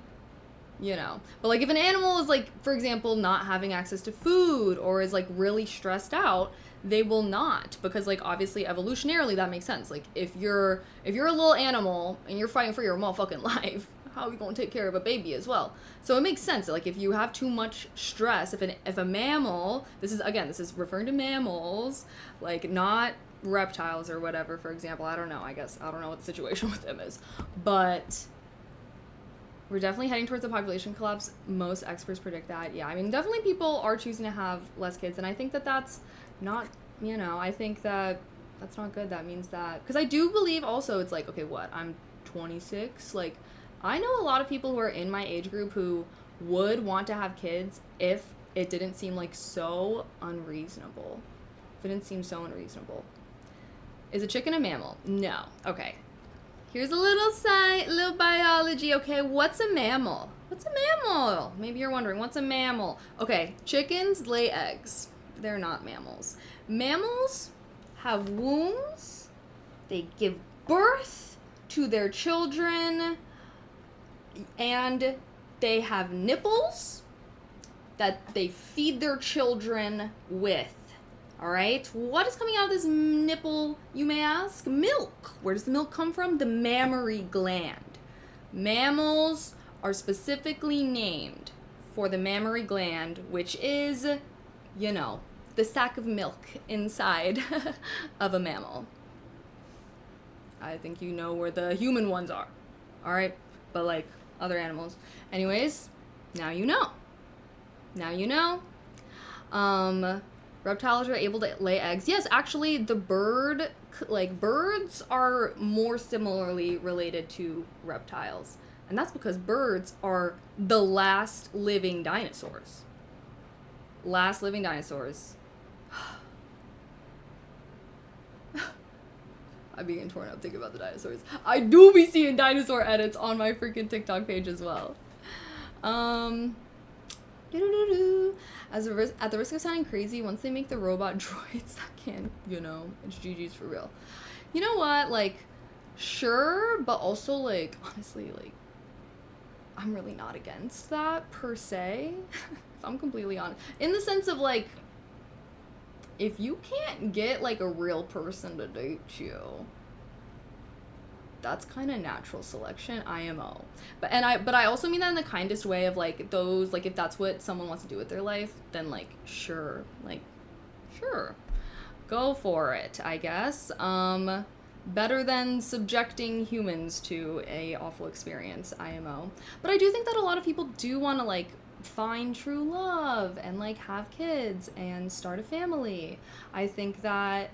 you know, but like if an animal is like, for example, not having access to food or is like really stressed out, they will not, because like obviously evolutionarily that makes sense. Like if you're a little animal and you're fighting for your motherfucking life, how are you gonna take care of a baby as well? So it makes sense. Like if you have too much stress, if a mammal, this is referring to mammals, like not reptiles or whatever, for example. I don't know what the situation with them is, but we're definitely heading towards a population collapse. Most experts predict that. Yeah, I mean, definitely people are choosing to have less kids, and I think that that's not, you know, I think that that's not good. That means that, because I do believe also it's like, okay, what, I'm 26, like, I know a lot of people who are in my age group who would want to have kids if it didn't seem like so unreasonable. If it didn't seem so unreasonable. Is a chicken a mammal? No. Okay. Here's a little biology. Okay, what's a mammal? What's a mammal? Maybe you're wondering, what's a mammal? Okay, chickens lay eggs. They're not mammals. Mammals have wombs. They give birth to their children. And they have nipples that they feed their children with. All right, what is coming out of this nipple, you may ask? Milk. Where does the milk come from? The mammary gland. Mammals are specifically named for the mammary gland, which is, you know, the sack of milk inside of a mammal. I think you know where the human ones are. All right, but like other animals. Anyways, now you know. Now you know. Reptiles are able to lay eggs. Yes, actually, birds are more similarly related to reptiles. And that's because birds are the last living dinosaurs. Last living dinosaurs. I'm being torn up thinking about the dinosaurs. I do be seeing dinosaur edits on my freaking TikTok page as well. At the risk of sounding crazy, once they make the robot droids that can, you know, it's GG's for real. You know what? Like, sure, but also, like, honestly, like, I'm really not against that, per se. If I'm completely honest. In the sense of, like, if you can't get, like, a real person to date you, that's kind of natural selection, IMO. But I also mean that in the kindest way of like those, like if that's what someone wants to do with their life, then like sure, go for it, I guess. better than subjecting humans to a awful experience, IMO. But I do think that a lot of people do want to, like, find true love and, like, have kids and start a family. I think that,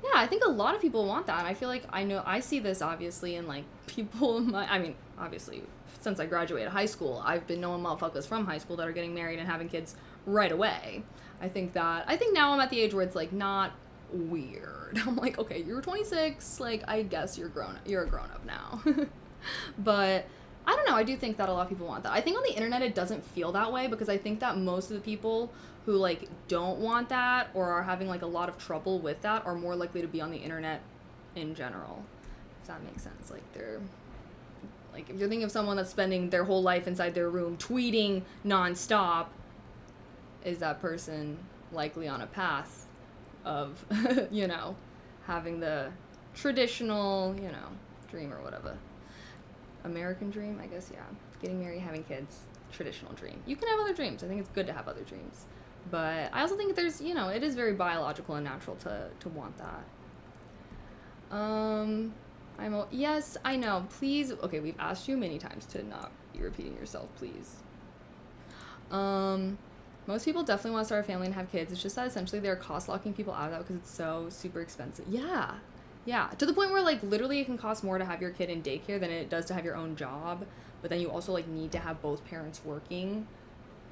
yeah, I think a lot of people want that. I feel like I see this obviously in, like, people in I mean, obviously, since I graduated high school, I've been knowing motherfuckers from high school that are getting married and having kids right away. I think now I'm at the age where it's, like, not weird. I'm like, okay, you're 26, like, I guess you're a grown-up now. But I don't know, I do think that a lot of people want that. I think on the internet it doesn't feel that way, because I think that most of the people who, like, don't want that or are having, like, a lot of trouble with that are more likely to be on the internet in general, if that makes sense. Like, they're, like, if you're thinking of someone that's spending their whole life inside their room tweeting nonstop, is that person likely on a path of, you know, having the traditional, you know, dream or whatever. American dream, I guess, yeah. Getting married, having kids, traditional dream. You can have other dreams. I think it's good to have other dreams. But I also think there's, you know, it is very biological and natural to want that. Yes, I know. Please, okay, we've asked you many times to not be repeating yourself, please. Most people definitely want to start a family and have kids. It's just that essentially they're cost locking people out of that because it's so super expensive. Yeah. Yeah. To the point where, like, literally it can cost more to have your kid in daycare than it does to have your own job. But then you also, like, need to have both parents working.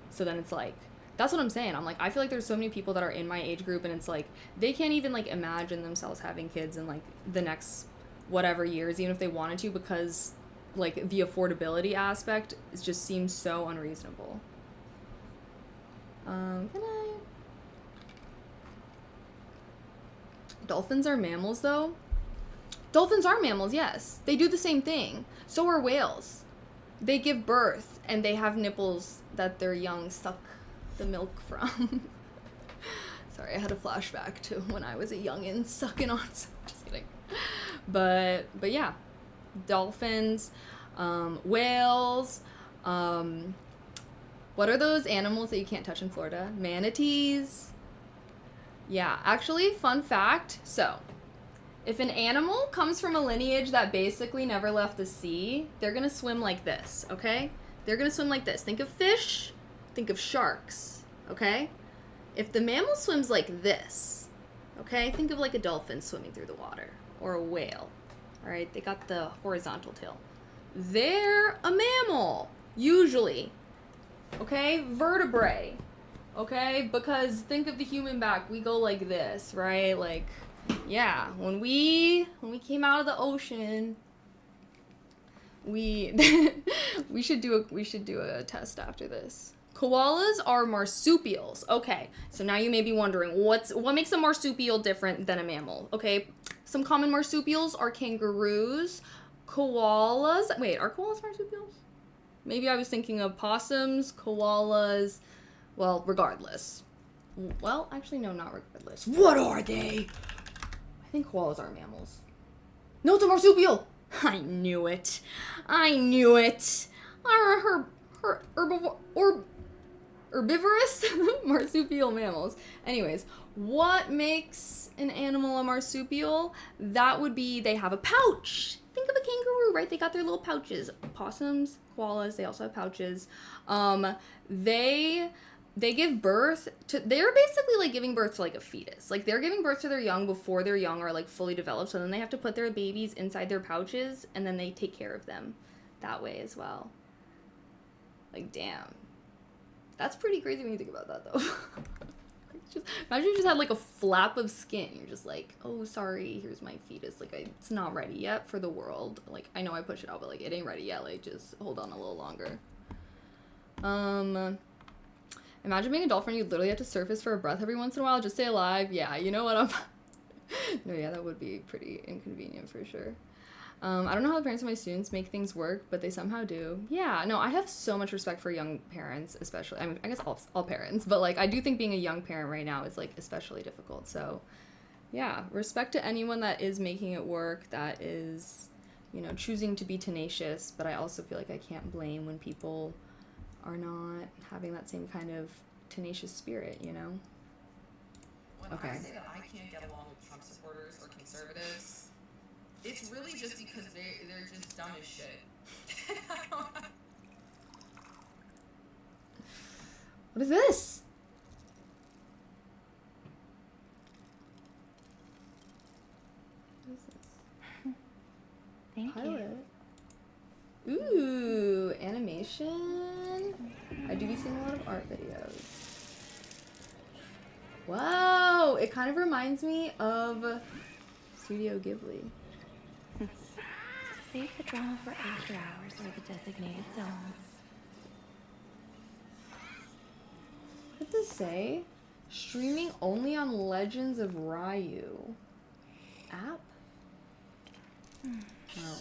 So then it's like, that's what I'm saying. I'm like, I feel like there's so many people that are in my age group and it's like, they can't even, like, imagine themselves having kids in, like, the next whatever years, even if they wanted to, because, like, the affordability aspect just seems so unreasonable. Can I? Dolphins are mammals, though? Dolphins are mammals, yes. They do the same thing. So are whales. They give birth, and they have nipples that their young suck the milk from. Sorry, I had a flashback to when I was a youngin' sucking on some. Just kidding. But yeah. Dolphins, whales, what are those animals that you can't touch in Florida? Manatees. Yeah, actually, fun fact. So, if an animal comes from a lineage that basically never left the sea, they're going to swim like this, okay? They're going to swim like this. Think of fish, think of sharks, okay? If the mammal swims like this, okay? Think of like a dolphin swimming through the water, or a whale, all right? They got the horizontal tail. They're a mammal, usually. Okay, vertebrae, okay, because think of the human back, we go like this, right? Like, yeah, when we came out of the ocean, we should do a test after this. Koalas are marsupials. Okay, so now you may be wondering what makes a marsupial different than a mammal. Okay, some common marsupials are kangaroos, koalas. Wait, are koalas marsupials? Maybe I was thinking of possums, koalas. Well, regardless. Well, actually, no, not regardless. What are they? I think koalas are mammals. No, it's a marsupial. I knew it. Herbivorous marsupial mammals. Anyways, what makes an animal a marsupial? That would be they have a pouch. Think of a kangaroo, right? They got their little pouches. Possums, koalas, they also have pouches. They give birth to, they're basically like giving birth to like a fetus. Like they're giving birth to their young before their young are like fully developed. So then they have to put their babies inside their pouches and then they take care of them that way as well. Like, damn. That's pretty crazy when you think about that though. Imagine you just had like a flap of skin. You're just like, oh, sorry, here's my fetus. Like, it's not ready yet for the world. Like, I know I push it out, but like, it ain't ready yet. Like, just hold on a little longer. Imagine being a dolphin. You literally have to surface for a breath every once in a while. Just stay alive. Yeah, you know what I'm... No, yeah, that would be pretty inconvenient for sure. I don't know how the parents of my students make things work, but they somehow do. Yeah, no, I have so much respect for young parents, especially. I mean, I guess all parents, but like, I do think being a young parent right now is like especially difficult. So, yeah, respect to anyone that is making it work, that is, you know, choosing to be tenacious. But I also feel like I can't blame when people are not having that same kind of tenacious spirit, you know? When I say that I can't get along with Trump supporters or conservatives, it's really just because they're just dumb as shit. What is this? What is this? Thank Pilot. Ooh, animation. I do be seeing a lot of art videos. Wow, it kind of reminds me of Studio Ghibli. Save the drama for after hours or the designated zones. What does this say? Streaming only on Legends of Ryu. App? Oh.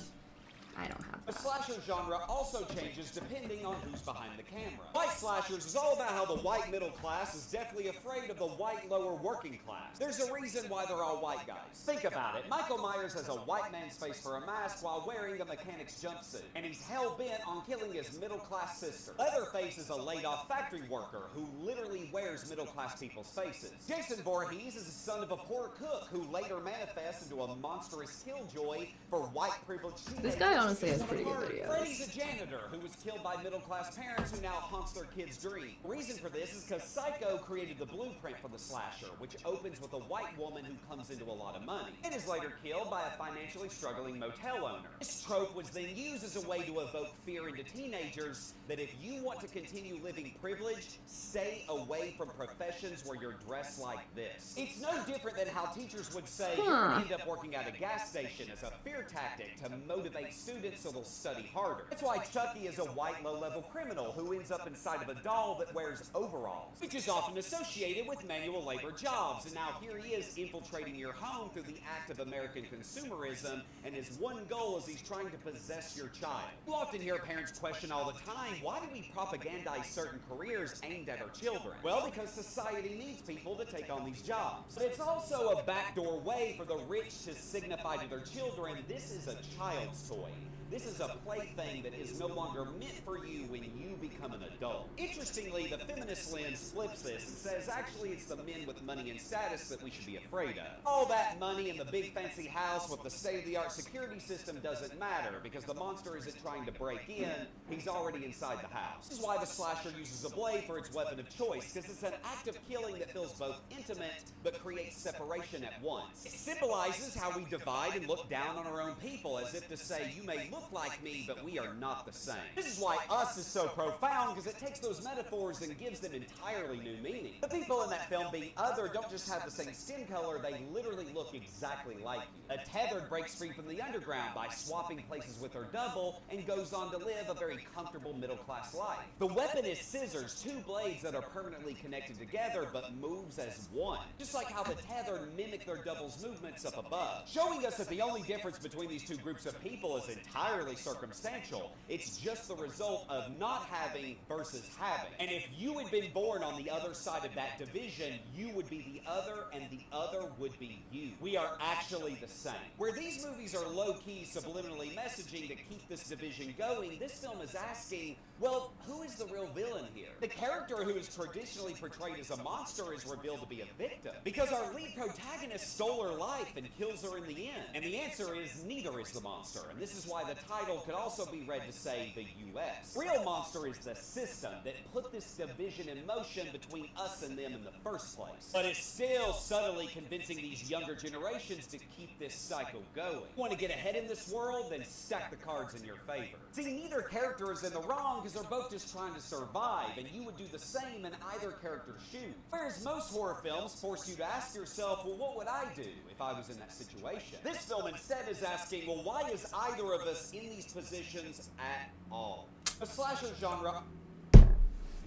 I don't have The that. slasher genre also changes depending on who's behind the camera. White slashers is all about how the white middle class is deathly afraid of the white lower working class. There's a reason why they're all white guys. Think about it. Michael Myers has a white man's face for a mask while wearing a mechanic's jumpsuit, and he's hell-bent on killing his middle-class sister. Leatherface is a laid-off factory worker who literally wears middle-class people's faces. Jason Voorhees is the son of a poor cook who later manifests into a monstrous killjoy for white privileged teenagers. This guy honestly has pretty good videos. Freddy's a janitor who was killed by middle-class parents who now haunts their kids' dream. The reason for this is because Psycho created the blueprint for the slasher, which opens with a white woman who comes into a lot of money and is later killed by a financially struggling motel owner. This trope was then used as a way to evoke fear into teenagers that if you want to continue living privileged, stay away from professions where you're dressed like this. It's no different than how teachers would say you're going to end up working at a gas station as a fear tactic to motivate students so they'll study harder. That's why Chucky is a white low-level criminal who ends up inside of a doll that wears overalls, which is often associated with manual labor jobs. And now here he is infiltrating your home through the act of American consumerism, and his one goal is he's trying to possess your child. You often hear parents question all the time, why do we propagandize certain careers aimed at our children? Well, because society needs people to take on these jobs. But it's also a backdoor way for the rich to signify to their children, this is a child's toy. This is a plaything that is no longer meant for you when you become an adult. Interestingly, the feminist lens flips this and says actually it's the men with money and status that we should be afraid of. All that money and the big fancy house with the state-of-the-art security system doesn't matter because the monster isn't trying to break in, he's already inside the house. This is why the slasher uses a blade for its weapon of choice, because it's an act of killing that feels both intimate but creates separation at once. It symbolizes how we divide and look down on our own people, as if to say, you may look like me, but we are not the same. This is why us is so profound, because it takes those metaphors and gives them entirely new meaning. The people in that film being other don't just have the same skin color, they literally look exactly like you. A tethered breaks free from the underground by swapping places with her double and goes on to live a very comfortable middle-class life. The weapon is scissors, two blades that are permanently connected together but moves as one. Just like how the tethered mimic their double's movements up above, showing us that the only difference between these two groups of people is entirely circumstantial. It's just the result of not having versus having. And if you had been born on the other side of that division, you would be the other and the other would be you. We are actually the same. Where these movies are low-key subliminally messaging to keep this division going, this film is asking, well, who is the real villain here? The character who is traditionally portrayed as a monster is revealed to be a victim because our lead protagonist stole her life and kills her in the end. And the answer is neither is the monster, and this is why the title could also be read to say the U.S. Real monster is the system that put this division in motion between us and them in the first place. But it's still subtly convincing these younger generations to keep this cycle going. Want to get ahead in this world? Then stack the cards in your favor. See, neither character is in the wrong because they're both just trying to survive, and you would do the same in either character's shoes. Whereas most horror films force you to ask yourself, well, what would I do if I was in that situation? This film instead is asking, well, why is either of us in these positions at all? The slasher genre...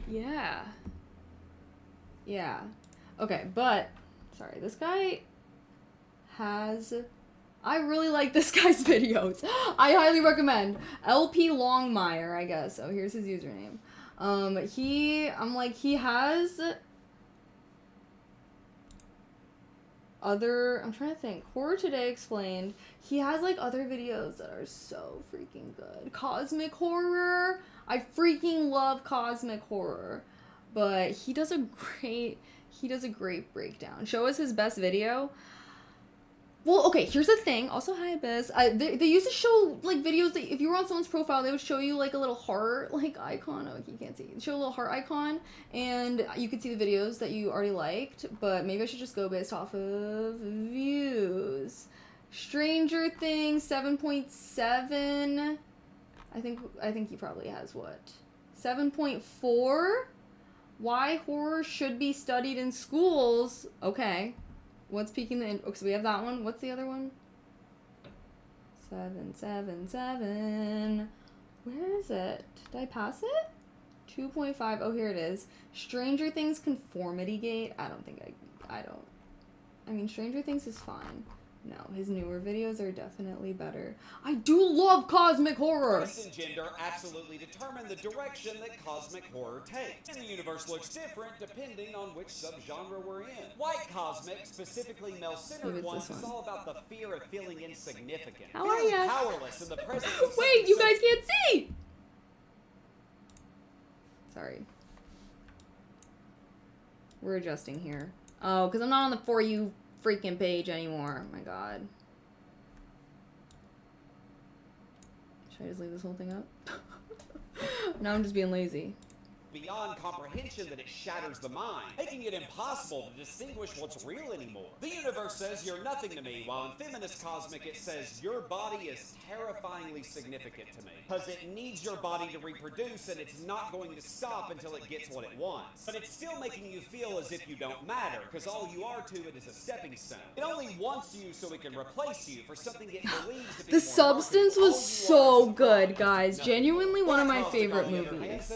Yeah. Yeah. Okay, but... Sorry, this guy has... I really like this guy's videos. I highly recommend. LP Longmire, I guess. Oh, here's his username. He has... other, I'm trying to think. Horror Today Explained. He has like other videos that are so freaking good. Cosmic horror. I freaking love cosmic horror. But he does a great breakdown. Show us his best video. Well, okay, here's the thing. Also, hi, Abyss. They used to show, like, videos that if you were on someone's profile, they would show you, like, a little heart, like, icon. Oh, you can't see. Show a little heart icon, and you could see the videos that you already liked, but maybe I should just go based off of views. Stranger Things 7.7. I think he probably has what? 7.4? Why horror should be studied in schools. Okay. What's peaking the... Okay, so we have that one. What's the other one? 777. Where is it? Did I pass it? 2.5. Oh, here it is. Stranger Things Conformity Gate. I don't think I don't. I mean, Stranger Things is fine. No, his newer videos are definitely better. I do love cosmic horror! Race and gender absolutely determine the direction that cosmic horror takes. And the universe looks different depending on which subgenre we're in. White cosmic, specifically male-centered ones, is all about the fear of feeling insignificant. How are feeling ya? powerless in the presence of Wait, you guys can't see! Sorry. We're adjusting here. Oh, because I'm not on the For You freaking page anymore. Oh my god. Should I just leave this whole thing up? Now I'm just being lazy. beyond comprehension that it shatters the mind, making it impossible to distinguish what's real anymore. The universe says you're nothing to me, while in feminist cosmic it says your body is terrifyingly significant to me. Because it needs your body to reproduce, and it's not going to stop until it gets what it wants. But it's still making you feel as if you don't matter, because all you are to it is a stepping stone. It only wants you so it can replace you for something it believes to be The Substance was so good, guys. Genuinely one of my favorite movies.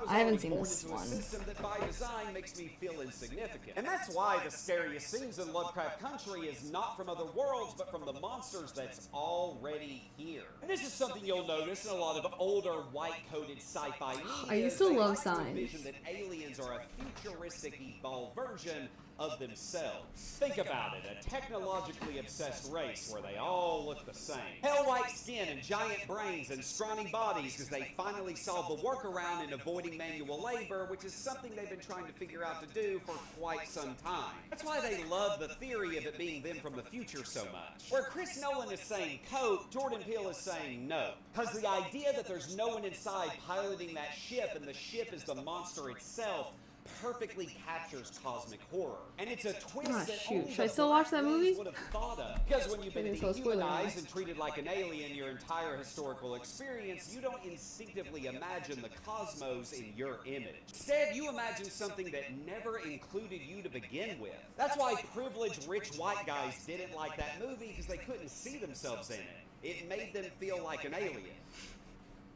I haven't seen this one. System that by design makes me feel insignificant. And that's why the scariest scenes in Lovecraft Country is not from other worlds, but from the monsters that's already here. And this is something you'll notice in a lot of older white-coated sci-fi media. I used to love like Signs. envision that aliens are a futuristic, evolved version of themselves. Think about it, a technologically obsessed race where they all look the same. Pale white skin and giant brains and scrawny bodies because they finally solved the workaround in avoiding manual labor, which is something they've been trying to figure out to do for quite some time. That's why they love the theory of it being them from the future so much. Where Chris Nolan is saying coat, Jordan Peele is saying no. Because the idea that there's no one inside piloting that ship and the ship is the monster itself perfectly captures cosmic horror. And it's a twist Ah, that shoot. only Should I the still watch that Black movie? Wiz would have thought of. Because when you've been Maybe it's all dehumanized spoiler. and treated like an alien your entire historical experience, you don't instinctively imagine the cosmos in your image. Instead, you imagine something that never included you to begin with. That's why privileged rich white guys didn't like that movie, because they couldn't see themselves in it. It made them feel like an alien.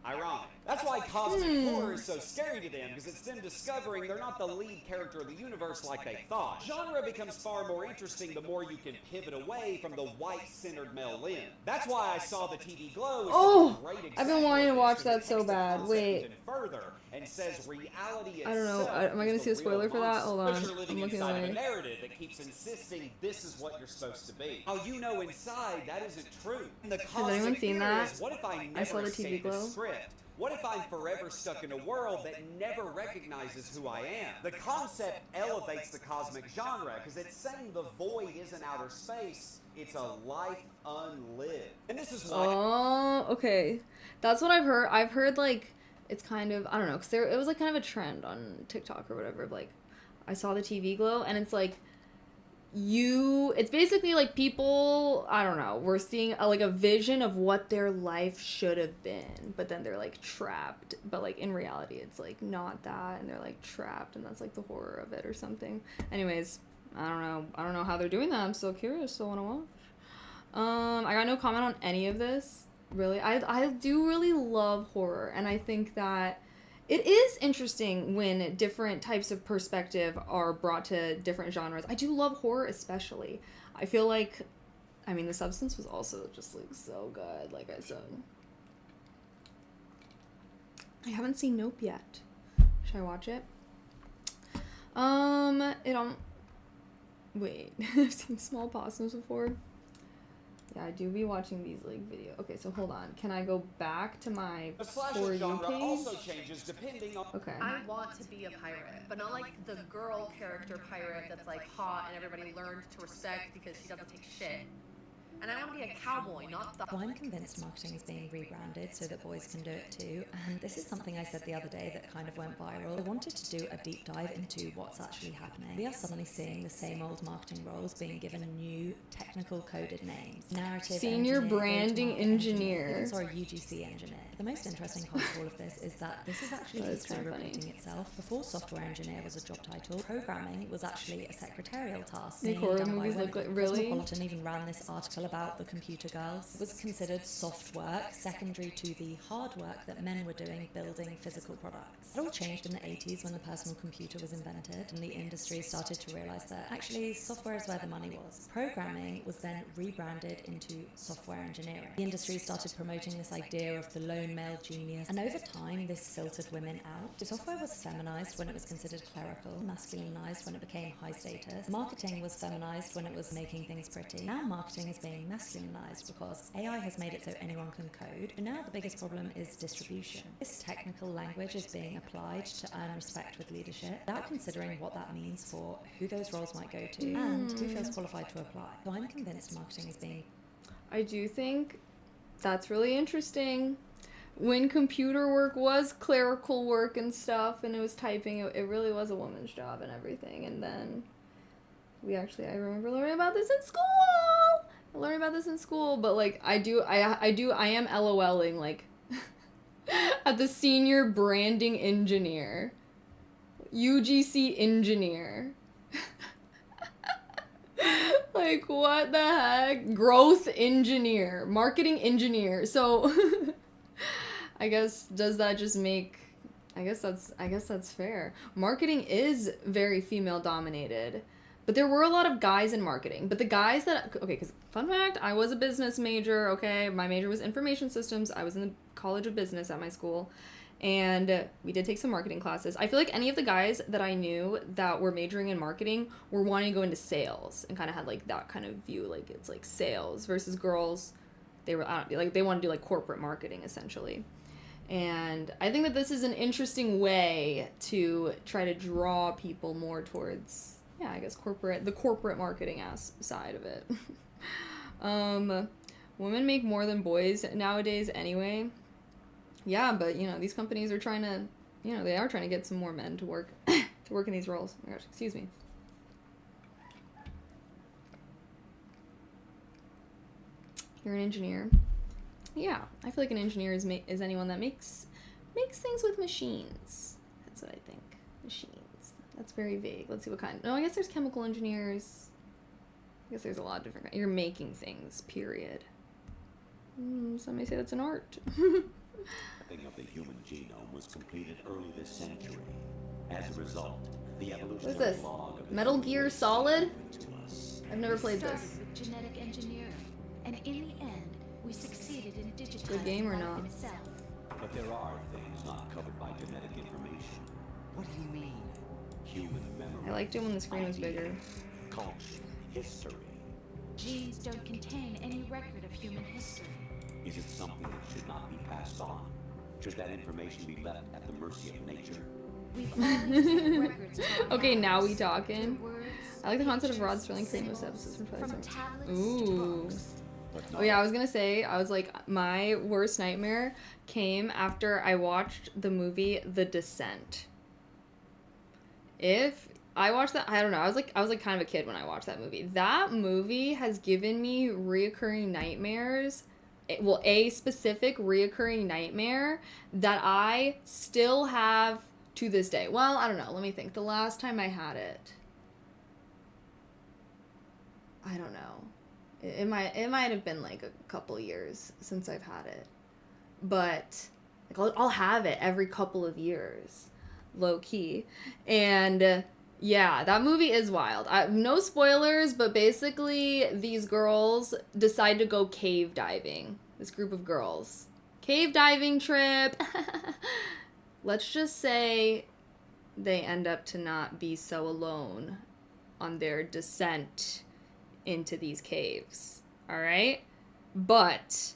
Ironic. That's why cosmic horror is so scary to them, because it's them discovering they're not the lead character of the universe like they thought. Genre becomes far more interesting the more you can pivot away from the white-centered male lens. That's why I saw the TV Glow. Oh, I've been wanting to watch that so bad. Wait. Further and says reality I don't know. itself Am I going to see a is the real spoiler for that? Hold on. monster. But you're living I'm looking inside of a away. narrative that keeps insisting this is what you're supposed to be. How you know inside that isn't true. And the Has anyone cosmic seen fear that? is, what if I never I saw the TV escape Glow. the script? What if I'm forever stuck in a world that never recognizes who I am? The concept elevates the cosmic genre because it's saying the void isn't outer space, it's a life unlived. And this is why... Oh, okay. That's what I've heard. I've heard, like, it's kind of, I don't know, because it was, like, kind of a trend on TikTok or whatever. Like, I saw the TV Glow, and it's, like, it's basically, like, people, I don't know, we're seeing, a vision of what their life should have been, but then they're, like, trapped. But, like, in reality, it's, like, not that, and they're, like, trapped, and that's, like, the horror of it or something. Anyways, I don't know. I don't know how they're doing that. I'm still curious. Still want to watch. I got no comment on any of this. Really, I do really love horror, and I think that it is interesting when different types of perspective are brought to different genres. I do love horror especially. I feel like, I mean, The Substance was also just, like, so good, like I said. I haven't seen Nope yet. Should I watch it? Wait, I've seen Small Possums before. Yeah, I do be watching these like video. Okay, so hold on. Can I go back to my The For slasher You genre page? also changes depending on. Okay. I want to be a pirate, but not like the girl character pirate that's like hot and everybody learned to respect because she doesn't take shit. And I want to be a cowboy, not the. So I'm convinced marketing is being rebranded so that boys can do it too, and this is something I said the other day that kind of went viral. I wanted to do a deep dive into what's actually happening. We are suddenly seeing the same old marketing roles being given new technical coded names. Narrative Senior engineer, branding go-to-market engineer. even sorry, UGC engineer. The most interesting part of all of this is that this is actually history repeating itself. Before software engineer was a job title, programming was actually a secretarial task. Make mainly horror done by movies women. look like really. Cosmopolitan even ran this article about the computer girls. It was considered soft work, secondary to the hard work that men were doing building physical products. It all changed in the 80s when the personal computer was invented and the industry started to realize that actually software is where the money was. Programming was then rebranded into software engineering. The industry started promoting this idea of the lone male genius, and over time this filtered women out. The software was feminized when it was considered clerical, masculinized when it became high status. Marketing was feminized when it was making things pretty. Now marketing is being masculinized because AI has made it so anyone can code. But now the biggest problem is distribution. This technical language is being applied to earn respect with leadership without considering what that means for who those roles might go to and who feels qualified to apply. So I'm convinced marketing is being... I do think that's really interesting. When computer work was clerical work and stuff and it was typing, it really was a woman's job and everything. And then I remember learning about this in school. But like I am LOLing like at the senior branding engineer, UGC engineer. Like what the heck? Growth engineer, marketing engineer. So I guess does that just make I guess that's fair. Marketing is very female dominated. But there were a lot of guys in marketing. But the guys that... Okay, because fun fact, I was a business major, okay? My major was information systems. I was in the College of Business at my school. And we did take some marketing classes. I feel like any of the guys that I knew that were majoring in marketing were wanting to go into sales and kind of had like that kind of view. Like it's like sales versus girls. They were like they want to do like corporate marketing essentially. And I think that this is an interesting way to try to draw people more towards... Yeah, I guess the corporate marketing side of it. Women make more than boys nowadays anyway. Yeah, but you know, these companies are trying to, they are trying to get some more men to work in these roles. Oh my gosh, excuse me. You're an engineer. Yeah, I feel like an engineer is anyone that makes things with machines. That's what I think. Machines. That's very vague. Let's see what kind. No, I guess there's chemical engineers. I guess there's a lot of different kinds. You're making things, period. Some may say that's an art. Mapping of the human genome was completed early this century. As a result, the evolutionary What is this? log of Metal Gear Solid? I've never played this. Started with genetic engineering, and in the end, we succeeded in digitizing Good game or life not? itself. But there are things not covered by genetic information. What do you mean? Human memory. I liked it when the screen was bigger. Culture, history. Genes don't contain any record of human history. Is it something that should not be passed on? Should that information be left at the mercy of nature? We've always kept records of our Okay, now we lives, talking. words, I like the concept of Rod pictures, Sterling creating most symbols, episodes from from Twilight Zone. tablets to Ooh. books. Oh yeah, I was gonna say, I was like, my worst nightmare came after I watched the movie The Descent. If I watched that, I don't know, I was like kind of a kid when I watched that movie. That movie has given me reoccurring nightmares. Well, a specific reoccurring nightmare that I still have to this day. Well, I don't know. Let me think. The last time I had it, I don't know. It might have been like a couple years since I've had it, but like I'll have it every couple of years, low key, and yeah, that movie is wild. No spoilers, but basically these girls decide to go cave diving. This group of girls, cave diving trip. Let's just say they end up to not be so alone on their descent into these caves. All right? but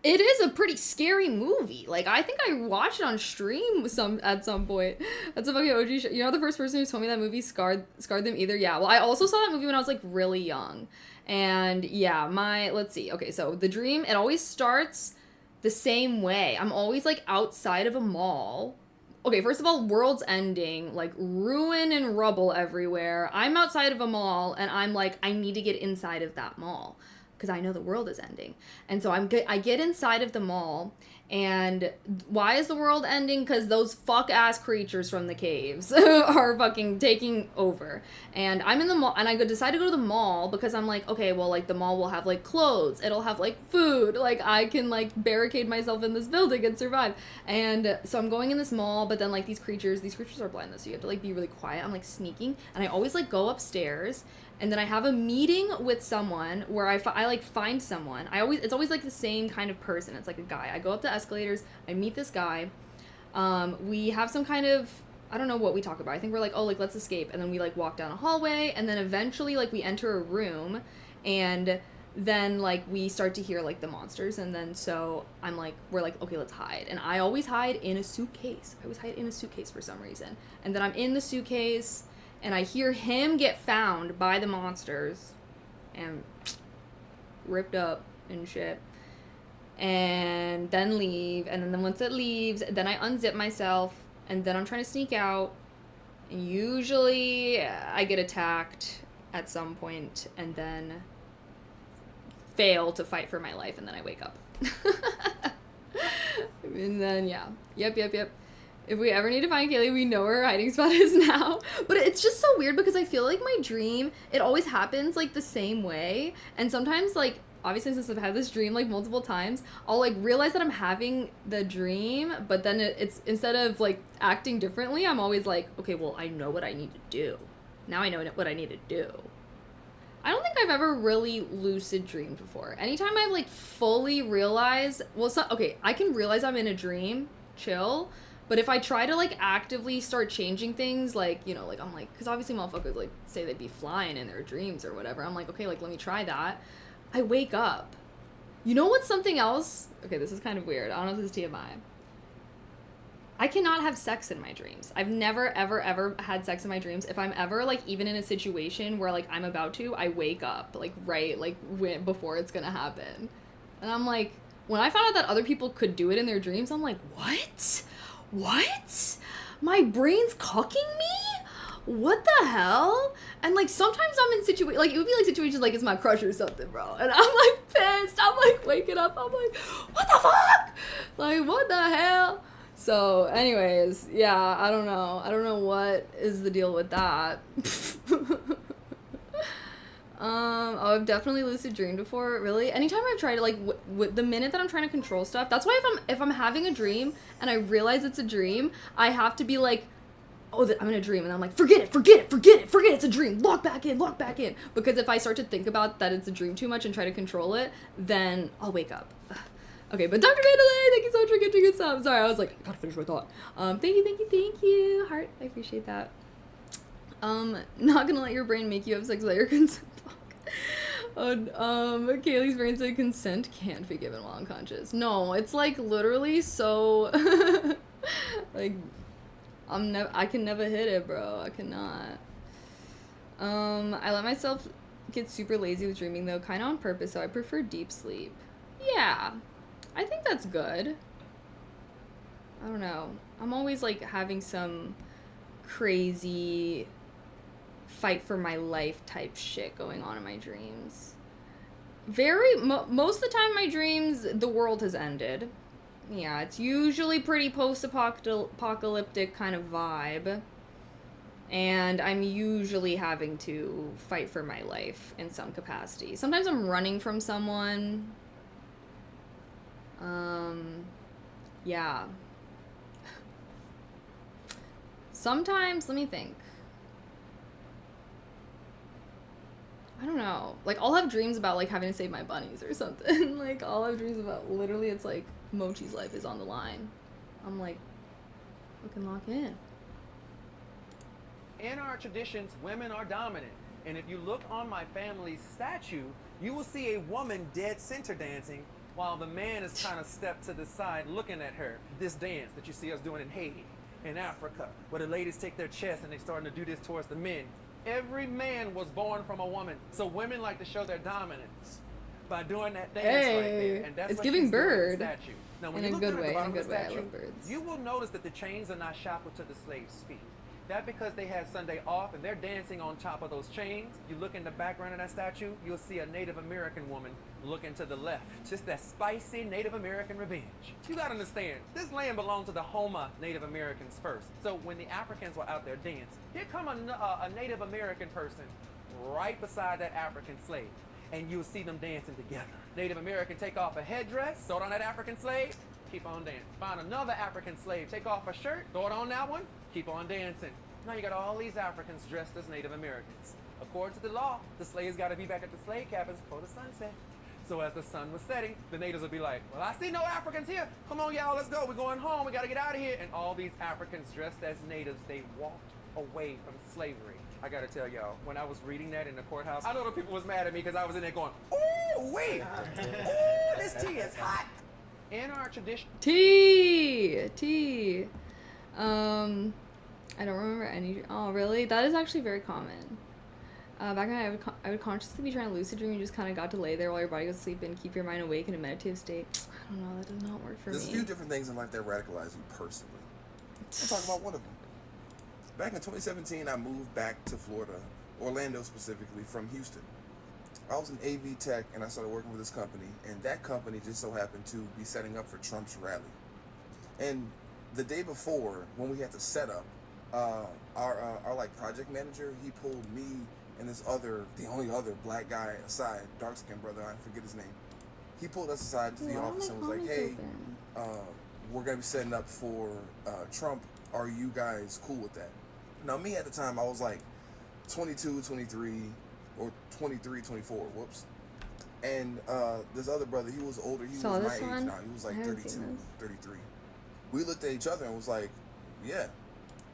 it is a pretty scary movie. Like, I think I watched it on stream at some point. That's a fucking OG show. You know, the first person who told me that movie scarred them either? Yeah, well, I also saw that movie when I was, like, really young. And, yeah, let's see. Okay, so the dream, it always starts the same way. I'm always, like, outside of a mall. Okay, first of all, world's ending, like, ruin and rubble everywhere. I'm outside of a mall, and I'm like, I need to get inside of that mall, because I know the world is ending. And so I get inside of the mall, and why is the world ending? Because those fuck-ass creatures from the caves are fucking taking over. And I'm in the mall, and I decide to go to the mall because I'm like, okay, well, like, the mall will have, like, clothes. It'll have, like, food. Like, I can, like, barricade myself in this building and survive. And so I'm going in this mall, but then, like, these creatures are blind, though, so you have to, like, be really quiet. I'm, like, sneaking, and I always, like, go upstairs, and then I have a meeting with someone where I like find someone. It's always like the same kind of person. It's like a guy. I go up the escalators, I meet this guy. We have some kind of, I don't know what we talk about. I think we're like, oh, like, let's escape. And then we, like, walk down a hallway, and then eventually, like, we enter a room, and then, like, we start to hear, like, the monsters, and then so I'm like, we're like, okay, let's hide. And I always hide in a suitcase. I always hide in a suitcase for some reason. And then I'm in the suitcase, and I hear him get found by the monsters and ripped up and shit, and then leave. And then once it leaves, then I unzip myself, and then I'm trying to sneak out, and usually I get attacked at some point and then fail to fight for my life, and then I wake up. And then, yeah. Yep. If we ever need to find Kaylee, we know where her hiding spot is now. But it's just so weird because I feel like my dream, it always happens, like, the same way. And sometimes, like, obviously since I've had this dream, like, multiple times, I'll, like, realize that I'm having the dream, but then it's, instead of, like, acting differently, I'm always like, okay, well, I know what I need to do. Now I know what I need to do. I don't think I've ever really lucid dreamed before. Anytime I've, like, fully realized, well, okay, I can realize I'm in a dream, chill, but if I try to, like, actively start changing things, like, you know, like, I'm like, because obviously motherfuckers, like, say they'd be flying in their dreams or whatever. I'm like, okay, like, let me try that. I wake up. You know what's something else? Okay, this is kind of weird. I don't know if this is TMI. I cannot have sex in my dreams. I've never, ever, ever had sex in my dreams. If I'm ever, like, even in a situation where, like, I'm about to, I wake up, like, right, like, before it's gonna happen. And I'm like, when I found out that other people could do it in their dreams, I'm like, what? What? My brain's cooking me? What the hell? And, like, sometimes I'm in situations, like, it would be, like, situations like it's my crush or something, bro. And I'm, like, pissed. I'm, like, waking up. I'm, like, what the fuck? Like, what the hell? So, anyways, yeah, I don't know. I don't know what is the deal with that. I've definitely lucid dreamed before, really. Anytime I've tried to, like, the minute that I'm trying to control stuff, that's why if I'm having a dream and I realize it's a dream, I have to be like, oh, I'm in a dream, and I'm like, forget it, it's a dream, lock back in. Because if I start to think about that it's a dream too much and try to control it, then I'll wake up. Okay, but Dr. Mandalay, thank you so much for getting us up. Sorry, I was like, I gotta finish my thought. Thank you. Heart, I appreciate that. Not gonna let your brain make you have sex without your consent. Kaylee's brain said consent can't be given while unconscious. No, it's like literally so like I can never hit it, bro. I cannot. I let myself get super lazy with dreaming though, kind of on purpose, so I prefer deep sleep. Yeah, I think that's good. I don't know. I'm always like having some crazy fight for my life type shit going on in my dreams. Most of the time in my dreams, the world has ended. Yeah, it's usually pretty post-apocalyptic kind of vibe. And I'm usually having to fight for my life in some capacity. Sometimes I'm running from someone. Yeah. Sometimes, let me think. I don't know. Like, I'll have dreams about, like, having to save my bunnies or something. Like, I'll have dreams about, literally, it's like, Mochi's life is on the line. I'm like, fucking lock in. In our traditions, women are dominant. And if you look on my family's statue, you will see a woman dead center dancing while the man is kind of stepped to the side looking at her. This dance that you see us doing in Haiti, in Africa, where the ladies take their chest and they starting to do this towards the men. Every man was born from a woman. So women like to show their dominance by doing that dance right there. And that's It's what giving she's doing in the bird. statue. Now, when In you a look good down at way, the in a bottom of good the way. I statue, love birds. you will notice that the chains are not shackled to the slave's feet. That because they had Sunday off and they're dancing on top of those chains. You look in the background of that statue, you'll see a Native American woman looking to the left. Just that spicy Native American revenge. You gotta understand, this land belonged to the Homa Native Americans first. So when the Africans were out there dancing, here come a Native American person right beside that African slave. And you'll see them dancing together. Native American take off a headdress, throw it on that African slave, keep on dancing. Find another African slave, take off a shirt, throw it on that one, keep on dancing. Now you got all these Africans dressed as Native Americans. According to the law, the slaves got to be back at the slave cabins before the sunset. So as the sun was setting, the natives would be like, well, I see no Africans here. Come on, y'all, let's go. We're going home. We got to get out of here. And all these Africans dressed as natives, they walked away from slavery. I got to tell y'all, when I was reading that in the courthouse, I know the people was mad at me because I was in there going, ooh, wait. Ooh, this tea is hot. In our tradition. Tea. I don't remember any. Oh, really? That is actually very common. Back then, I would consciously be trying to lucid dream. You just kind of got to lay there while your body goes to sleep and keep your mind awake in a meditative state. I don't know. That does not work for There's me. a few different things in life that radicalize you personally. I'll talk about one of them. Back in 2017, I moved back to Florida, Orlando specifically, from Houston. I was an AV tech and I started working with this company, and that company just so happened to be setting up for Trump's rally. And the day before, when we had to set up, our like project manager, he pulled me and this the only other black guy aside, dark skinned brother, I forget his name. He pulled us aside to the office and was like, hey, we're gonna be setting up for Trump. Are you guys cool with that? Now me at the time, I was like 22, 23, or 23, 24, whoops. And this other brother, he was older, he was my age now, he was like 32, 33. We looked at each other and was like, yeah.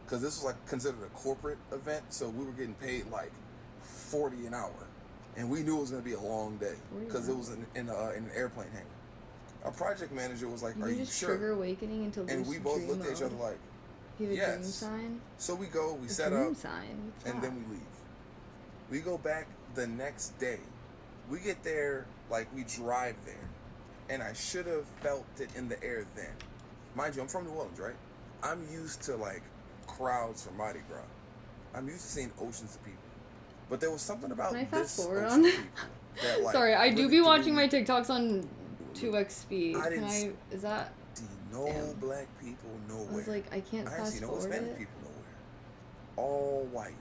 Because this was like considered a corporate event, so we were getting paid like $40 an hour. And we knew it was going to be a long day because it was in an airplane hangar. Our project manager was like, are you just sure? Trigger awakening into and we both looked at each other like, you have a yes. dream sign? So we go, we A set dream up, sign? What's and that? then we leave. We go back the next day. We get there, like we drive there. And I should have felt it in the air then. Mind you, I'm from New Orleans, right? I'm used to like crowds for Mardi Gras. I'm used to seeing oceans of people. But there was something about Can I fast this forward ocean on of that? people that, like, Sorry, I do really be threw watching me. my TikToks on 2x speed. I didn't Is that? see no Damn. black people nowhere. I was like, I can't I didn't fast see no forward Hispanic it. people nowhere. All white.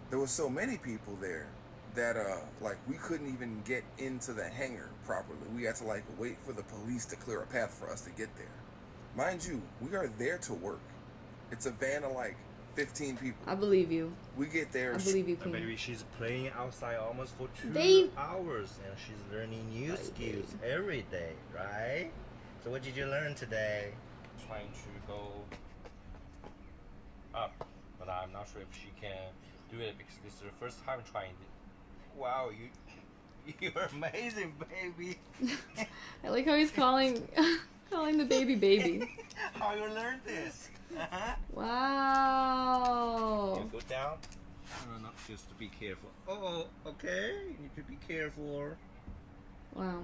There were so many people there that like we couldn't even get into the hangar properly. We had to like wait for the police to clear a path for us to get there. Mind you, we are there to work. It's a van of like 15 people. I believe you. We get there. I believe you, And King. maybe she's playing outside almost for 2 They- hours and she's learning new skills every day, right? So what did you learn today? Trying to go up, but I'm not sure if she can do it because this is her first time trying it. Wow, you're amazing, baby. I like how he's calling the baby. How you learned this? Wow. You go down. Not just to be careful. Oh, okay. You need to be careful. Wow.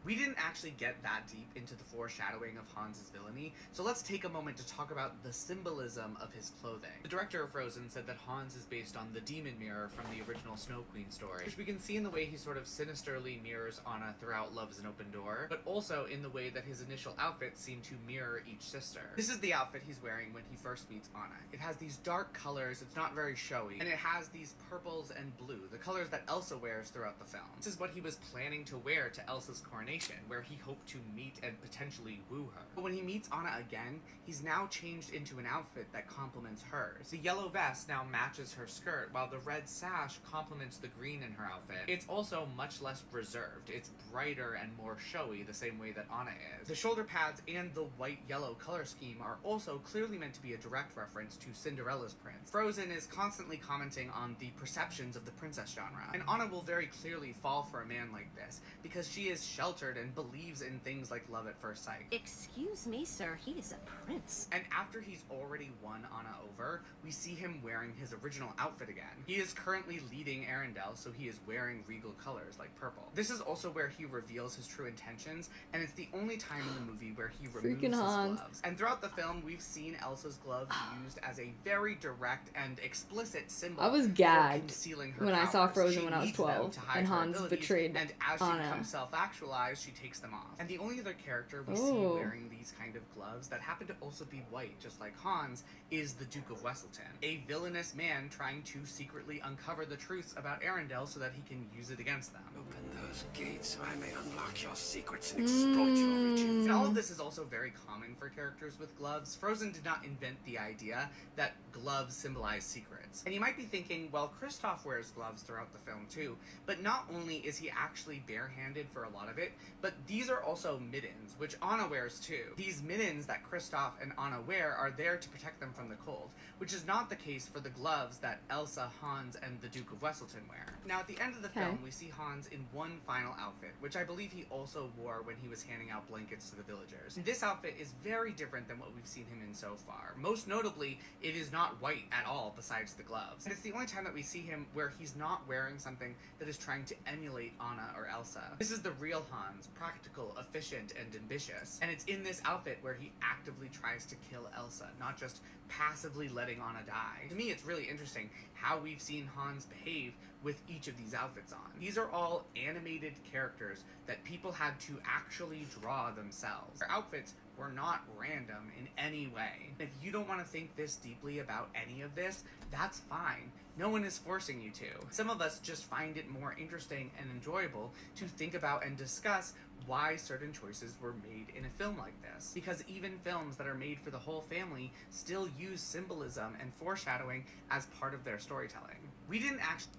We didn't actually get that deep into the foreshadowing of Hans's villainy, so let's take a moment to talk about the symbolism of his clothing. The director of Frozen said that Hans is based on the demon mirror from the original Snow Queen story, which we can see in the way he sort of sinisterly mirrors Anna throughout Love is an Open Door, but also in the way that his initial outfits seem to mirror each sister. This is the outfit he's wearing when he first meets Anna. It has these dark colors, it's not very showy, and it has these purples and blue, the colors that Elsa wears throughout the film. This is what he was planning to wear to Elsa's coronation, formation, where he hoped to meet and potentially woo her. But when he meets Anna again, he's now changed into an outfit that complements hers. The yellow vest now matches her skirt, while the red sash complements the green in her outfit. It's also much less reserved. It's brighter and more showy, the same way that Anna is. The shoulder pads and the white-yellow color scheme are also clearly meant to be a direct reference to Cinderella's prince. Frozen is constantly commenting on the perceptions of the princess genre, and Anna will very clearly fall for a man like this, because she is sheltered and believes in things like love at first sight. Excuse me, sir, he is a prince. And after he's already won Anna over, we see him wearing his original outfit again. He is currently leading Arendelle, so he is wearing regal colors like purple. This is also where he reveals his true intentions, and it's the only time in the movie where he removes his gloves. And throughout the film, we've seen Elsa's gloves used as a very direct and explicit symbol. I was for gagged concealing her when I saw powers. Frozen She when I was needs them 12, to hide and her Hans abilities, betrayed and as she Anna. becomes self-actualized, she takes them off. And the only other character we see Oh. wearing these kind of gloves that happen to also be white, just like Hans, is the Duke of Wesselton, a villainous man trying to secretly uncover the truths about Arendelle so that he can use it against them. Open those gates so I may unlock your secrets and exploit your riches. And all of this is also very common for characters with gloves. Frozen did not invent the idea that gloves symbolize secrets. And you might be thinking, well, Kristoff wears gloves throughout the film too, but not only is he actually barehanded for a lot of it, but these are also mittens, which Anna wears too. These mittens that Kristoff and Anna wear are there to protect them from the cold, which is not the case for the gloves that Elsa, Hans, and the Duke of Wesselton wear. Now, at the end of the film, we see Hans in one final outfit, which I believe he also wore when he was handing out blankets to the villagers. And this outfit is very different than what we've seen him in so far. Most notably, it is not white at all besides the gloves. And it's the only time that we see him where he's not wearing something that is trying to emulate Anna or Elsa. This is the real Hans, practical, efficient, and ambitious. And it's in this outfit where he actively tries to kill Elsa, not just passively letting Anna die. To me, it's really interesting how we've seen Hans behave with each of these outfits on. These are all animated characters that people had to actually draw themselves. Their outfits were not random in any way. If you don't want to think this deeply about any of this, that's fine. No one is forcing you to. Some of us just find it more interesting and enjoyable to think about and discuss why certain choices were made in a film like this. Because even films that are made for the whole family still use symbolism and foreshadowing as part of their storytelling. We didn't actually...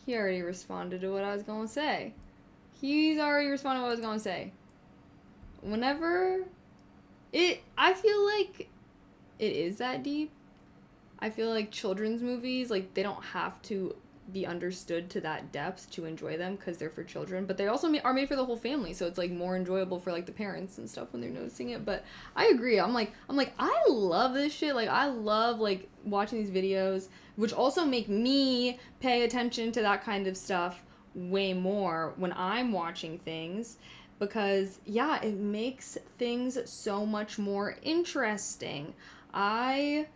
He already responded to what I was going to say. He's already responded to what I was going to say. Whenever I feel like it is that deep. I feel like children's movies, like, they don't have to be understood to that depth to enjoy them because they're for children, but they also are made for the whole family, so it's like more enjoyable for like the parents and stuff when they're noticing it. But I agree. I'm like I love this shit. Like, I love like watching these videos, which also make me pay attention to that kind of stuff way more when I'm watching things, because yeah, it makes things so much more interesting. I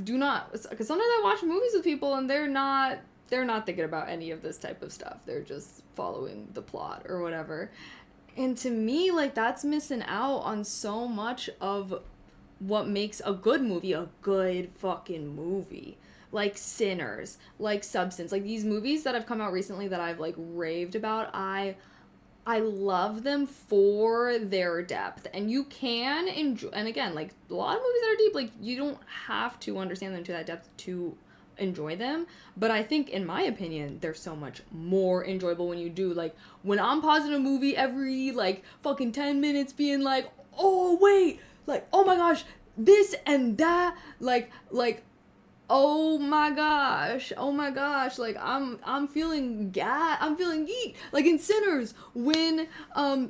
do not, because sometimes I watch movies with people and they're not thinking about any of this type of stuff. They're just following the plot or whatever. And to me, like, that's missing out on so much of what makes a good movie a good fucking movie. Like Sinners, like Substance, like these movies that have come out recently that I've like raved about. I love them for their depth, and you can enjoy, and again, like a lot of movies that are deep, like you don't have to understand them to that depth to enjoy them, but I think, in my opinion, they're so much more enjoyable when you do. Like, when I'm pausing a movie every like fucking 10 minutes being like, oh wait, like, oh my gosh, this and that, like oh my gosh, like I'm feeling geek. Like in Sinners, when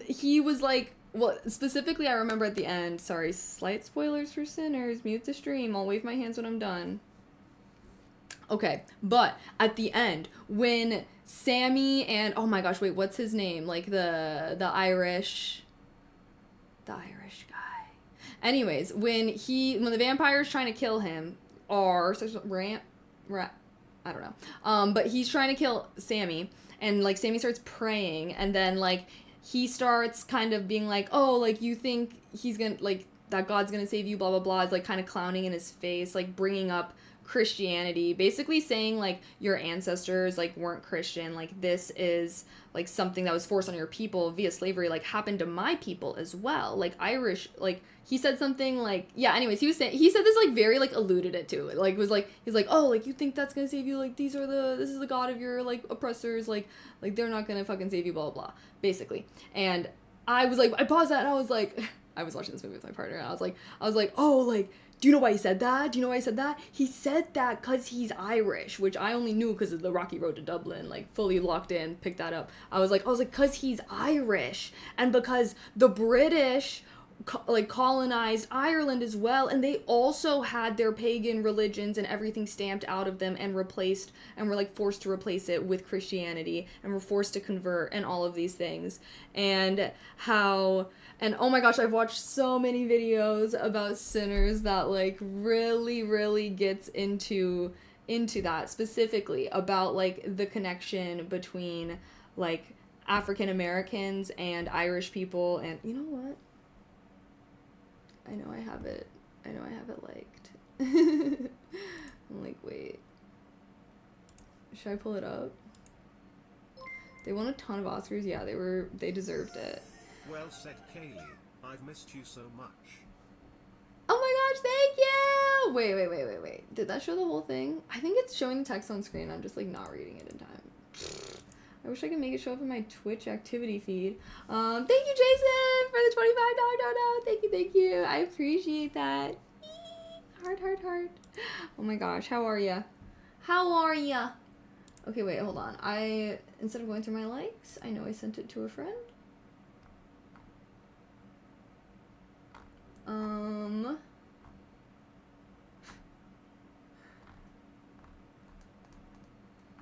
he was like, well, specifically I remember at the end, sorry, slight spoilers for Sinners, mute the stream, I'll wave my hands when I'm done. Okay, but at the end, when Sammy and, oh my gosh, wait, what's his name? Like the Irish guy. Anyways, when the vampire's trying to kill him, or I don't know. But he's trying to kill Sammy, and like Sammy starts praying, and then like he starts kind of being like, oh, like you think he's gonna, like, that God's gonna save you, blah blah blah, is like kind of clowning in his face, like bringing up Christianity, basically saying like your ancestors like weren't Christian, like this is like something that was forced on your people via slavery, like happened to my people as well. Like Irish, like he said something like, yeah, anyways, he said this like very like alluded it to it, like was like, he's like, oh, like you think that's gonna save you, like this is the god of your like oppressors, like they're not gonna fucking save you, blah blah blah, basically. And I was like, I paused that and I was like, I was watching this movie with my partner and I was like, oh, like, do you know why he said that? Do you know why he said that? He said that because he's Irish, which I only knew because of the Rocky Road to Dublin, like fully locked in, picked that up. I was like, because he's Irish and because the British like colonized Ireland as well, and they also had their pagan religions and everything stamped out of them and replaced, and were like forced to replace it with Christianity and were forced to convert and all of these things. And how, and oh my gosh, I've watched so many videos about Sinners that like really gets into that, specifically about like the connection between like African Americans and Irish people. And you know what? I know I have it liked. I'm like, wait. Should I pull it up? They won a ton of Oscars. Yeah, they deserved it. Well said, Kaylee. I've missed you so much. Oh my gosh, thank you! Wait. Did that show the whole thing? I think it's showing the text on screen. I'm just like not reading it in time. I wish I could make it show up in my Twitch activity feed. Thank you, Jason, for the $25 donut. Thank you. I appreciate that. Heart. Oh my gosh, how are ya? Okay, wait, hold on. Instead of going through my likes, I know I sent it to a friend. When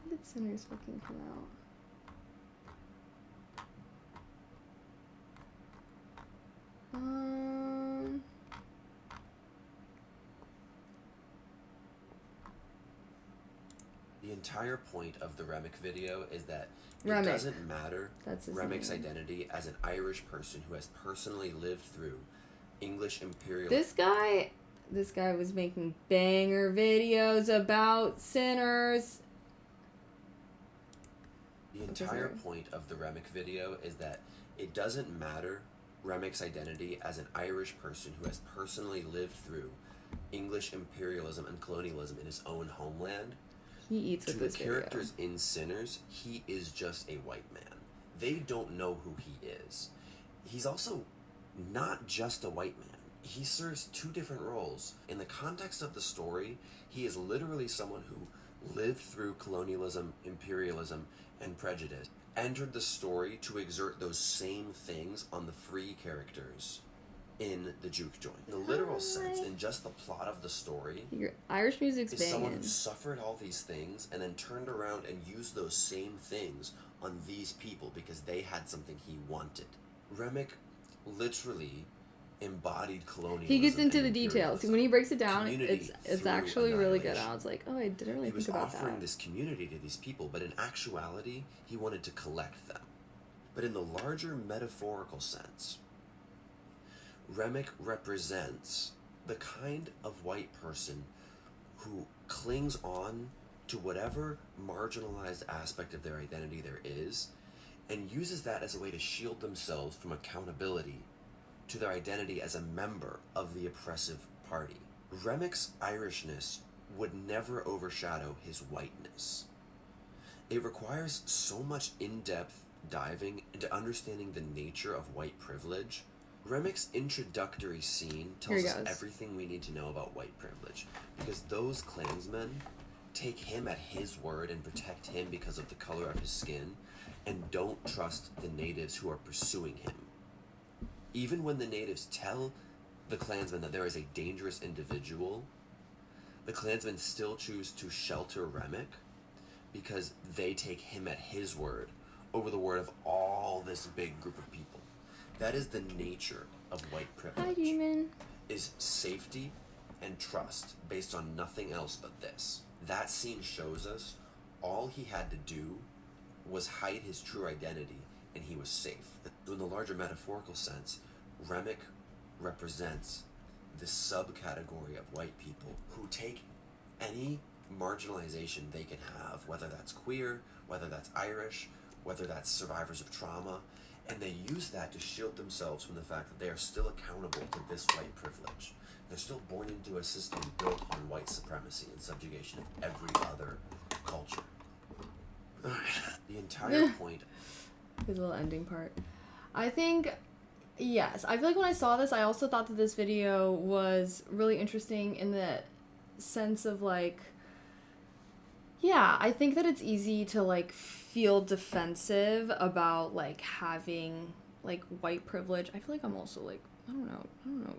did Sinners fucking come out? The entire point of the Remick video is that it Remick. doesn't matter That's his Remick's name. identity as an Irish person who has personally lived through English imperial. This guy was making banger videos about Sinners. The entire point of the Remick video is that it doesn't matter Remick's identity as an Irish person who has personally lived through English imperialism and colonialism in his own homeland. He eats with this To the characters in Sinners, he is just a white man. They don't know who he is. He's also not just a white man. He serves two different roles. In the context of the story, he is literally someone who lived through colonialism, imperialism, and prejudice, entered the story to exert those same things on the free characters in the juke joint. In the literal sense, in just the plot of the story, Your Irish music's is someone banging. who suffered all these things and then turned around and used those same things on these people because they had something he wanted. Remick literally embodied colonialism. He gets into and the details. imperialism. When he breaks it down, Community it's through actually really good. annihilation. I was like, oh, I didn't really He was think about offering that. this community to these people, but in actuality, he wanted to collect them. But in the larger metaphorical sense, Remick represents the kind of white person who clings on to whatever marginalized aspect of their identity there is and uses that as a way to shield themselves from accountability to their identity as a member of the oppressive party. Remick's Irishness would never overshadow his whiteness. It requires so much in-depth diving into understanding the nature of white privilege. Remick's introductory scene tells us everything we need to know about white privilege, because those Klansmen take him at his word and protect him because of the color of his skin, and don't trust the natives who are pursuing him. Even when the natives tell the Klansmen that there is a dangerous individual, the Klansmen still choose to shelter Remick because they take him at his word over the word of all this big group of people. That is the nature of white privilege. Hi, demon. Is safety and trust based on nothing else but this. That scene shows us all he had to do was hide his true identity and he was safe. So in the larger metaphorical sense, Remick represents this subcategory of white people who take any marginalization they can have, whether that's queer, whether that's Irish, whether that's survivors of trauma, and they use that to shield themselves from the fact that they are still accountable to this white privilege. They're still born into a system built on white supremacy and subjugation of every other culture. The entire point. His little ending part. I think, yes, I feel like when I saw this, I also thought that this video was really interesting in the sense of like, yeah, I think that it's easy to like feel defensive about like having like white privilege. I feel like I'm also like, I don't know.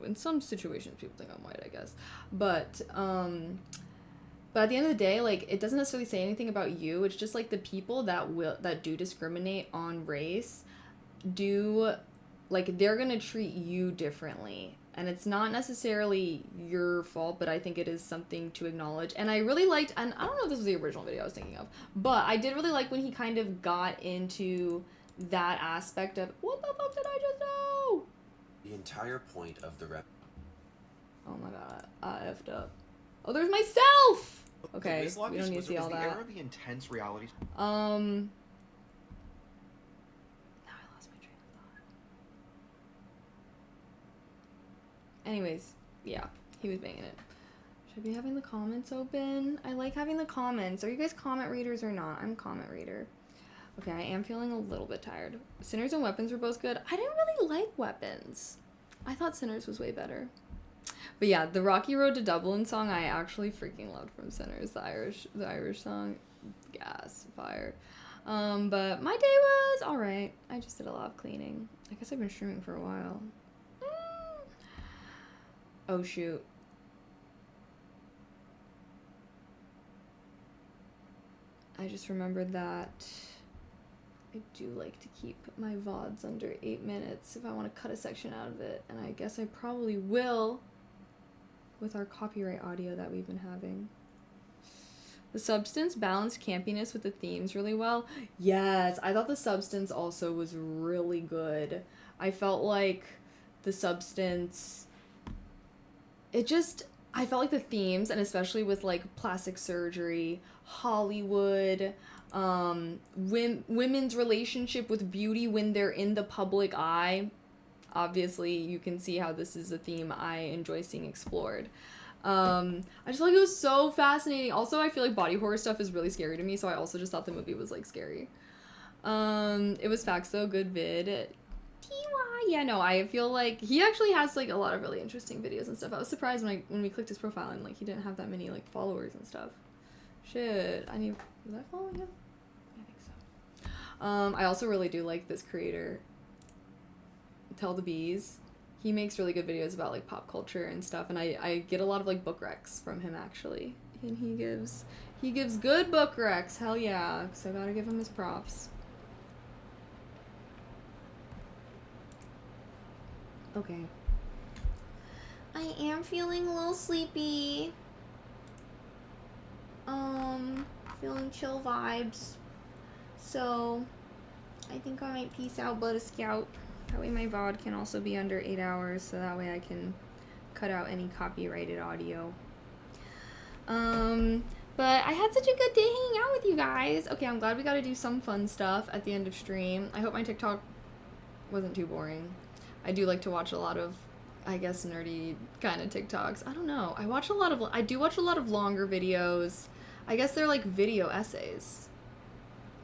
In some situations people think I'm white, I guess. But at the end of the day, like, it doesn't necessarily say anything about you. It's just like the people that do discriminate on race do, like, they're gonna treat you differently. And it's not necessarily your fault, but I think it is something to acknowledge. And I really liked, and I don't know if this was the original video I was thinking of, but I did really like when he kind of got into that aspect of, what the fuck did I just do? The entire point of the Oh my god, I effed up. Oh, there's myself! Okay, This we don't need to see all the that. era of the intense reality. Now I lost my train of thought. Anyways, yeah, he was banging it. Should I be having the comments open? I like having the comments. Are you guys comment readers or not? I'm a comment reader. Okay, I am feeling a little bit tired. Sinners and Weapons were both good. I didn't really like Weapons. I thought Sinners was way better. But yeah, the Rocky Road to Dublin song I actually freaking loved from Sinners, the Irish song. Gas, fire. But my day was alright. I just did a lot of cleaning. I guess I've been streaming for a while. Oh shoot. I just remembered that I do like to keep my VODs under 8 minutes if I want to cut a section out of it, and I guess I probably will with our copyright audio that we've been having. The Substance balanced campiness with the themes really well. Yes, I thought The Substance also was really good. I felt like The Substance, I felt like the themes, and especially with like plastic surgery, Hollywood, women's relationship with beauty when they're in the public eye. Obviously, you can see how this is a theme I enjoy seeing explored. I just feel like it was so fascinating. Also, I feel like body horror stuff is really scary to me, so I also just thought the movie was like scary. It was facts though, good vid. TY. Yeah, no, I feel like he actually has like a lot of really interesting videos and stuff. I was surprised when we clicked his profile and like he didn't have that many like followers and stuff. Shit, was I following him? I think so. I also really do like this creator, Tell the Bees. He makes really good videos about like pop culture and stuff, and I get a lot of like book recs from him actually. And he gives good book recs, hell yeah. So I gotta give him his props. Okay. I am feeling a little sleepy. Feeling chill vibes. So I think I might peace out, Blood Scout. That way my VOD can also be under 8 hours, so that way I can cut out any copyrighted audio. But I had such a good day hanging out with you guys. Okay, I'm glad we got to do some fun stuff at the end of stream. I hope my TikTok wasn't too boring. I do like to watch a lot of, I guess, nerdy kind of TikToks. I don't know. I do watch a lot of longer videos. I guess they're like video essays.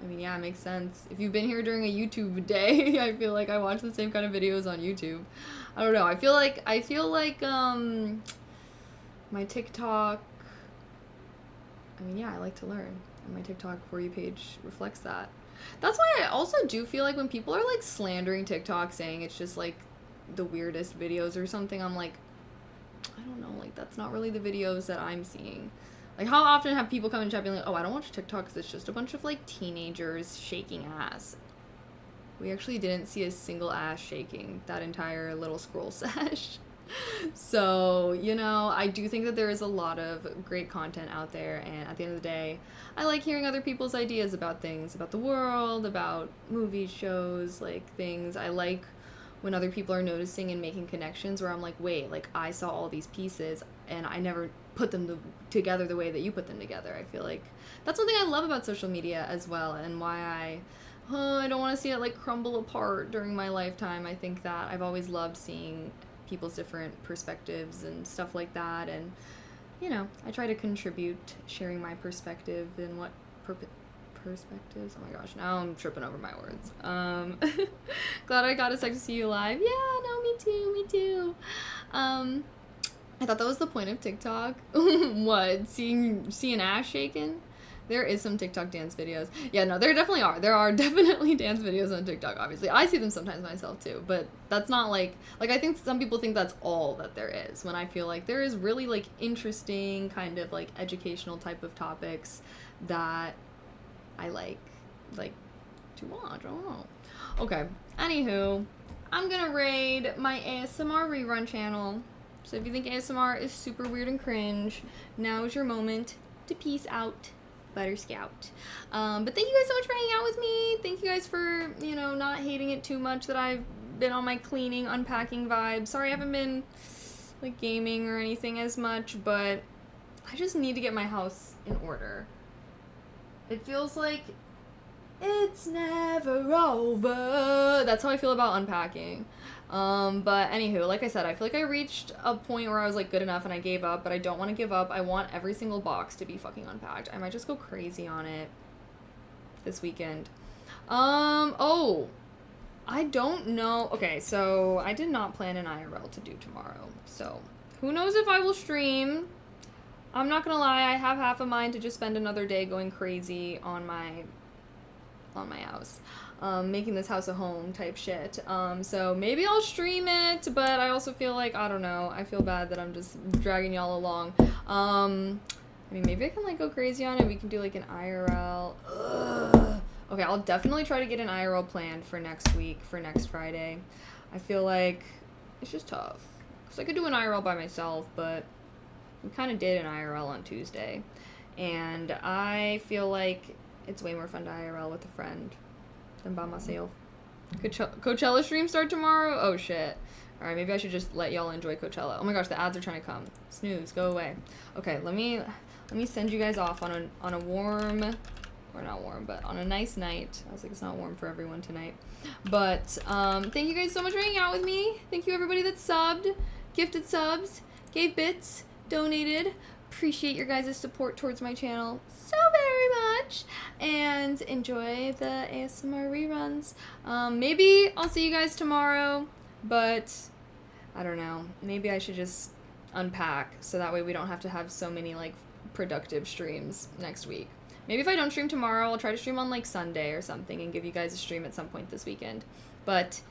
I mean, yeah, it makes sense. If you've been here during a YouTube day, I feel like I watch the same kind of videos on YouTube. I don't know. I feel like my TikTok, I mean, yeah, I like to learn. And my TikTok For You page reflects that. That's why I also do feel like when people are like slandering TikTok, saying it's just like the weirdest videos or something, I'm like, I don't know, like that's not really the videos that I'm seeing. Like, how often have people come in chat being like, oh, I don't watch TikTok because it's just a bunch of like teenagers shaking ass. We actually didn't see a single ass shaking that entire little scroll sesh. So, you know, I do think that there is a lot of great content out there, and at the end of the day, I like hearing other people's ideas about things, about the world, about movies, shows, like things. I like when other people are noticing and making connections where I'm like, wait, like I saw all these pieces and I never put them together the way that you put them together. I feel like that's one thing I love about social media as well, and why I don't want to see it like crumble apart during my lifetime. I think that I've always loved seeing people's different perspectives and stuff like that, and you know, I try to contribute, sharing my perspective and what perspectives. Oh my gosh, now I'm tripping over my words. Glad I got a sec to see you live. Yeah, no, me too. I thought that was the point of TikTok. What? Seeing ass shaking? There is some TikTok dance videos. Yeah, no, there definitely are. There are definitely dance videos on TikTok, obviously. I see them sometimes myself, too. But that's not, like, I think some people think that's all that there is. When I feel like there is really, like, interesting kind of, like, educational type of topics that I like to watch. I don't know. Okay. Anywho, I'm gonna raid my ASMR rerun channel. So if you think ASMR is super weird and cringe, now is your moment to peace out. Butter Scout. But thank you guys so much for hanging out with me. Thank you guys for, you know, not hating it too much that I've been on my cleaning, unpacking vibe. Sorry I haven't been, like, gaming or anything as much, but I just need to get my house in order. It feels like it's never over. That's how I feel about unpacking. But anywho, like I said, I feel like I reached a point where I was like good enough and I gave up, but I don't want to give up. I want every single box to be fucking unpacked. I might just go crazy on it this weekend. Oh, I don't know. Okay, so I did not plan an IRL to do tomorrow. So who knows if I will stream. I'm not gonna lie, I have half a mind to just spend another day going crazy on my house. Making this house a home type shit. So maybe I'll stream it, but I also feel like, I don't know, I feel bad that I'm just dragging y'all along. I mean, maybe I can, like, go crazy on it. We can do, like, an IRL. Ugh. Okay, I'll definitely try to get an IRL planned for next week, for next Friday. I feel like it's just tough. Because I could do an IRL by myself, but we kind of did an IRL on Tuesday. And I feel like it's way more fun to IRL with a friend than by myself. Coachella stream start tomorrow? Oh shit. Alright, maybe I should just let y'all enjoy Coachella. Oh my gosh, the ads are trying to come. Snooze, go away. Okay, let me send you guys off on a warm, or not warm, but on a nice night. I was like, it's not warm for everyone tonight. But thank you guys so much for hanging out with me. Thank you everybody that subbed, gifted subs, gave bits, donated. Appreciate your guys' support towards my channel so very much, and enjoy the ASMR reruns. Maybe I'll see you guys tomorrow, but I don't know. Maybe I should just unpack so that way we don't have to have so many, like, productive streams next week. Maybe if I don't stream tomorrow, I'll try to stream on, like, Sunday or something and give you guys a stream at some point this weekend. But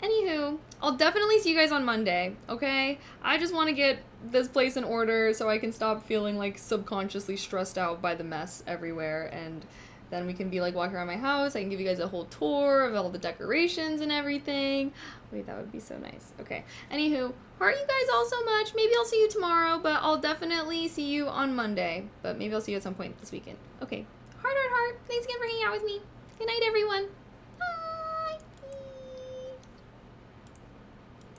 anywho, I'll definitely see you guys on Monday, okay? I just want to get this place in order so I can stop feeling, like, subconsciously stressed out by the mess everywhere, and then we can be, like, walking around my house. I can give you guys a whole tour of all the decorations and everything. Wait, that would be so nice. Okay, anywho, heart you guys all so much. Maybe I'll see you tomorrow, but I'll definitely see you on Monday. But maybe I'll see you at some point this weekend. Okay, heart. Thanks again for hanging out with me. Good night, everyone.